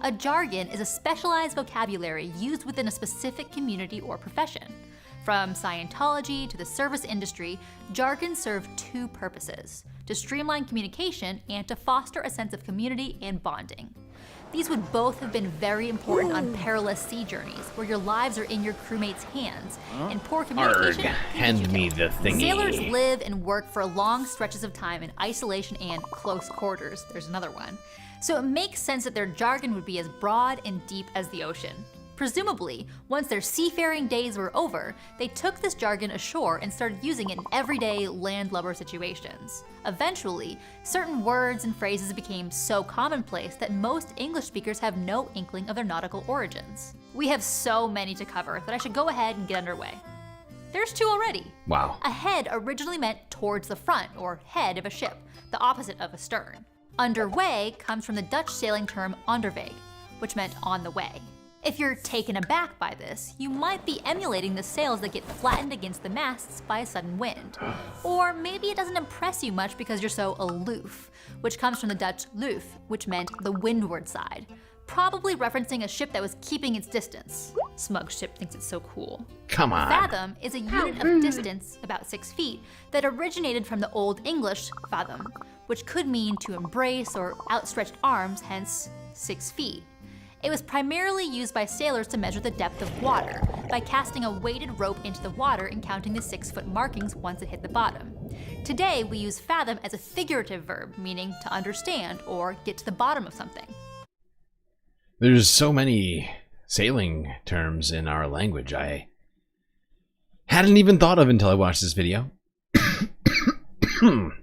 A jargon is a specialized vocabulary used within a specific community or profession. From Scientology to the service industry, jargon serve 2 purposes: to streamline communication and to foster a sense of community and bonding. These would both have been very important on perilous sea journeys, where your lives are in your crewmates' hands, and poor communication. Arg, hand me the thingy. Sailors live and work for long stretches of time in isolation and close quarters. There's another one. So it makes sense that their jargon would be as broad and deep as the ocean. Presumably, once their seafaring days were over, they took this jargon ashore and started using it in everyday landlubber situations. Eventually, certain words and phrases became so commonplace that most English speakers have no inkling of their nautical origins. We have so many to cover that I should go ahead and get underway. There's 2 already. Wow. Ahead originally meant towards the front or head of a ship, the opposite of astern. Underway comes from the Dutch sailing term onderweg, which meant on the way. If you're taken aback by this, you might be emulating the sails that get flattened against the masts by a sudden wind. Or maybe it doesn't impress you much because you're so aloof, which comes from the Dutch loof, which meant the windward side, probably referencing a ship that was keeping its distance. Smug ship thinks it's so cool. Come on. Fathom is a unit of distance, about 6 feet, that originated from the Old English fathom, which could mean to embrace or outstretched arms, hence 6 feet. It was primarily used by sailors to measure the depth of water, by casting a weighted rope into the water and counting the 6-foot markings once it hit the bottom. Today, we use fathom as a figurative verb, meaning to understand or get to the bottom of something. There's so many sailing terms in our language I hadn't even thought of until I watched this video.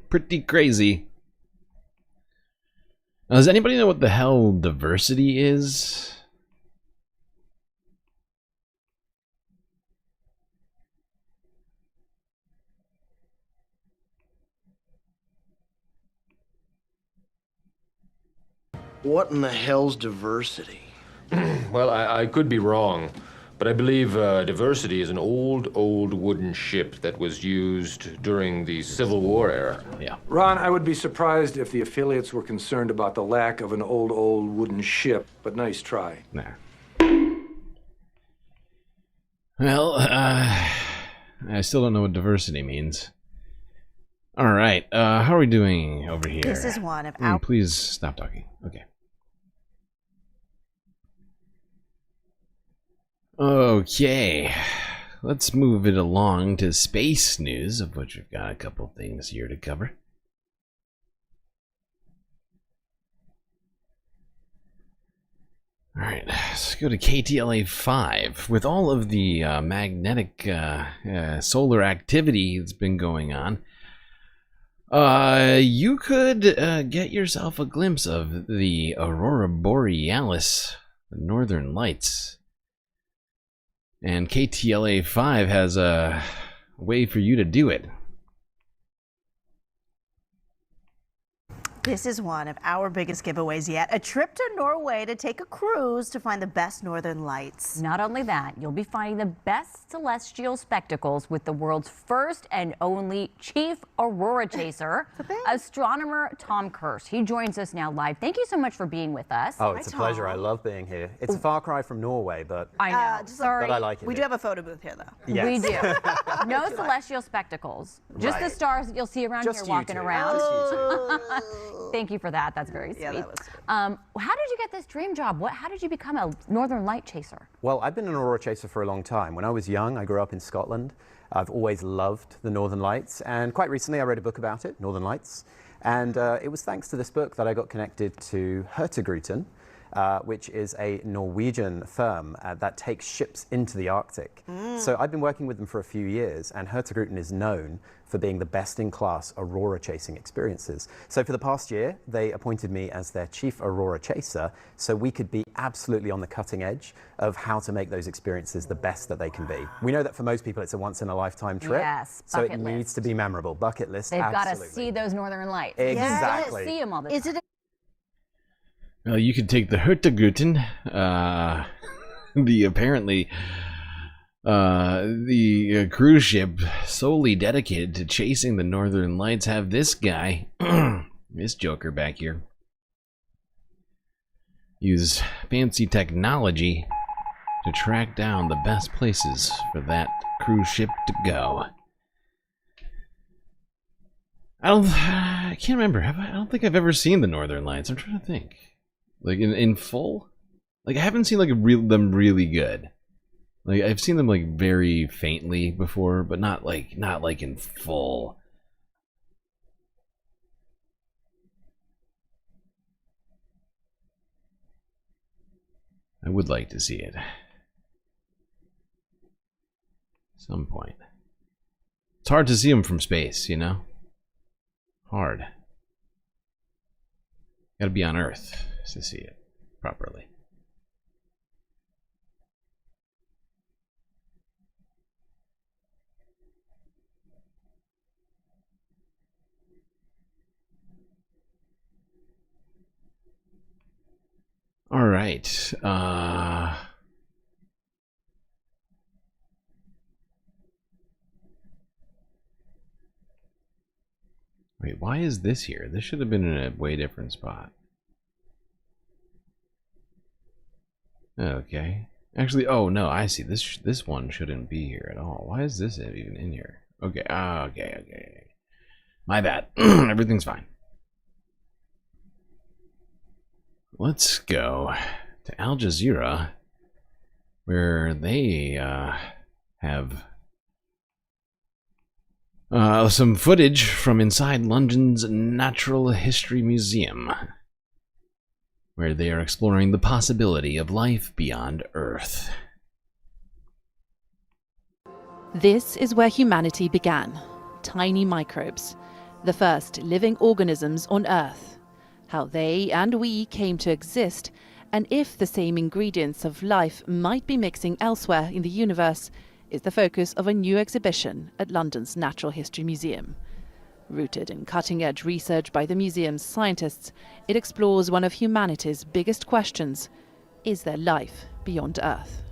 Pretty crazy. Now, does anybody know what the hell diversity is? What in the hell's diversity? Well, I could be wrong, but I believe diversity is an old wooden ship that was used during the Civil War era. Yeah. Ron, I would be surprised if the affiliates were concerned about the lack of an old wooden ship, but nice try. Nah. Well, I still don't know what diversity means. All right, how are we doing over here? This is one of our... Please stop talking. Okay. Okay, let's move it along to space news, of which we've got a couple things here to cover. Alright, let's go to KTLA 5. With all of the magnetic solar activity that's been going on, you could get yourself a glimpse of the Aurora Borealis, the Northern Lights. And KTLA 5 has a way for you to do it. This is one of our biggest giveaways yet. A trip to Norway to take a cruise to find the best northern lights. Not only that, you'll be finding the best celestial spectacles with the world's first and only chief aurora chaser, astronomer Tom Kirsch. He joins us now live. Thank you so much for being with us. Oh, it's a pleasure. I love being here. It's a far cry from Norway, but I know. Sorry. But I like it. We do have a photo booth here, though. Yes. We do. No celestial spectacles. Just the stars that you'll see around here walking around. Thank you for that. That's very sweet. Yeah, that was sweet. How did you get this dream job? How did you become a northern light chaser? Well, I've been an aurora chaser for a long time. When I was young, I grew up in Scotland. I've always loved the Northern Lights, and quite recently I read a book about it, Northern Lights, and it was thanks to this book that I got connected to Hurtigruten, which is a Norwegian firm that takes ships into the Arctic. So I've been working with them for a few years, and Hurtigruten is known for being the best-in-class aurora chasing experiences. So for the past year, they appointed me as their chief aurora chaser, so we could be absolutely on the cutting edge of how to make those experiences the best that they can be. We know that for most people, it's a once-in-a-lifetime trip, Yes, so it bucket needs list. to be memorable. Bucket list, They've got to absolutely. see those northern lights. Exactly. They've got to see them all the time. Well, you could take the Hurtigruten, the apparently the cruise ship solely dedicated to chasing the Northern Lights. Have this guy, this joker back here, use fancy technology to track down the best places for that cruise ship to go. I can't remember. I don't think I've ever seen the Northern Lights. I'm trying to think. Like in full? Like I haven't seen like them really good. Like I've seen them like very faintly before, but not like in full. I would like to see it. At some point. It's hard to see them from space, you know? Hard. Gotta be on Earth to see it properly. All right. Wait, why is this here? This should have been in a way different spot. Okay. Actually, oh no, I see. This one shouldn't be here at all. Why is this even in here? Okay. Okay. My bad. Everything's fine. Let's go to Al Jazeera, where they have some footage from inside London's Natural History Museum, where they are exploring the possibility of life beyond Earth. This is where humanity began. Tiny microbes, the first living organisms on Earth. How they and we came to exist, and if the same ingredients of life might be mixing elsewhere in the universe, is the focus of a new exhibition at London's Natural History Museum. Rooted in cutting-edge research by the museum's scientists, it explores one of humanity's biggest questions: is there life beyond Earth?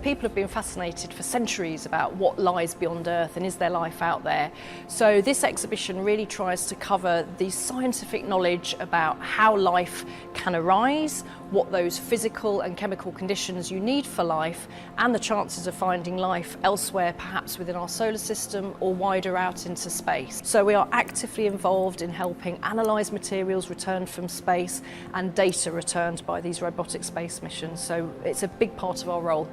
People have been fascinated for centuries about what lies beyond Earth and is there life out there. So this exhibition really tries to cover the scientific knowledge about how life can arise, what those physical and chemical conditions you need for life, and the chances of finding life elsewhere, perhaps within our solar system or wider out into space. So we are actively involved in helping analyse materials returned from space and data returned by these robotic space missions. So it's a big part of our role.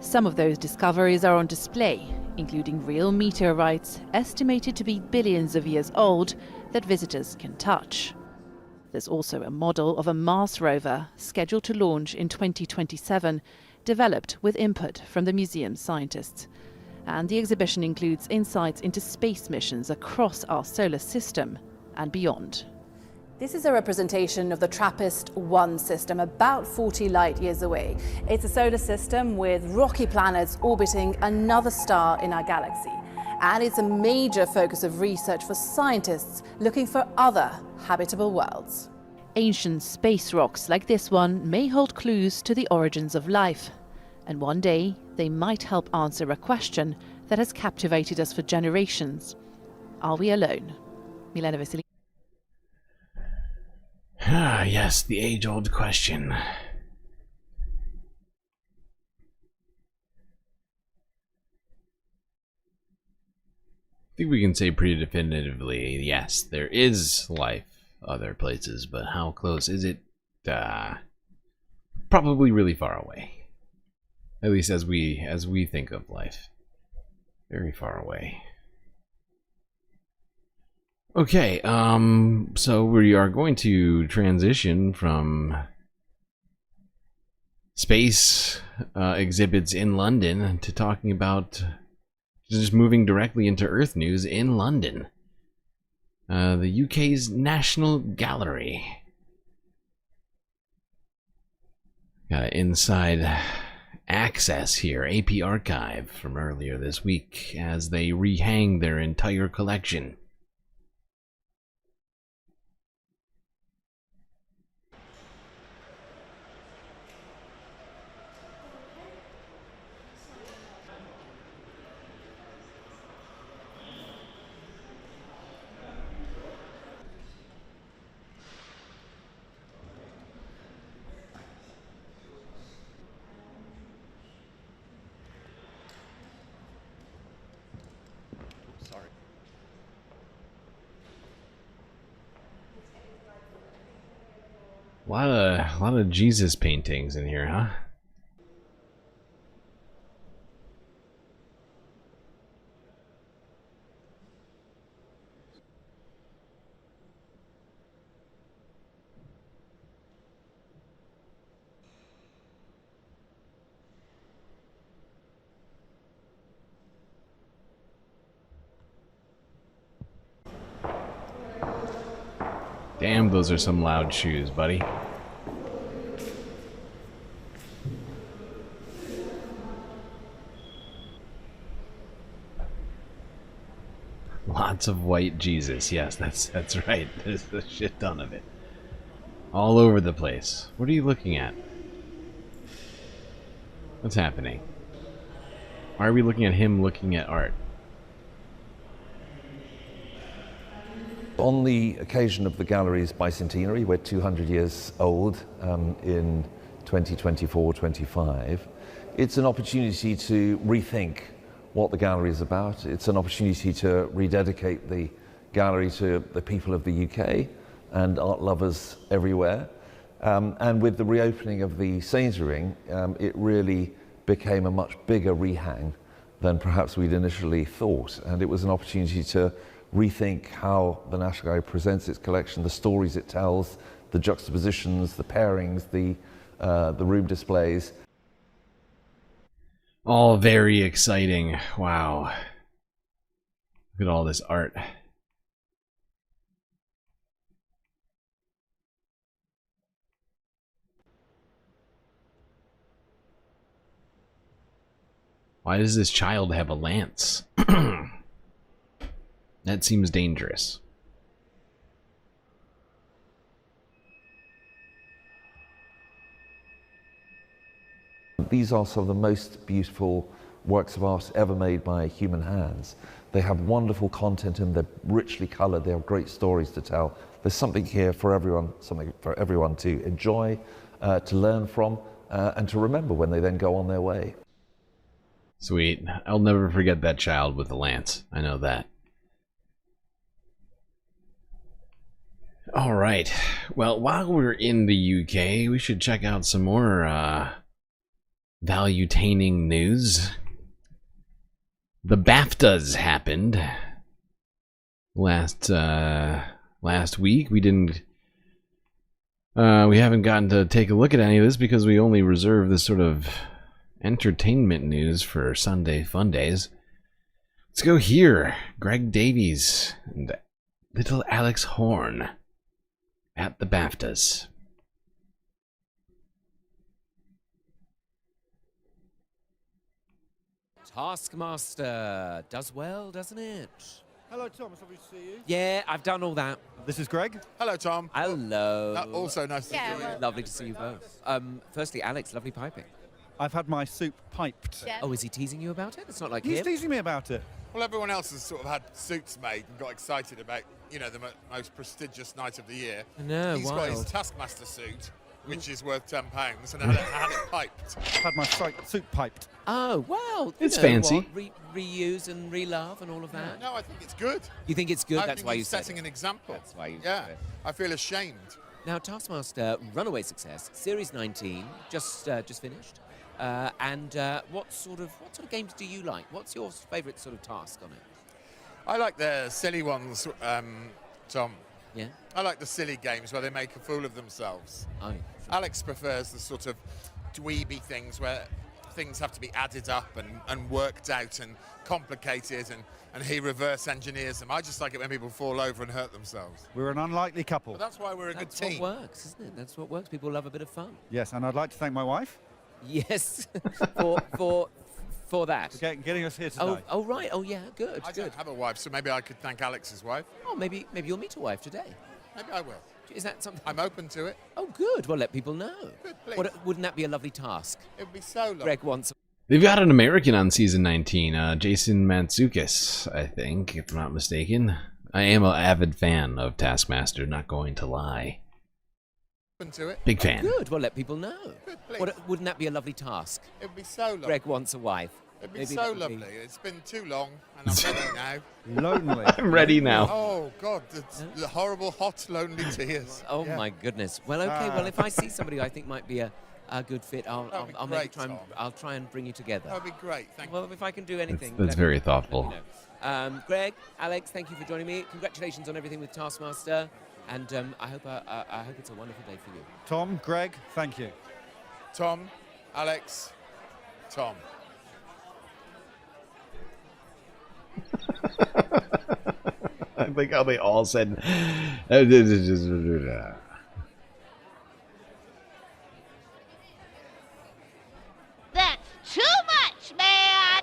Some of those discoveries are on display, including real meteorites estimated to be billions of years old that visitors can touch. There's also a model of a Mars rover scheduled to launch in 2027, developed with input from the museum's scientists. And the exhibition includes insights into space missions across our solar system and beyond. This is a representation of the TRAPPIST-1 system, about 40 light years away. It's a solar system with rocky planets orbiting another star in our galaxy. And it's a major focus of research for scientists looking for other habitable worlds. Ancient space rocks like this one may hold clues to the origins of life. And one day, they might help answer a question that has captivated us for generations. Are we alone? Milena Vasily. Ah, yes, the age-old question. I think we can say pretty definitively, yes, there is life other places, but how close is it? Probably really far away. At least as we think of life. Very far away. Okay, so we are going to transition from space exhibits in London to talking about just moving directly into Earth news in London. The UK's National Gallery. Got inside access here, AP Archive from earlier this week, as they rehang their entire collection. A lot of Jesus paintings in here, huh? Damn, those are some loud shoes, buddy. Lots of white Jesus. Yes, that's right. There's a shit ton of it. All over the place. What are you looking at? What's happening? Why are we looking at him looking at art? On the occasion of the gallery's bicentenary, we're 200 years old in 2024-25, it's an opportunity to rethink what the gallery is about. It's an opportunity to rededicate the gallery to the people of the UK and art lovers everywhere. And with the reopening of the Sainsbury Ring, it really became a much bigger rehang than perhaps we'd initially thought. And it was an opportunity to rethink how the National Gallery presents its collection, the stories it tells, the juxtapositions, the pairings, the room displays. All very exciting. Wow. Look at all this art. Why does this child have a lance? That seems dangerous. These are some of the most beautiful works of art ever made by human hands. They have wonderful content and they're richly colored. They have great stories to tell. There's something here for everyone, something for everyone to enjoy, to learn from, and to remember when they then go on their way. Sweet. I'll never forget that child with the lance. I know that. All right. Well, while we're in the UK, we should check out some more value-taining news. The BAFTAs happened last week. We didn't We haven't gotten to take a look at any of this because we only reserve this sort of entertainment news for Sunday Fun Days. Let's go here. Greg Davies and little Alex Horn at the BAFTAs. Taskmaster does well, doesn't it? Hello, Tom. It's lovely to see you. Yeah, I've done all that. This is Greg. Hello, Tom. Hello. Also nice to see you. Lovely to see you both. Firstly, Alex, lovely piping. I've had my soup piped. Yeah. Oh, is he teasing you about it? It's not like He's him. teasing me about it. Well, everyone else has sort of had suits made and got excited about, you know, the most prestigious night of the year. I know, He's got his wild. Taskmaster suit, which is worth £10, and I had it piped. I've had my suit piped. Oh, well. It's you know fancy. what, reuse and re-love and all of that. No, I think it's good. You think it's good? I That's think why you he's said setting it. an example. That's why you Yeah, said it. I feel ashamed. Now, Taskmaster, runaway success, Series 19, just finished. What sort of games do you like? What's your favourite sort of task on it? I like the silly ones, Tom. Yeah? I like the silly games where they make a fool of themselves. Oh, yeah. Alex prefers the sort of dweeby things where things have to be added up and worked out and complicated, and he reverse engineers them. I just like it when people fall over and hurt themselves. We're an unlikely couple. But that's why we're a good That's team. what works, isn't it? That's what works. People love a bit of fun. Yes, and I'd like to thank my wife. Yes, for that. Getting us here tonight. Oh, right. Oh, yeah. Good. I good. don't have a wife, so maybe I could thank Alex's wife. Oh, maybe you'll meet a wife today. Maybe I will. Is that something? I'm open to it. Oh, good. Well, let people know. Good, please. Wouldn't that be a lovely task? It would be so lovely. Greg wants. They've got an American on season 19, Jason Mantzoukas, I think, if I'm not mistaken. I am an avid fan of Taskmaster, not going to lie. Open to it. Big fan. Good. Well, let people know. Good, please. Wouldn't that be a lovely task? It would be so lovely. Greg wants a wife. It'd be Maybe so that would be- lovely. It's been too long, and I'm ready now. Lonely. I'm ready now. Oh, God, the horrible, hot, lonely tears. Oh, Yeah. my goodness. Well, okay. Well, if I see somebody who I think might be a good fit, I'll maybe great, try and Tom. I'll try and bring you together. That would be great. Thank Well, if I can do anything. That's let very me- thoughtful. let me know. Greg, Alex, thank you for joining me. Congratulations on everything with Taskmaster, and I hope it's a wonderful day for you. Tom, Greg, thank you. Tom, Alex, Tom. I think how they all said. That's too much, man!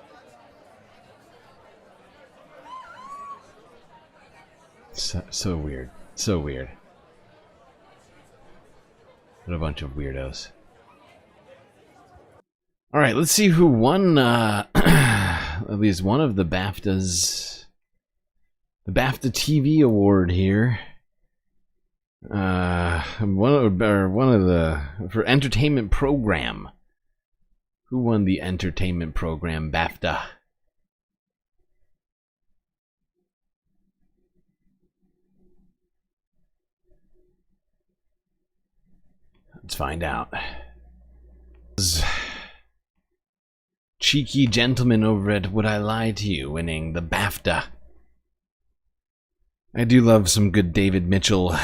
So weird. So weird. What a bunch of weirdos. All right, let's see who won at least one of the BAFTAs. The BAFTA TV award here. One of the for entertainment program. Who won the entertainment program BAFTA? Let's find out. Cheeky gentleman over at Would I Lie to You winning the BAFTA. I do love some good David Mitchell,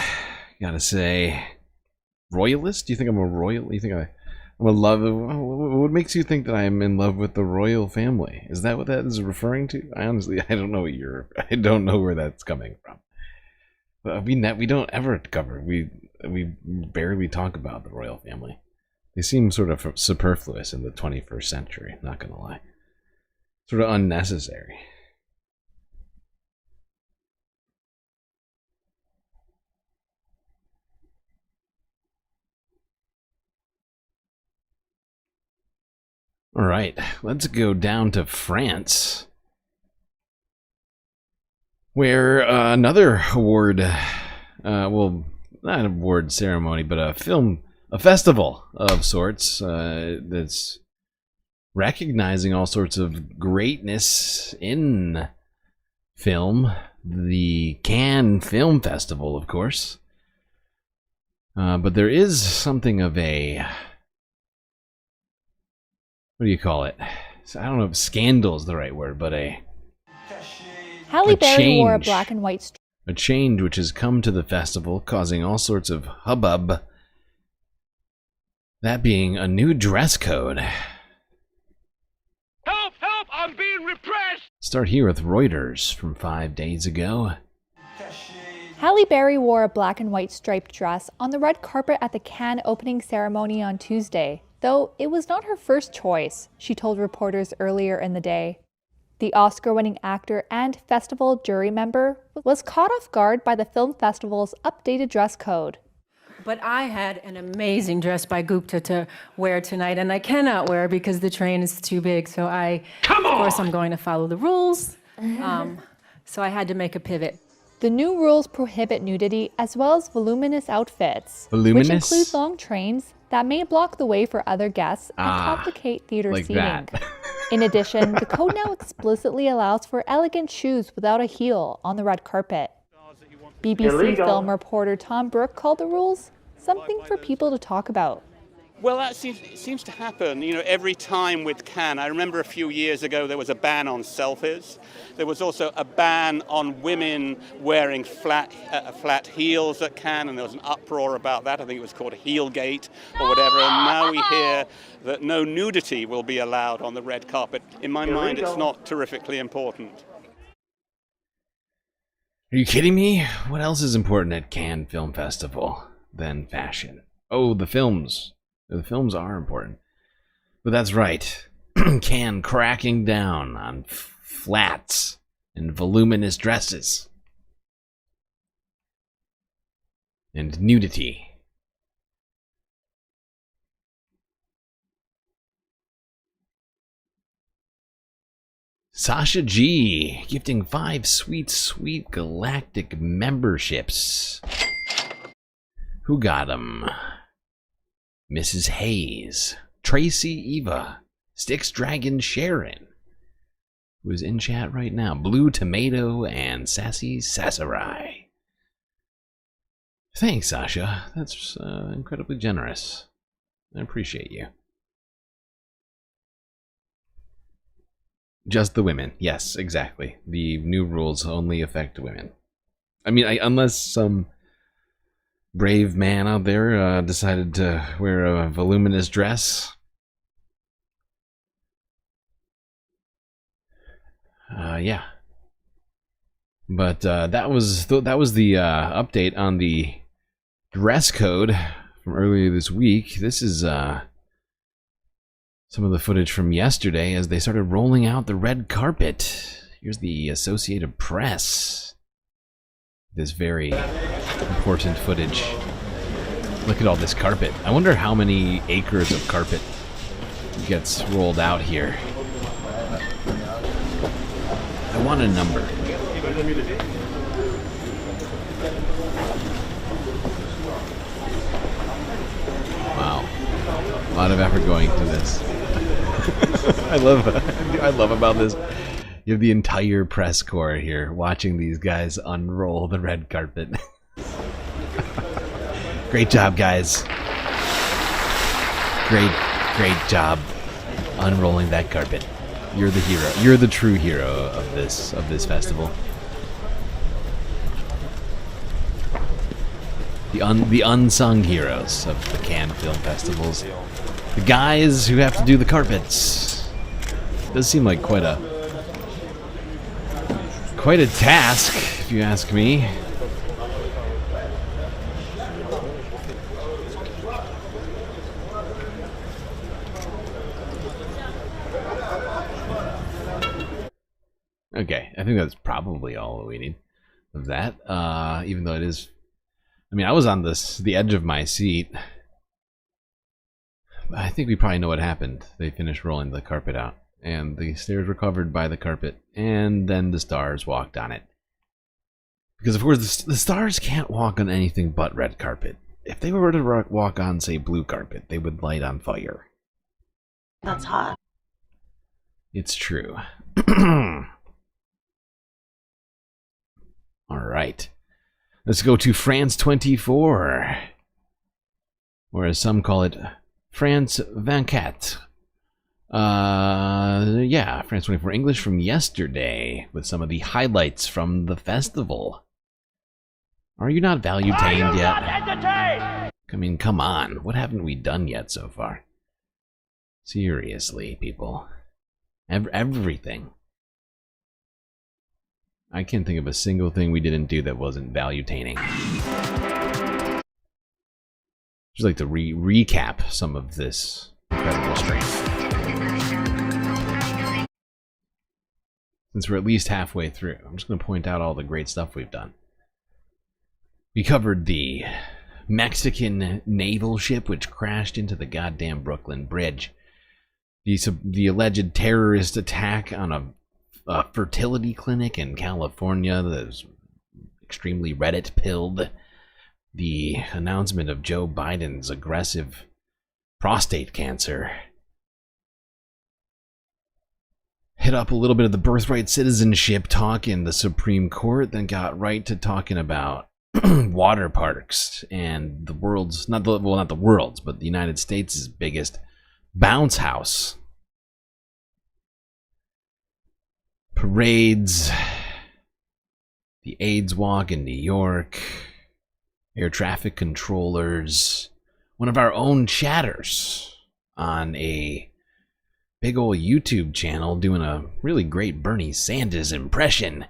gotta say. Royalist? Do you think I'm a royal? You think I'm a love? What makes you think that I'm in love with the royal family? Is that what that is referring to? I don't know what I don't know where that's coming from. But we don't ever cover. We barely talk about the royal family. They seem sort of superfluous in the 21st century, not gonna lie. Sort of unnecessary. All right, let's go down to France, where another award, well, not an award ceremony, but a festival of sorts that's recognizing all sorts of greatness in film. The Cannes Film Festival, of course. But there is something of a... What do you call it? I don't know if scandal is the right word, but Halle Berry wore a change. black and white A change which has come to the festival, causing all sorts of hubbub That being a new dress code. Help! Help! I'm being repressed! Start here with Reuters from 5 days ago. Halle Berry wore a black and white striped dress on the red carpet at the Cannes opening ceremony on Tuesday, though it was not her first choice, she told reporters earlier in the day. The Oscar-winning actor and festival jury member was caught off guard by the film festival's updated dress code. But I had an amazing dress by Gupta to wear tonight, and I cannot wear because the train is too big, so of course I'm going to follow the rules. So I had to make a pivot. The new rules prohibit nudity as well as voluminous outfits, Voluminous? which include long trains that may block the way for other guests and complicate theater like seating. that. In addition, the code now explicitly allows for elegant shoes without a heel on the red carpet. BBC Illegal. film reporter Tom Brooke called the rules something for people to talk about. Well, that seems to happen, you know, every time with Cannes. I remember a few years ago there was a ban on selfies. There was also a ban on women wearing flat heels at Cannes, and there was an uproar about that. I think it was called Heelgate or whatever. And now we hear that no nudity will be allowed on the red carpet. In my mind, it's not terrifically important. Are you kidding me? What else is important at Cannes Film Festival than fashion? Oh, the films. The films are important. But that's right. Cannes cracking down on flats and voluminous dresses. And nudity. Sasha G gifting 5 sweet galactic memberships. Who got them? Mrs. Hayes, Tracy Eva, Styx Dragon Sharon, who is in chat right now, Blue Tomato, and Sassy Sassarai. Thanks, Sasha. That's incredibly generous. I appreciate you. Just the women. Yes, exactly. The new rules only affect women. I mean, unless some brave man out there decided to wear a voluminous dress. Yeah. But that was the update on the dress code from earlier this week. This is some of the footage from yesterday as they started rolling out the red carpet. Here's the Associated Press. This very important footage. Look at all this carpet. I wonder how many acres of carpet gets rolled out here. I want a number. Wow. A lot of effort going into this. I love about this. You have the entire press corps here watching these guys unroll the red carpet. Great job, guys. Great job unrolling that carpet. You're the hero. You're the true hero of this festival. The unsung heroes of the Cannes Film Festivals. The guys who have to do the carpets. It does seem like quite a task, if you ask me. Okay, I think that's probably all we need of that. Even though it is, I mean, I was on the edge of my seat. I think we probably know what happened. They finished rolling the carpet out, and the stairs were covered by the carpet, and then the stars walked on it. Because of course, the stars can't walk on anything but red carpet. If they were to walk on, say, blue carpet, they would light on fire. That's hot. It's true. All right. Let's go to France 24. Or as some call it, France 24. Yeah, France 24 English from yesterday with some of the highlights from the festival. Are you not value-tamed yet? I mean, come on. What haven't we done yet so far? Seriously, people. Everything. I can't think of a single thing we didn't do that wasn't value-taining. Just like to recap some of this incredible stream. Since we're at least halfway through, I'm just going to point out all the great stuff we've done. We covered the Mexican naval ship which crashed into the goddamn Brooklyn Bridge. The alleged terrorist attack on a fertility clinic in California that was extremely Reddit-pilled. The announcement of Joe Biden's aggressive prostate cancer. Hit up a little bit of the birthright citizenship talk in the Supreme Court, then got right to talking about water parks and the world's, not the world's, but the United States' biggest bounce house. Parades, the AIDS walk in New York, air traffic controllers, one of our own chatters on a big old YouTube channel doing a really great Bernie Sanders impression.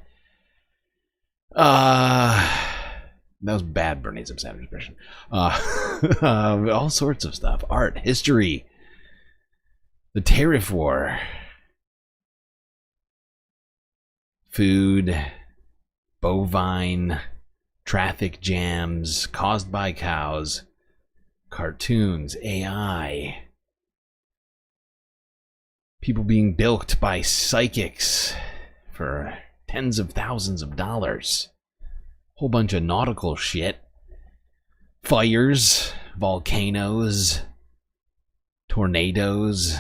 That was bad Bernie Sanders impression. All sorts of stuff. Art, history, the tariff war, food, bovine, traffic jams caused by cows, cartoons, AI, people being bilked by psychics for tens of thousands of dollars. Whole bunch of nautical shit. Fires, volcanoes, tornadoes,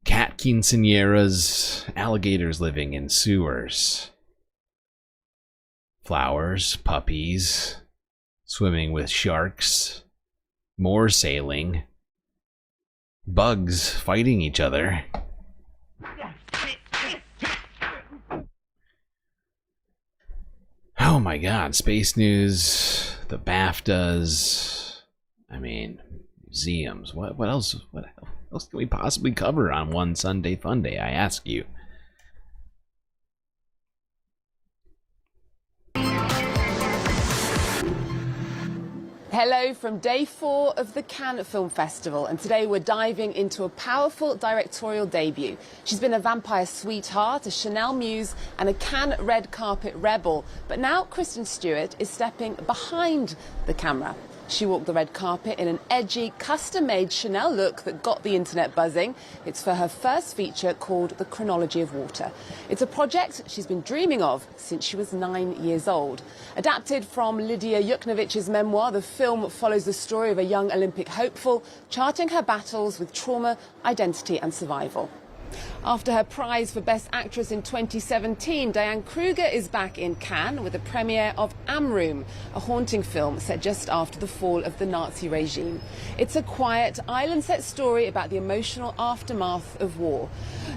cat quinceañeras, alligators living in sewers, flowers, puppies, swimming with sharks, more sailing, bugs fighting each other. Oh my god, space news, the BAFTAs, I mean, museums, what else can we possibly cover on one Sunday Funday, I ask you? Hello from day 4 of the Cannes Film Festival, and today we're diving into a powerful directorial debut. She's been a vampire sweetheart, a Chanel muse, and a Cannes red carpet rebel. But now Kristen Stewart is stepping behind the camera. She walked the red carpet in an edgy, custom-made Chanel look that got the internet buzzing. It's for her first feature called The Chronology of Water. It's a project she's been dreaming of since she was 9 years old. Adapted from Lydia Yuknovich's memoir, the film follows the story of a young Olympic hopeful charting her battles with trauma, identity and survival. After her prize for Best Actress in 2017, Diane Kruger is back in Cannes with the premiere of Amrum, a haunting film set just after the fall of the Nazi regime. It's a quiet, island-set story about the emotional aftermath of war.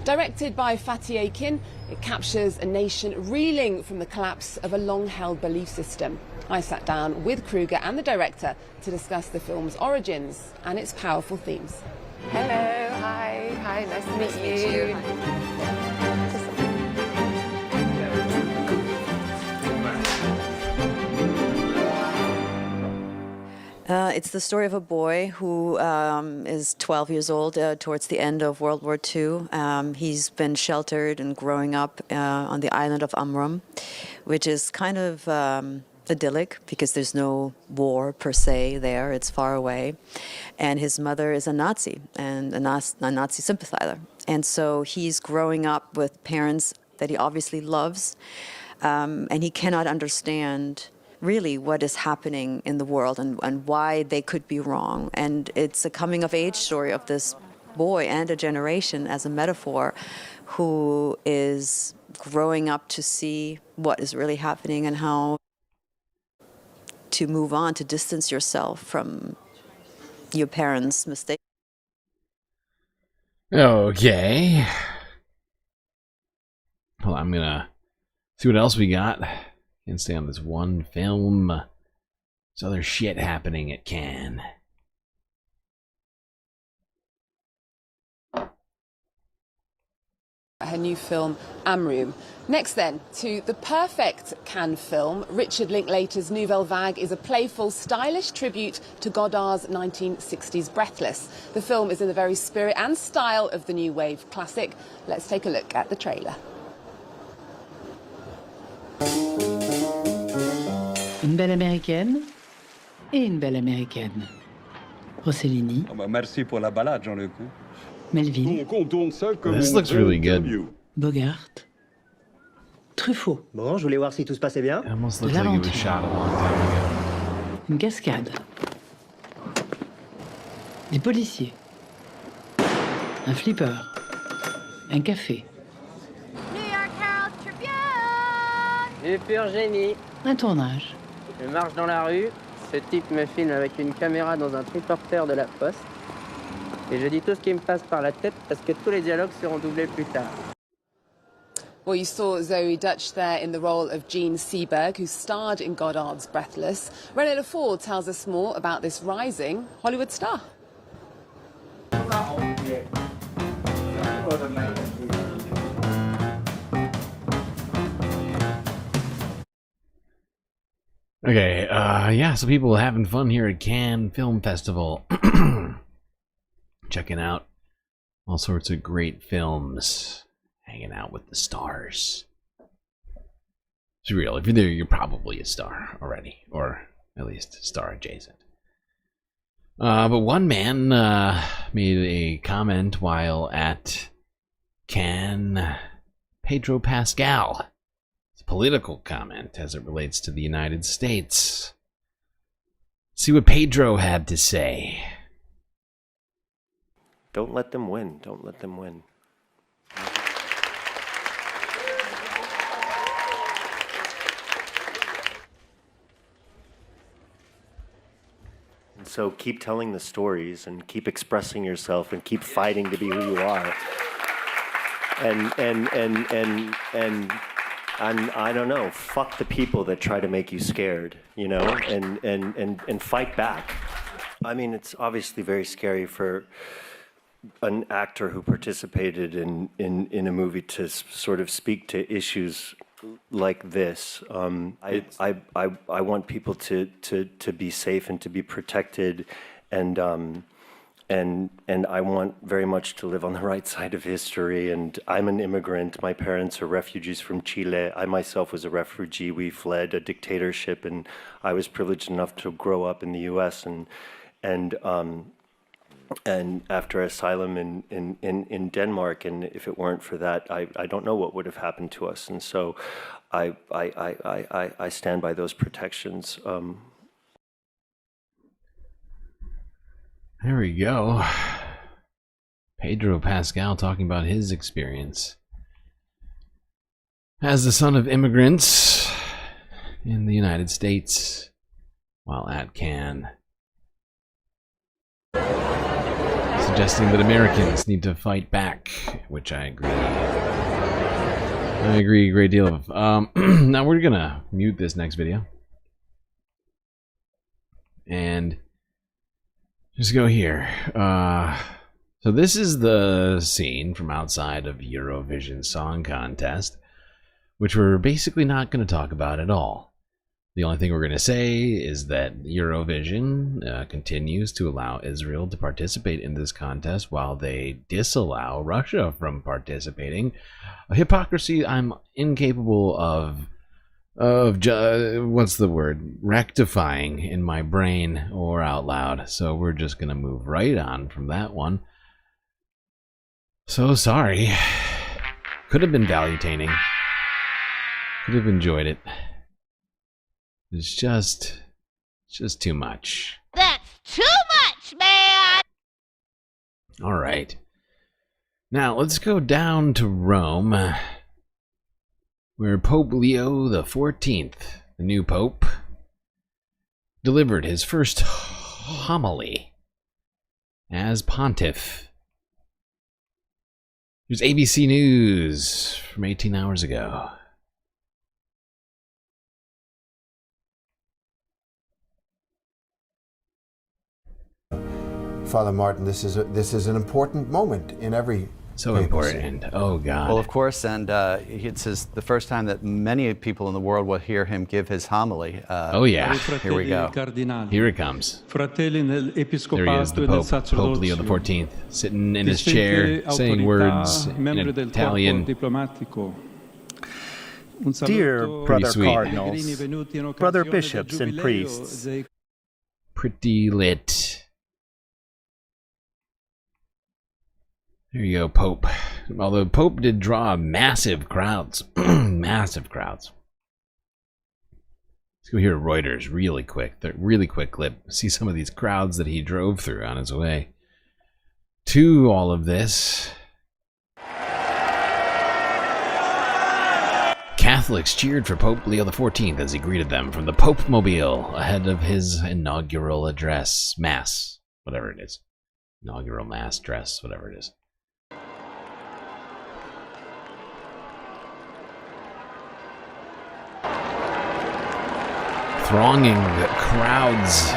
Directed by Fatih Akin, it captures a nation reeling from the collapse of a long-held belief system. I sat down with Kruger and the director to discuss the film's origins and its powerful themes. Hello, hi, nice to meet you. It's the story of a boy who is 12 years old towards the end of World War II. He's been sheltered and growing up on the island of Amrum, which is kind of idyllic because there's no war per se there. It's far away. And his mother is a Nazi and a Nazi sympathizer. And so he's growing up with parents that he obviously loves, and he cannot understand really what is happening in the world and why they could be wrong. And it's a coming-of-age story of this boy and a generation as a metaphor who is growing up to see what is really happening and how to move on, to distance yourself from your parents' mistakes. Okay. Well, I'm gonna see what else we got. Can't stay on this one film. There's other shit happening at Cannes. Her new film, Amroom. Next then, to the perfect Cannes film, Richard Linklater's Nouvelle Vague is a playful, stylish tribute to Godard's 1960s Breathless. The film is in the very spirit and style of the new wave classic. Let's take a look at the trailer. Une belle américaine et une belle américaine. Rossellini. Oh bah merci pour la balade, Jean-Luc. Melville. This looks really good. Bogart. Truffaut. Bon, je voulais voir si tout se passait bien. It almost looks like it was shot a long time ago. Une cascade. Des policiers. Un flipper. Un café. New York Herald Tribune. Du pur génie. Un tournage. Je marche dans la rue, ce type me filme avec une caméra dans un triporteur de la poste. Et je dis tout ce qui me passe par la tête parce que tous les dialogues seront doublés plus tard. Well, you saw Zoe Dutch there in the role of Jean Seberg, who starred in Godard's Breathless. René Lefort tells us more about this rising Hollywood star. Okay, yeah, so people having fun here at Cannes Film Festival. Checking out all sorts of great films. Hanging out with the stars. It's real. If you're there, you're probably a star already. Or at least star adjacent. But one man made a comment while at Cannes. Pedro Pascal. It's a political comment as it relates to the United States. See what Pedro had to say. Don't let them win. Don't let them win. And so keep telling the stories and keep expressing yourself and keep fighting to be who you are. And I don't know, fuck the people that try to make you scared, you know, and fight back. I mean, it's obviously very scary for an actor who participated in a movie to sort of speak to issues like this. I want people to be safe and to be protected, and I want very much to live on the right side of history. And I'm an immigrant. My parents are refugees from Chile. I myself was a refugee. We fled a dictatorship, and I was privileged enough to grow up in the U.S. And after asylum in Denmark, and if it weren't for that, I don't know what would have happened to us. And so I stand by those protections. There we go. Pedro Pascal talking about his experience as the son of immigrants in the United States while at Cannes. Suggesting that Americans need to fight back, which I agree. I agree a great deal of. Now we're gonna mute this next video and just go here. So this is the scene from outside of Eurovision Song Contest, which we're basically not going to talk about at all. The only thing we're going to say is that Eurovision continues to allow Israel to participate in this contest while they disallow Russia from participating. A hypocrisy I'm incapable of what's the word? Rectifying in my brain or out loud. So we're just going to move right on from that one. So sorry. Could have been valutaining. Could have enjoyed it. It's just too much. That's too much, man! Alright. Now, let's go down to Rome, where Pope Leo XIV, the new pope, delivered his first homily as pontiff. Here's ABC News from 18 hours ago. Father Martin, this is an important moment in every So papacy. important. Oh, God. Well, of course, and it's the first time that many people in the world will hear him give his homily. Oh, yeah. Here we go. Here it comes. There he is, the Pope, Pope Leo XIV, sitting in his chair, saying words in Italian. Dear brother sweet. cardinals, brother bishops and priests. Pretty lit. There you go, Pope. Although Pope did draw massive crowds. Massive crowds. Let's go here to Reuters really quick. The really quick clip. See some of these crowds that he drove through on his way to all of this. Catholics cheered for Pope Leo XIV as he greeted them from the Pope Mobile ahead of his inaugural address. Mass. Whatever it is. Inaugural mass dress. Whatever it is. Thronging crowds.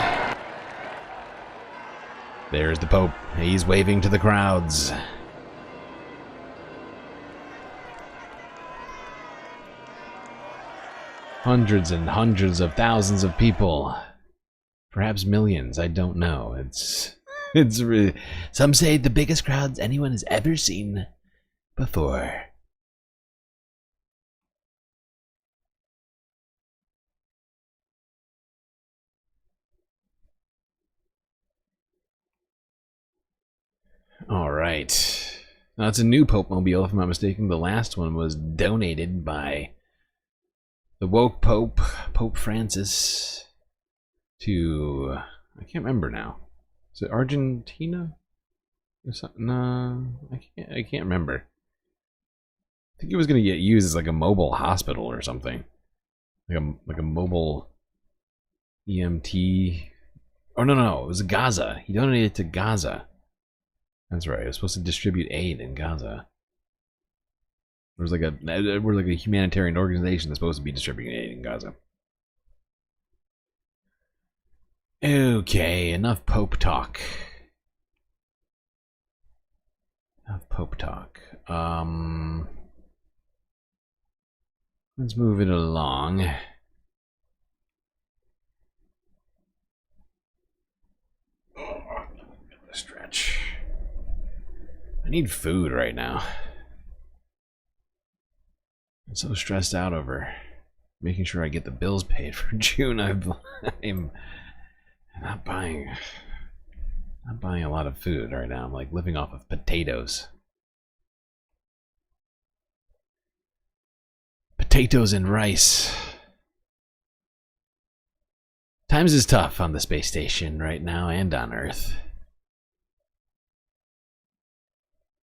There's the Pope. He's waving to the crowds. Hundreds and hundreds of thousands of people. Perhaps millions, I don't know. It's really, some say the biggest crowds anyone has ever seen before. All right. Now, it's a new Pope Mobile, if I'm not mistaken. The last one was donated by the woke Pope, Pope Francis, to, I can't remember now. Is it Argentina? Or something? No, I can't remember. I think it was going to get used as like a mobile hospital or something. Like a mobile EMT. Oh, no, it was Gaza. He donated to Gaza. That's right. It was supposed to distribute aid in Gaza. We're like a humanitarian organization that's supposed to be distributing aid in Gaza. Okay, enough Pope talk. Enough Pope talk. Let's move it along. Stretch. I need food right now. I'm so stressed out over making sure I get the bills paid for June. I'm not buying a lot of food right now. I'm like living off of potatoes. Potatoes and rice. Times is tough on the space station right now and on Earth.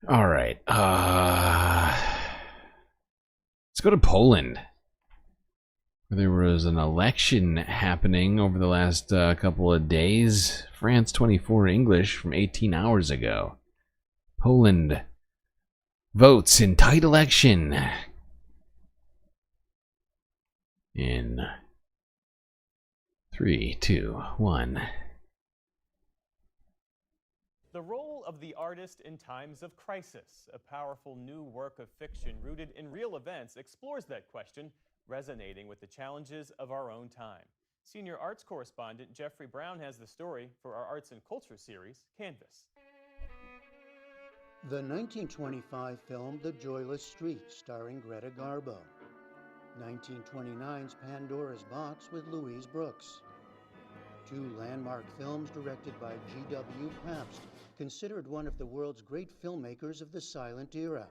All right. Let's go to Poland. There was an election happening over the last couple of days. France 24 English from 18 hours ago. Poland votes in tight election. In 3, 2, 1. The role of the artist in times of crisis, a powerful new work of fiction rooted in real events, explores that question, resonating with the challenges of our own time. Senior arts correspondent Jeffrey Brown has the story for our Arts and Culture series, Canvas. The 1925 film The Joyless Street, starring Greta Garbo. 1929's Pandora's Box with Louise Brooks. Two landmark films directed by G.W. Pabst, considered one of the world's great filmmakers of the silent era,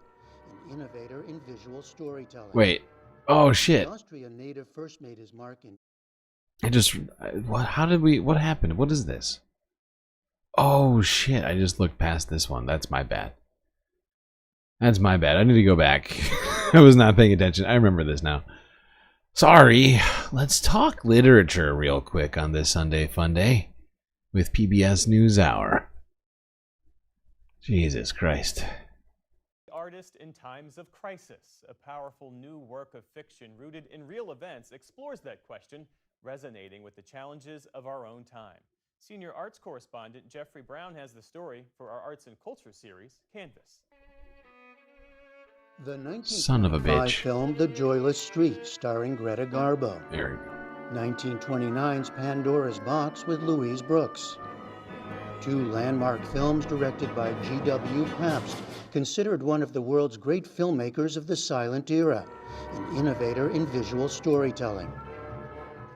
an innovator in visual storytelling. Wait. Oh, shit. The Austrian native first made his mark in... What happened? What is this? Oh, shit. I just looked past this one. That's my bad. That's my bad. I need to go back. I was not paying attention. I remember this now. Sorry. Let's talk literature real quick on this Sunday Funday with PBS NewsHour. Jesus Christ. Artist in times of crisis, a powerful new work of fiction rooted in real events, explores that question, resonating with the challenges of our own time. Senior arts correspondent Jeffrey Brown has the story for our Arts and Culture series, Canvas. The Son of a 1925 bitch. film The Joyless Street, starring Greta Garbo. There we go. 1929's Pandora's Box with Louise Brooks. Two landmark films directed by G.W. Pabst, considered one of the world's great filmmakers of the silent era, an innovator in visual storytelling.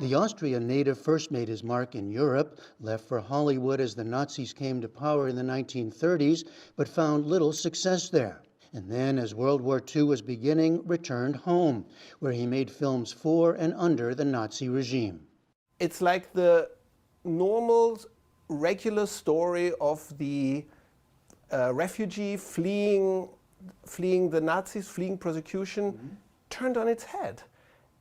The Austrian native first made his mark in Europe, left for Hollywood as the Nazis came to power in the 1930s, but found little success there. And then, as World War II was beginning, returned home, where he made films for and under the Nazi regime. It's like the normal, regular story of the refugee fleeing the Nazis, fleeing persecution, turned on its head.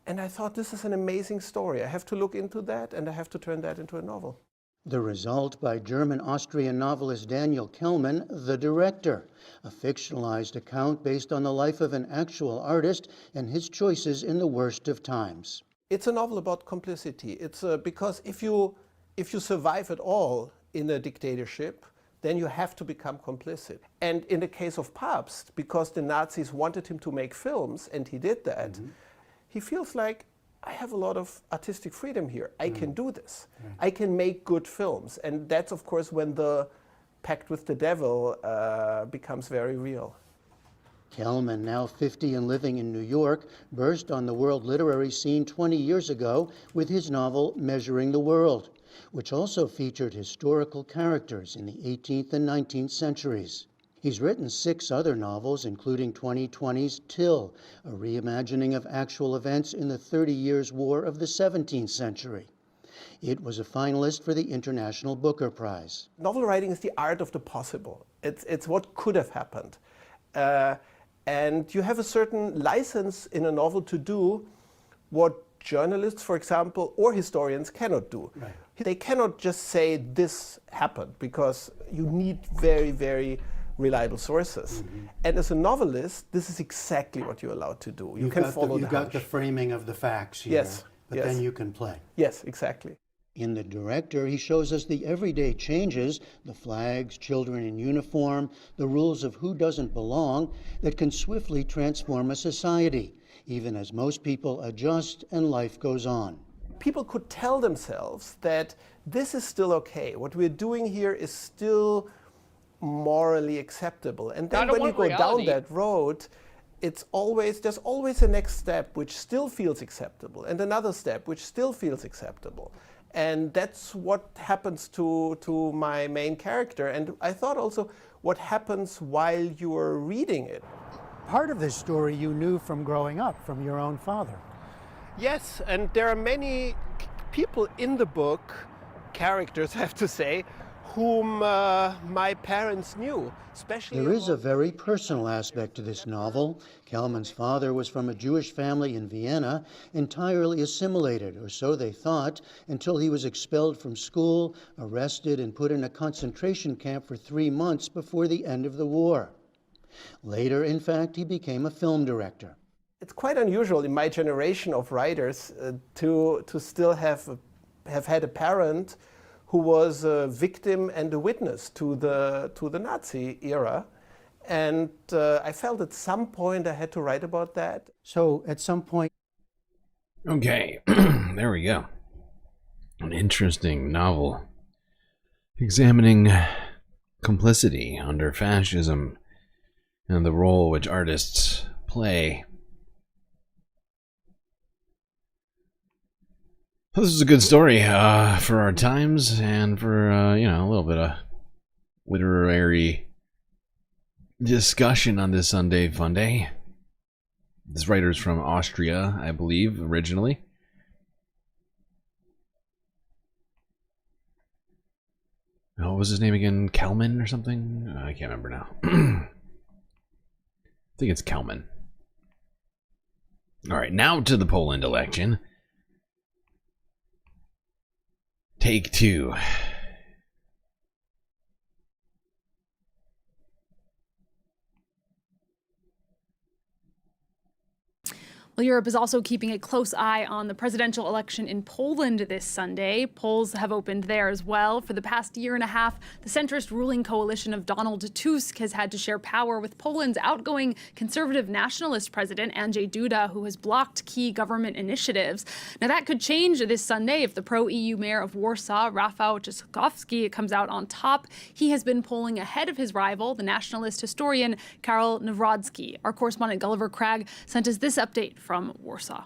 And I thought, this is an amazing story. I have to look into that, and I have to turn that into a novel. The result by German-Austrian novelist Daniel Kelman, The Director, a fictionalized account based on the life of an actual artist and his choices in the worst of times. It's a novel about complicity. It's because if you survive at all in a dictatorship, then you have to become complicit. And in the case of Pabst, because the Nazis wanted him to make films, and he did that, he feels like, I have a lot of artistic freedom here. I can do this. I can make good films. And that's, of course, when the pact with the devil becomes very real. Kelman, now 50 and living in New York, burst on the world literary scene 20 years ago with his novel Measuring the World, which also featured historical characters in the 18th and 19th centuries. He's written 6 other novels, including 2020's Till, a reimagining of actual events in the 30 Years' War of the 17th century. It was a finalist for the International Booker Prize. Novel writing is the art of the possible. It's what could have happened. And you have a certain license in a novel to do what journalists, for example, or historians cannot do. Right. They cannot just say this happened, because you need very, very reliable sources. And as a novelist, this is exactly what you're allowed to do. You can follow the You've got the framing of the facts here, Yes, but yes. then you can play. Yes, exactly. In The Director, he shows us the everyday changes, the flags, children in uniform, the rules of who doesn't belong, that can swiftly transform a society, even as most people adjust and life goes on. People could tell themselves that this is still okay. What we're doing here is still morally acceptable. And then when you go down that road, there's always a next step which still feels acceptable, and another step which still feels acceptable. And that's what happens to my main character. And I thought also what happens while you are reading it. Part of this story you knew from growing up, from your own father. Yes, and there are many people in the book, characters I have to say, whom my parents knew, especially... There is a very personal aspect to this novel. Kelman's father was from a Jewish family in Vienna, entirely assimilated, or so they thought, until he was expelled from school, arrested, and put in a concentration camp for 3 months before the end of the war. Later, in fact, he became a film director. It's quite unusual in my generation of writers to still have had a parent who was a victim and a witness to the Nazi era. And I felt at some point I had to write about that. So at some point... Okay, there we go. An interesting novel examining complicity under fascism and the role which artists play. This is a good story for our times and for, a little bit of literary discussion on this Sunday Funday. This writer's from Austria, I believe, originally. Oh, what was his name again? Kelman or something? I can't remember now. I think it's Kelman. All right, now to the Poland election. Take 2. Well, Europe is also keeping a close eye on the presidential election in Poland this Sunday. Polls have opened there as well. For the past year and a half, the centrist ruling coalition of Donald Tusk has had to share power with Poland's outgoing conservative nationalist president, Andrzej Duda, who has blocked key government initiatives. Now, that could change this Sunday if the pro-EU mayor of Warsaw, Rafał Trzaskowski, comes out on top. He has been polling ahead of his rival, the nationalist historian Karol Nawrocki. Our correspondent Gulliver Cragg sent us this update from Warsaw.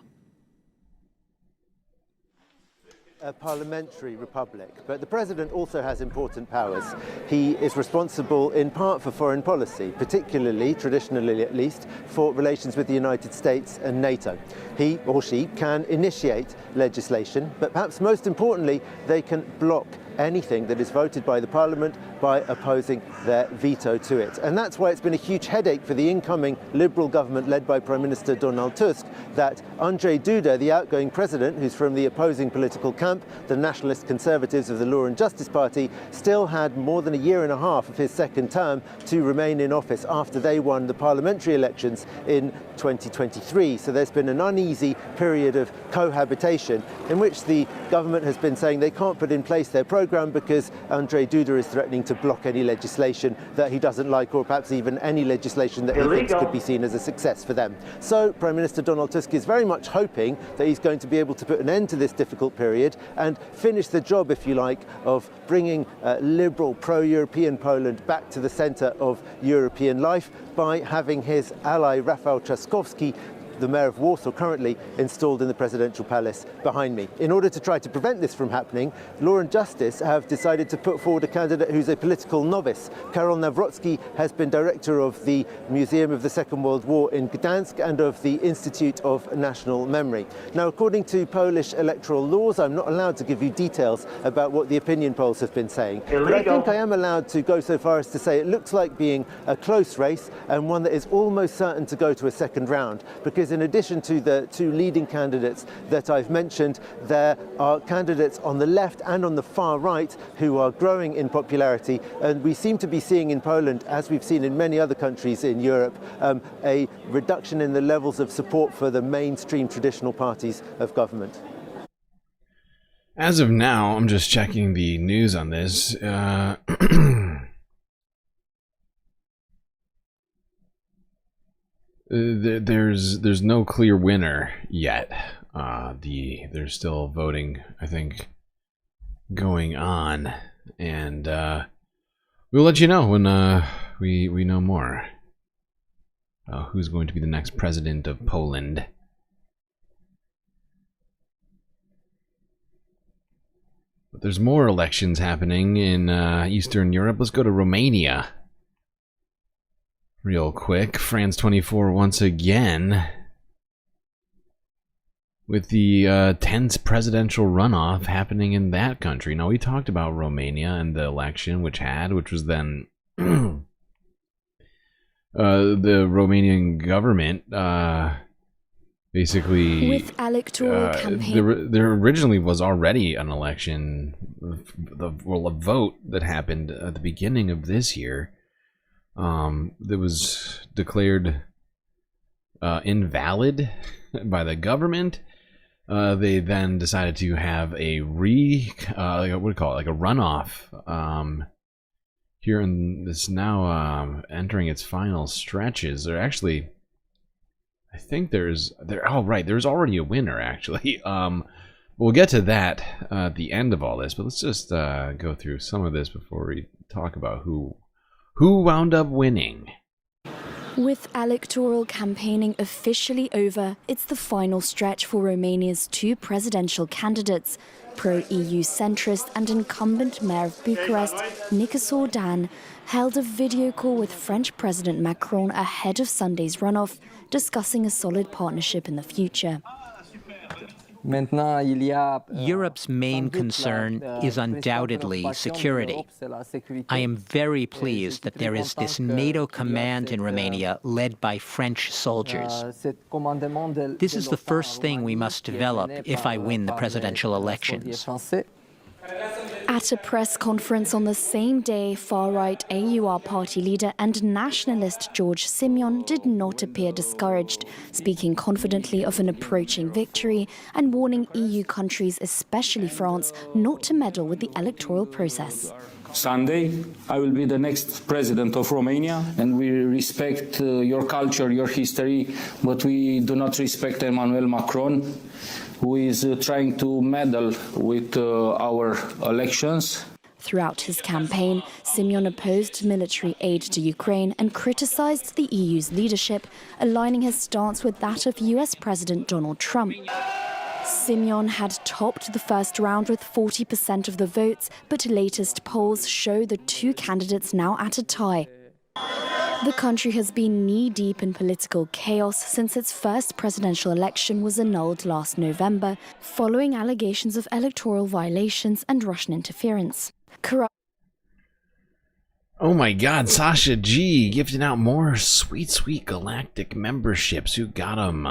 A parliamentary republic, but the president also has important powers. He is responsible in part for foreign policy, particularly, traditionally at least, for relations with the United States and NATO. He or she can initiate legislation, but perhaps most importantly, they can block anything that is voted by the parliament by opposing their veto to it. And that's why it's been a huge headache for the incoming Liberal government led by Prime Minister Donald Tusk that Andrzej Duda, the outgoing president, who's from the opposing political camp, the Nationalist Conservatives of the Law and Justice Party, still had more than a year and a half of his second term to remain in office after they won the parliamentary elections in 2023. So there's been an uneasy period of cohabitation in which the government has been saying they can't put in place their program because Andrzej Duda is threatening to block any legislation that he doesn't like, or perhaps even any legislation that he thinks could be seen as a success for them. So Prime Minister Donald Tusk is very much hoping that he's going to be able to put an end to this difficult period and finish the job, if you like, of bringing liberal, pro-European Poland back to the centre of European life by having his ally Rafał Trzaskowski, the mayor of Warsaw, currently installed in the presidential palace behind me. In order to try to prevent this from happening, Law and Justice have decided to put forward a candidate who's a political novice. Karol Nawrocki has been director of the Museum of the Second World War in Gdansk and of the Institute of National Memory. Now, according to Polish electoral laws, I'm not allowed to give you details about what the opinion polls have been saying. But I think I am allowed to go so far as to say it looks like being a close race and one that is almost certain to go to a second round, because in addition to the two leading candidates that I've mentioned, there are candidates on the left and on the far right who are growing in popularity, and we seem to be seeing in Poland, as we've seen in many other countries in Europe, a reduction in the levels of support for the mainstream traditional parties of government. As of now, I'm just checking the news on this. There's no clear winner yet. There's still voting, I think, going on, and we'll let you know when we know more. Who's going to be the next president of Poland? But there's more elections happening in Eastern Europe. Let's go to Romania. Real quick, France 24 once again with the tense presidential runoff happening in that country. Now, we talked about Romania and the election which was then the Romanian government basically with electoral campaign. There originally was already an election, a vote that happened at the beginning of this year. That was declared invalid by the government. They then decided to have a runoff. Here in this now entering its final stretches. There actually, I think there's already a winner actually. We'll get to that at the end of all this, but let's just go through some of this before we talk about who wound up winning. With electoral campaigning officially over, it's the final stretch for Romania's two presidential candidates. Pro-EU centrist and incumbent mayor of Bucharest, Nicolae Dan, held a video call with French President Macron ahead of Sunday's runoff, discussing a solid partnership in the future. Europe's main concern is undoubtedly security. I am very pleased that there is this NATO command in Romania led by French soldiers. This is the first thing we must develop if I win the presidential elections. At a press conference on the same day, far-right AUR party leader and nationalist George Simeon did not appear discouraged, speaking confidently of an approaching victory and warning EU countries, especially France, not to meddle with the electoral process. Sunday, I will be the next president of Romania, and we respect your culture, your history, but we do not respect Emmanuel Macron, who is trying to meddle with our elections. Throughout his campaign, Simeon opposed military aid to Ukraine and criticized the EU's leadership, aligning his stance with that of US President Donald Trump. Simeon had topped the first round with 40% of the votes, but latest polls show the two candidates now at a tie. The country has been knee-deep in political chaos since its first presidential election was annulled last November, following allegations of electoral violations and Russian interference. Oh my god, Sasha G gifting out more sweet Galactic memberships. Who got them?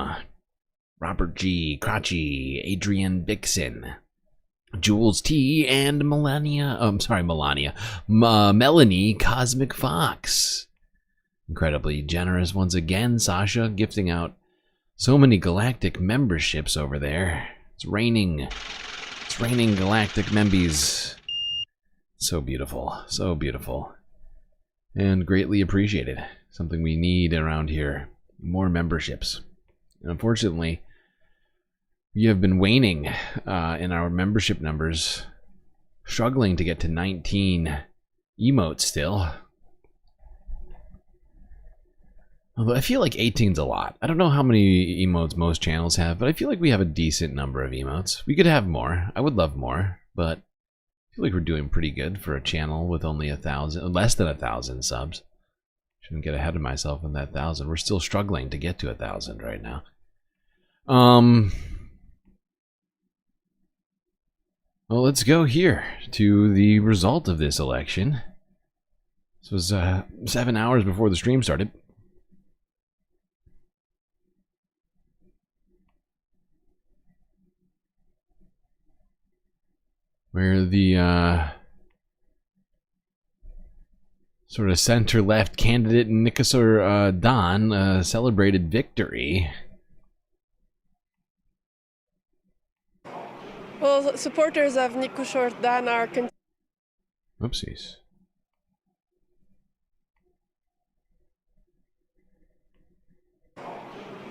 Robert G, Crotchy, Adrian Dixon, Jules T, and Melanie Cosmic Fox. Incredibly generous once again, Sasha, gifting out so many Galactic memberships over there. It's raining Galactic membies. So beautiful, and greatly appreciated. Something we need around here, more memberships. And unfortunately, we have been waning in our membership numbers, struggling to get to 19 emotes still. Although I feel like 18's a lot. I don't know how many emotes most channels have, but I feel like we have a decent number of emotes. We could have more. I would love more, but I feel like we're doing pretty good for a channel with only less than 1,000 subs. Shouldn't get ahead of myself in that 1,000. We're still struggling to get to 1,000 right now. Well, let's go here to the result of this election. This was 7 hours before the stream started. Where the sort of center-left candidate Nikosor Don celebrated victory. Well, supporters of Nikosor Dan are... Oopsies.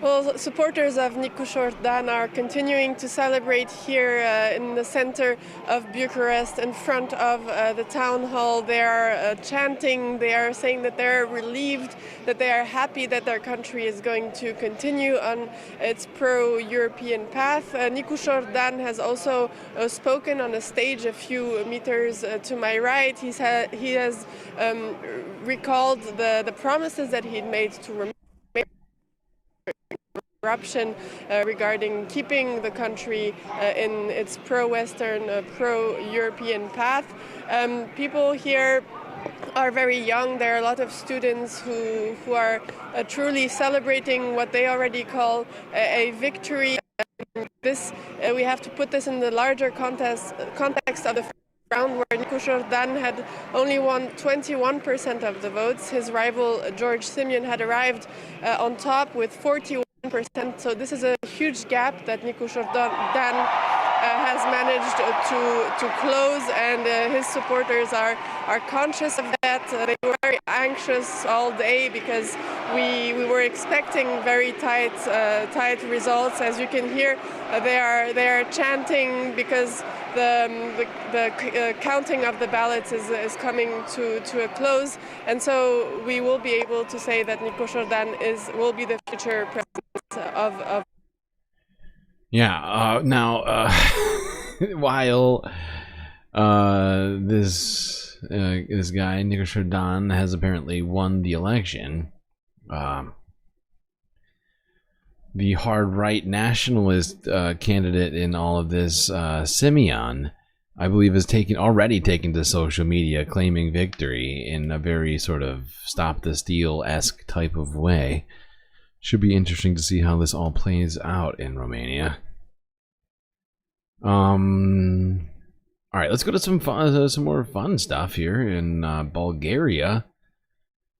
Well, supporters of Nikosor Dan are continuing to celebrate here in the center of Bucharest, in front of the town hall. They are chanting, they are saying that they're relieved, that they are happy that their country is going to continue on its pro-European path. Nikosor Dan has also spoken on a stage a few meters to my right. He has recalled the promises that he'd made to Romania corruption regarding keeping the country in its pro-Western, pro-European path. People here are very young. There are a lot of students who are truly celebrating what they already call a victory. This we have to put this in the larger context of the round, where Nikosor Dan had only won 21% of the votes. His rival George Simeon had arrived on top with 41%. So this is a huge gap that Nikosor Dan has managed to close, and his supporters are conscious of that. They were very anxious all day because we were expecting very tight results. As you can hear, they are chanting because the counting of the ballots is coming to a close, and so we will be able to say that Nikosor Dan will be the future president of. Yeah. Now, while this guy Nikosor Dan has apparently won the election, the hard right nationalist candidate in all of this, Simeon, I believe, has already taken to social media claiming victory in a very sort of stop the steal-esque type of way. Should be interesting to see how this all plays out in Romania. All right, let's go to some fun, some more fun stuff here in Bulgaria.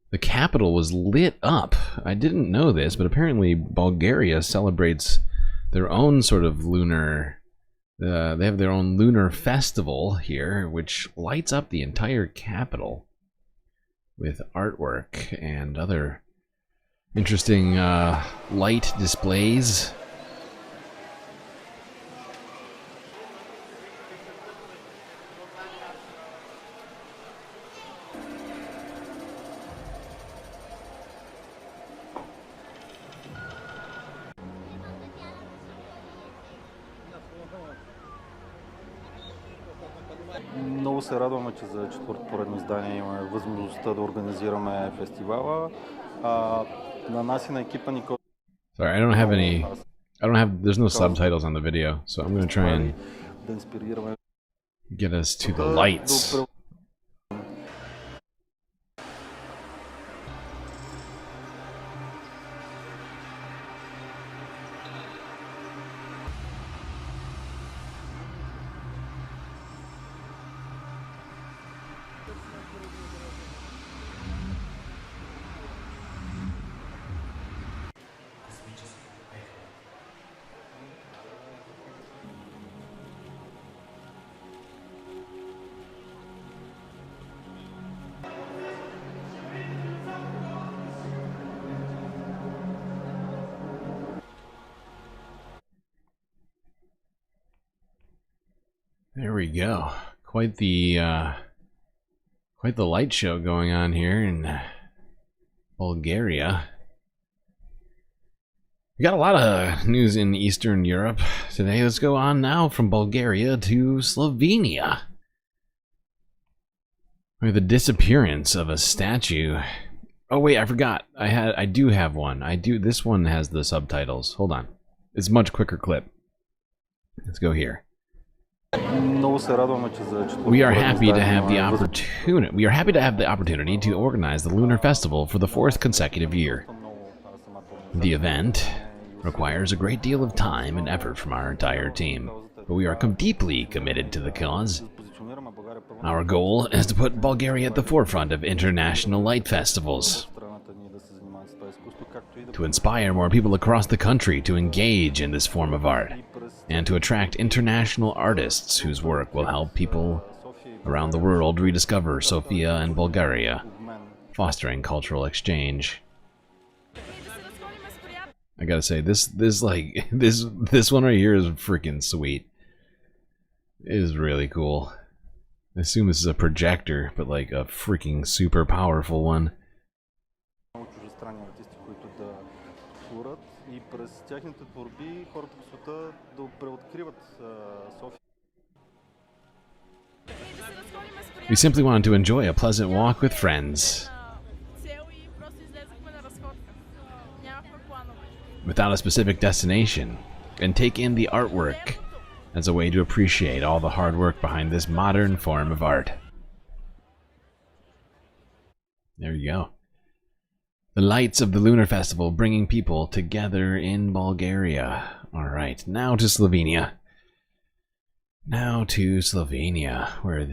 The capital was lit up. I didn't know this, but apparently Bulgaria celebrates their own sort of lunar. They have their own lunar festival here, which lights up the entire capital with artwork and other interesting light displays. Много се радваме, че за четвърто поредно издание имаме възможността да организираме фестивала. На нас и на екипа ни... Sorry, there's no subtitles on the video, so I'm going to try and get us to the lights. There we go. Quite the light show going on here in Bulgaria. We got a lot of news in Eastern Europe today. Let's go on now from Bulgaria to Slovenia, where the disappearance of a statue. Oh wait, I forgot. I do have one. This one has the subtitles. Hold on. It's a much quicker clip. Let's go here. We are happy to have the opportunity to organize the Lunar Festival for the 4th consecutive year. The event requires a great deal of time and effort from our entire team, but we are deeply committed to the cause. Our goal is to put Bulgaria at the forefront of international light festivals, to inspire more people across the country to engage in this form of art, and to attract international artists whose work will help people around the world rediscover Sofia and Bulgaria, fostering cultural exchange. I gotta say, this one right here is freaking sweet. It is really cool. I assume this is a projector, but like a freaking super powerful one. We simply wanted to enjoy a pleasant walk with friends, without a specific destination, and take in the artwork as a way to appreciate all the hard work behind this modern form of art. There you go. The lights of the Lunar Festival bringing people together in Bulgaria. Alright, now to Slovenia. Where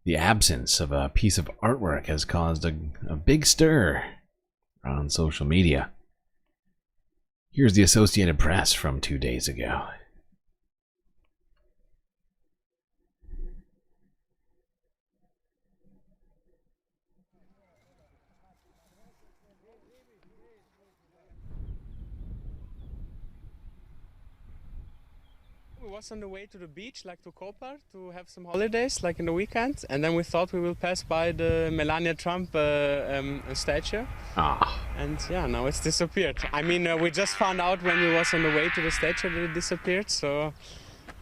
the absence of a piece of artwork has caused a big stir on social media. Here's the Associated Press from 2 days ago. We was on the way to the beach, like to Koper, to have some holidays, like in the weekend, and then we thought we will pass by the Melania Trump statue. And yeah, now it's disappeared. I mean, we just found out when we was on the way to the statue that it disappeared, so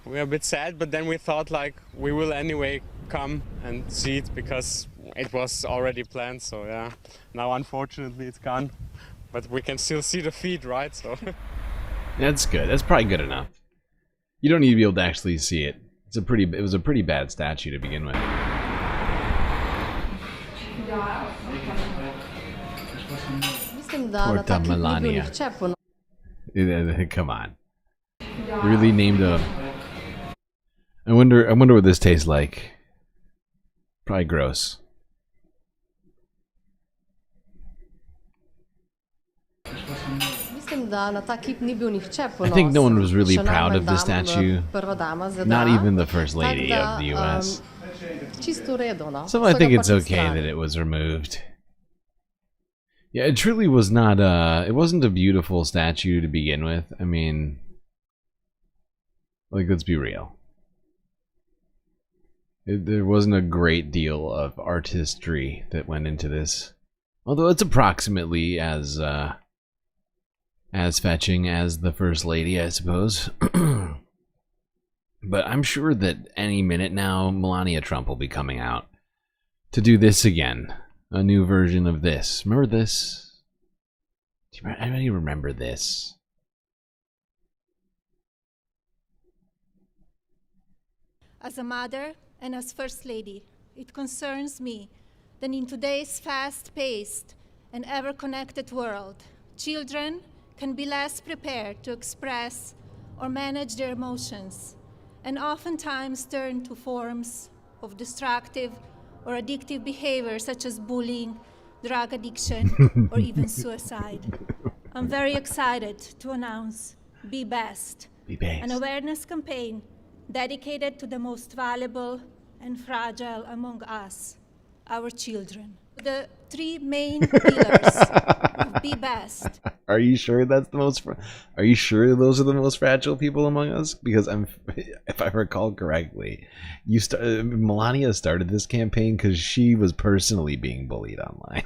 we're a bit sad, but then we thought like we will anyway come and see it because it was already planned, so yeah. Now unfortunately it's gone, but we can still see the feet, right? So that's good. That's probably good enough. You don't need to be able to actually see it. It was a pretty bad statue to begin with. Porta Melania. Come on. They really named I wonder what this tastes like. Probably gross. I think no one was really proud of the statue. Not even the First Lady of the US. So I think it's okay that it was removed. Yeah, it truly was not it wasn't a beautiful statue to begin with. I mean, like, let's be real. There wasn't a great deal of artistry that went into this. Although it's approximately as fetching as the First Lady, I suppose. But I'm sure that any minute now, Melania Trump will be coming out to do this again. A new version of this. Remember this? I don't even remember this. As a mother and as First Lady, it concerns me that in today's fast-paced and ever-connected world, children can be less prepared to express or manage their emotions, and oftentimes turn to forms of destructive or addictive behavior such as bullying, drug addiction, or even suicide. I'm very excited to announce Be Best, an awareness campaign dedicated to the most valuable and fragile among us, our children. The three main pillars of Be Best. Are you sure that's the most? Are you sure those are the most fragile people among us? Because if I recall correctly, Melania started this campaign because she was personally being bullied online.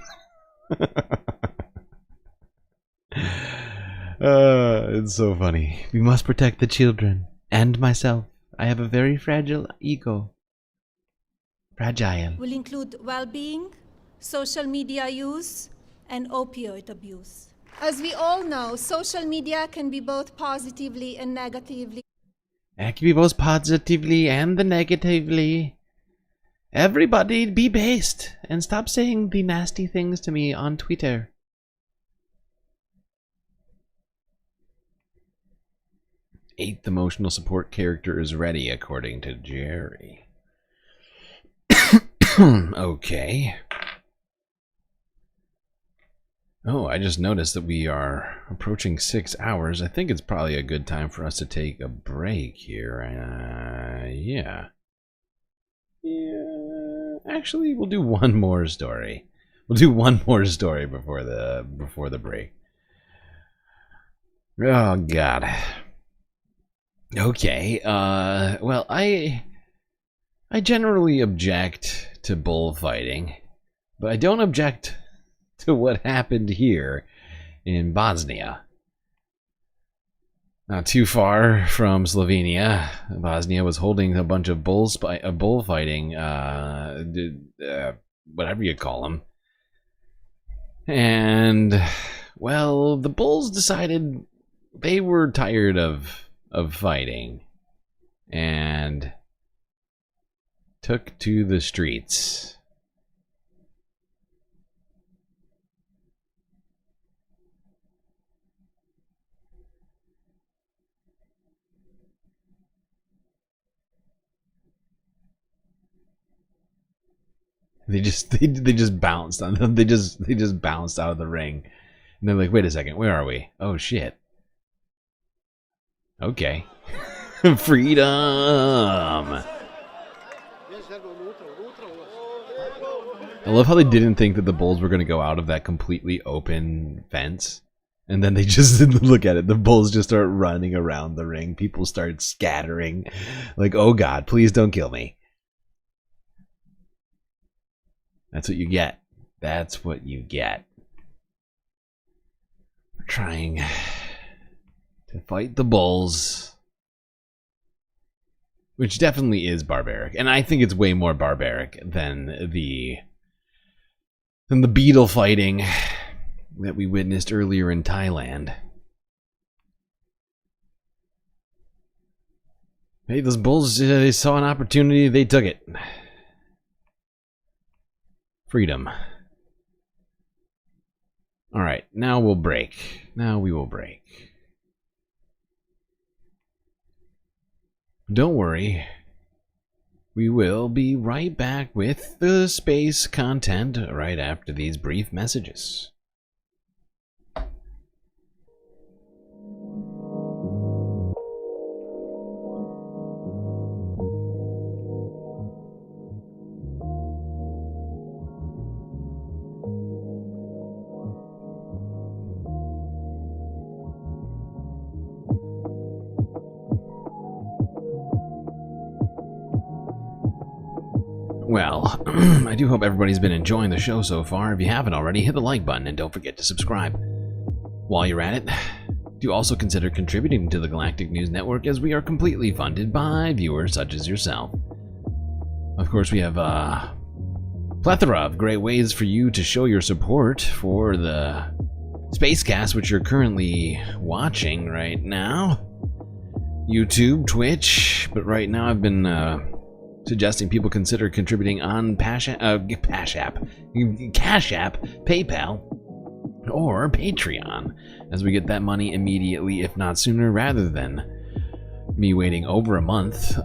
It's so funny. We must protect the children and myself. I have a very fragile ego. Fragile. Will include well-being, social media use, and opioid abuse. As we all know, social media can be both positively and negatively. It can be both positively and the negatively. Everybody be based and stop saying the nasty things to me on Twitter. Eighth emotional support character is ready, according to Jerry. Okay. Oh, I just noticed that we are approaching 6 hours. I think it's probably a good time for us to take a break here. Yeah. Actually, we'll do one more story. We'll do one more story before the break. Oh God. Okay. Well, I generally object to bullfighting, but I don't object to what happened here in Bosnia. Not too far from Slovenia, Bosnia was holding a bunch of bullfighting, whatever you call them. And, well, the bulls decided they were tired of fighting and took to the streets. They just bounced on them. They just bounced out of the ring. And they're like, wait a second, where are we? Oh shit. Okay. Freedom. I love how they didn't think that the bulls were going to go out of that completely open fence. And then they just look at it. The bulls just start running around the ring. People start scattering. Like, oh God, please don't kill me. That's what you get. That's what you get. We're trying to fight the bulls. Which definitely is barbaric. And I think it's way more barbaric than the beetle fighting that we witnessed earlier in Thailand. Hey, those bulls, they saw an opportunity, they took it. Freedom. Alright, now we'll break. Now we will break. Don't worry. We will be right back with the space content right after these brief messages. Well, I do hope everybody's been enjoying the show so far. If you haven't already, hit the like button and don't forget to subscribe. While you're at it, do also consider contributing to the Galactic News Network, as we are completely funded by viewers such as yourself. Of course, we have a plethora of great ways for you to show your support for the spacecast, which you're currently watching right now. YouTube, Twitch, but right now I've been suggesting people consider contributing on Cash App, PayPal, or Patreon, as we get that money immediately, if not sooner, rather than me waiting over a month,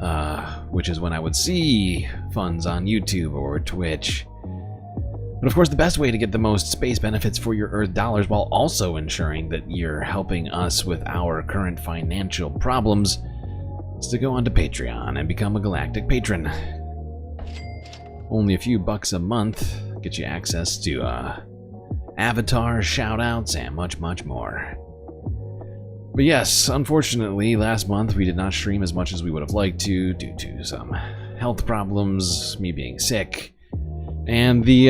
which is when I would see funds on YouTube or Twitch. But of course, the best way to get the most space benefits for your Earth dollars, while also ensuring that you're helping us with our current financial problems, is to go onto Patreon and become a Galactic patron. Only a few bucks a month get you access to avatars, shoutouts, and much, much more. But yes, unfortunately, last month we did not stream as much as we would have liked to due to some health problems, me being sick, and the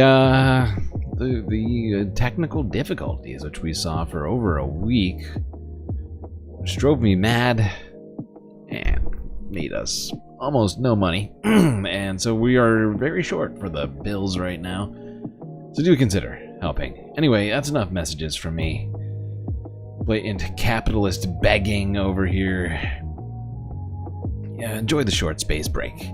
technical difficulties which we saw for over a week, which drove me mad and made us almost no money. And so we are very short for the bills right now, so do consider helping. Anyway, that's enough messages from me. Blatant capitalist begging over here. Yeah, enjoy the short space break.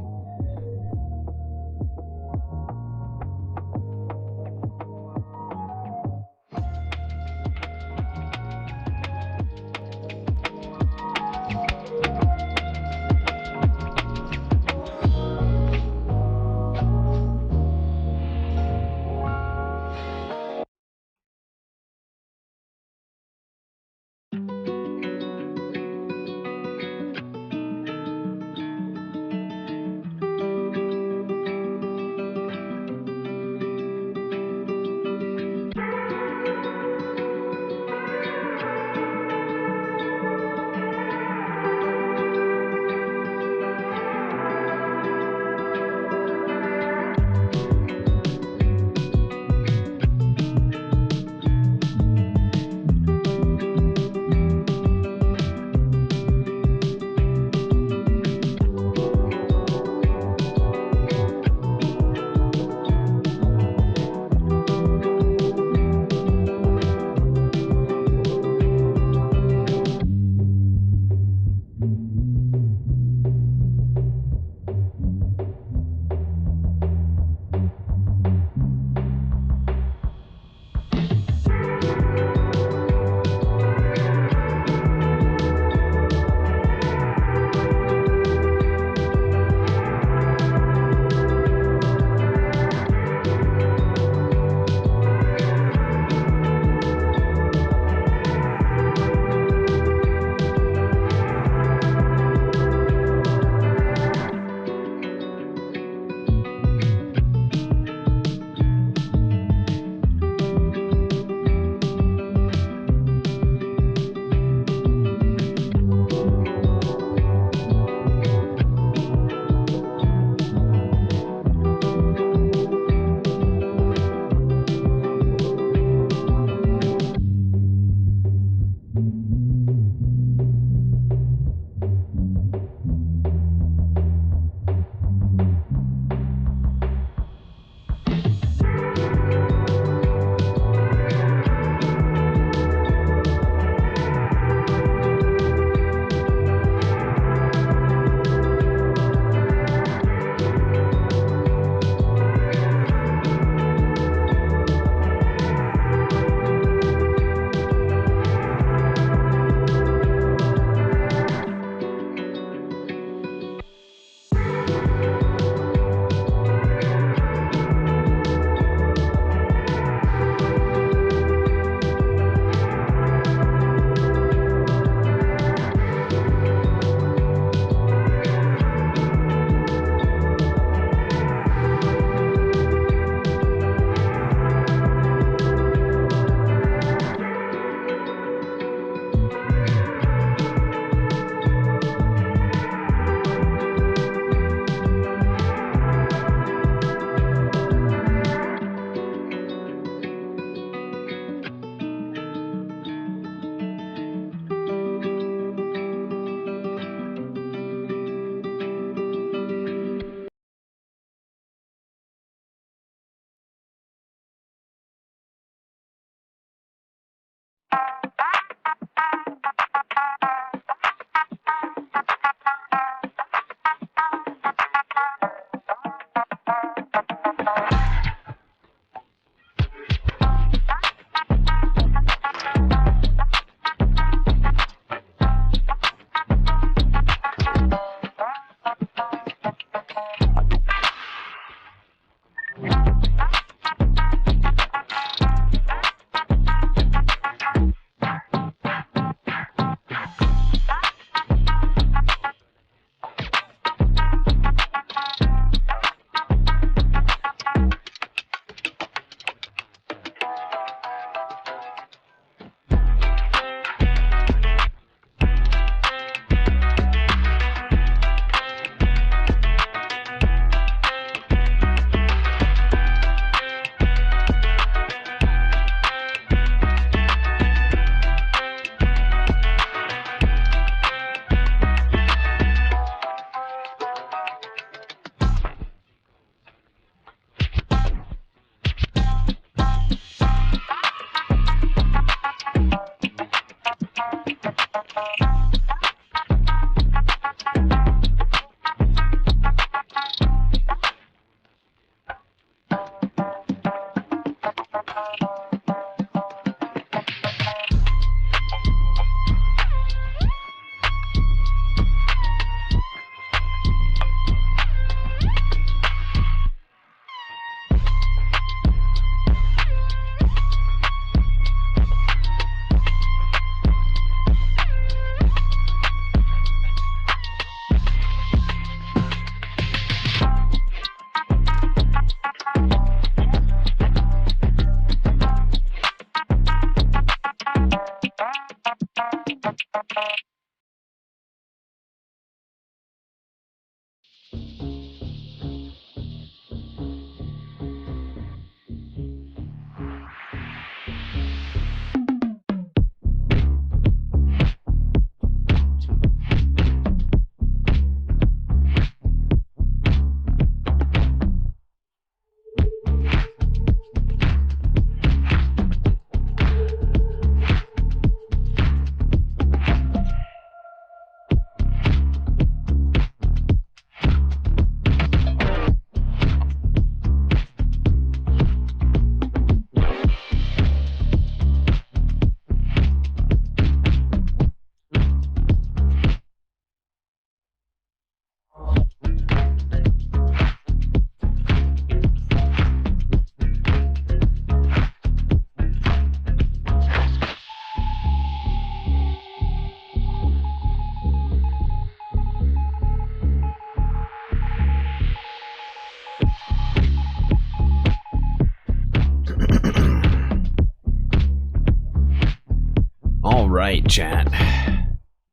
right, chat.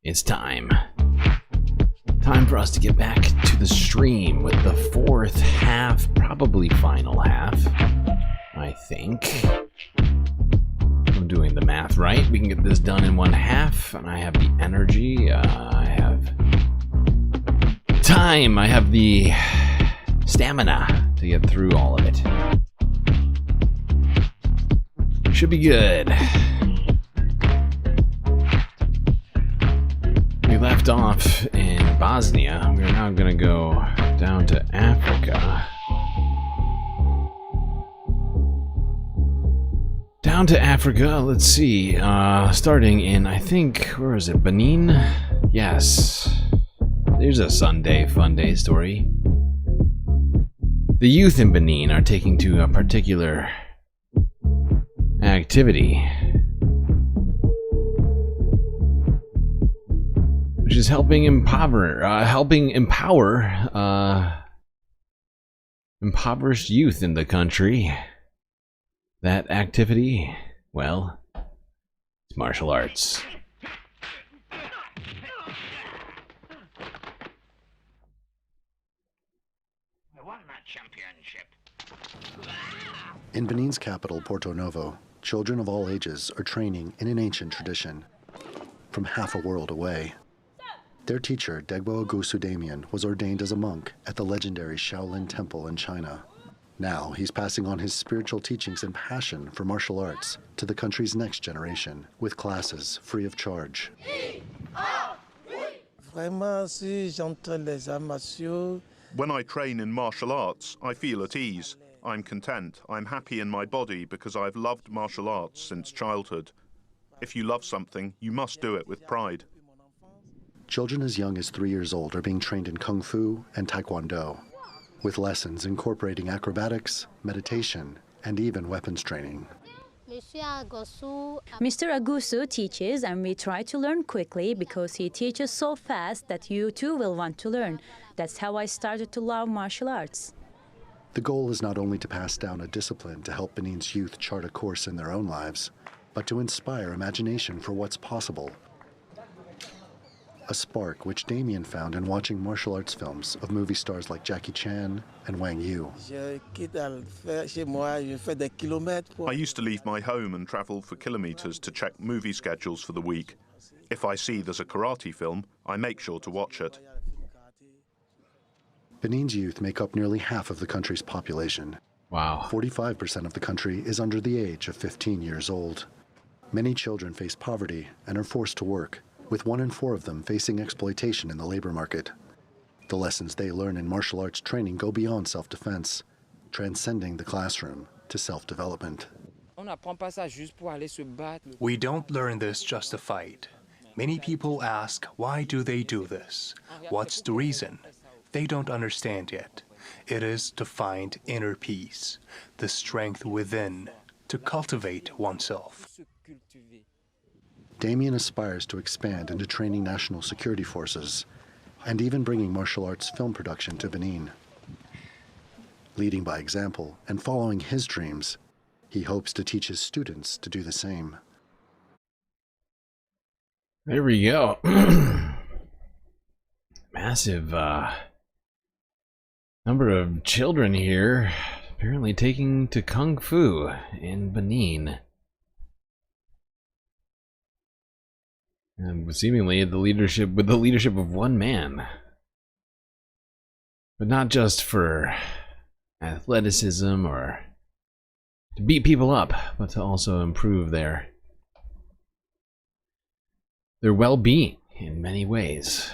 It's time. Time for us to get back to the stream with the fourth half, probably final half, I think. I'm doing the math right. We can get this done in one half, and I have the energy. I have time. I have the stamina to get through all of it. Should be good. We left off in Bosnia. We're now going to go down to Africa. Down to Africa, let's see. Starting in, I think, where is it? Benin? Yes. There's a Funday story. The youth in Benin are taking to a particular activity, which is helping empower impoverished youth in the country. That activity, well, it's martial arts. In Benin's capital, Porto Novo, children of all ages are training in an ancient tradition from half a world away. Their teacher, Degbo Agusu Damien, was ordained as a monk at the legendary Shaolin Temple in China. Now he's passing on his spiritual teachings and passion for martial arts to the country's next generation, with classes free of charge. When I train in martial arts, I feel at ease. I'm content. I'm happy in my body because I've loved martial arts since childhood. If you love something, you must do it with pride. Children as young as 3 years old are being trained in Kung Fu and Taekwondo, with lessons incorporating acrobatics, meditation, and even weapons training. Mr. Agusu teaches, and we try to learn quickly because he teaches so fast that you too will want to learn. That's how I started to love martial arts. The goal is not only to pass down a discipline to help Benin's youth chart a course in their own lives, but to inspire imagination for what's possible. A spark which Damien found in watching martial arts films of movie stars like Jackie Chan and Wang Yu. I used to leave my home and travel for kilometers to check movie schedules for the week. If I see there's a karate film, I make sure to watch it. Benin's youth make up nearly half of the country's population. Wow. 45% of the country is under the age of 15 years old. Many children face poverty and are forced to work, with 1 in 4 of them facing exploitation in the labor market. The lessons they learn in martial arts training go beyond self-defense, transcending the classroom to self-development. We don't learn this just to fight. Many people ask, why do they do this? What's the reason? They don't understand yet. It is to find inner peace, the strength within, to cultivate oneself. Damien aspires to expand into training national security forces and even bringing martial arts film production to Benin. Leading by example and following his dreams, he hopes to teach his students to do the same. There we go. Massive number of children here apparently taking to Kung Fu in Benin. And seemingly with the leadership of one man. But not just for athleticism or to beat people up, but to also improve their well-being in many ways.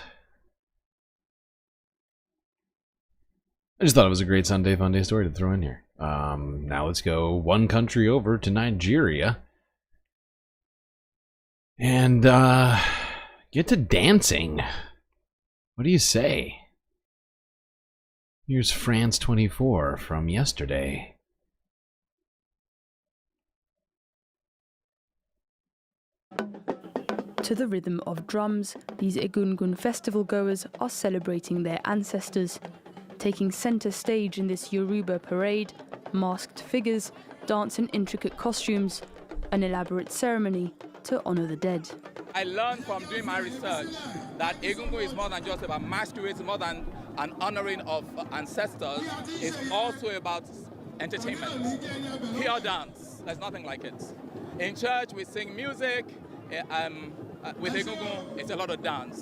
I just thought it was a great Sunday Funday story to throw in here. Now let's go one country over to Nigeria and get to dancing. What do you say? Here's France 24 from yesterday. To the rhythm of drums, these Egungun festival goers are celebrating their ancestors. Taking center stage in this Yoruba parade, masked figures dance in intricate costumes, an elaborate ceremony to honor the dead. I learned from doing my research that Egungun is more than just about masquerade, it's more than an honoring of ancestors. It's also about entertainment. Pure dance, there's nothing like it. In church, we sing music. With Egungun, it's a lot of dance.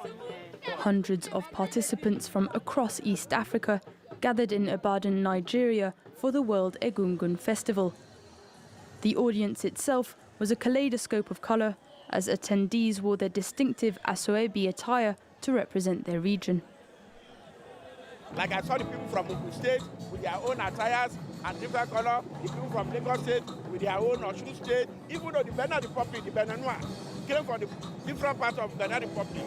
Hundreds of participants from across East Africa gathered in Ibadan, Nigeria for the World Egungun Festival. The audience itself was a kaleidoscope of colour as attendees wore their distinctive Asoebi attire to represent their region. Like I saw the people from Ogun State with their own attires and different color, the people from Lagos State with their own Osun State, even though the Benin Republic, the Beninois, came from the different parts of Benin Republic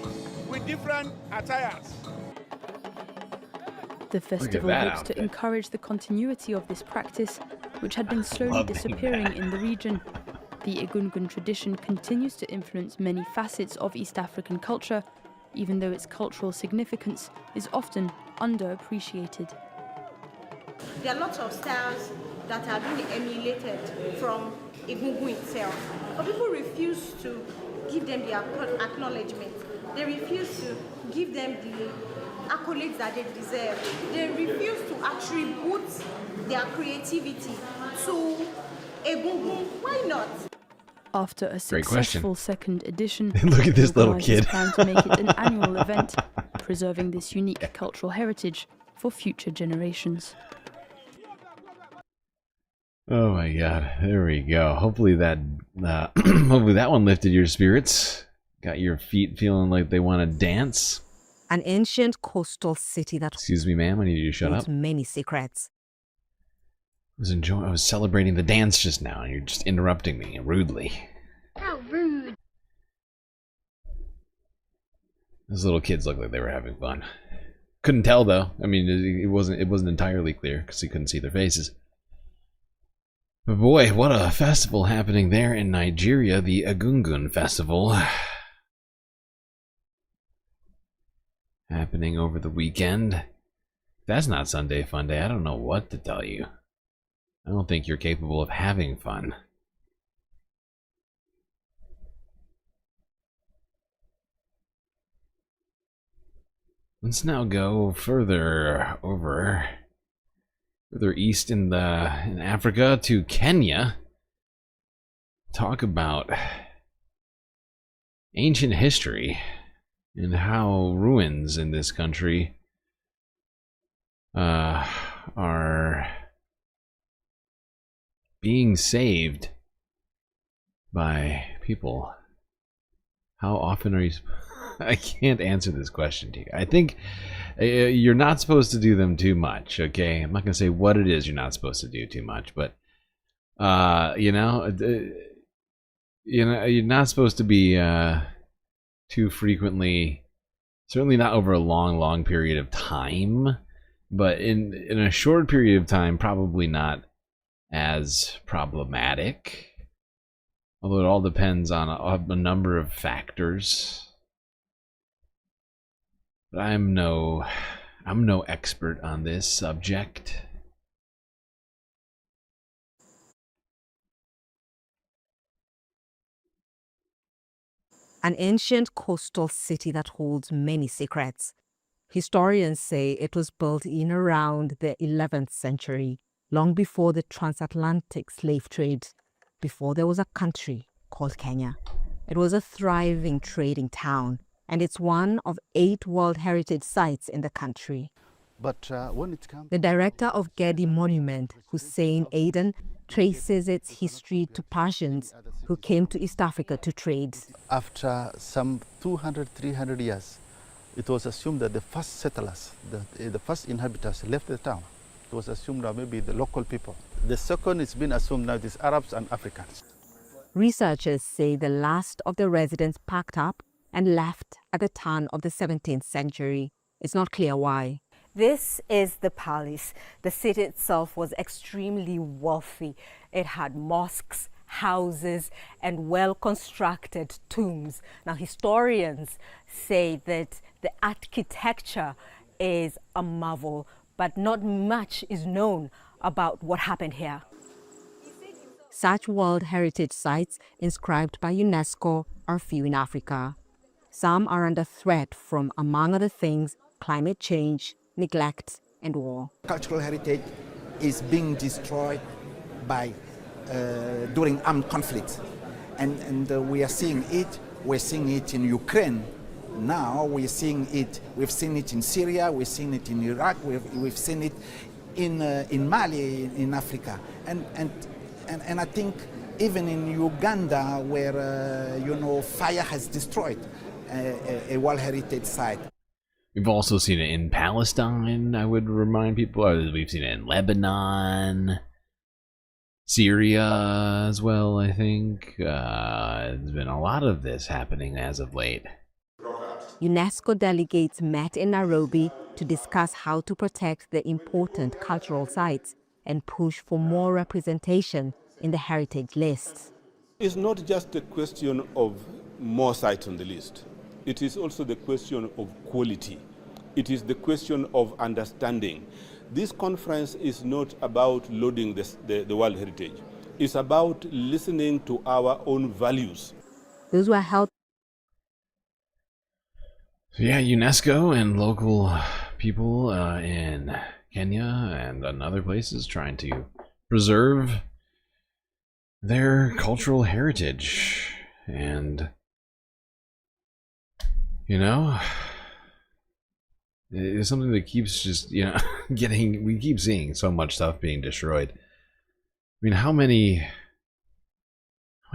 with different attires. The festival hopes to encourage the continuity of this practice, which had been slowly disappearing in the region. The Egungun tradition continues to influence many facets of East African culture, even though its cultural significance is often underappreciated. There are lots of styles that are being emulated from Egungun itself, but people refuse to give them the acknowledgement. They refuse to give them the accolades that they deserve. They refuse to attribute their creativity to Egungun. Why not? After a successful second edition, look at this little kid. Plan to make it an annual event, preserving this unique cultural heritage for future generations. Oh my God! There we go. Hopefully that, hopefully that one lifted your spirits, got your feet feeling like they want to dance. An ancient coastal city that. Excuse me, ma'am. I need you to shut up. Many secrets. I was celebrating the dance just now, and you're just interrupting me rudely. How rude! Those little kids looked like they were having fun. Couldn't tell though. I mean, it wasn't entirely clear because you couldn't see their faces. But boy, what a festival happening there in Nigeria, the Egungun Festival. Happening over the weekend. That's not Sunday Funday. I don't know what to tell you. I don't think you're capable of having fun. Let's now go further east in Africa to Kenya. Talk about ancient history and how ruins in this country are being saved by people. How often are you... I can't answer this question to you. I think you're not supposed to do them too much, okay? I'm not going to say what it is you're not supposed to do too much, but You're not supposed to be too frequently, certainly not over a long period of time, but in a short period of time, probably not as problematic. Although it all depends on a number of factors. But I'm no expert on this subject. An ancient coastal city that holds many secrets. Historians say it was built in around the 11th century, long before the transatlantic slave trade, before there was a country called Kenya. It was a thriving trading town, and it's one of 8 World Heritage Sites in the country. But when it comes... The director of Getty Monument, Hussein Aden, traces its history to Persians who came to East Africa to trade. After some 200, 300 years, it was assumed that the first settlers, the first inhabitants left the town. It was assumed that maybe the local people. The second is being assumed now is Arabs and Africans. Researchers say the last of the residents packed up and left at the turn of the 17th century. It's not clear why. This is the palace. The city itself was extremely wealthy. It had mosques, houses, and well-constructed tombs. Now, historians say that the architecture is a marvel, but not much is known about what happened here. Such World Heritage Sites inscribed by UNESCO are few in Africa. Some are under threat from, among other things, climate change, neglect, and war. Cultural heritage is being destroyed by during armed conflict, and we are seeing it. We're seeing it in Ukraine. Now we're seeing it. We've seen it in Syria. We've seen it in Iraq. We've seen it in Mali, in Africa, and I think even in Uganda, where fire has destroyed a World Heritage Site. We've also seen it in Palestine, I would remind people. We've seen it in Lebanon, Syria as well, I think. There's been a lot of this happening as of late. UNESCO delegates met in Nairobi to discuss how to protect the important cultural sites and push for more representation in the heritage lists. It's not just a question of more sites on the list. It is also the question of quality. It is the question of understanding. This conference is not about loading the World Heritage. It's about listening to our own values. Those were held. Yeah, UNESCO and local people in Kenya and other places trying to preserve their cultural heritage. And it's something that keeps just, we keep seeing so much stuff being destroyed. I mean, how many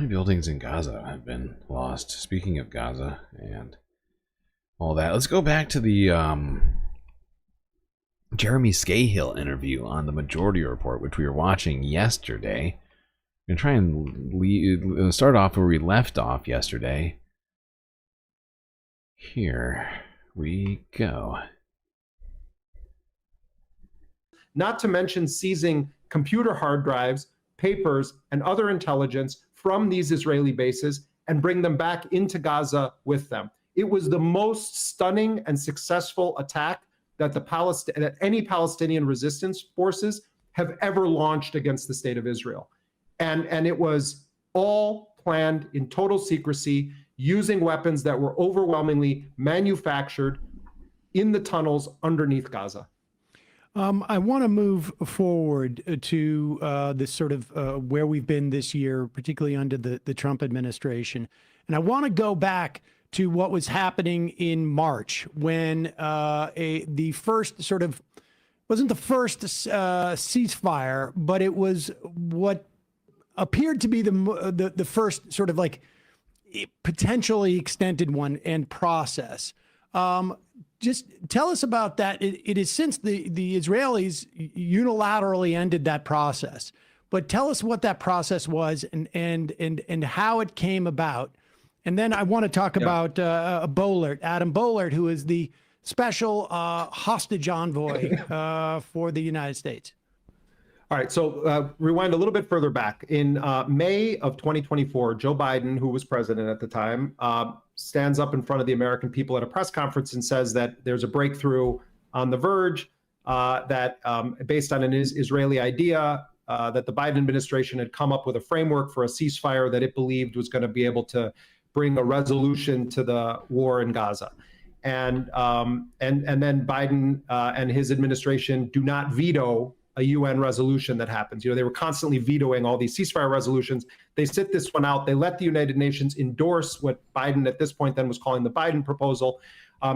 buildings in Gaza have been lost? Speaking of Gaza and all that, let's go back to the Jeremy Scahill interview on the Majority Report, which we were watching yesterday. I'm going to try and start off where we left off yesterday. Here we go. Not to mention seizing computer hard drives, papers, and other intelligence from these Israeli bases and bring them back into Gaza with them. It was the most stunning and successful attack that that any Palestinian resistance forces have ever launched against the state of Israel. And it was all planned in total secrecy, using weapons that were overwhelmingly manufactured in the tunnels underneath Gaza. I want to move forward to this sort of where we've been this year, particularly under the Trump administration. And I want to go back to what was happening in March when the first sort of, wasn't the first ceasefire, but it was what appeared to be the first sort of like potentially extended one and process. Just tell us about that. It is since the Israelis unilaterally ended that process. but tell us what that process was and how it came about. And then I want to talk about Boehlert, Adam Boehlert, who is the special hostage envoy for the United States. All right, so rewind a little bit further back. In May of 2024, Joe Biden, who was president at the time, stands up in front of the American people at a press conference and says that there's a breakthrough on the verge that based on an Israeli idea that the Biden administration had come up with a framework for a ceasefire that it believed was going to be able to bring a resolution to the war in Gaza. And then Biden and his administration do not veto a UN resolution that happens. They were constantly vetoing all these ceasefire resolutions. They sit this one out. They let the United Nations endorse what Biden at this point then was calling the Biden proposal.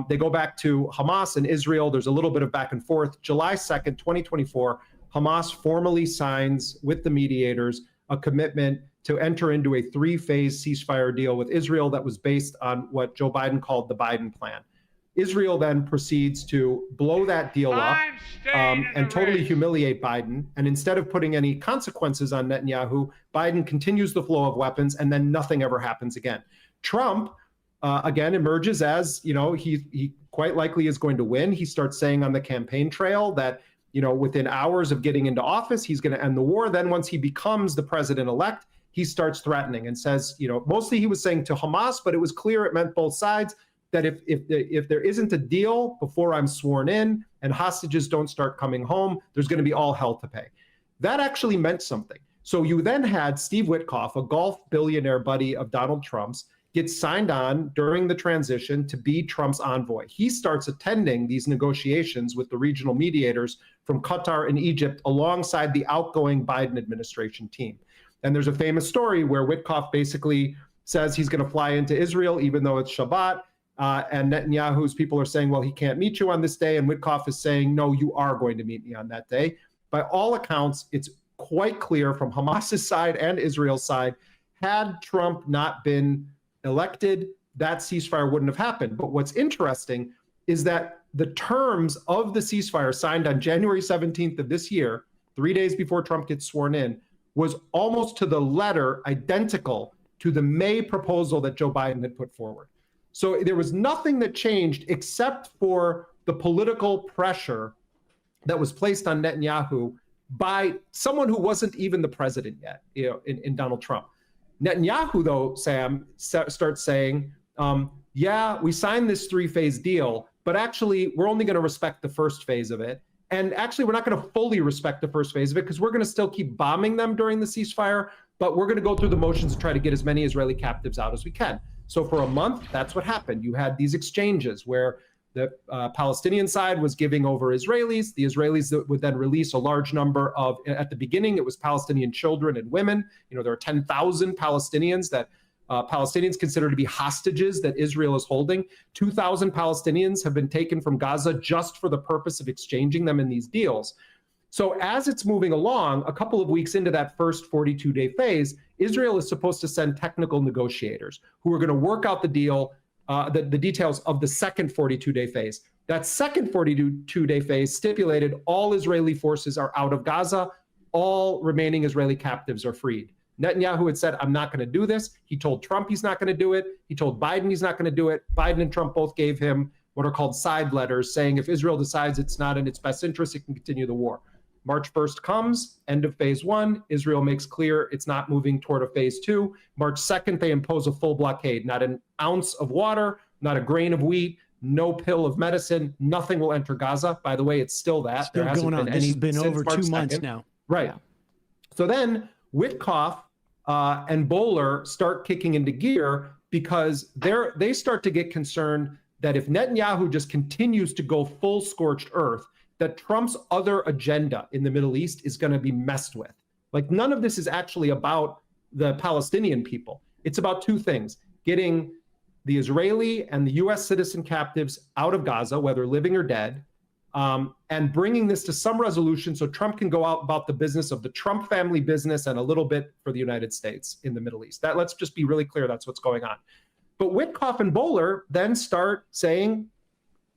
They go back to Hamas and Israel. There's a little bit of back and forth. July 2nd, 2024, Hamas formally signs with the mediators a commitment to enter into a 3-phase ceasefire deal with Israel that was based on what Joe Biden called the Biden plan. Israel then proceeds to blow that deal up and totally humiliate Biden. And instead of putting any consequences on Netanyahu, Biden continues the flow of weapons, and then nothing ever happens again. Trump, again, emerges as, he quite likely is going to win. He starts saying on the campaign trail that, within hours of getting into office, he's going to end the war. Then once he becomes the president-elect, he starts threatening and says, mostly he was saying to Hamas, but it was clear it meant both sides, that if there isn't a deal before I'm sworn in and hostages don't start coming home, there's going to be all hell to pay. That actually meant something. So you then had Steve Witkoff, a golf billionaire buddy of Donald Trump's, get signed on during the transition to be Trump's envoy. He starts attending these negotiations with the regional mediators from Qatar and Egypt alongside the outgoing Biden administration team. And there's a famous story where Witkoff basically says he's going to fly into Israel even though it's Shabbat. And Netanyahu's people are saying, well, he can't meet you on this day. And Witkoff is saying, no, you are going to meet me on that day. By all accounts, it's quite clear from Hamas's side and Israel's side, had Trump not been elected, that ceasefire wouldn't have happened. But what's interesting is that the terms of the ceasefire signed on January 17th of this year, 3 days before Trump gets sworn in, was almost to the letter identical to the May proposal that Joe Biden had put forward. So there was nothing that changed except for the political pressure that was placed on Netanyahu by someone who wasn't even the president yet, in Donald Trump. Netanyahu, though, Sam, starts saying, yeah, we signed this 3-phase deal, but actually we're only going to respect the first phase of it. And actually, we're not going to fully respect the first phase of it because we're going to still keep bombing them during the ceasefire, but we're going to go through the motions to try to get as many Israeli captives out as we can. So for a month, that's what happened. You had these exchanges where the Palestinian side was giving over Israelis. The Israelis would then release a large number of, at the beginning, it was Palestinian children and women. There are 10,000 Palestinians that Palestinians consider to be hostages that Israel is holding. 2,000 Palestinians have been taken from Gaza just for the purpose of exchanging them in these deals. So as it's moving along, a couple of weeks into that first 42-day phase, Israel is supposed to send technical negotiators who are going to work out the deal, the details of the second 42-day phase. That second 42-day phase stipulated all Israeli forces are out of Gaza, all remaining Israeli captives are freed. Netanyahu had said, I'm not going to do this. He told Trump he's not going to do it. He told Biden he's not going to do it. Biden and Trump both gave him what are called side letters saying if Israel decides it's not in its best interest, it can continue the war. March 1st comes, end of phase 1. Israel makes clear it's not moving toward a phase 2. March 2nd, they impose a full blockade. Not an ounce of water, not a grain of wheat, no pill of medicine, nothing will enter Gaza. By the way, it's still that. Still going on. This has been over 2 months now. Right. Yeah. So then Witkoff and Boehlert start kicking into gear because they start to get concerned that if Netanyahu just continues to go full scorched earth, that Trump's other agenda in the Middle East is going to be messed with. Like, none of this is actually about the Palestinian people. It's about two things: getting the Israeli and the U.S. citizen captives out of Gaza, whether living or dead, and bringing this to some resolution so Trump can go out about the business of the Trump family business and a little bit for the United States in the Middle East. That, let's just be really clear, that's what's going on. But Witkoff and Boehlert then start saying,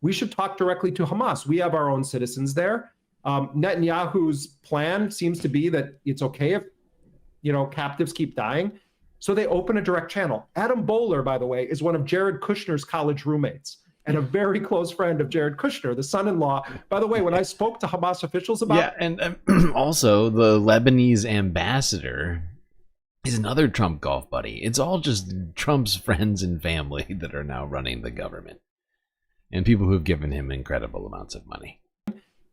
we should talk directly to Hamas. We have our own citizens there. Netanyahu's plan seems to be that it's okay if, captives keep dying. So they open a direct channel. Adam Bowler, by the way, is one of Jared Kushner's college roommates and a very close friend of Jared Kushner, the son-in-law. By the way, when I spoke to Hamas officials about... Yeah, and also the Lebanese ambassador is another Trump golf buddy. It's all just Trump's friends and family that are now running the government. And people who've given him incredible amounts of money.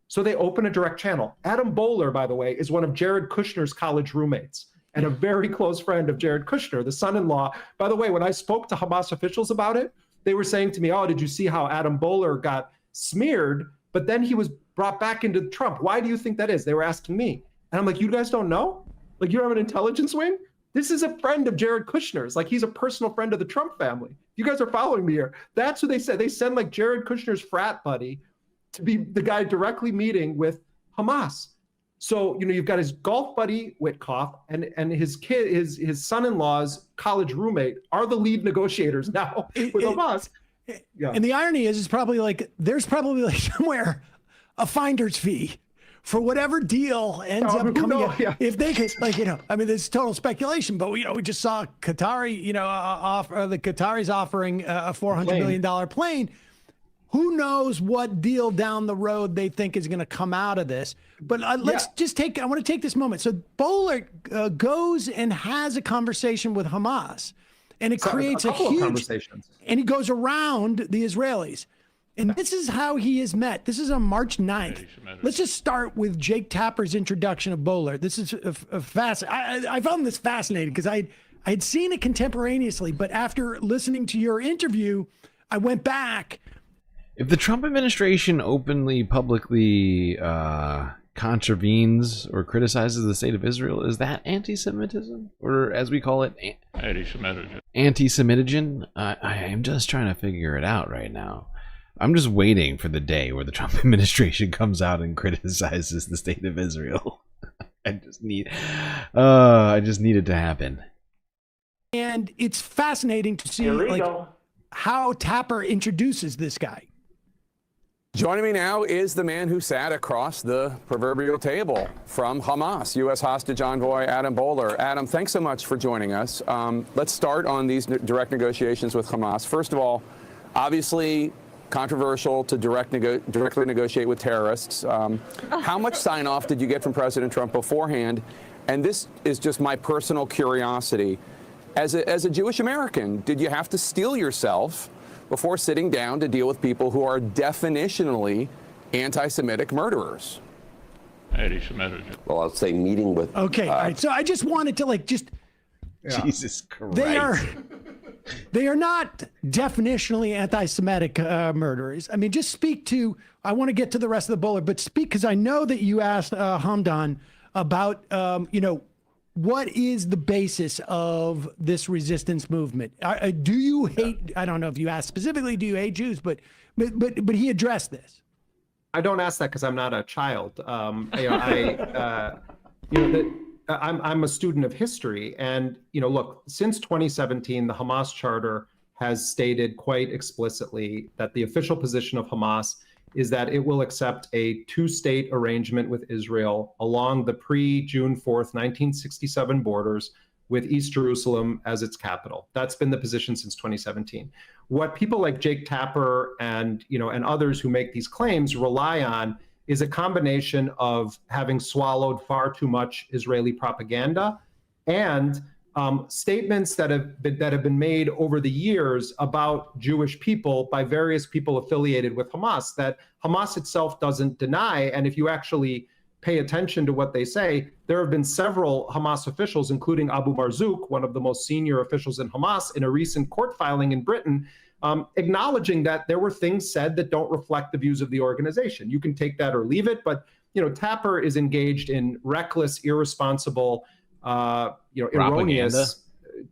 So they open a direct channel. Adam Bowler, by the way, is one of Jared Kushner's college roommates and a very close friend of Jared Kushner, the son-in-law. By the way, when I spoke to Hamas officials about it, they were saying to me, oh, did you see how Adam Bowler got smeared, but then he was brought back into Trump? Why do you think that is? They were asking me. And I'm like, you guys don't know? Like, you don't have an intelligence wing? This is a friend of Jared Kushner's. Like, he's a personal friend of the Trump family. You guys are following me here. That's what they said. They send like Jared Kushner's frat buddy to be the guy directly meeting with Hamas. So, you've got his golf buddy, Witkoff, and his kid, his son-in-law's college roommate are the lead negotiators now with Hamas. Yeah. And the irony is there's probably like somewhere a finder's fee for whatever deal ends up coming in. Yeah. If they could, there's total speculation, but we just saw Qatari, the Qataris offering a $400 million plane. Who knows what deal down the road they think is going to come out of this? But I want to take this moment. So Bowler goes and has a conversation with Hamas, and it creates a huge conversations. And he goes around the Israelis. And this is how he is met. This is on March 9th. Let's just start with Jake Tapper's introduction of Bowler. This is I found this fascinating because I had seen it contemporaneously, but after listening to your interview, I went back. If the Trump administration openly, publicly contravenes or criticizes the state of Israel, is that anti-Semitism? Or as we call it, anti-Semitigen? I am just trying to figure it out right now. I'm just waiting for the day where the Trump administration comes out and criticizes the state of Israel. I just need it to happen. And it's fascinating to see how Tapper introduces this guy. Joining me now is the man who sat across the proverbial table from Hamas, U.S. hostage envoy Adam Bowler. Adam, thanks so much for joining us. Let's start on these direct negotiations with Hamas. First of all, obviously controversial to directly negotiate with terrorists. How much sign-off did you get from President Trump beforehand? And this is just my personal curiosity. As a Jewish American, did you have to steel yourself before sitting down to deal with people who are definitionally anti-Semitic murderers? Well, I'll say meeting with... Okay, all right. So I just wanted to Jesus Christ. They are not definitionally anti-Semitic murderers. I mean, just speak to... I want to get to the rest of the Bowler, but speak, because I know that you asked Hamdan about, what is the basis of this resistance movement? Do you hate, I don't know if you asked specifically, do you hate Jews? But he addressed this. I don't ask that because I'm not a child. I'm a student of history. And, look, since 2017, the Hamas charter has stated quite explicitly that the official position of Hamas is that it will accept a two-state arrangement with Israel along the pre-June 4th, 1967 borders with East Jerusalem as its capital. That's been the position since 2017. What people like Jake Tapper and others who make these claims rely on is a combination of having swallowed far too much Israeli propaganda and statements that have been made over the years about Jewish people by various people affiliated with Hamas that Hamas itself doesn't deny. And if you actually pay attention to what they say, there have been several Hamas officials, including Abu Marzouk, one of the most senior officials in Hamas, in a recent court filing in Britain, acknowledging that there were things said that don't reflect the views of the organization. You can take that or leave it, but Tapper is engaged in reckless, irresponsible, erroneous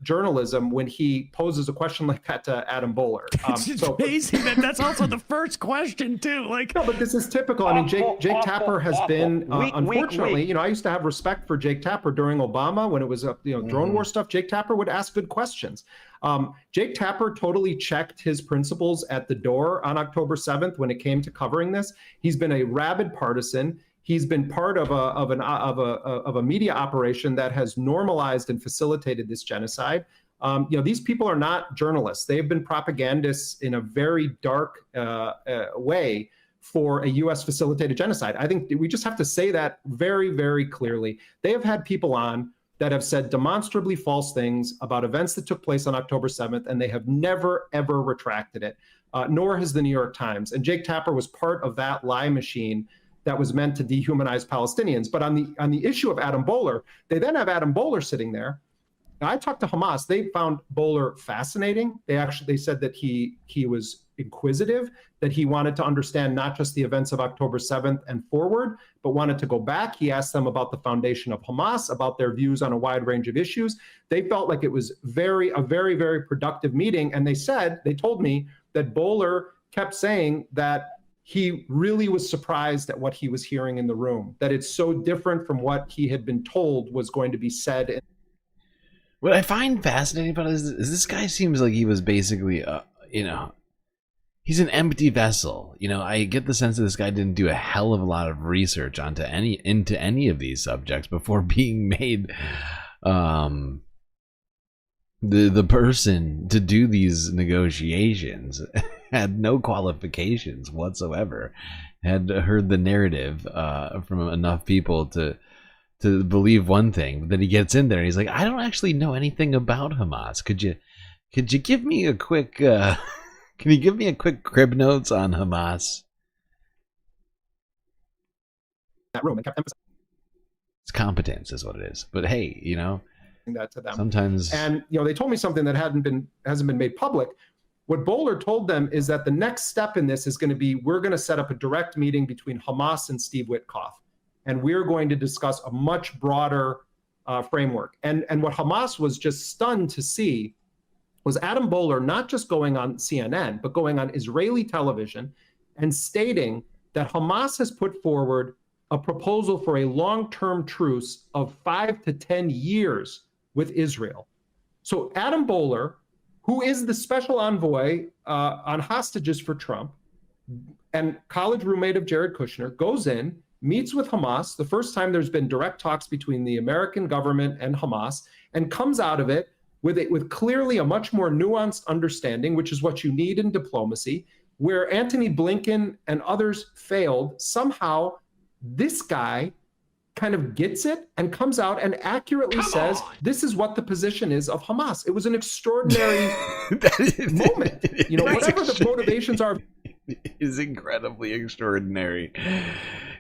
journalism when he poses a question like that to Adam Bowler. It's amazing that's also the first question too. No, but this is typical. I mean, Jake Tapper has been, unfortunately, I used to have respect for Jake Tapper during Obama when it was drone war stuff. Jake Tapper would ask good questions. Jake Tapper totally checked his principles at the door on October 7th when it came to covering this. He's been a rabid partisan. He's been part of a media operation that has normalized and facilitated this genocide. These people are not journalists. They've been propagandists in a very dark way for a U.S. facilitated genocide. I think we just have to say that very, very clearly. They have had people on that have said demonstrably false things about events that took place on October 7th, and they have never, ever retracted it, nor has the New York Times. And Jake Tapper was part of that lie machine that was meant to dehumanize Palestinians. But on the issue of Adam Boehler, they then have Adam Boehler sitting there. Now, I talked to Hamas. They found Boehler fascinating. They said that he was inquisitive, that he wanted to understand not just the events of October 7th and forward, but wanted to go back. He asked them about the foundation of Hamas, about their views on a wide range of issues. They felt like it was a very, very productive meeting. And they told me that Boehler kept saying that he really was surprised at what he was hearing in the room, that it's so different from what he had been told was going to be said. What I find fascinating about it is this guy seems like he was basically, he's an empty vessel. I get the sense that this guy didn't do a hell of a lot of research into any of these subjects before being made the person to do these negotiations. Had no qualifications whatsoever. Had heard the narrative from enough people to believe one thing, but then he gets in there and he's like, I don't actually know anything about Hamas. Could you give me a quick can you give me a quick crib notes on Hamas? That room and kept emphasizing It's competence is what it is. But hey, that to them. Sometimes, and they told me something that hasn't been made public. What Boehler told them is that the next step in this is going to be, we're going to set up a direct meeting between Hamas and Steve Witkoff, and we're going to discuss a much broader framework. And what Hamas was just stunned to see was Adam Boehler not just going on CNN, but going on Israeli television and stating that Hamas has put forward a proposal for a long-term truce of 5 to 10 years with Israel. So Adam Boehler, who is the special envoy on hostages for Trump and college roommate of Jared Kushner, goes in, meets with Hamas, the first time there's been direct talks between the American government and Hamas, and comes out of it with clearly a much more nuanced understanding, which is what you need in diplomacy. Where Antony Blinken and others failed, somehow this guy kind of gets it and comes out and accurately says, this is what the position is of Hamas. It was an extraordinary moment. Whatever the motivations are. It is incredibly extraordinary.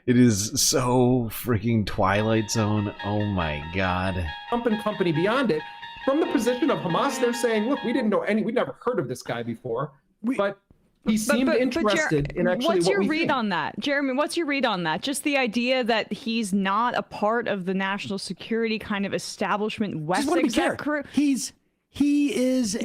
It is so freaking Twilight Zone. Oh my God. Trump and company beyond it. From the position of Hamas, they're saying, look, we never heard of this guy before, but he seemed interested in actually what's what your we read think. on that, Jeremy? What's your read on that? Just the idea that he's not a part of the national security kind of establishment West exec crew. He is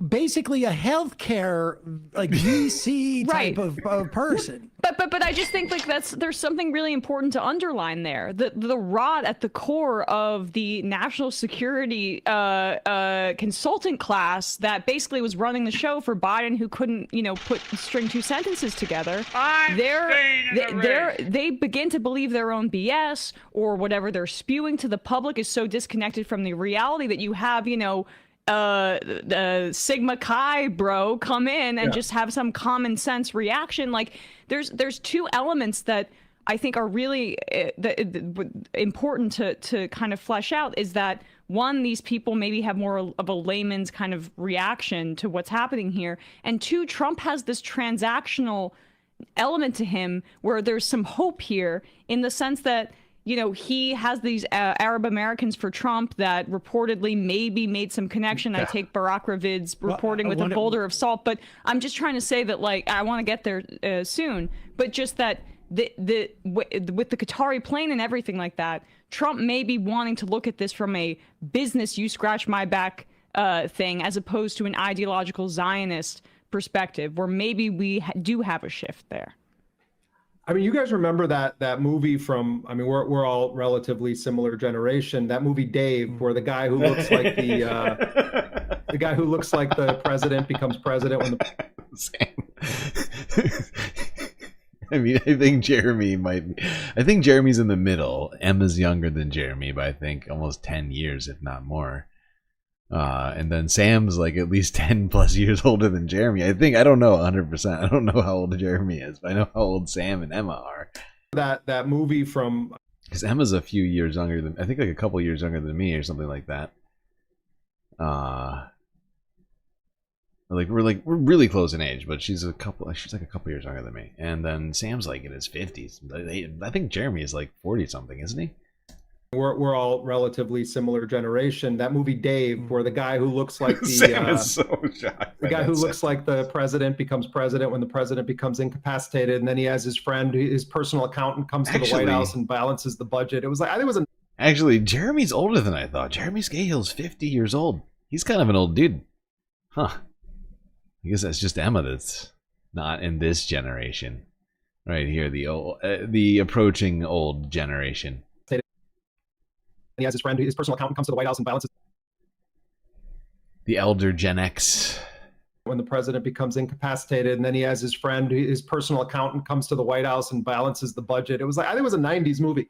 basically a healthcare VC type of person. But I just think there's something really important to underline there. The rot at the core of the national security consultant class that basically was running the show for Biden, who couldn't string two sentences together. They begin to believe their own BS, or whatever they're spewing to the public is so disconnected from the reality that you have Sigma Chi bro come in and just have some common sense reaction. Like there's two elements that I think are really important to kind of flesh out. Is that one, these people maybe have more of a layman's kind of reaction to what's happening here, and two, Trump has this transactional element to him where there's some hope here in the sense that he has these Arab Americans for Trump that reportedly maybe made some connection. I take Barack Ravid's reporting with a boulder of salt, but I'm just trying to say that, I want to get there soon, but just that with the Qatari plane and everything like that, Trump may be wanting to look at this from a business, you scratch my back thing, as opposed to an ideological Zionist perspective, where maybe we do have a shift there. I mean, you guys remember that movie from, we're all relatively similar generation, that movie Dave, where the guy who looks like the guy who looks like the president becomes president when I mean, I think Jeremy's in the middle. Emma's younger than Jeremy by I think almost 10 years, if not more. And then Sam's like at least 10 plus years older than Jeremy. I don't know 100%. I don't know how old Jeremy is, but I know how old Sam and Emma are. That movie from... Because Emma's a few years younger than... I think like a couple years younger than me or something like that. We're really close in age, but she's like a couple years younger than me. And then Sam's like in his 50s. I think Jeremy is like 40 something, isn't he? We're all relatively similar generation. That movie Dave, where the guy who looks like the Sam is so shocked. The guy who looks like the president becomes president when the president becomes incapacitated, and then he has his friend, his personal accountant, comes to the White House and balances the budget. It was like, I think it was Actually, Jeremy's older than I thought. Jeremy Scahill's 50 years old. He's kind of an old dude. Huh. I guess that's just Emma that's not in this generation. Right here, the approaching old generation. He has his friend, his personal accountant, comes to the White House and balances. The elder Gen X. When the president becomes incapacitated, and then he has his friend, his personal accountant, comes to the White House and balances the budget. It was like, I think it was a 90s movie.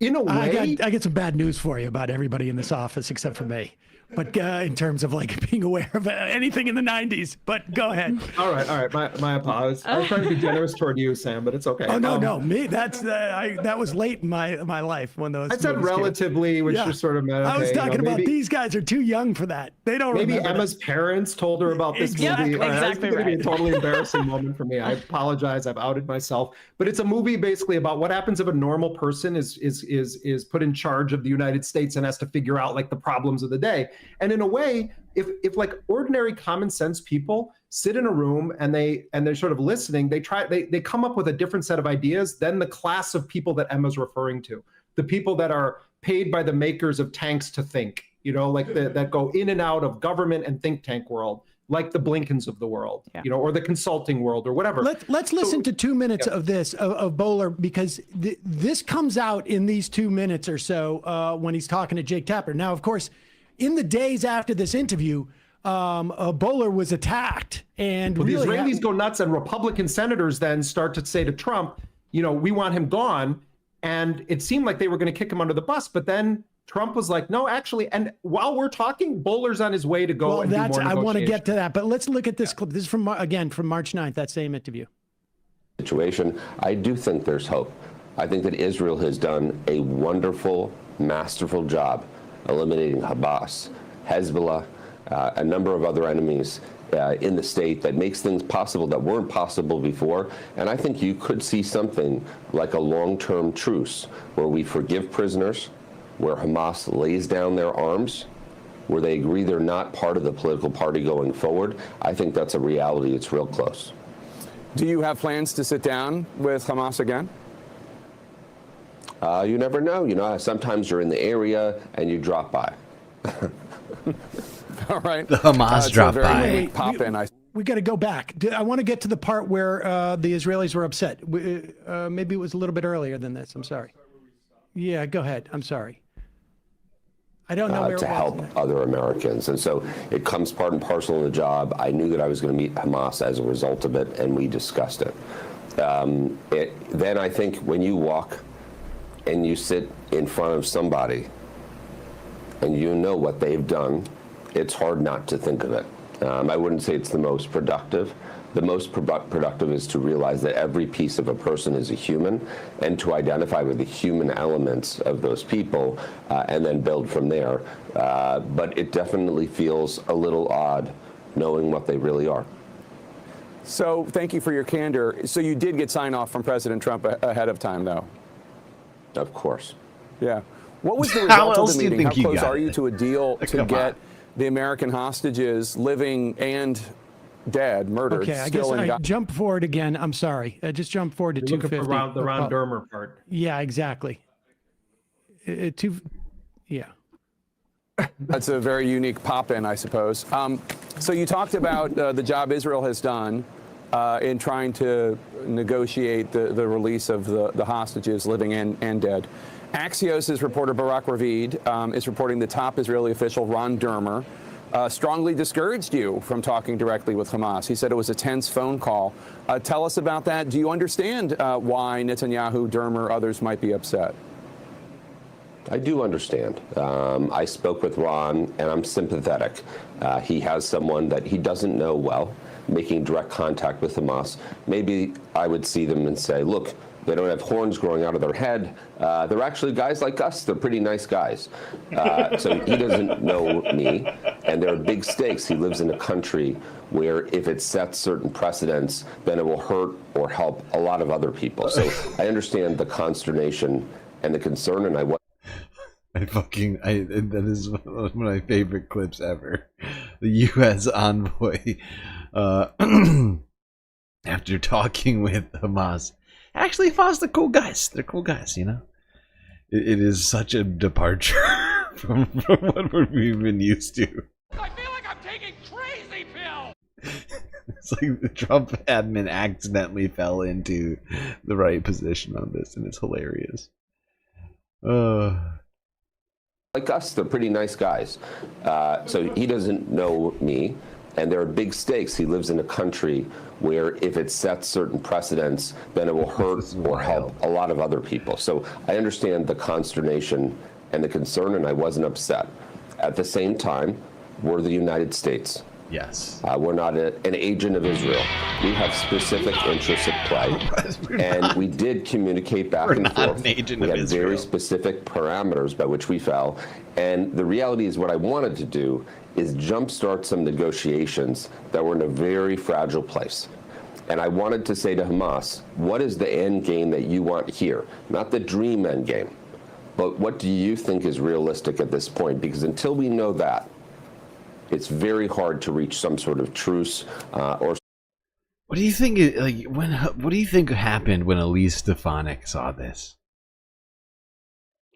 In a way, I get some bad news for you about everybody in this office except for me. But in terms of like being aware of anything in the 90s, but go ahead. All right. My apologies. I was trying to be generous toward you, Sam, but it's okay. Oh no, me. That was late in my life when those. I said relatively, which just sort of meant. Okay, I was talking about these guys are too young for that. They don't. Maybe remember Emma's parents told her about this movie. Exactly It's going to be a totally embarrassing moment for me. I apologize. I've outed myself. But it's a movie basically about what happens if a normal person is put in charge of the United States and has to figure out like the problems of the day. And in a way, if like ordinary common sense people sit in a room and they're sort of listening, they come up with a different set of ideas than the class of people that Emma's referring to. The people that are paid by the makers of tanks to think, like that go in and out of government and think tank world, like the Blinkens of the world, or the consulting world or whatever. Let's listen to 2 minutes of this, of Bowler, because this comes out in these 2 minutes or so when he's talking to Jake Tapper. Now, of course, in the days after this interview, Bowler was attacked. And well, really the Israelis go nuts, and Republican senators then start to say to Trump, we want him gone. And it seemed like they were going to kick him under the bus, but then Trump was like, no, actually. And while we're talking, Bowler's on his way to go and do more negotiation. I want to get to that, but let's look at this clip. This is from March 9th, that same interview. Situation, I do think there's hope. I think that Israel has done a wonderful, masterful job eliminating Hamas, Hezbollah, a number of other enemies in the state that makes things possible that weren't possible before. And I think you could see something like a long-term truce where we forgive prisoners, where Hamas lays down their arms, where they agree they're not part of the political party going forward. I think that's a reality. It's real close. Do you have plans to sit down with Hamas again? You never know. Sometimes you're in the area and you drop by. All right. The Hamas drop by. We got to go back. I want to get to the part where the Israelis were upset. Maybe it was a little bit earlier than this. I'm sorry. Yeah, go ahead. I'm sorry. I don't know where to help other Americans. And so it comes part and parcel of the job. I knew that I was going to meet Hamas as a result of it, and we discussed it. Then I think when you walk and you sit in front of somebody and you know what they've done, it's hard not to think of it. I wouldn't say it's the most productive. The most productive is to realize that every piece of a person is a human, and to identify with the human elements of those people and then build from there. But it definitely feels a little odd knowing what they really are. So thank you for your candor. So you did get sign off from President Trump ahead of time, though? Of course. Yeah. What was the result of the meeting? How close are you to a deal to get the American hostages, living and dead, murdered? Okay, I guess I jump forward again. I'm sorry. I just jumped forward to 250. Looking for the Ron Dermer part. Yeah, exactly. Yeah. That's a very unique pop-in, I suppose. So you talked about the job Israel has done in trying to negotiate the release of the hostages, living and dead. Axios' reporter Barak Ravid is reporting the top Israeli official, Ron Dermer, strongly discouraged you from talking directly with Hamas. He said it was a tense phone call. Tell us about that. Do you understand why Netanyahu, Dermer, others might be upset? I do understand. I spoke with Ron, and I'm sympathetic. He has someone that he doesn't know well, making direct contact with Hamas. Maybe I would see them and say, look, they don't have horns growing out of their head. They're actually guys like us. They're pretty nice guys. So he doesn't know me, and there are big stakes. He lives in a country where if it sets certain precedents, then it will hurt or help a lot of other people. So I understand the consternation and the concern, and that is one of my favorite clips ever. The U.S. envoy, after talking with Hamas, actually, Hamas, they're cool guys. They're cool guys, you know? It is such a departure from what we've been used to. I feel like I'm taking crazy pills! It's like the Trump admin accidentally fell into the right position on this, and it's hilarious. Like us, they're pretty nice guys. So he doesn't know me, and there are big stakes. He lives in a country where if it sets certain precedents, then it will hurt or help a lot of other people. So I understand the consternation and the concern, and I wasn't upset. At the same time, we're the United States. Yes. We're not an agent of Israel. We have specific interests at play. And we did communicate back and forth. We had very specific parameters by which we fell. And the reality is what I wanted to do is jumpstart some negotiations that were in a very fragile place. And I wanted to say to Hamas, what is the end game that you want here? Not the dream end game, but what do you think is realistic at this point? Because until we know that, it's very hard to reach some sort of truce or. What do you think? What do you think happened when Elise Stefanik saw this?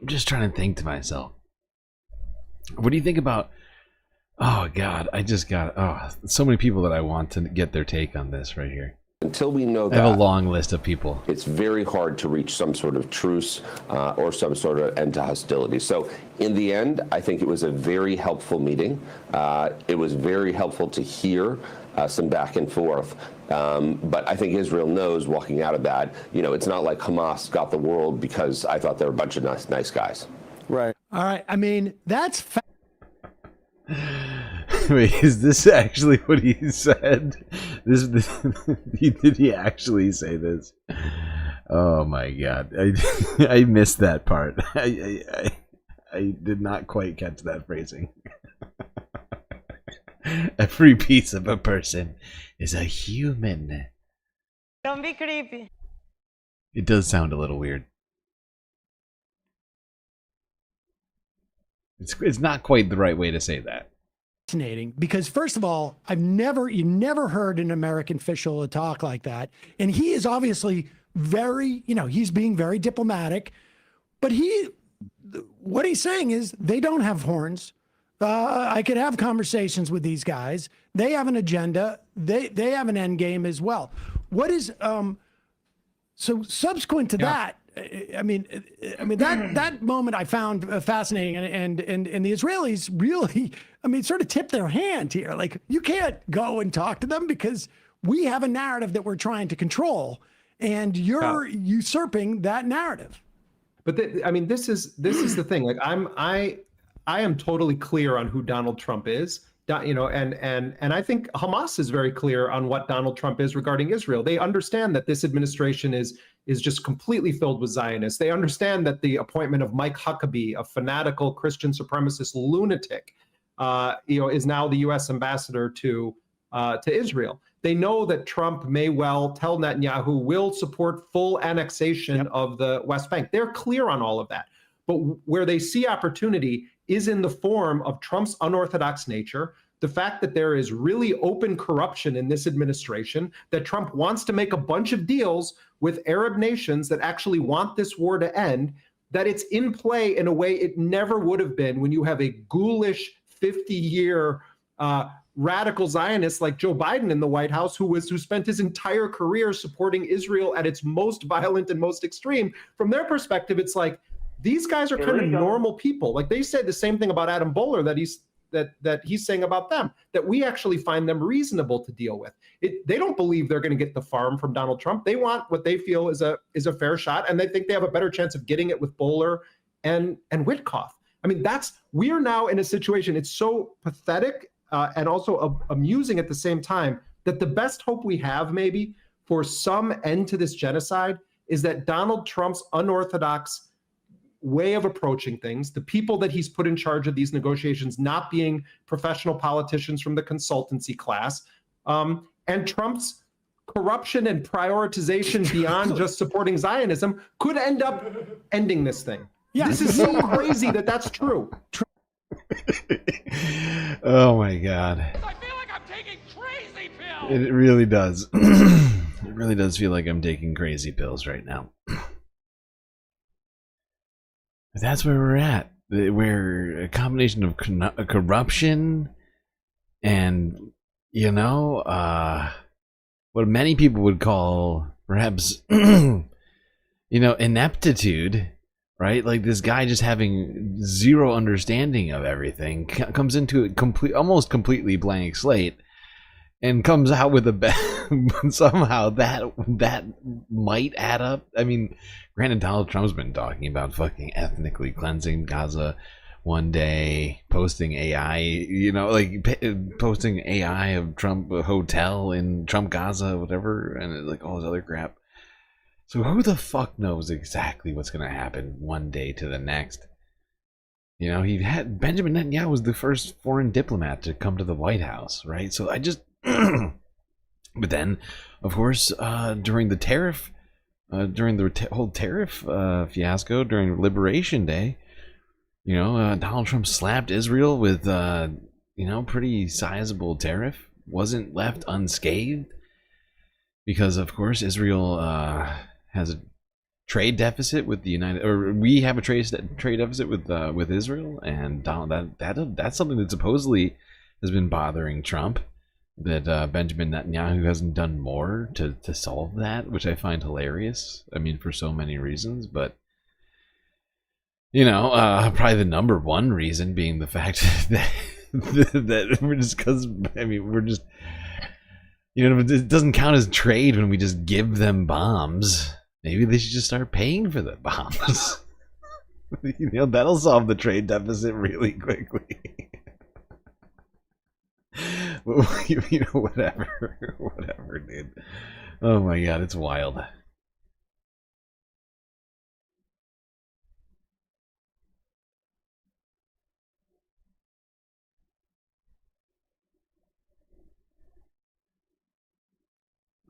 I'm just trying to think to myself. What do you think about? Oh God, I just got so many people that I want to get their take on this right here. Until we know I that, have a long list of people. It's very hard to reach some sort of truce or some sort of end to hostility. So in the end, I think it was a very helpful meeting. It was very helpful to hear some back and forth. But I think Israel knows walking out of that, you know, it's not like Hamas got the world because I thought they were a bunch of nice guys. Right. All right. I mean, that's Wait, is this actually what he said? Did he actually say this? Oh my God, I missed that part. I did not quite catch that phrasing. Every piece of a person is a human. Don't be creepy. It does sound a little weird. It's not quite the right way to say that. Fascinating, because first of all, you never heard an American official talk like that, and he is obviously very, he's being very diplomatic, but what he's saying is they don't have horns. I could have conversations with these guys. They have an agenda. They have an end game as well. What is so subsequent to that? I mean that moment I found fascinating, and the Israelis really, sort of tipped their hand here. Like, you can't go and talk to them because we have a narrative that we're trying to control, and you're usurping that narrative. But this is the thing. Like, I am totally clear on who Donald Trump is. And I think Hamas is very clear on what Donald Trump is regarding Israel. They understand that this administration is just completely filled with Zionists. They understand that the appointment of Mike Huckabee, a fanatical Christian supremacist lunatic, is now the U.S. ambassador to Israel. They know that Trump may well tell Netanyahu will support full annexation of the West Bank. They're clear on all of that. But where they see opportunity is in the form of Trump's unorthodox nature, the fact that there is really open corruption in this administration, that Trump wants to make a bunch of deals with Arab nations that actually want this war to end, that it's in play in a way it never would have been when you have a ghoulish 50-year radical Zionist like Joe Biden in the White House, who spent his entire career supporting Israel at its most violent and most extreme. From their perspective, it's like, these guys are kind of normal people. Like, they said the same thing about Adam Boehler, that he's that he's saying about them, that we actually find them reasonable to deal with. They don't believe they're going to get the farm from Donald Trump. They want what they feel is a fair shot, and they think they have a better chance of getting it with Bowler and Witkoff. I mean, we are now in a situation, it's so pathetic and also amusing at the same time, that the best hope we have maybe for some end to this genocide is that Donald Trump's unorthodox way of approaching things, the people that he's put in charge of these negotiations not being professional politicians from the consultancy class, and Trump's corruption and prioritization beyond just supporting Zionism could end up ending this thing. This is so crazy that that's true. Oh my God. I feel like I'm taking crazy pills. It really does. It really does feel like I'm taking crazy pills right now. That's where we're at. We're a combination of corruption and, you know, what many people would call perhaps, you know, ineptitude, right? Like this guy just having zero understanding of everything comes into a almost completely blank slate and comes out with somehow that might add up. I mean, granted, Donald Trump's been talking about fucking ethnically cleansing Gaza one day, posting AI, you know, like posting AI of Trump hotel in Trump Gaza, whatever, and like all this other crap. So who the fuck knows exactly what's going to happen one day to the next? You know, Benjamin Netanyahu was the first foreign diplomat to come to the White House, right? So I just, but then, of course, during the tariff, during the whole tariff fiasco during Liberation Day, you know, Donald Trump slapped Israel with, you know, pretty sizable tariff. Wasn't left unscathed because, of course, Israel has a trade deficit with the we have a trade deficit with Israel, and that's something that supposedly has been bothering Trump. That Benjamin Netanyahu hasn't done more to solve that, which I find hilarious. I mean, for so many reasons, but you know, probably the number one reason being the fact that that we're just we're just, you know, it doesn't count as trade when we just give them bombs. Maybe they should just start paying for the bombs. You know, that'll solve the trade deficit really quickly. You know, whatever, dude. Oh my God, it's wild.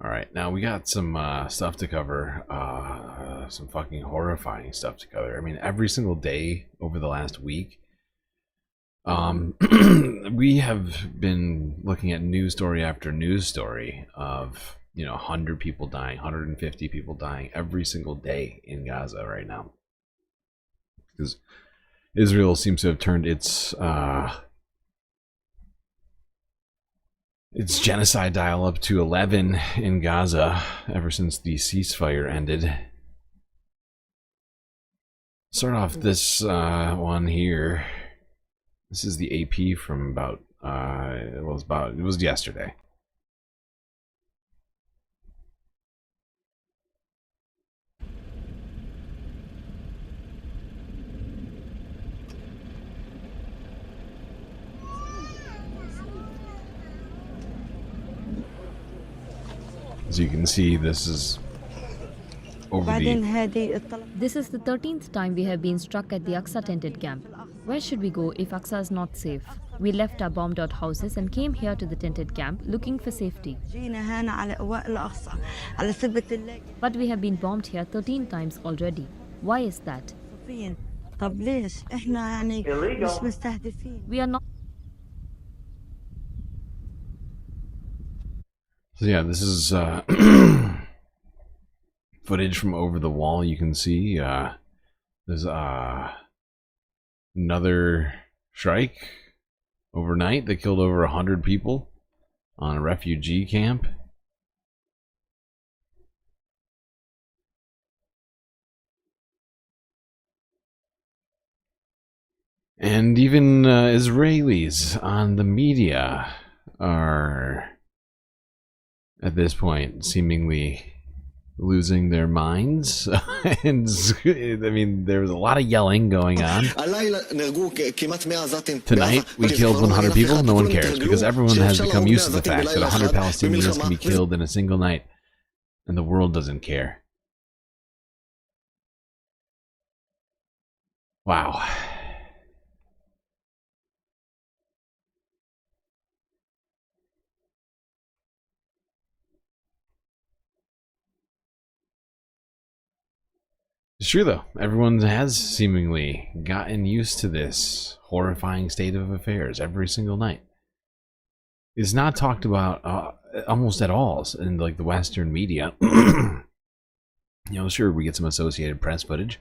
All right, now we got some stuff to cover, some fucking horrifying stuff to cover. I mean, every single day over the last week, we have been looking at news story after news story of, you know, 100 people dying, 150 people dying every single day in Gaza right now. Because Israel seems to have turned its genocide dial up to 11 in Gaza ever since the ceasefire ended. Start off this one here. This is the AP from about it was yesterday. As you can see, this is over the... This is the 13th time we have been struck at the Aqsa tented camp. Where should we go if Aqsa is not safe? We left our bombed out houses and came here to the tented camp looking for safety. But we have been bombed here 13 times already. Why is that? We are not... So yeah, this is footage from over the wall. You can see there's another strike overnight that killed over 100 people on a refugee camp. And even Israelis on the media are, at this point, seemingly losing their minds. And I mean, there was a lot of yelling going on. Tonight, we killed 100 people. No one cares, because everyone has become used to the fact that 100 Palestinians can be killed in a single night, and the world doesn't care. Wow. It's true, though. Everyone has seemingly gotten used to this horrifying state of affairs every single night. It's not talked about almost at all in like the Western media. You know, sure, we get some Associated Press footage,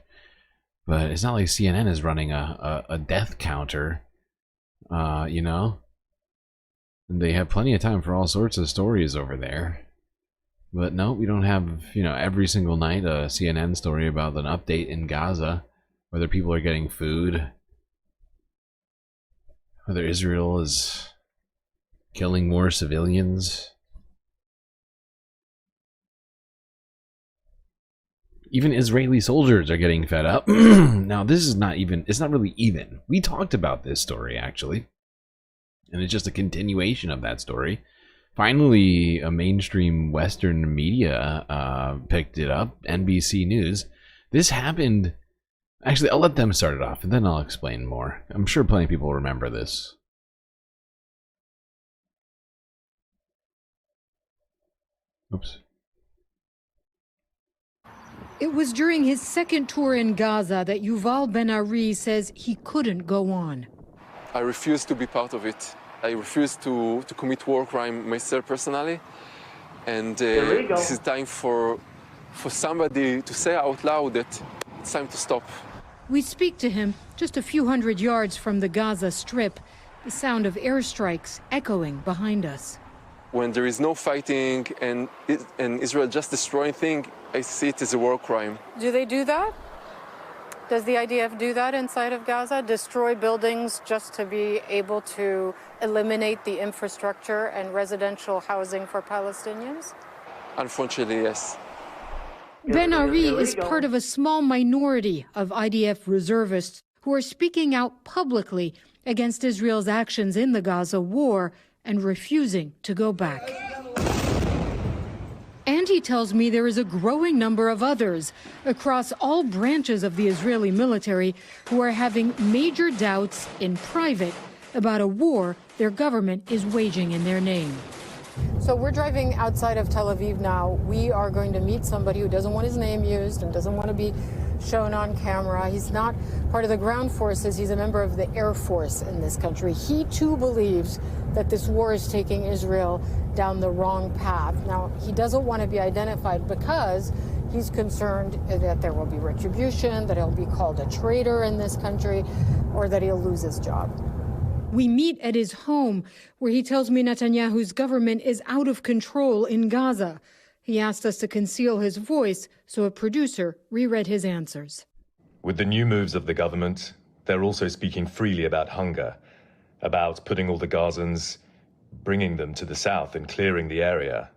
but it's not like CNN is running a death counter, you know? And they have plenty of time for all sorts of stories over there. But no, we don't have, you know, every single night a CNN story about an update in Gaza, whether people are getting food, whether Israel is killing more civilians. Even Israeli soldiers are getting fed up. Now, this is not even, it's not really even. We talked about this story, actually. And it's just a continuation of that story. Finally, a mainstream Western media picked it up, NBC News. This happened... Actually, I'll let them start it off, and then I'll explain more. I'm sure plenty of people remember this. Oops. It was during his second tour in Gaza that Yuval Ben-Ari says he couldn't go on. I refuse to be part of it. I refuse to commit war crime myself personally. And this is time for somebody to say out loud that it's time to stop. We speak to him just a few hundred yards from the Gaza Strip, the sound of airstrikes echoing behind us. When there is no fighting and Israel just destroying things, I see it as a war crime. Do they do that? Does the IDF do that inside of Gaza? Destroy buildings just to be able to eliminate the infrastructure and residential housing for Palestinians? Unfortunately, yes. Ben-Ari is part of a small minority of IDF reservists who are speaking out publicly against Israel's actions in the Gaza war and refusing to go back. And he tells me there is a growing number of others across all branches of the Israeli military who are having major doubts in private about a war their government is waging in their name. So we're driving outside of Tel Aviv now. We are going to meet somebody who doesn't want his name used and doesn't want to be shown on camera. He's not part of the ground forces. He's a member of the Air Force in this country. He too believes that this war is taking Israel down the wrong path. Now, he doesn't want to be identified because he's concerned that there will be retribution, that he'll be called a traitor in this country, or that he'll lose his job. We meet at his home, where he tells me Netanyahu's government is out of control in Gaza. He asked us to conceal his voice, so a producer reread his answers. With the new moves of the government, they're also speaking freely about hunger, about putting all the Gazans, bringing them to the south and clearing the area.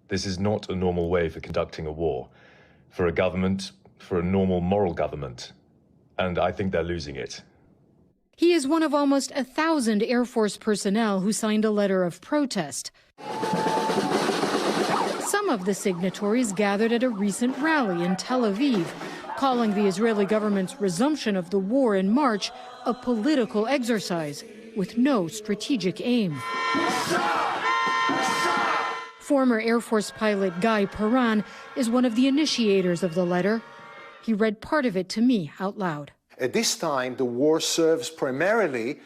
This is not a normal way for conducting a war, for a government, for a normal moral government. And I think they're losing it. He is one of almost 1,000 Air Force personnel who signed a letter of protest. Some of the signatories gathered at a recent rally in Tel Aviv, calling the Israeli government's resumption of the war in March a political exercise with no strategic aim. Former Air Force pilot Guy Perran is one of the initiators of the letter. He read part of it to me out loud. At this time, the war serves primarily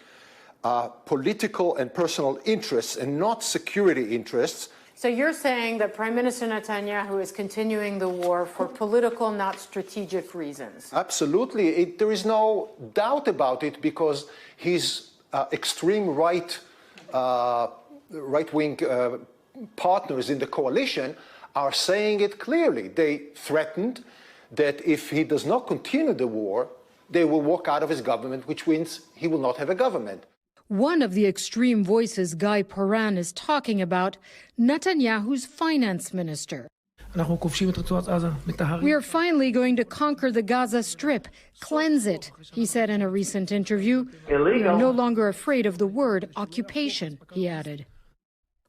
political and personal interests and not security interests. So you're saying that Prime Minister Netanyahu is continuing the war for political, not strategic reasons? Absolutely. There is no doubt about it because his extreme right-wing partners in the coalition are saying it clearly. They threatened that if he does not continue the war, they will walk out of his government, which means he will not have a government. One of the extreme voices Guy Paran is talking about, Netanyahu's finance minister. We are finally going to conquer the Gaza Strip, cleanse it, he said in a recent interview. We are no longer afraid of the word occupation, he added.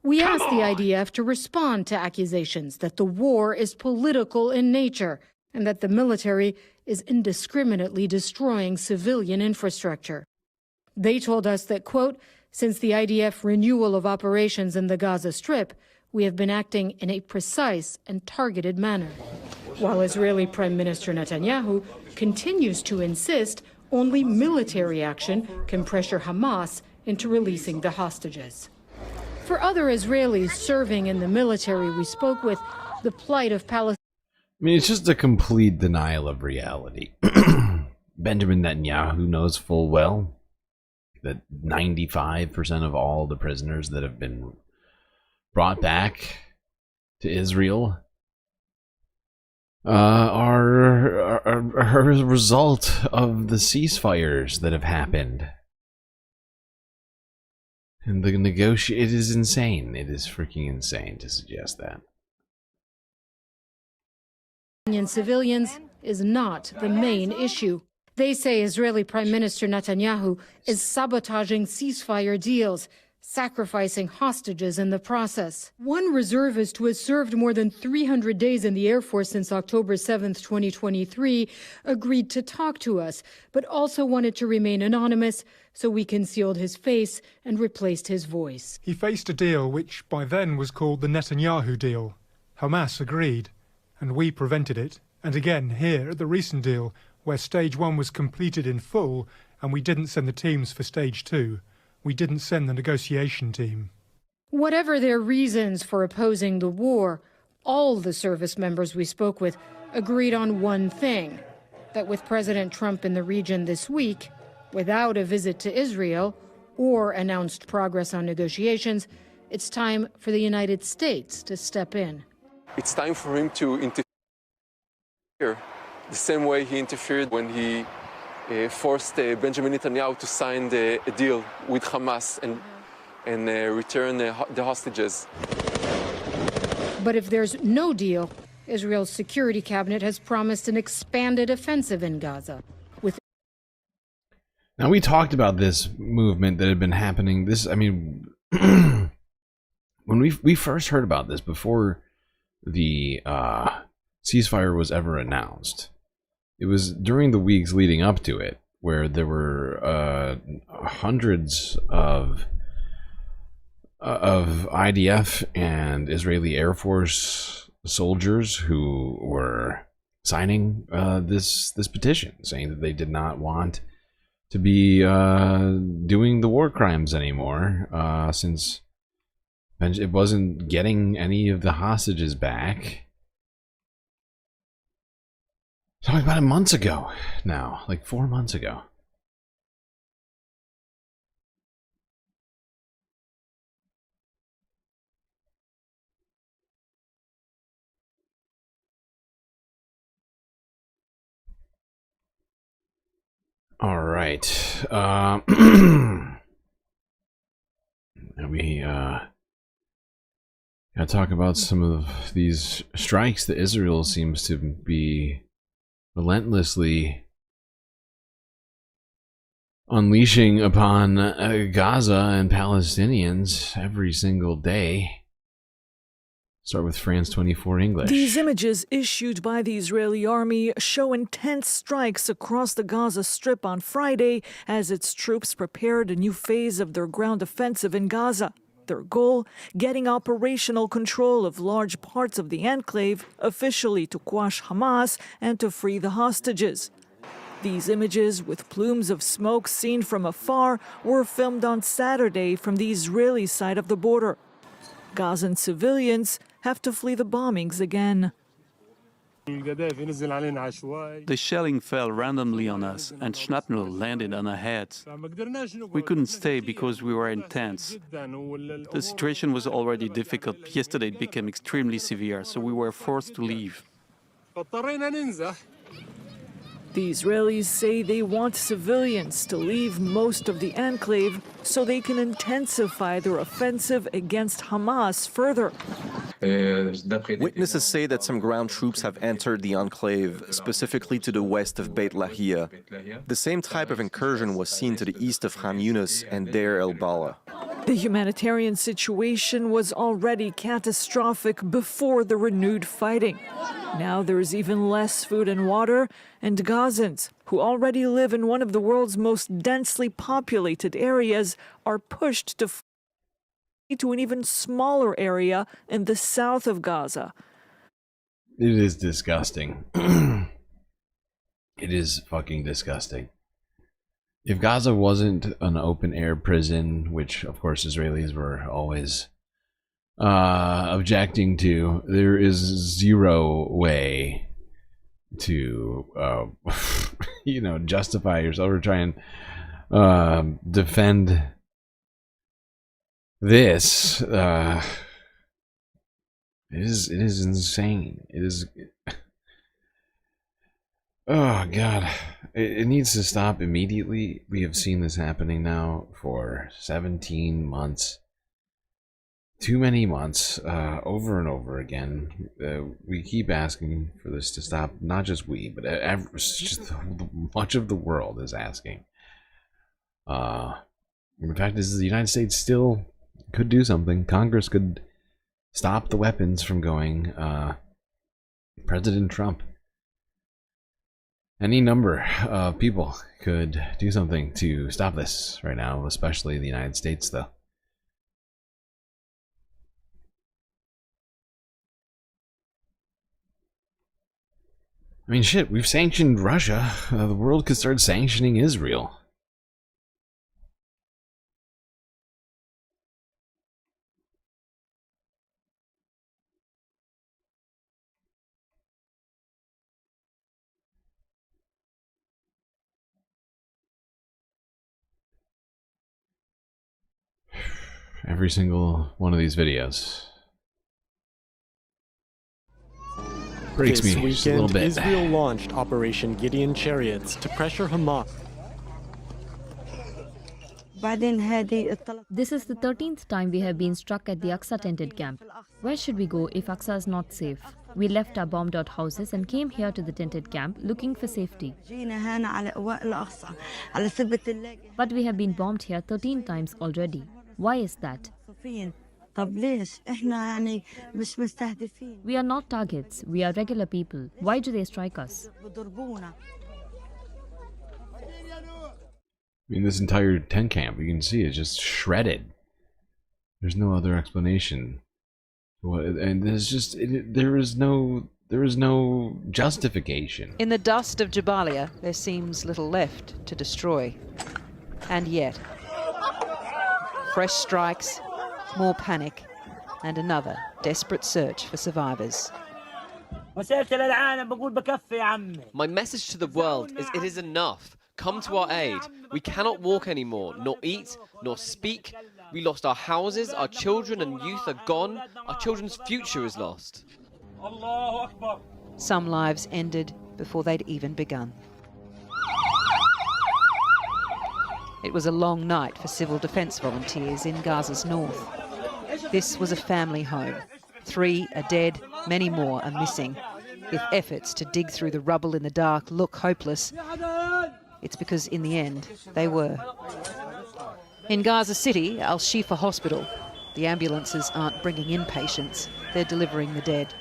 We asked the IDF to respond to accusations that the war is political in nature and that the military is indiscriminately destroying civilian infrastructure. They told us that, quote, since the IDF renewal of operations in the Gaza Strip, we have been acting in a precise and targeted manner. While Israeli Prime Minister Netanyahu continues to insist only military action can pressure Hamas into releasing the hostages. For other Israelis serving in the military we spoke with, the plight of Palestine. I mean, it's just a complete denial of reality. Benjamin Netanyahu knows full well that 95% of all the prisoners that have been brought back to Israel are a result of the ceasefires that have happened. And the it is insane. It is freaking insane to suggest that. Civilians is not the main issue. They say Israeli Prime Minister Netanyahu is sabotaging ceasefire deals, sacrificing hostages in the process. One reservist who has served more than 300 days in the Air Force since October 7, 2023, agreed to talk to us, but also wanted to remain anonymous, so we concealed his face and replaced his voice. He faced a deal which by then was called the Netanyahu deal. Hamas agreed, and we prevented it. And again, here, the recent deal, where Stage 1 was completed in full, and we didn't send the teams for Stage 2. We didn't send the negotiation team. Whatever their reasons for opposing the war, all the service members we spoke with agreed on one thing, that with President Trump in the region this week, without a visit to Israel or announced progress on negotiations, it's time for the United States to step in. It's time for him to interfere the same way he interfered when he forced Benjamin Netanyahu to sign a deal with Hamas and return the hostages. But if there's no deal, Israel's security cabinet has promised an expanded offensive in Gaza. Now, we talked about this movement that had been happening. When we first heard about this, before the ceasefire was ever announced, it was during the weeks leading up to it, where there were hundreds of IDF and Israeli Air Force soldiers who were signing this petition, saying that they did not want to be doing the war crimes anymore, since it wasn't getting any of the hostages back. Talking about it months ago now, like 4 months ago. All right. We gotta talk about some of these strikes that Israel seems to be relentlessly unleashing upon Gaza and Palestinians every single day. Start with France 24 English. These images issued by the Israeli army show intense strikes across the Gaza Strip on Friday as its troops prepared a new phase of their ground offensive in Gaza. Their goal, getting operational control of large parts of the enclave, officially to quash Hamas and to free the hostages. These images, with plumes of smoke seen from afar, were filmed on Saturday from the Israeli side of the border. Gazan civilians have to flee the bombings again. The shelling fell randomly on us, and shrapnel landed on our heads. We couldn't stay because we were in tents. The situation was already difficult. Yesterday it became extremely severe, so we were forced to leave. The Israelis say they want civilians to leave most of the enclave so they can intensify their offensive against Hamas further. Witnesses say that some ground troops have entered the enclave, specifically to the west of Beit Lahia. The same type of incursion was seen to the east of Khan Yunis and Deir el-Balah. The humanitarian situation was already catastrophic before the renewed fighting. Now there is even less food and water, and Gazans, who already live in one of the world's most densely populated areas, are pushed to flee to an even smaller area in the south of Gaza. It is disgusting. It is fucking disgusting. If Gaza wasn't an open-air prison, which of course Israelis were always objecting to, there is zero way to, you know, justify yourself or try and defend this. It is insane. It is. Oh God, it needs to stop immediately. We have seen this happening now for 17 months. Too many months, over and over again. We keep asking for this to stop. Not just we, but just much of the world is asking. In fact, this is the United States still could do something. Congress could stop the weapons from going. President Trump. Any number of people could do something to stop this right now, especially the United States, though. I mean, shit, we've sanctioned Russia. The world could start sanctioning Israel. Every single one of these videos breaks me just a little bit. Israel launched Operation Gideon Chariots to pressure Hamas. This is the 13th time we have been struck at the Aqsa tented camp. Where should we go if Aqsa is not safe? We left our bombed out houses and came here to the tented camp looking for safety. But we have been bombed here 13 times already. Why is that? We are not targets, we are regular people. Why do they strike us? I mean, this entire tent camp, you can see, is just shredded. There's no other explanation. And there's just, there is no justification. In the dust of Jabalia, there seems little left to destroy. And yet, fresh strikes, more panic, and another desperate search for survivors. My message to the world is it is enough. Come to our aid. We cannot walk anymore, nor eat, nor speak. We lost our houses, our children and youth are gone. Our children's future is lost. Some lives ended before they'd even begun. It was a long night for civil defence volunteers in Gaza's north. This was a family home. 3 are dead, many more are missing. If efforts to dig through the rubble in the dark look hopeless, it's because in the end they were. In Gaza City, Al-Shifa Hospital, the ambulances aren't bringing in patients, they're delivering the dead.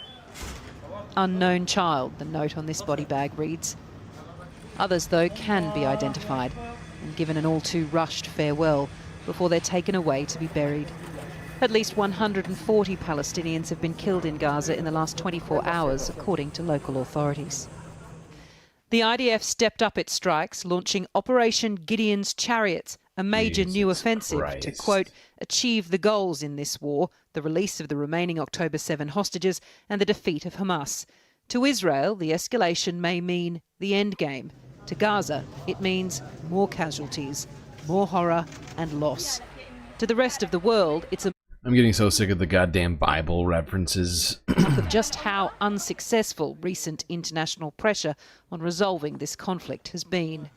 Unknown child, the note on this body bag reads. Others, though, can be identified and given an all too rushed farewell before they're taken away to be buried. At least 140 Palestinians have been killed in Gaza in the last 24 hours, according to local authorities. The IDF stepped up its strikes, launching Operation Gideon's Chariots, a major new offensive to, quote, achieve the goals in this war, the release of the remaining October 7 hostages and the defeat of Hamas. To Israel, the escalation may mean the end game. To Gaza, it means more casualties, more horror and loss. To the rest of the world, it's a... I'm getting so sick of the goddamn Bible references. Of just how unsuccessful recent international pressure on resolving this conflict has been.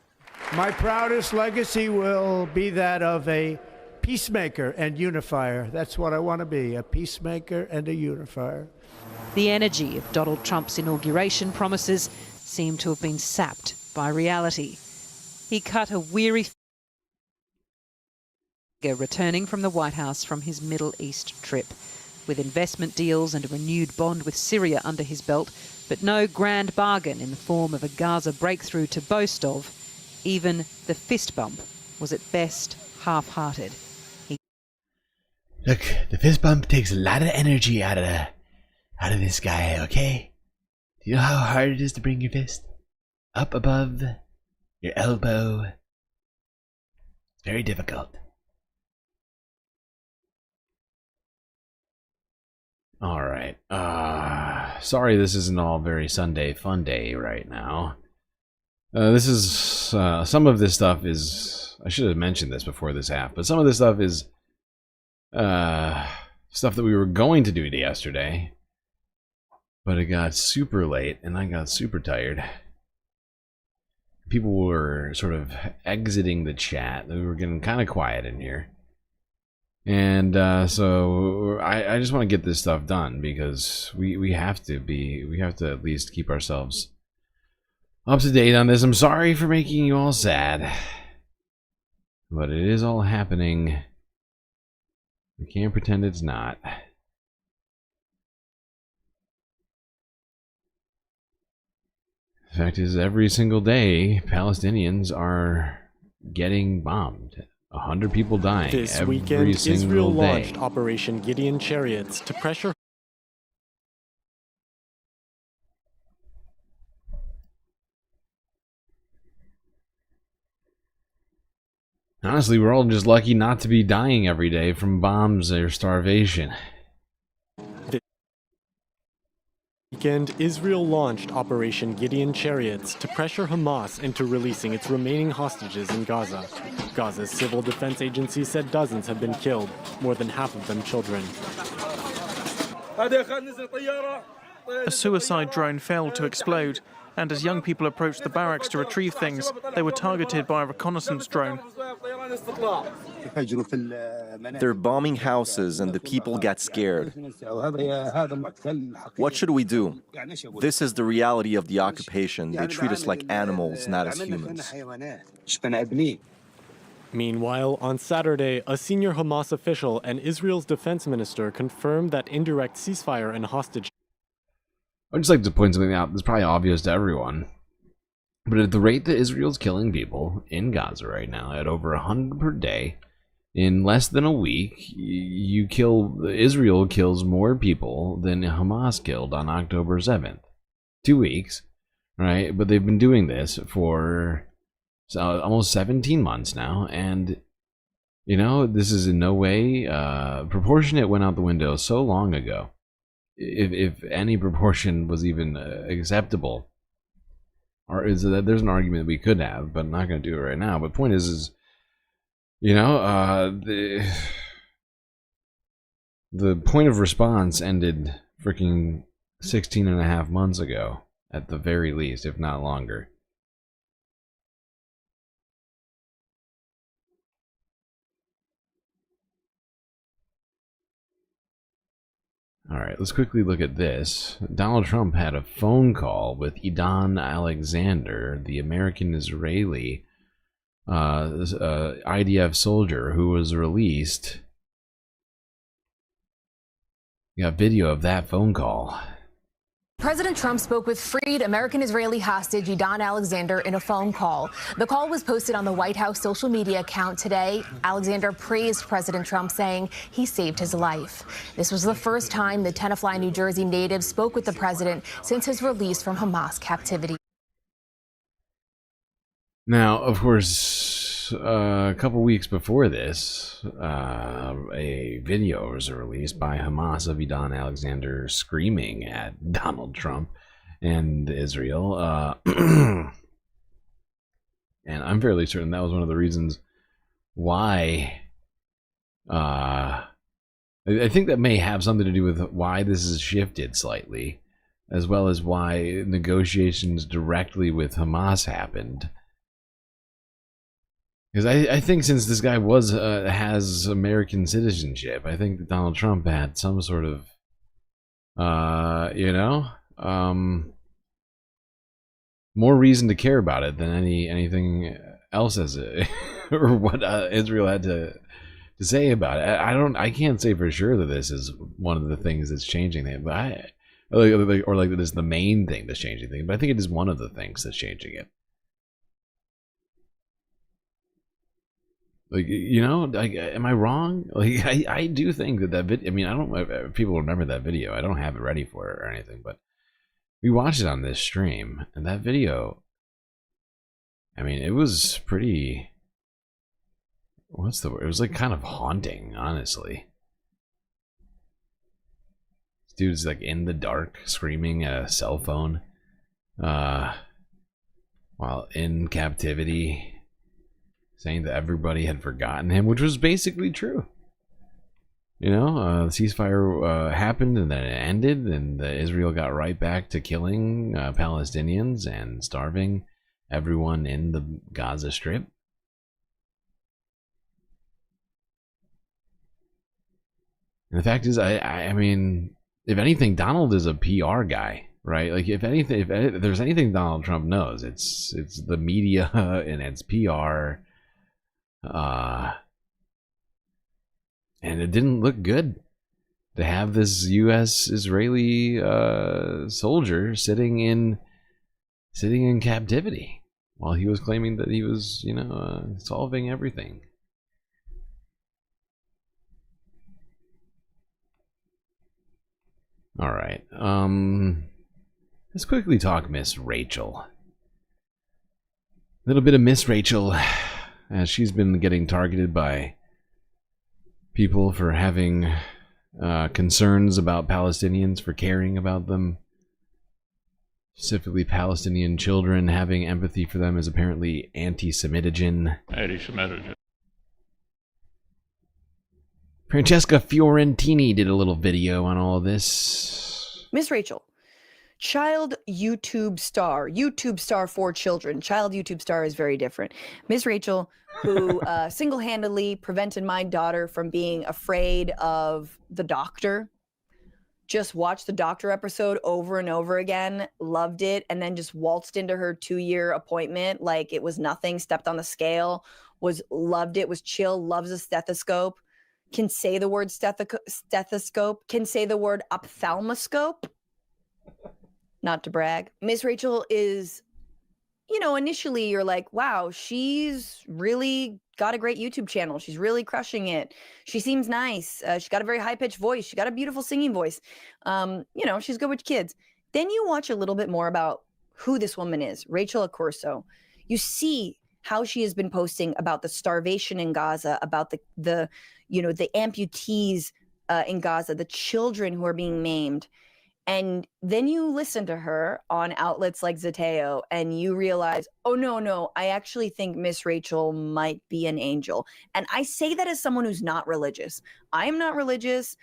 My proudest legacy will be that of a peacemaker and unifier. That's what I want to be, a peacemaker and a unifier. The energy of Donald Trump's inauguration promises seem to have been sapped by reality. He cut a weary figure returning from the White House from his Middle East trip, with investment deals and a renewed bond with Syria under his belt, but no grand bargain in the form of a Gaza breakthrough to boast of. Even the fist bump was at best half-hearted. Look, the fist bump takes a lot of energy out of this guy, okay? Do you know how hard it is to bring your fist up above your elbow? It's very difficult. Alright, sorry this isn't all very Sunday fun day right now. This is, some of this stuff is, I should have mentioned this before this half, but some of this stuff is, stuff that we were going to do yesterday, but it got super late and I got super tired. People were sort of exiting the chat. We were getting kind of quiet in here. And so I just want to get this stuff done because we have to at least keep ourselves up to date on this. I'm sorry for making you all sad, but it is all happening. We can't pretend it's not. The fact is, every single day, Palestinians are getting bombed. 100 people dying This every weekend, single Israel day. launched Operation Gideon Chariots to pressure. Honestly, we're all just lucky not to be dying every day from bombs or starvation. Weekend, Israel launched Operation Gideon Chariots to pressure Hamas into releasing its remaining hostages in Gaza. Gaza's civil defense agency said dozens have been killed, more than half of them children. A suicide drone failed to explode, and as young people approached the barracks to retrieve things, they were targeted by a reconnaissance drone. They're bombing houses and the people get scared. What should we do? This is the reality of the occupation. They treat us like animals, not as humans. Meanwhile, on Saturday, a senior Hamas official and Israel's defense minister confirmed that indirect ceasefire and hostage. I'd just like to point something out that's probably obvious to everyone. But at the rate that Israel's killing people in Gaza right now, at over 100 per day, in less than a week, Israel kills more people than Hamas killed on October 7th. 2 weeks, right? But they've been doing this for almost 17 months now, and you know, this is in no way proportionate. Went out the window so long ago. If any proportion was even acceptable, or is that there's an argument that we could have, but I'm not going to do it right now. But point is you know, the point of response ended freaking 16 and a half months ago, at the very least, if not longer. Alright, let's quickly look at this. Donald Trump had a phone call with Idan Alexander, the American-Israeli IDF soldier who was released. You got video of that phone call. President Trump spoke with freed American-Israeli hostage Idan Alexander in a phone call. The call was posted on the White House social media account today. Alexander praised President Trump, saying he saved his life. This was the first time the Tenafly, New Jersey native spoke with the president since his release from Hamas captivity. Now, of course, a couple weeks before this, a video was released by Hamas of Idan Alexander screaming at Donald Trump and Israel. And I'm fairly certain that was one of the reasons why I think that may have something to do with why this has shifted slightly, as well as why negotiations directly with Hamas happened. Because I think since this guy has American citizenship, I think that Donald Trump had some sort of, more reason to care about it than anything else or what Israel had to say about it. I can't say for sure that this is one of the things that's changing it, but or like that is the main thing that's changing things. But I think it is one of the things that's changing it. Like, am I wrong? Like, I do think that video. I mean, I don't know if people remember that video. I don't have it ready for it or anything, but we watched it on this stream, and that video, I mean, it was pretty. What's the word? It was like kind of haunting, honestly. This dude's like in the dark, screaming at a cell phone, while in captivity, saying that everybody had forgotten him, which was basically true. The ceasefire happened and then it ended, and Israel got right back to killing Palestinians and starving everyone in the Gaza Strip. And the fact is, I mean, if anything, Donald is a PR guy, right? Like, if there's anything Donald Trump knows, it's the media and it's PR. And it didn't look good to have this U.S.-Israeli soldier sitting in captivity while he was claiming that he was, solving everything. All right. Let's quickly talk Miss Rachel. A little bit of Miss Rachel, as she's been getting targeted by people for having concerns about Palestinians, for caring about them. Specifically, Palestinian children, having empathy for them is apparently anti-Semitogen. Francesca Fiorentini did a little video on all this. Miss Rachel, child YouTube star for children. Child YouTube star is very different. Miss Rachel, who single-handedly prevented my daughter from being afraid of the doctor. Just watched the doctor episode over and over again, loved it, and then just waltzed into her 2-year appointment like it was nothing, stepped on the scale, loved it, was chill, loves a stethoscope, can say the word stethoscope, can say the word ophthalmoscope. Not to brag. Miss Rachel is, initially you're like, wow, she's really got a great YouTube channel. She's really crushing it. She seems nice. She's got a very high-pitched voice. She got a beautiful singing voice. She's good with kids. Then you watch a little bit more about who this woman is, Rachel Accurso. You see how she has been posting about the starvation in Gaza, about the amputees in Gaza, the children who are being maimed. And then you listen to her on outlets like Zeteo and you realize, oh, no, I actually think Miss Rachel might be an angel. And I say that as someone who's not religious. I am not religious.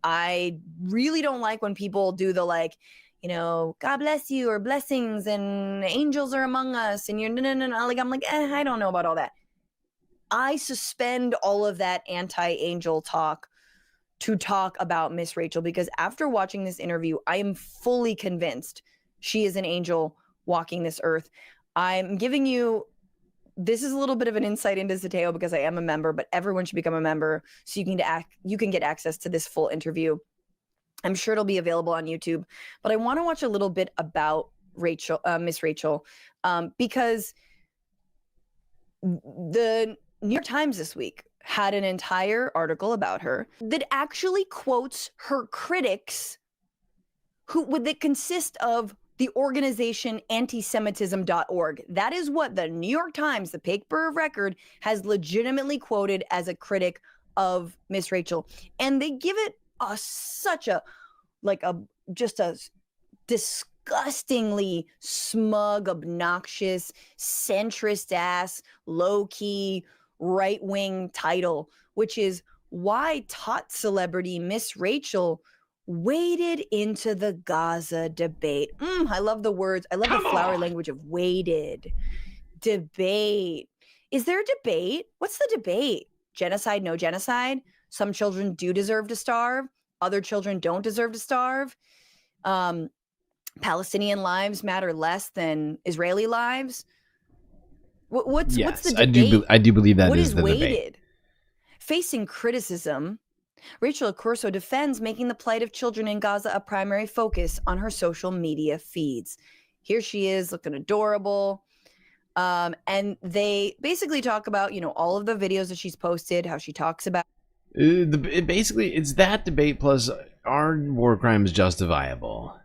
I really don't like when people do the God bless you or blessings and angels are among us and you're no. Like, I'm like, I don't know about all that. I suspend all of that anti-angel talk to talk about Miss Rachel, because after watching this interview, I am fully convinced she is an angel walking this earth. I'm giving you, this is a little bit of an insight into Zeteo because I am a member, but everyone should become a member so you can get access to this full interview. I'm sure it'll be available on YouTube, but I want to watch a little bit about Rachel, Miss Rachel, because the New York Times this week had an entire article about her that actually quotes her critics that consist of the organization antisemitism.org. That is what the New York Times, the paper of record, has legitimately quoted as a critic of Miss Rachel. And they give it such a disgustingly smug, obnoxious, centrist ass, low-key, right-wing title, which is why tot celebrity Miss Rachel waded into the Gaza debate. I love the words. I love the flowery language of waded. Debate. Is there a debate? What's the debate? Genocide, no genocide? Some children do deserve to starve. Other children don't deserve to starve. Palestinian lives matter less than Israeli lives. What's the debate? I do believe that what is the weighted? debate. Facing criticism, Rachel Accurso defends making the plight of children in Gaza a primary focus on her social media feeds. Here she is looking adorable. And they basically talk about, all of the videos that she's posted, how she talks about. Basically, it's that debate plus, are war crimes justifiable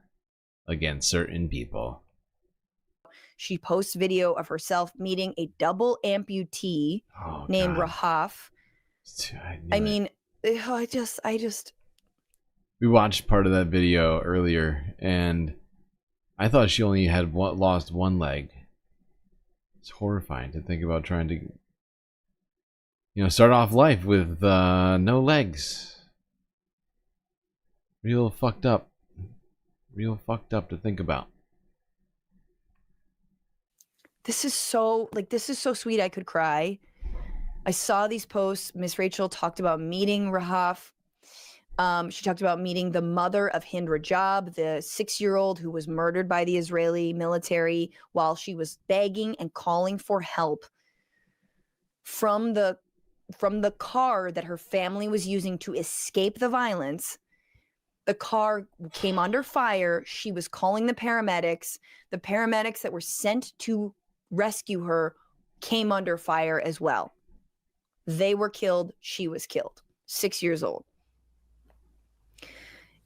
against certain people? She posts video of herself meeting a double amputee named Rahaf. I mean, I just. We watched part of that video earlier, and I thought she only had lost one leg. It's horrifying to think about trying to, start off life with no legs. Real fucked up. Real fucked up to think about. This is so sweet. I could cry. I saw these posts. Miss Rachel talked about meeting Rahaf. She talked about meeting the mother of Hind Rajab, the 6-year-old who was murdered by the Israeli military while she was begging and calling for help from the car that her family was using to escape the violence. The car came under fire. She was calling the paramedics. The paramedics that were sent to rescue her came under fire as well. They were killed. She was killed. 6 years old.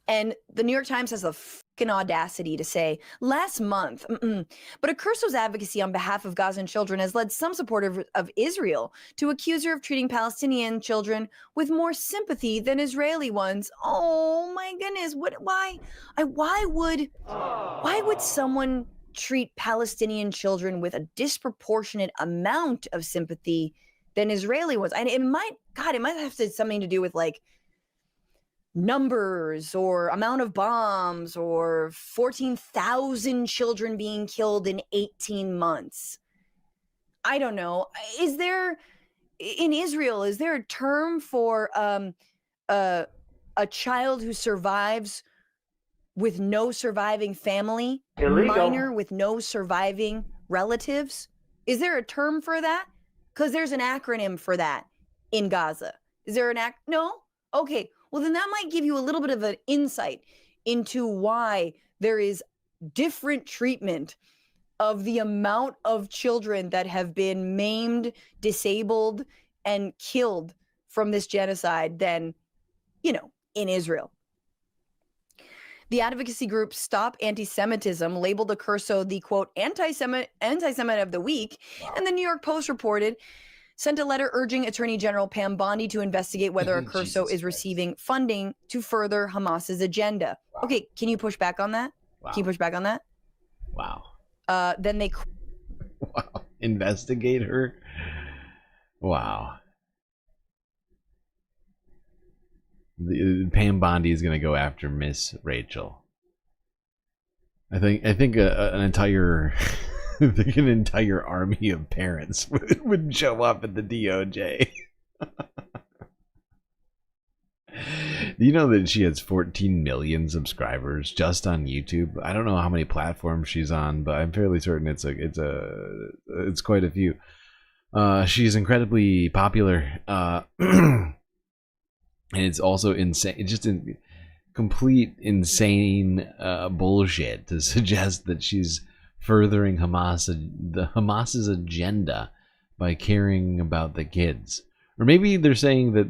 And the New York Times has the fucking audacity to say, last month, but Accurso's advocacy on behalf of Gazan children has led some supporters of Israel to accuse her of treating Palestinian children with more sympathy than Israeli ones. Oh my goodness. Why would someone treat Palestinian children with a disproportionate amount of sympathy than Israeli ones? And it might have something to do with like numbers or amount of bombs or 14,000 children being killed in 18 months. I don't know. In Israel, is there a term for a child who survives with no surviving family? Illegal. Minor with no surviving relatives? Is there a term for that? Because there's an acronym for that in Gaza. Is there No? Okay. Well, then that might give you a little bit of an insight into why there is different treatment of the amount of children that have been maimed, disabled, and killed from this genocide than, in Israel. The advocacy group Stop Anti-Semitism labeled Accurso the, quote, anti-Semite of the week, and the New York Post reported sent a letter urging Attorney General Pam Bondi to investigate whether Accurso is receiving funding to further Hamas's agenda. Wow. Okay, can you push back on that? Wow. Can you push back on that? Wow. Then they... Wow. Investigate her? Wow. Pam Bondi is going to go after Miss Rachel. I think an entire... I think an entire army of parents would show up at the DOJ. Do you know that she has 14 million subscribers just on YouTube? I don't know how many platforms she's on, but I'm fairly certain it's quite a few. She's incredibly popular, and it's also insane. It's just complete insane bullshit to suggest that she's furthering Hamas's agenda by caring about the kids. Or maybe they're saying that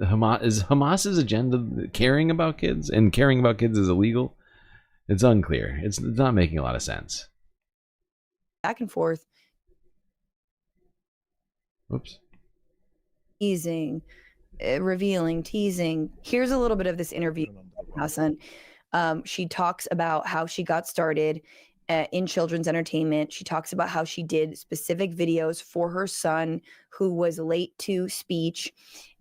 Hamas's agenda caring about kids, and caring about kids is illegal. It's unclear. It's not making a lot of sense. Back and forth. Oops. Teasing, revealing, teasing. Here's a little bit of this interview, Hassan. She talks about how she got started in children's entertainment. She talks about how she did specific videos for her son who was late to speech,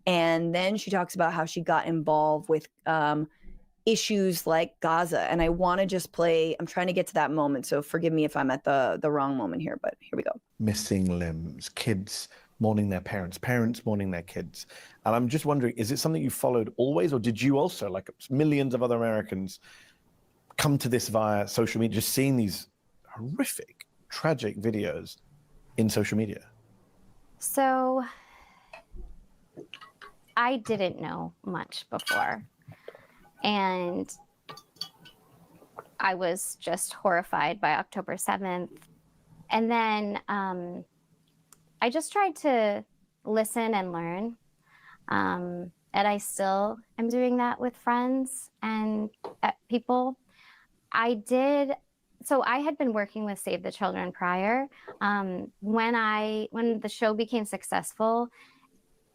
And then she talks about how she got involved with issues like Gaza. And I want to just play, I'm trying to get to that moment, so forgive me if I'm at the wrong moment here, but here we go. Missing limbs, kids mourning their parents, parents mourning their kids. And I'm just wondering, is it something you followed always, or did you also, like millions of other Americans, come to this via social media, just seeing these horrific, tragic videos in social media? So I didn't know much before. And I was just horrified by October 7th. And then I just tried to listen and learn. And I still am doing that with friends and people. So I had been working with Save the Children prior. When the show became successful,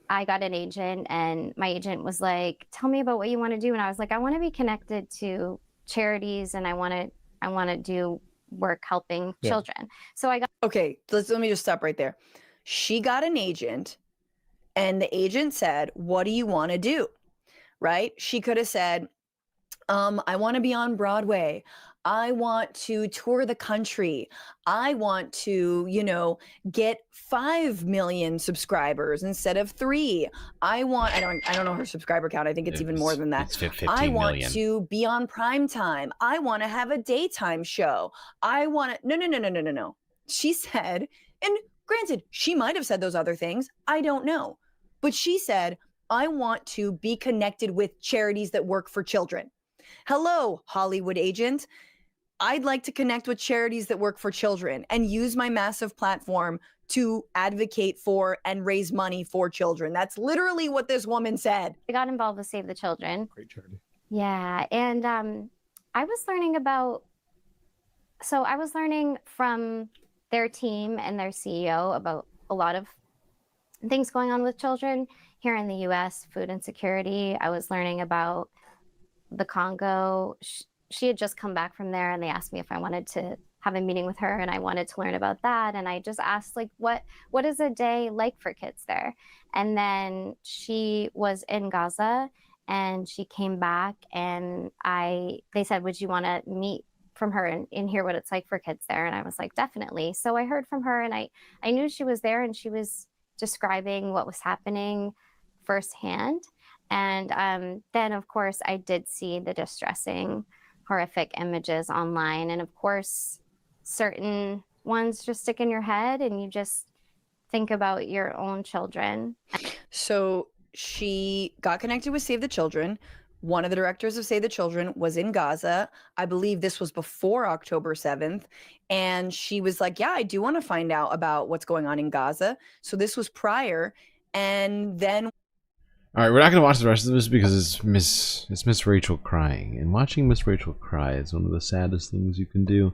I got an agent, and my agent was like, tell me about what you want to do. And I was like, I want to be connected to charities, and I want to do work helping children. So I got... Okay, let me just stop right there. She got an agent, and the agent said, what do you want to do? Right? She could have said, I want to be on Broadway. I want to tour the country. I want to, get 5 million subscribers instead of 3. I don't know her subscriber count. I think it's even more than that. It's 15 I want million. to be on prime time. I want to have a daytime show. I want to, no. She said, and granted, she might have said those other things. I don't know. But she said, I want to be connected with charities that work for children. Hello, Hollywood agent. I'd like to connect with charities that work for children and use my massive platform to advocate for and raise money for children. That's literally what this woman said. I got involved with Save the Children. Great charity. Yeah, and I was learning from their team and their CEO about a lot of things going on with children here in the U.S., food insecurity. I was learning about the Congo. She had just come back from there, and they asked me if I wanted to have a meeting with her, and I wanted to learn about that. And I just asked, like, what is a day like for kids there? And then she was in Gaza, and she came back, and they said, would you want to meet from her and hear what it's like for kids there? And I was like, definitely. So I heard from her, and I knew she was there, and she was describing what was happening firsthand. And then, of course, I did see the distressing, horrific images online. And of course, certain ones just stick in your head, and you just think about your own children. So she got connected with Save the Children. One of the directors of Save the Children was in Gaza. I believe this was before October 7th. And she was like, yeah, I do want to find out about what's going on in Gaza. So this was prior. And then... All right, we're not going to watch the rest of this because it's Miss Rachel crying. And watching Miss Rachel cry is one of the saddest things you can do.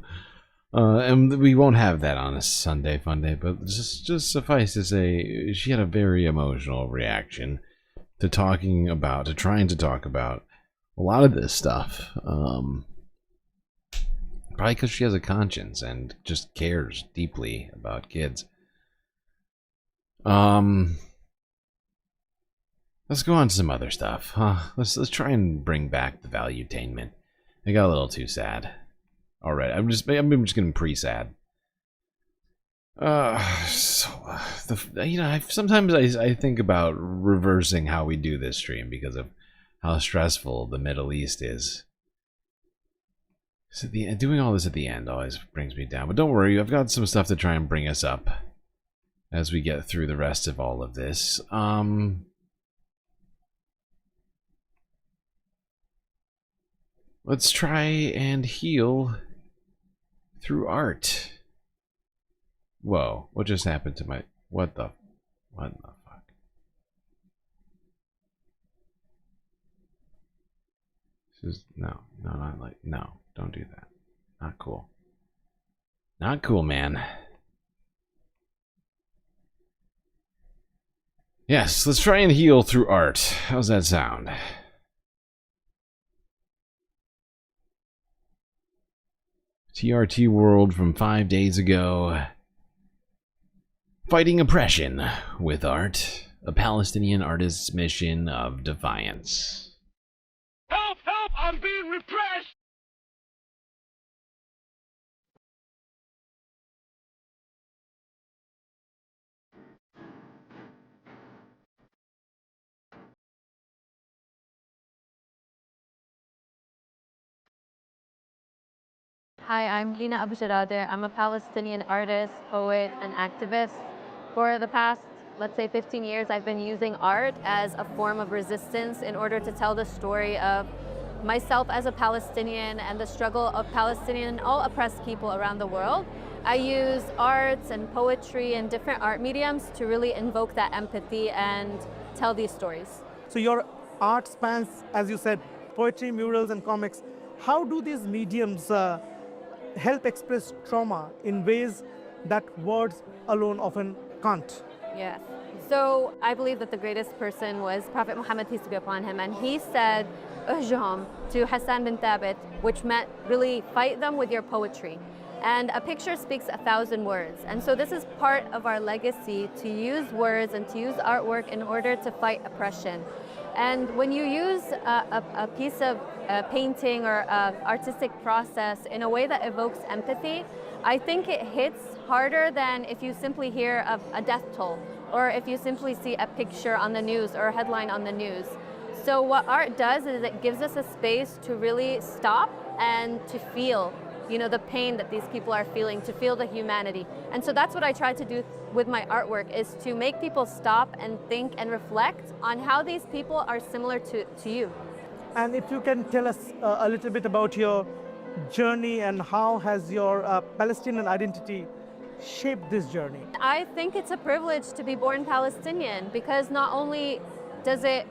And we won't have that on a Sunday Funday, but just suffice to say, she had a very emotional reaction to trying to talk about a lot of this stuff. Probably because she has a conscience and just cares deeply about kids. Let's go on to some other stuff. Let's try and bring back the valuetainment. I got a little too sad. All right, I'm just getting pre-sad. Sometimes I think about reversing how we do this stream because of how stressful the Middle East is. So doing all this at the end always brings me down. But don't worry, I've got some stuff to try and bring us up as we get through the rest of all of this. Let's try and heal through art. Whoa, what just happened to my... What the fuck? This is... No, don't do that. Not cool. Not cool, man. Yes, let's try and heal through art. How's that sound? TRT World from 5 days ago. Fighting oppression with art. a Palestinian artist's mission of defiance. Help! Help! I'm being repressed! Hi, I'm Lina Abousharader. I'm a Palestinian artist, poet, and activist. For the past, let's say, 15 years, I've been using art as a form of resistance in order to tell the story of myself as a Palestinian and the struggle of Palestinian and all oppressed people around the world. I use arts and poetry and different art mediums to really invoke that empathy and tell these stories. So your art spans, as you said, poetry, murals, and comics. How do these mediums help express trauma in ways that words alone often can't? Yes. So I believe that the greatest person was Prophet Muhammad, peace be upon him, and he said, "Uhjum" to Hassan bin Thabit, which meant really fight them with your poetry. And a picture speaks 1,000 words. And so this is part of our legacy, to use words and to use artwork in order to fight oppression. And when you use a piece of painting or artistic process in a way that evokes empathy, I think it hits harder than if you simply hear of a death toll, or if you simply see a picture on the news or a headline on the news. So what art does is it gives us a space to really stop and to feel, the pain that these people are feeling, to feel the humanity. And so that's what I try to do with my artwork, is to make people stop and think and reflect on how these people are similar to you. And if you can tell us a little bit about your journey and how has your Palestinian identity shaped this journey? I think it's a privilege to be born Palestinian, because not only does it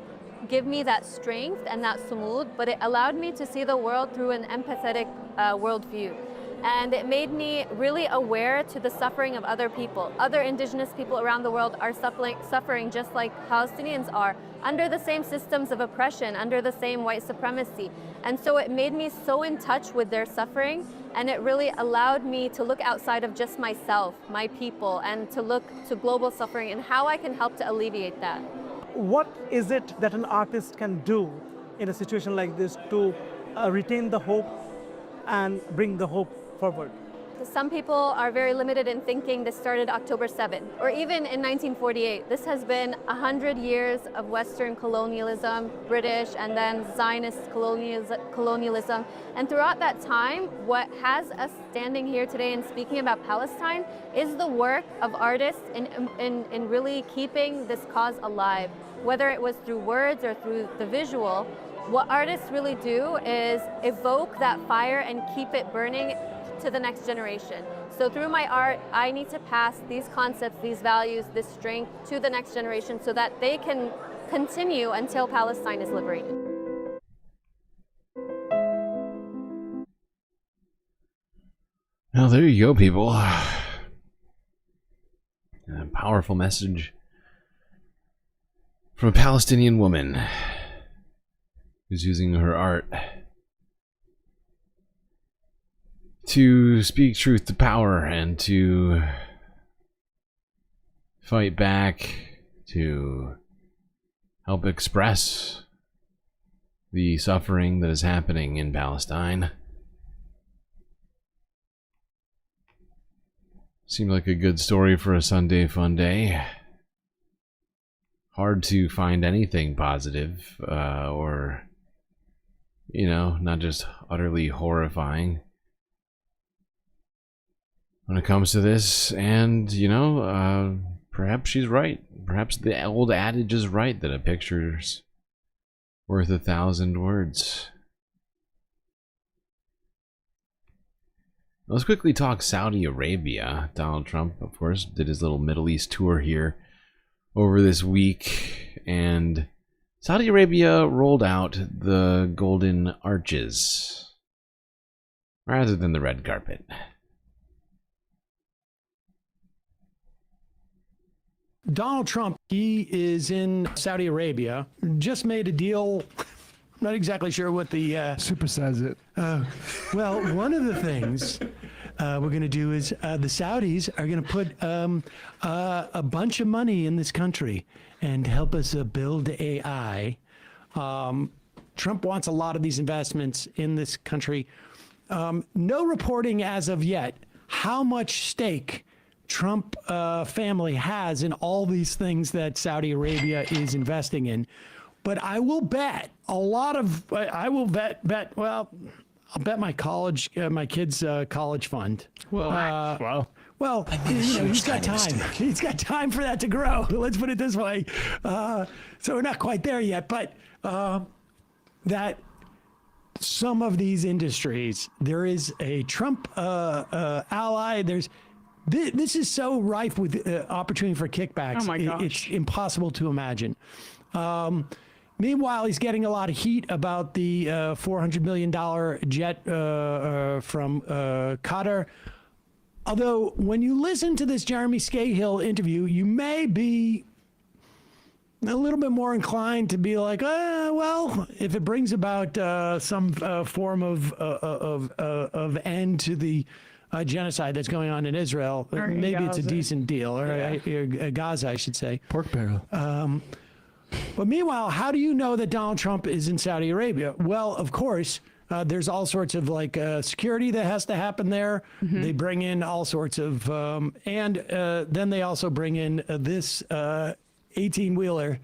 give me that strength and that sumud, but it allowed me to see the world through an empathetic worldview. And it made me really aware to the suffering of other people. Other indigenous people around the world are suffering just like Palestinians are, under the same systems of oppression, under the same white supremacy. And so it made me so in touch with their suffering, and it really allowed me to look outside of just myself, my people, and to look to global suffering and how I can help to alleviate that. What is it that an artist can do in a situation like this to retain the hope and bring the hope forward? Some people are very limited in thinking this started October 7th, or even in 1948. This has been 100 years of Western colonialism, British and then Zionist colonialism. And throughout that time, what has us standing here today and speaking about Palestine is the work of artists in really keeping this cause alive, whether it was through words or through the visual. What artists really do is evoke that fire and keep it burning to the next generation. So through my art, I need to pass these concepts, these values, this strength to the next generation so that they can continue until Palestine is liberated. Well, there you go, people. A powerful message from a Palestinian woman who's using her art to speak truth to power and to fight back, to help express the suffering that is happening in Palestine. Seemed like a good story for a Sunday Funday. Hard to find anything positive, or, not just utterly horrifying when it comes to this. And, perhaps she's right. Perhaps the old adage is right that a picture's worth 1,000 words. Let's quickly talk Saudi Arabia. Donald Trump, of course, did his little Middle East tour here over this week, and Saudi Arabia rolled out the golden arches rather than the red carpet. Donald Trump, he is in Saudi Arabia, just made a deal. Not exactly sure what the... Supersize it. Well, one of the things we're going to do is the Saudis are going to put a bunch of money in this country and help us build AI. Trump wants a lot of these investments in this country. No reporting as of yet how much stake Trump family has in all these things that Saudi Arabia is investing in. But I will bet a lot of, I'll bet my kids' college fund. Wow. Well, he's got time. He's got time for that to grow. Let's put it this way. So we're not quite there yet, but that some of these industries, there is a Trump ally. This is so rife with opportunity for kickbacks. Oh my gosh. It's impossible to imagine. Meanwhile, he's getting a lot of heat about the $400 million jet from Qatar. Although, when you listen to this Jeremy Scahill interview, you may be a little bit more inclined to be like, well, if it brings about some form of end to the genocide that's going on in Israel, maybe it's a decent deal, or Gaza, I should say. Pork barrel. But meanwhile, how do you know that Donald Trump is in Saudi Arabia? Well, of course, there's all sorts of security that has to happen there. Mm-hmm. They bring in all sorts of, and then they also bring in this 18-wheeler,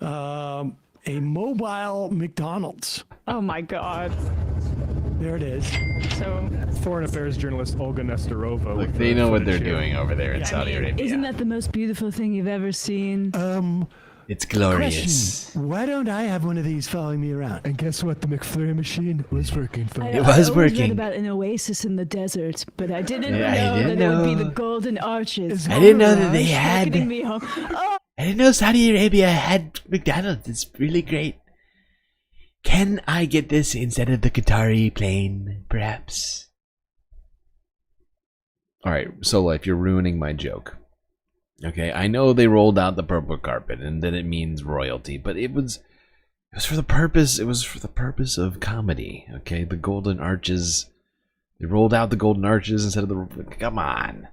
a mobile McDonald's. Oh my God. There it is. So, Foreign Affairs journalist Olga Nestorova. Look, they know what they're doing over there in Saudi Arabia. Isn't that the most beautiful thing you've ever seen? It's glorious. Question. Why don't I have one of these following me around? And guess what? The McFlurry machine was working for me. It was working. I read about an oasis in the desert, but I didn't know that it would be the Golden Arches. I didn't know that they had. Me home. Oh. I didn't know Saudi Arabia had McDonald's. It's really great. Can I get this instead of the Qatari plane, perhaps? All right, Sola, if you're ruining my joke. Okay, I know they rolled out the purple carpet and that it means royalty, but it was for the purpose. It was for the purpose of comedy. Okay, the Golden Arches. They rolled out the Golden Arches instead of the. Come on.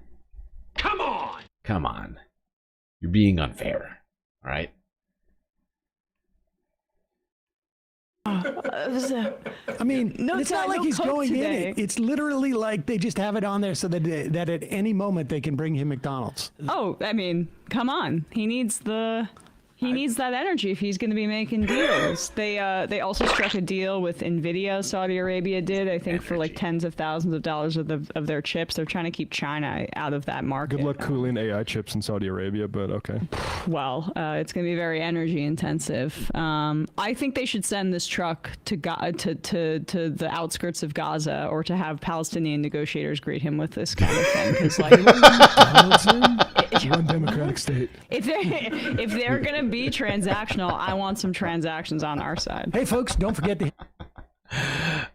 Come on. You're being unfair. All right. I mean, it's not like he's going in it. It's literally like they just have it on there so that at any moment they can bring him McDonald's. Oh, I mean, come on. He needs that energy if he's going to be making deals. They also struck a deal with NVIDIA. Saudi Arabia did, I think, for like tens of thousands of dollars of their chips. They're trying to keep China out of that market. Good luck cooling AI chips in Saudi Arabia, but okay. Well, it's going to be very energy intensive. I think they should send this truck to the outskirts of Gaza, or to have Palestinian negotiators greet him with this kind of thing. Because one democratic state. If they're going to be transactional, I want some transactions on our side. Hey, folks, don't forget to.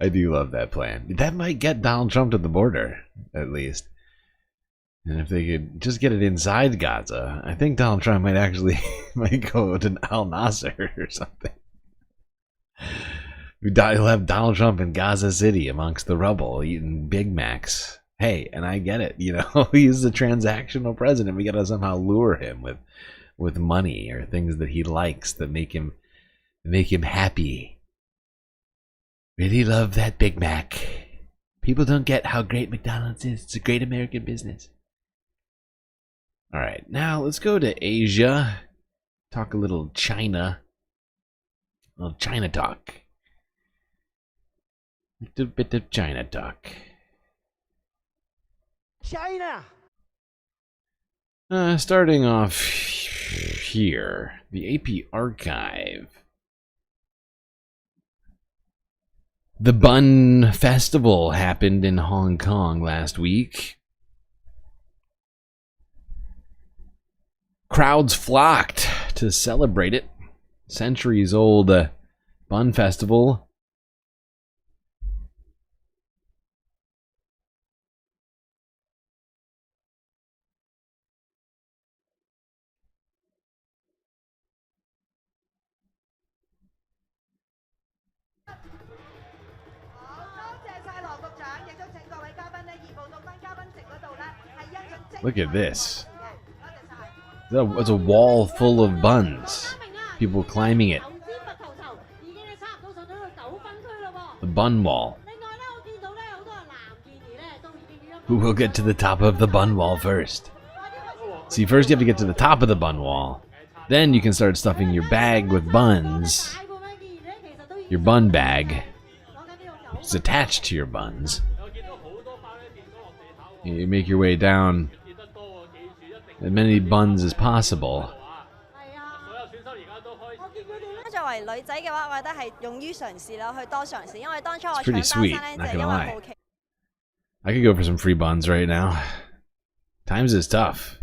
I do love that plan. That might get Donald Trump to the border, at least. And if they could just get it inside Gaza, I think Donald Trump might actually go to Al Nasser or something. He'll have Donald Trump in Gaza City amongst the rubble eating Big Macs. Hey, and I get it, he's a transactional president. We gotta somehow lure him with money or things that he likes that make him happy. Really love that Big Mac. People don't get how great McDonald's is. It's a great American business. All right, now let's go to Asia. Talk a little China. A little China talk. A little bit of China talk. China! Starting off here, the AP Archive. The Bun Festival happened in Hong Kong last week. Crowds flocked to celebrate it. Centuries-old Bun Festival. Look at this. It's a wall full of buns. People climbing it. The bun wall. Who will get to the top of the bun wall first? See, first you have to get to the top of the bun wall. Then you can start stuffing your bag with buns. Your bun bag. It's attached to your buns. You make your way down as many buns as possible. It's pretty sweet, not gonna lie. I could go for some free buns right now. Times is tough.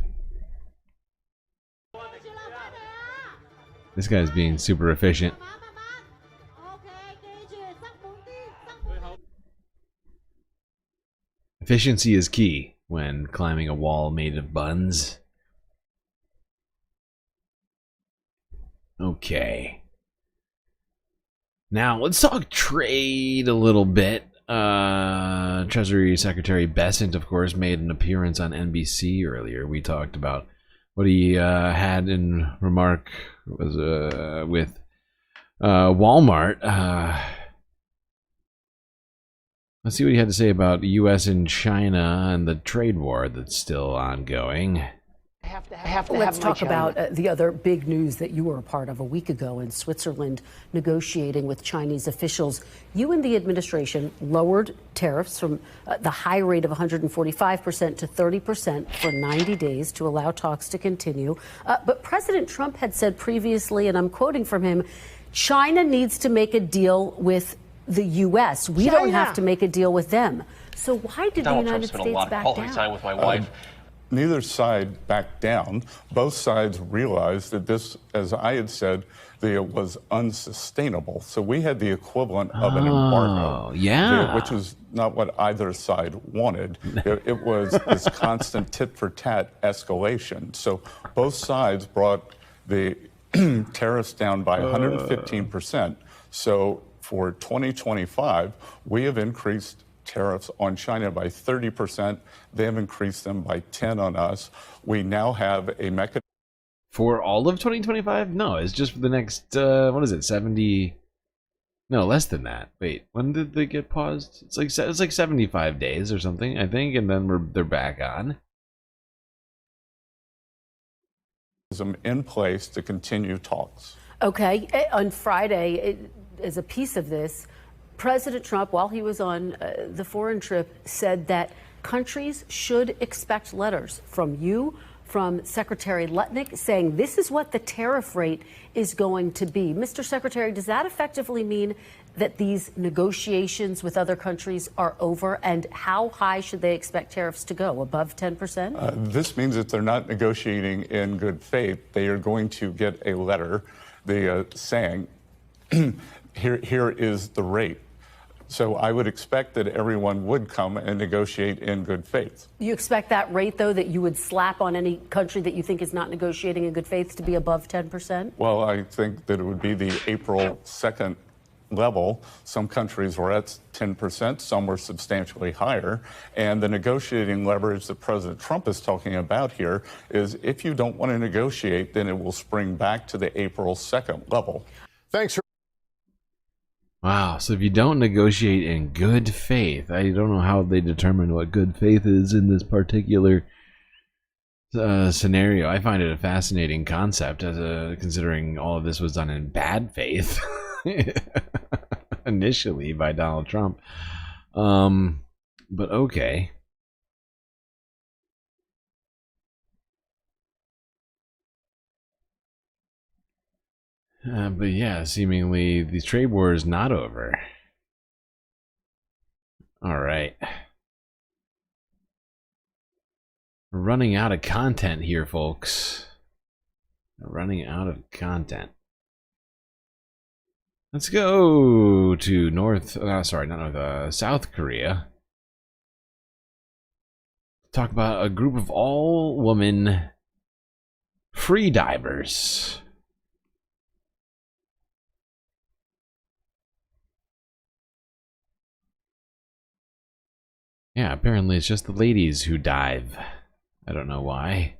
This guy's being super efficient. Efficiency is key when climbing a wall made of buns. Okay. Now, let's talk trade a little bit. Treasury Secretary Bessent, of course, made an appearance on NBC earlier. We talked about what he had in remark was with Walmart. Let's see what he had to say about the U.S. and China and the trade war that's still ongoing. Let's talk about the other big news that you were a part of a week ago in Switzerland, negotiating with Chinese officials. You and the administration lowered tariffs from the high rate of 145% to 30% for 90 days to allow talks to continue. But President Trump had said previously, and I'm quoting from him, China needs to make a deal with the U.S. We don't have to make a deal with them. So why did the United States back down? With my wife. Neither side backed down. Both sides realized that this, as I had said, that it was unsustainable. So we had the equivalent of an embargo, which was not what either side wanted. It was this constant tit-for-tat escalation. So both sides brought the tariffs down by 115%. So for 2025, we have increased tariffs on China by 30%. They have increased them by 10 on us. We now have a mechanism. For all of 2025? No, it's just for the next, what is it, 70? No, less than that. Wait, when did they get paused? It's like 75 days or something, I think, and then they're back on. In place to continue talks. Okay, on Friday, as a piece of this, President Trump, while he was on the foreign trip, said that countries should expect letters from you, from Secretary Lutnick, saying this is what the tariff rate is going to be. Mr. Secretary, does that effectively mean that these negotiations with other countries are over? And how high should they expect tariffs to go? Above 10%? This means that they're not negotiating in good faith. They are going to get a letter saying, here is the rate. So I would expect that everyone would come and negotiate in good faith. You expect that rate, though, that you would slap on any country that you think is not negotiating in good faith to be above 10%? Well, I think that it would be the April 2nd level. Some countries were at 10%, some were substantially higher. And the negotiating leverage that President Trump is talking about here is if you don't want to negotiate, then it will spring back to the April 2nd level. Thanks for. Wow, so if you don't negotiate in good faith, I don't know how they determine what good faith is in this particular scenario. I find it a fascinating concept, considering all of this was done in bad faith initially by Donald Trump. But okay. But yeah, seemingly the trade war is not over. All right. We're running out of content here, folks. We're running out of content. Let's go to South Korea. Talk about a group of all-woman free divers. Yeah, apparently it's just the ladies who dive I don't know why.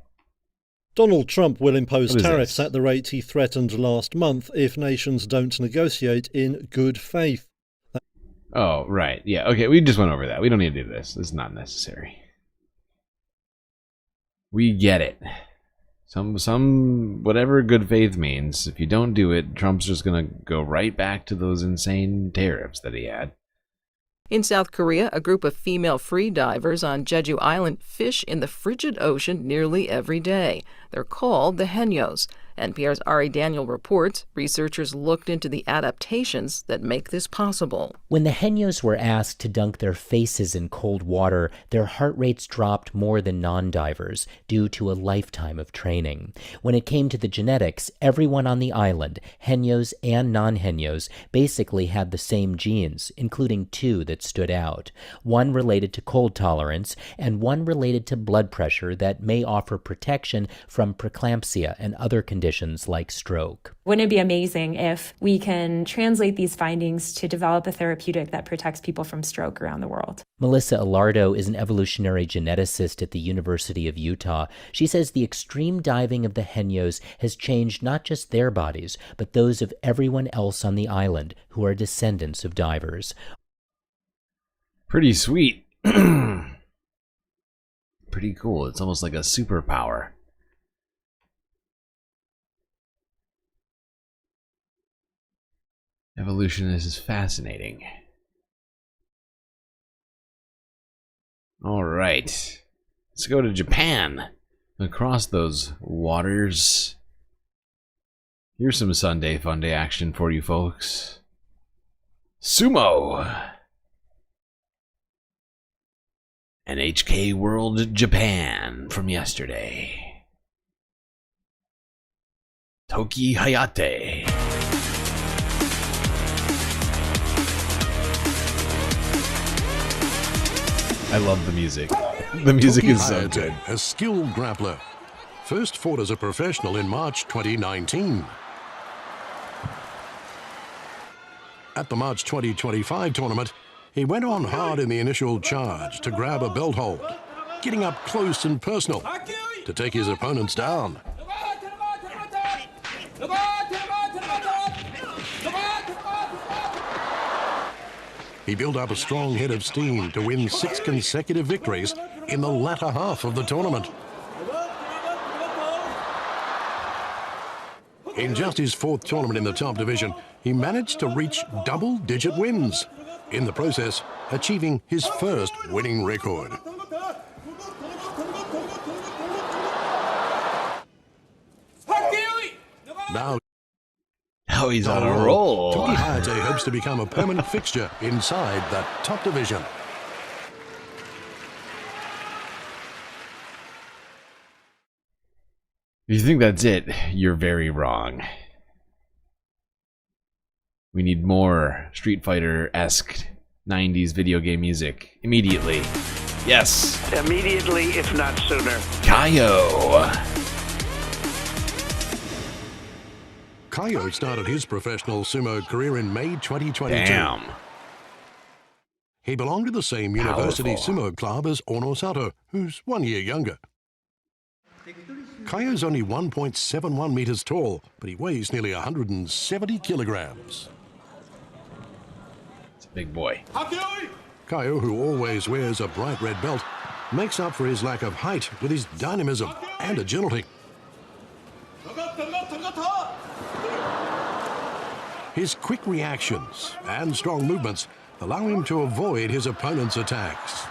Donald Trump will impose What is tariffs this? at the rate he threatened last month if nations don't negotiate in good faith. Oh, right. Yeah, okay, we just went over that. We don't need to do this. This is not necessary. We get it. Some whatever good faith means, if you don't do it, Trump's just gonna go right back to those insane tariffs that he had. In South Korea, a group of female free divers on Jeju Island fish in the frigid ocean nearly every day. They're called the Henyos. NPR's Ari Daniel reports researchers looked into the adaptations that make this possible. When the Henyos were asked to dunk their faces in cold water, their heart rates dropped more than non-divers due to a lifetime of training. When it came to the genetics, everyone on the island, Henyos and non-Henyos, basically had the same genes, including two that stood out. One related to cold tolerance and one related to blood pressure that may offer protection from preeclampsia and other conditions like stroke. Wouldn't it be amazing if we can translate these findings to develop a therapeutic that protects people from stroke around the world? Melissa Alardo is an evolutionary geneticist at the University of Utah. She says the extreme diving of the Henyos has changed not just their bodies, but those of everyone else on the island who are descendants of divers. Pretty sweet. Pretty cool. It's almost like a superpower. Evolution is fascinating. All right. Let's go to Japan. Across those waters. Here's some Sunday Funday action for you folks. Sumo. NHK World Japan from yesterday. Toki Hayate. I love the music. The music is so good. A skilled grappler. First fought as a professional in March 2019. At the March 2025 tournament, he went on hard in the initial charge to grab a belt hold, getting up close and personal to take his opponents down. He built up a strong head of steam to win 6 consecutive victories in the latter half of the tournament. In just his 4th tournament in the top division, he managed to reach double-digit wins, in the process achieving his first winning record. Now he's on a roll. Toki Hayate hopes to become a permanent fixture inside that top division. If you think that's it, you're very wrong. We need more Street Fighter-esque 90s video game music. Immediately. Yes! Immediately, if not sooner. Kaio! Kaio started his professional sumo career in May 2022. Damn. He belonged to the same university sumo club as Ono Sato, who's 1 year younger. Kaio's only 1.71 meters tall, but he weighs nearly 170 kilograms. It's a big boy. Kaio, who always wears a bright red belt, makes up for his lack of height with his dynamism and agility. His quick reactions and strong movements allow him to avoid his opponent's attacks.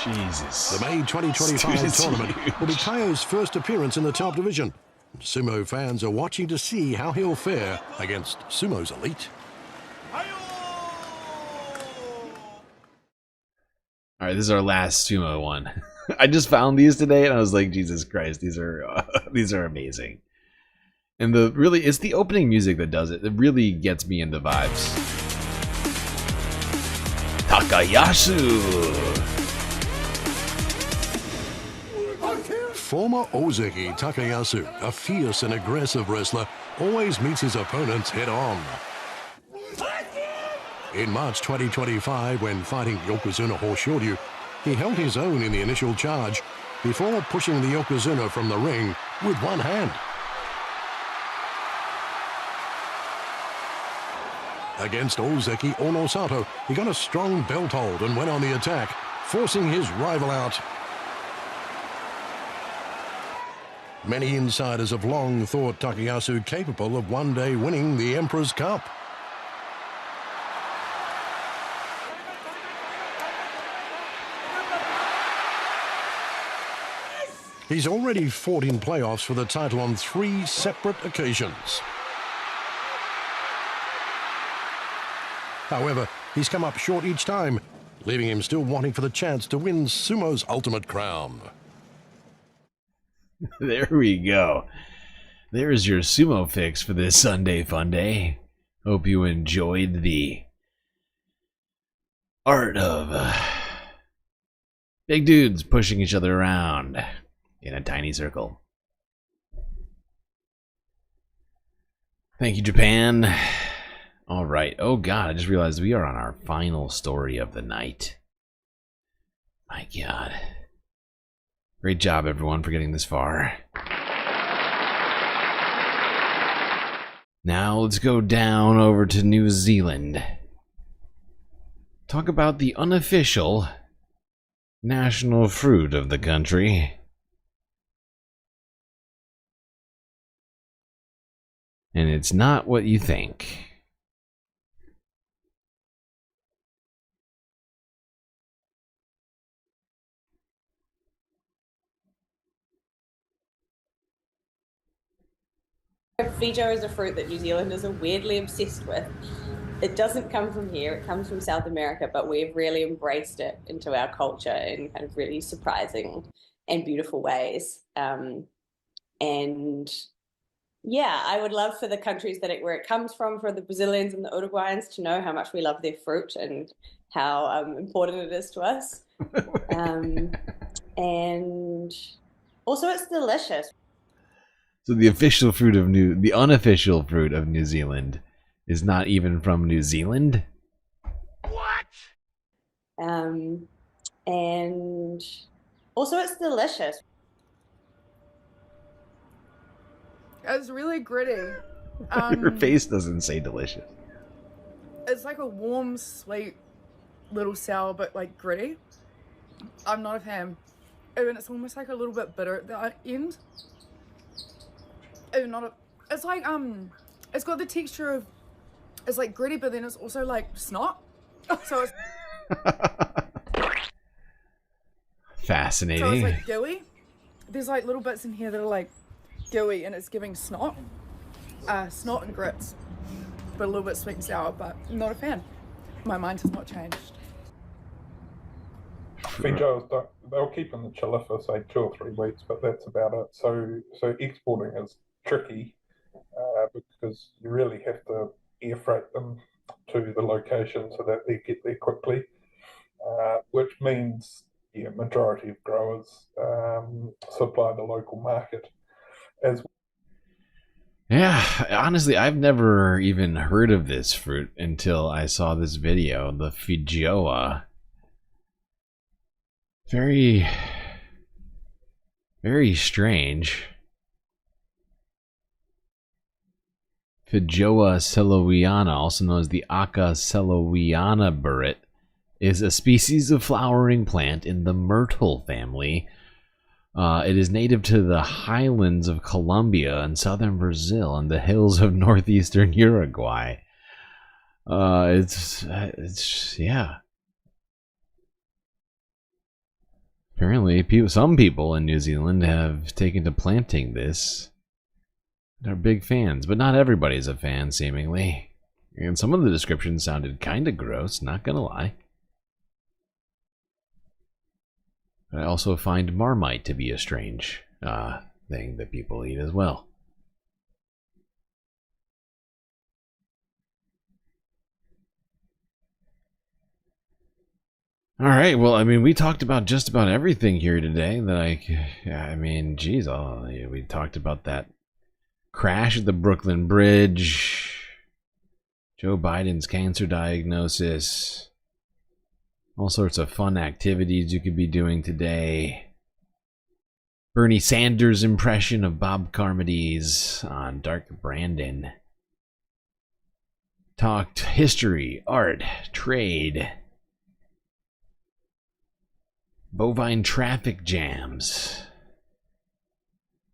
Jesus. The May 2025 tournament will be Kaio's first appearance in the top division. Sumo fans are watching to see how he'll fare against sumo's elite. All right, this is our last sumo one. I just found these today, and I was like, Jesus Christ, these are amazing. And it's the opening music that does it. It really gets me into vibes. Takayasu. Former Ozeki Takayasu, a fierce and aggressive wrestler, always meets his opponents head-on. In March 2025, when fighting Yokozuna Hoshoryu, he held his own in the initial charge before pushing the Yokozuna from the ring with one hand. Against Ozeki Onosato, he got a strong belt hold and went on the attack, forcing his rival out. Many insiders have long thought Takayasu capable of one day winning the Emperor's Cup. He's already fought in playoffs for the title on 3 separate occasions. However, he's come up short each time, leaving him still wanting for the chance to win sumo's ultimate crown. There we go. There's your sumo fix for this Sunday Funday. Hope you enjoyed the art of big dudes pushing each other around in a tiny circle. Thank you, Japan. All right. Oh, God, I just realized we are on our final story of the night. My God. Great job, everyone, for getting this far. Now let's go down over to New Zealand. Talk about the unofficial national fruit of the country. And it's not what you think. Vejo is a fruit that New Zealanders are weirdly obsessed with. It doesn't come from here, it comes from South America, but we've really embraced it into our culture in kind of really surprising and beautiful ways. And yeah, I would love for the countries where it comes from, for the Brazilians and the Uruguayans, to know how much we love their fruit and how important it is to us. And also it's delicious. So the unofficial fruit of New Zealand is not even from New Zealand? What? And also it's delicious. It's really gritty. Your face doesn't say delicious. It's like a warm, sweet, little sour, but like gritty. I'm not a fan. And it's almost like a little bit bitter at the end. It's like it's got the texture of, it's like gritty, but then it's also like snot. So it's fascinating. So it's like gooey. There's like little bits in here that are like gooey, and it's giving snot, snot and grits, but a little bit sweet and sour. But I'm not a fan. My mind has not changed. Vegos, they'll keep in the chiller for say 2 or 3 weeks, but that's about it. So exporting is tricky because you really have to air freight them to the location so that they get there quickly, which means majority of growers supply the local market as well. Yeah, honestly, I've never even heard of this fruit until I saw this video, the feijoa. Very, very strange. Feijoa celowiana, also known as the Aca celowiana burret, is a species of flowering plant in the myrtle family. It is native to the highlands of Colombia and southern Brazil and the hills of northeastern Uruguay. Yeah. Apparently, some people in New Zealand have taken to planting this. They're big fans, but not everybody's a fan, seemingly. And some of the descriptions sounded kind of gross, not gonna lie. But I also find Marmite to be a strange thing that people eat as well. All right. Well, I mean, we talked about just about everything here today. Geez, we talked about that crash at the Brooklyn Bridge, Joe Biden's cancer diagnosis, all sorts of fun activities you could be doing today. Bernie Sanders' impression of Bob Carmody's on Dark Brandon. Talked history, art, trade, bovine traffic jams.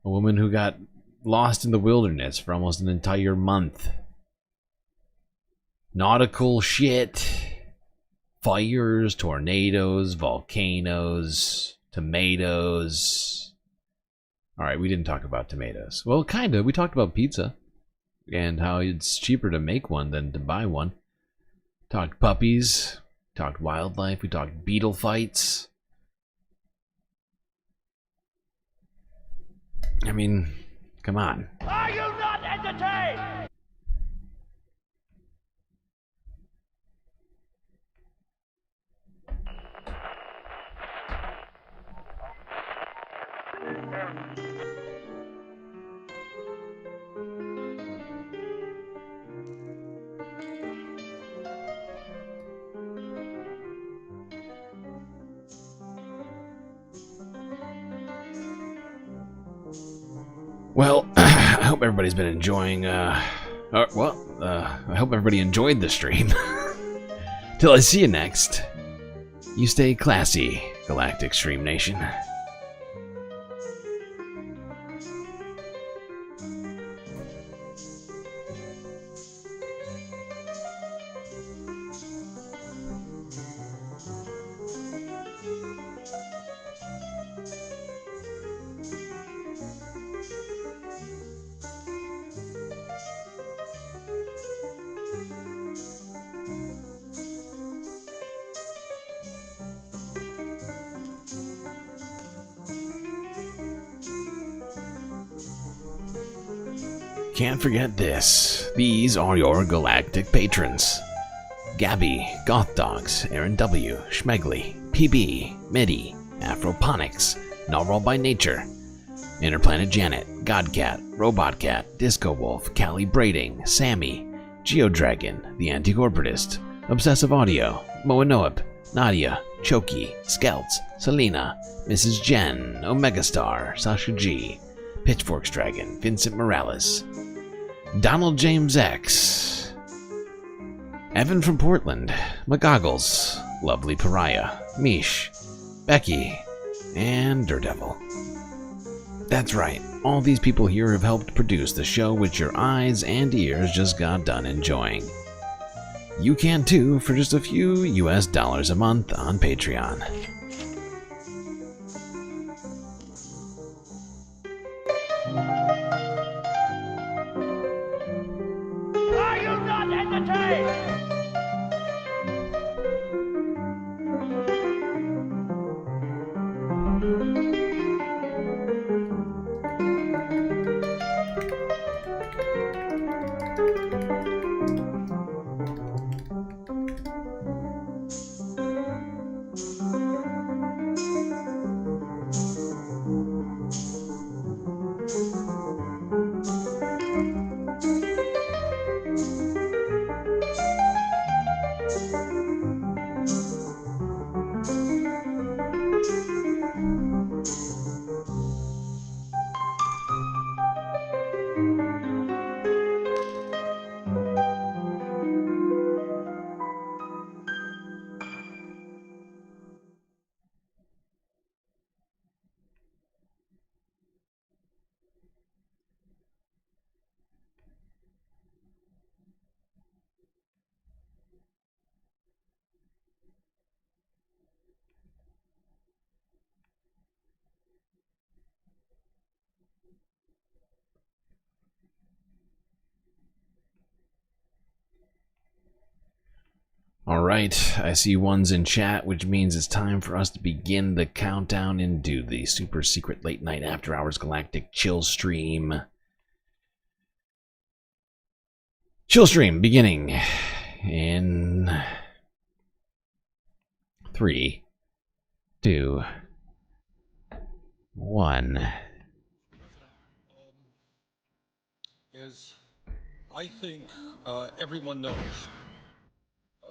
A woman who got lost in the wilderness for almost an entire month. Nautical shit. Fires, tornadoes, volcanoes, tomatoes. Alright, we didn't talk about tomatoes. Well, kinda. We talked about pizza. And how it's cheaper to make one than to buy one. Talked puppies. Talked wildlife. We talked beetle fights. I mean, come on. Are you not entertained? Well, I hope everybody's been enjoying, I hope everybody enjoyed the stream. Till I see you next, you stay classy, Galactic Stream Nation. Can't forget this. These are your galactic patrons. Gabby, Goth Dogs, Aaron W, Schmegley, PB, Medi, Afroponics, Narwhal by Nature, Interplanet Janet, Godcat, Robot Cat, Disco Wolf, Callie Braiding, Sammy, Geodragon, The Anti-Corporatist, Obsessive Audio, Moanoab, Nadia, Choki, Skelts, Selena, Mrs. Jen, Omega Star, Sasha G, Pitchforks Dragon, Vincent Morales, Donald James X, Evan from Portland, McGoggles, Lovely Pariah, Mish, Becky, and Daredevil. That's right, all these people here have helped produce the show which your eyes and ears just got done enjoying. You can too for just a few US dollars a month on Patreon. Are you not entertained? Alright, I see ones in chat, which means it's time for us to begin the countdown into the super secret late night after hours galactic chill stream. Chill stream beginning in 3, 2, 1. As I think everyone knows,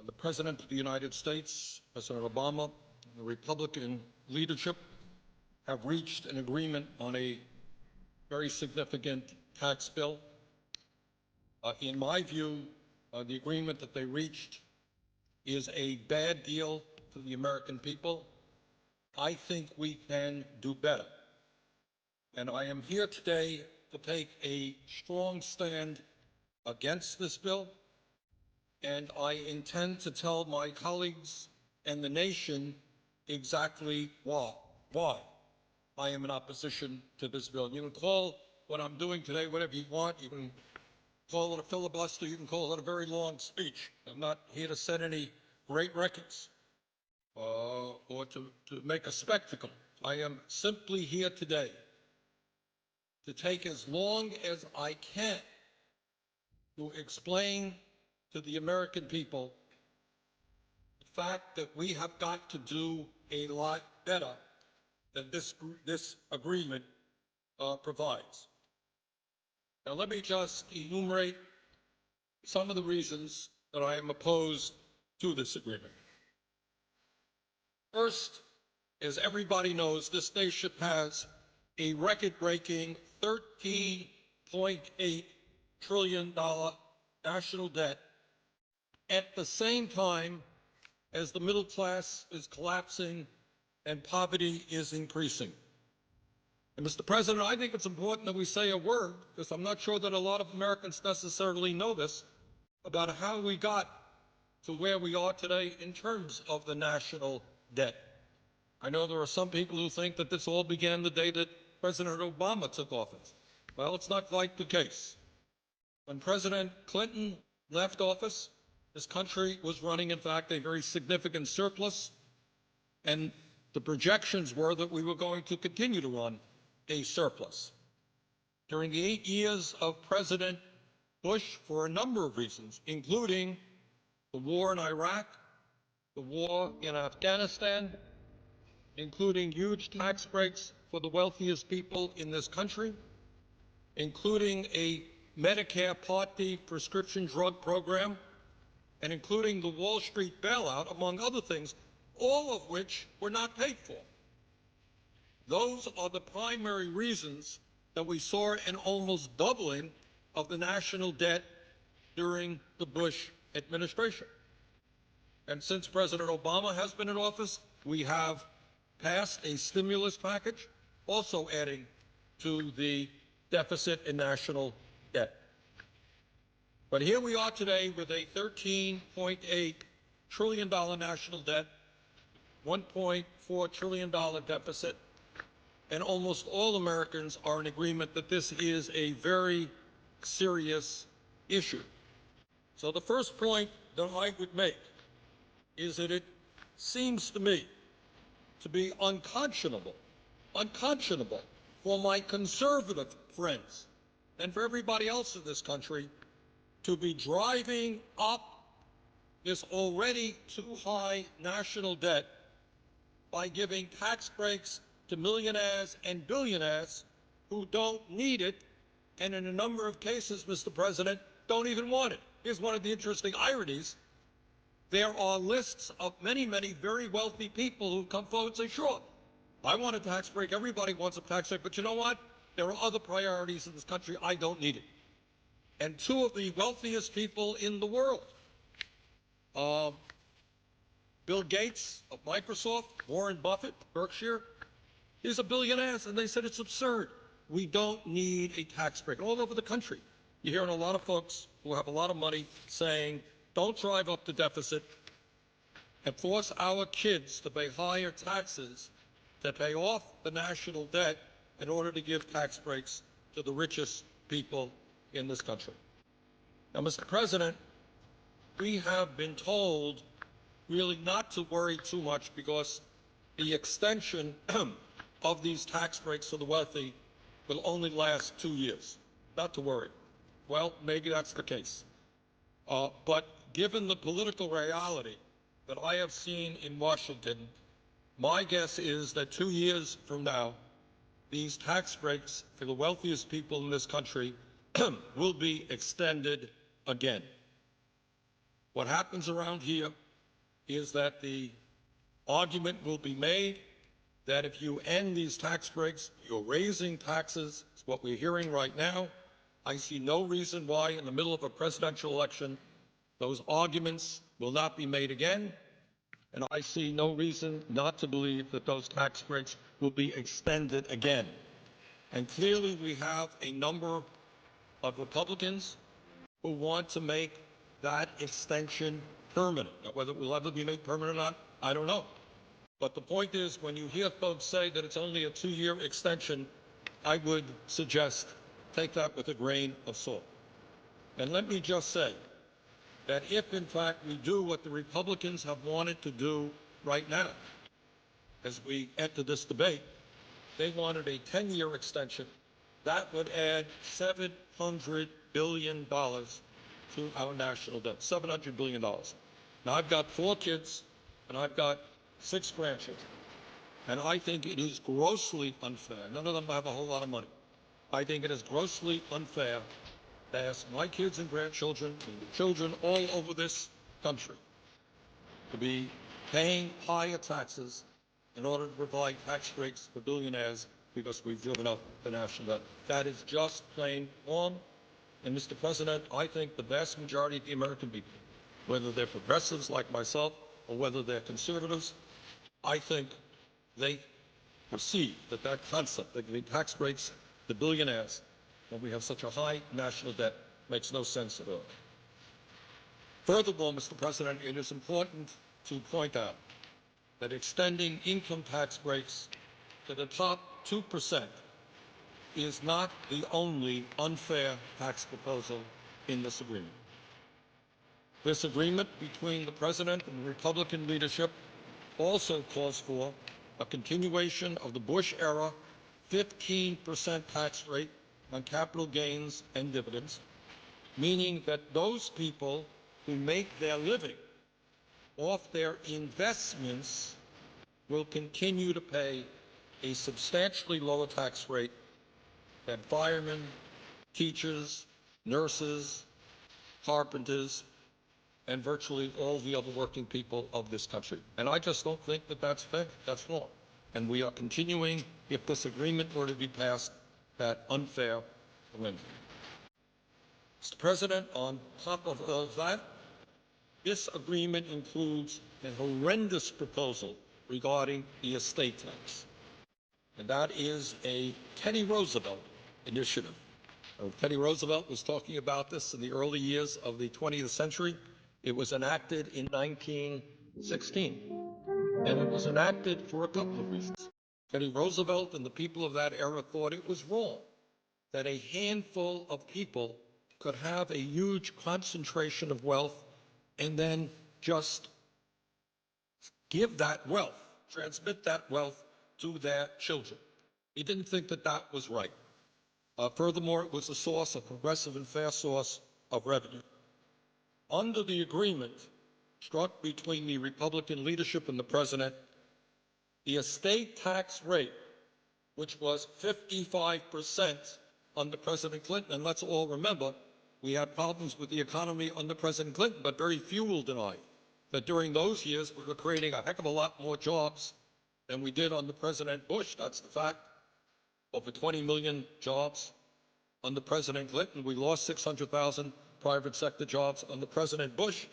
the President of the United States, President Obama, and the Republican leadership have reached an agreement on a very significant tax bill. In my view, the agreement that they reached is a bad deal for the American people. I think we can do better. And I am here today to take a strong stand against this bill, and I intend to tell my colleagues and the nation exactly why I am in opposition to this bill. You can call what I'm doing today whatever you want. You can call it a filibuster. You can call it a very long speech. I'm not here to set any great records or to make a spectacle. I am simply here today to take as long as I can to explain to the American people the fact that we have got to do a lot better than this agreement provides. Now, let me just enumerate some of the reasons that I am opposed to this agreement. First, as everybody knows, this nation has a record-breaking $13.8 trillion national debt at the same time as the middle class is collapsing and poverty is increasing. And Mr. President, I think it's important that we say a word, because I'm not sure that a lot of Americans necessarily know this, about how we got to where we are today in terms of the national debt. I know there are some people who think that this all began the day that President Obama took office. Well, it's not quite the case. When President Clinton left office, this country was running, in fact, a very significant surplus, and the projections were that we were going to continue to run a surplus. During the 8 years of President Bush, for a number of reasons, including the war in Iraq, the war in Afghanistan, including huge tax breaks for the wealthiest people in this country, including a Medicare Part D prescription drug program, and including the Wall Street bailout, among other things, all of which were not paid for. Those are the primary reasons that we saw an almost doubling of the national debt during the Bush administration. And since President Obama has been in office, we have passed a stimulus package, also adding to the deficit in national debt. But here we are today with a $13.8 trillion national debt, $1.4 trillion deficit, and almost all Americans are in agreement that this is a very serious issue. So the first point that I would make is that it seems to me to be unconscionable for my conservative friends and for everybody else in this country to be driving up this already too high national debt by giving tax breaks to millionaires and billionaires who don't need it, and in a number of cases, Mr. President, don't even want it. Here's one of the interesting ironies. There are lists of many, many very wealthy people who come forward and say, sure, I want a tax break. Everybody wants a tax break. But you know what? There are other priorities in this country. I don't need it. And two of the wealthiest people in the world, Bill Gates of Microsoft, Warren Buffett, Berkshire, these are billionaires, and they said it's absurd. We don't need a tax break. All over the country, you're hearing a lot of folks who have a lot of money saying, don't drive up the deficit and force our kids to pay higher taxes to pay off the national debt in order to give tax breaks to the richest people in this country. Now, Mr. President, we have been told really not to worry too much because the extension of these tax breaks for the wealthy will only last 2 years. Not to worry. Well, maybe that's the case. But given the political reality that I have seen in Washington, my guess is that 2 years from now, these tax breaks for the wealthiest people in this country will be extended again. What happens around here is that the argument will be made that if you end these tax breaks, you're raising taxes. It's what we're hearing right now. I see no reason why in the middle of a presidential election, those arguments will not be made again. And I see no reason not to believe that those tax breaks will be extended again. And clearly we have a number of Republicans who want to make that extension permanent. Now, whether it will ever be made permanent or not, I don't know. But the point is, when you hear folks say that it's only a 2-year extension, I would suggest take that with a grain of salt. And let me just say that if, in fact, we do what the Republicans have wanted to do right now, as we enter this debate, they wanted a 10-year extension. That would add $700 billion to our national debt, $700 billion. Now, I've got 4 kids, and I've got 6 grandchildren. And I think it is grossly unfair. None of them have a whole lot of money. I think it is grossly unfair to ask my kids and grandchildren and children all over this country to be paying higher taxes in order to provide tax breaks for billionaires because we've driven up the national debt. That is just plain wrong. And Mr. President, I think the vast majority of the American people, whether they're progressives like myself or whether they're conservatives, I think they perceive that that concept, that giving tax breaks to billionaires when we have such a high national debt, makes no sense at all. Furthermore, Mr. President, it is important to point out that extending income tax breaks to the top 2% is not the only unfair tax proposal in this agreement. This agreement between the President and the Republican leadership also calls for a continuation of the Bush-era 15% tax rate on capital gains and dividends, meaning that those people who make their living off their investments will continue to pay a substantially lower tax rate than firemen, teachers, nurses, carpenters, and virtually all the other working people of this country. And I just don't think that that's fair. That's wrong. And we are continuing, if this agreement were to be passed, that unfair arrangement. Mr. President, on top of all of that, this agreement includes a horrendous proposal regarding the estate tax. And that is a Teddy Roosevelt initiative. Teddy Roosevelt was talking about this in the early years of the 20th century. It was enacted in 1916. And it was enacted for a couple of reasons. Teddy Roosevelt and the people of that era thought it was wrong that a handful of people could have a huge concentration of wealth and then just give that wealth, transmit that wealth to their children. He didn't think that that was right. Furthermore, it was a source, a progressive and fair source of revenue. Under the agreement struck between the Republican leadership and the President, the estate tax rate, which was 55% under President Clinton, and let's all remember, we had problems with the economy under President Clinton, but very few will deny that during those years we were creating a heck of a lot more jobs than we did under President Bush. That's the fact. Over 20 million jobs under President Clinton. We lost 600,000 private sector jobs under President Bush.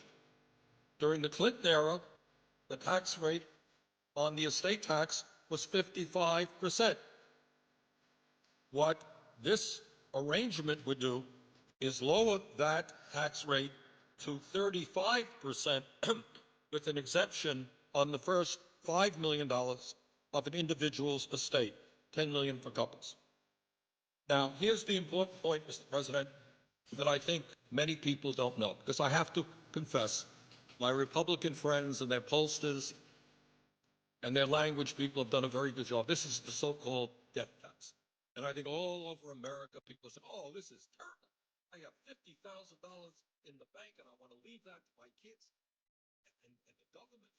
During the Clinton era, the tax rate on the estate tax was 55%. What this arrangement would do is lower that tax rate to 35% with an exemption on the first $5 million of an individual's estate, $10 million for couples. Now, here's the important point, Mr. President, that I think many people don't know, because I have to confess, my Republican friends and their pollsters and their language people have done a very good job. This is the so-called death tax. And I think all over America, people say, oh, this is terrible. I have $50,000 in the bank and I want to leave that to my kids. And the government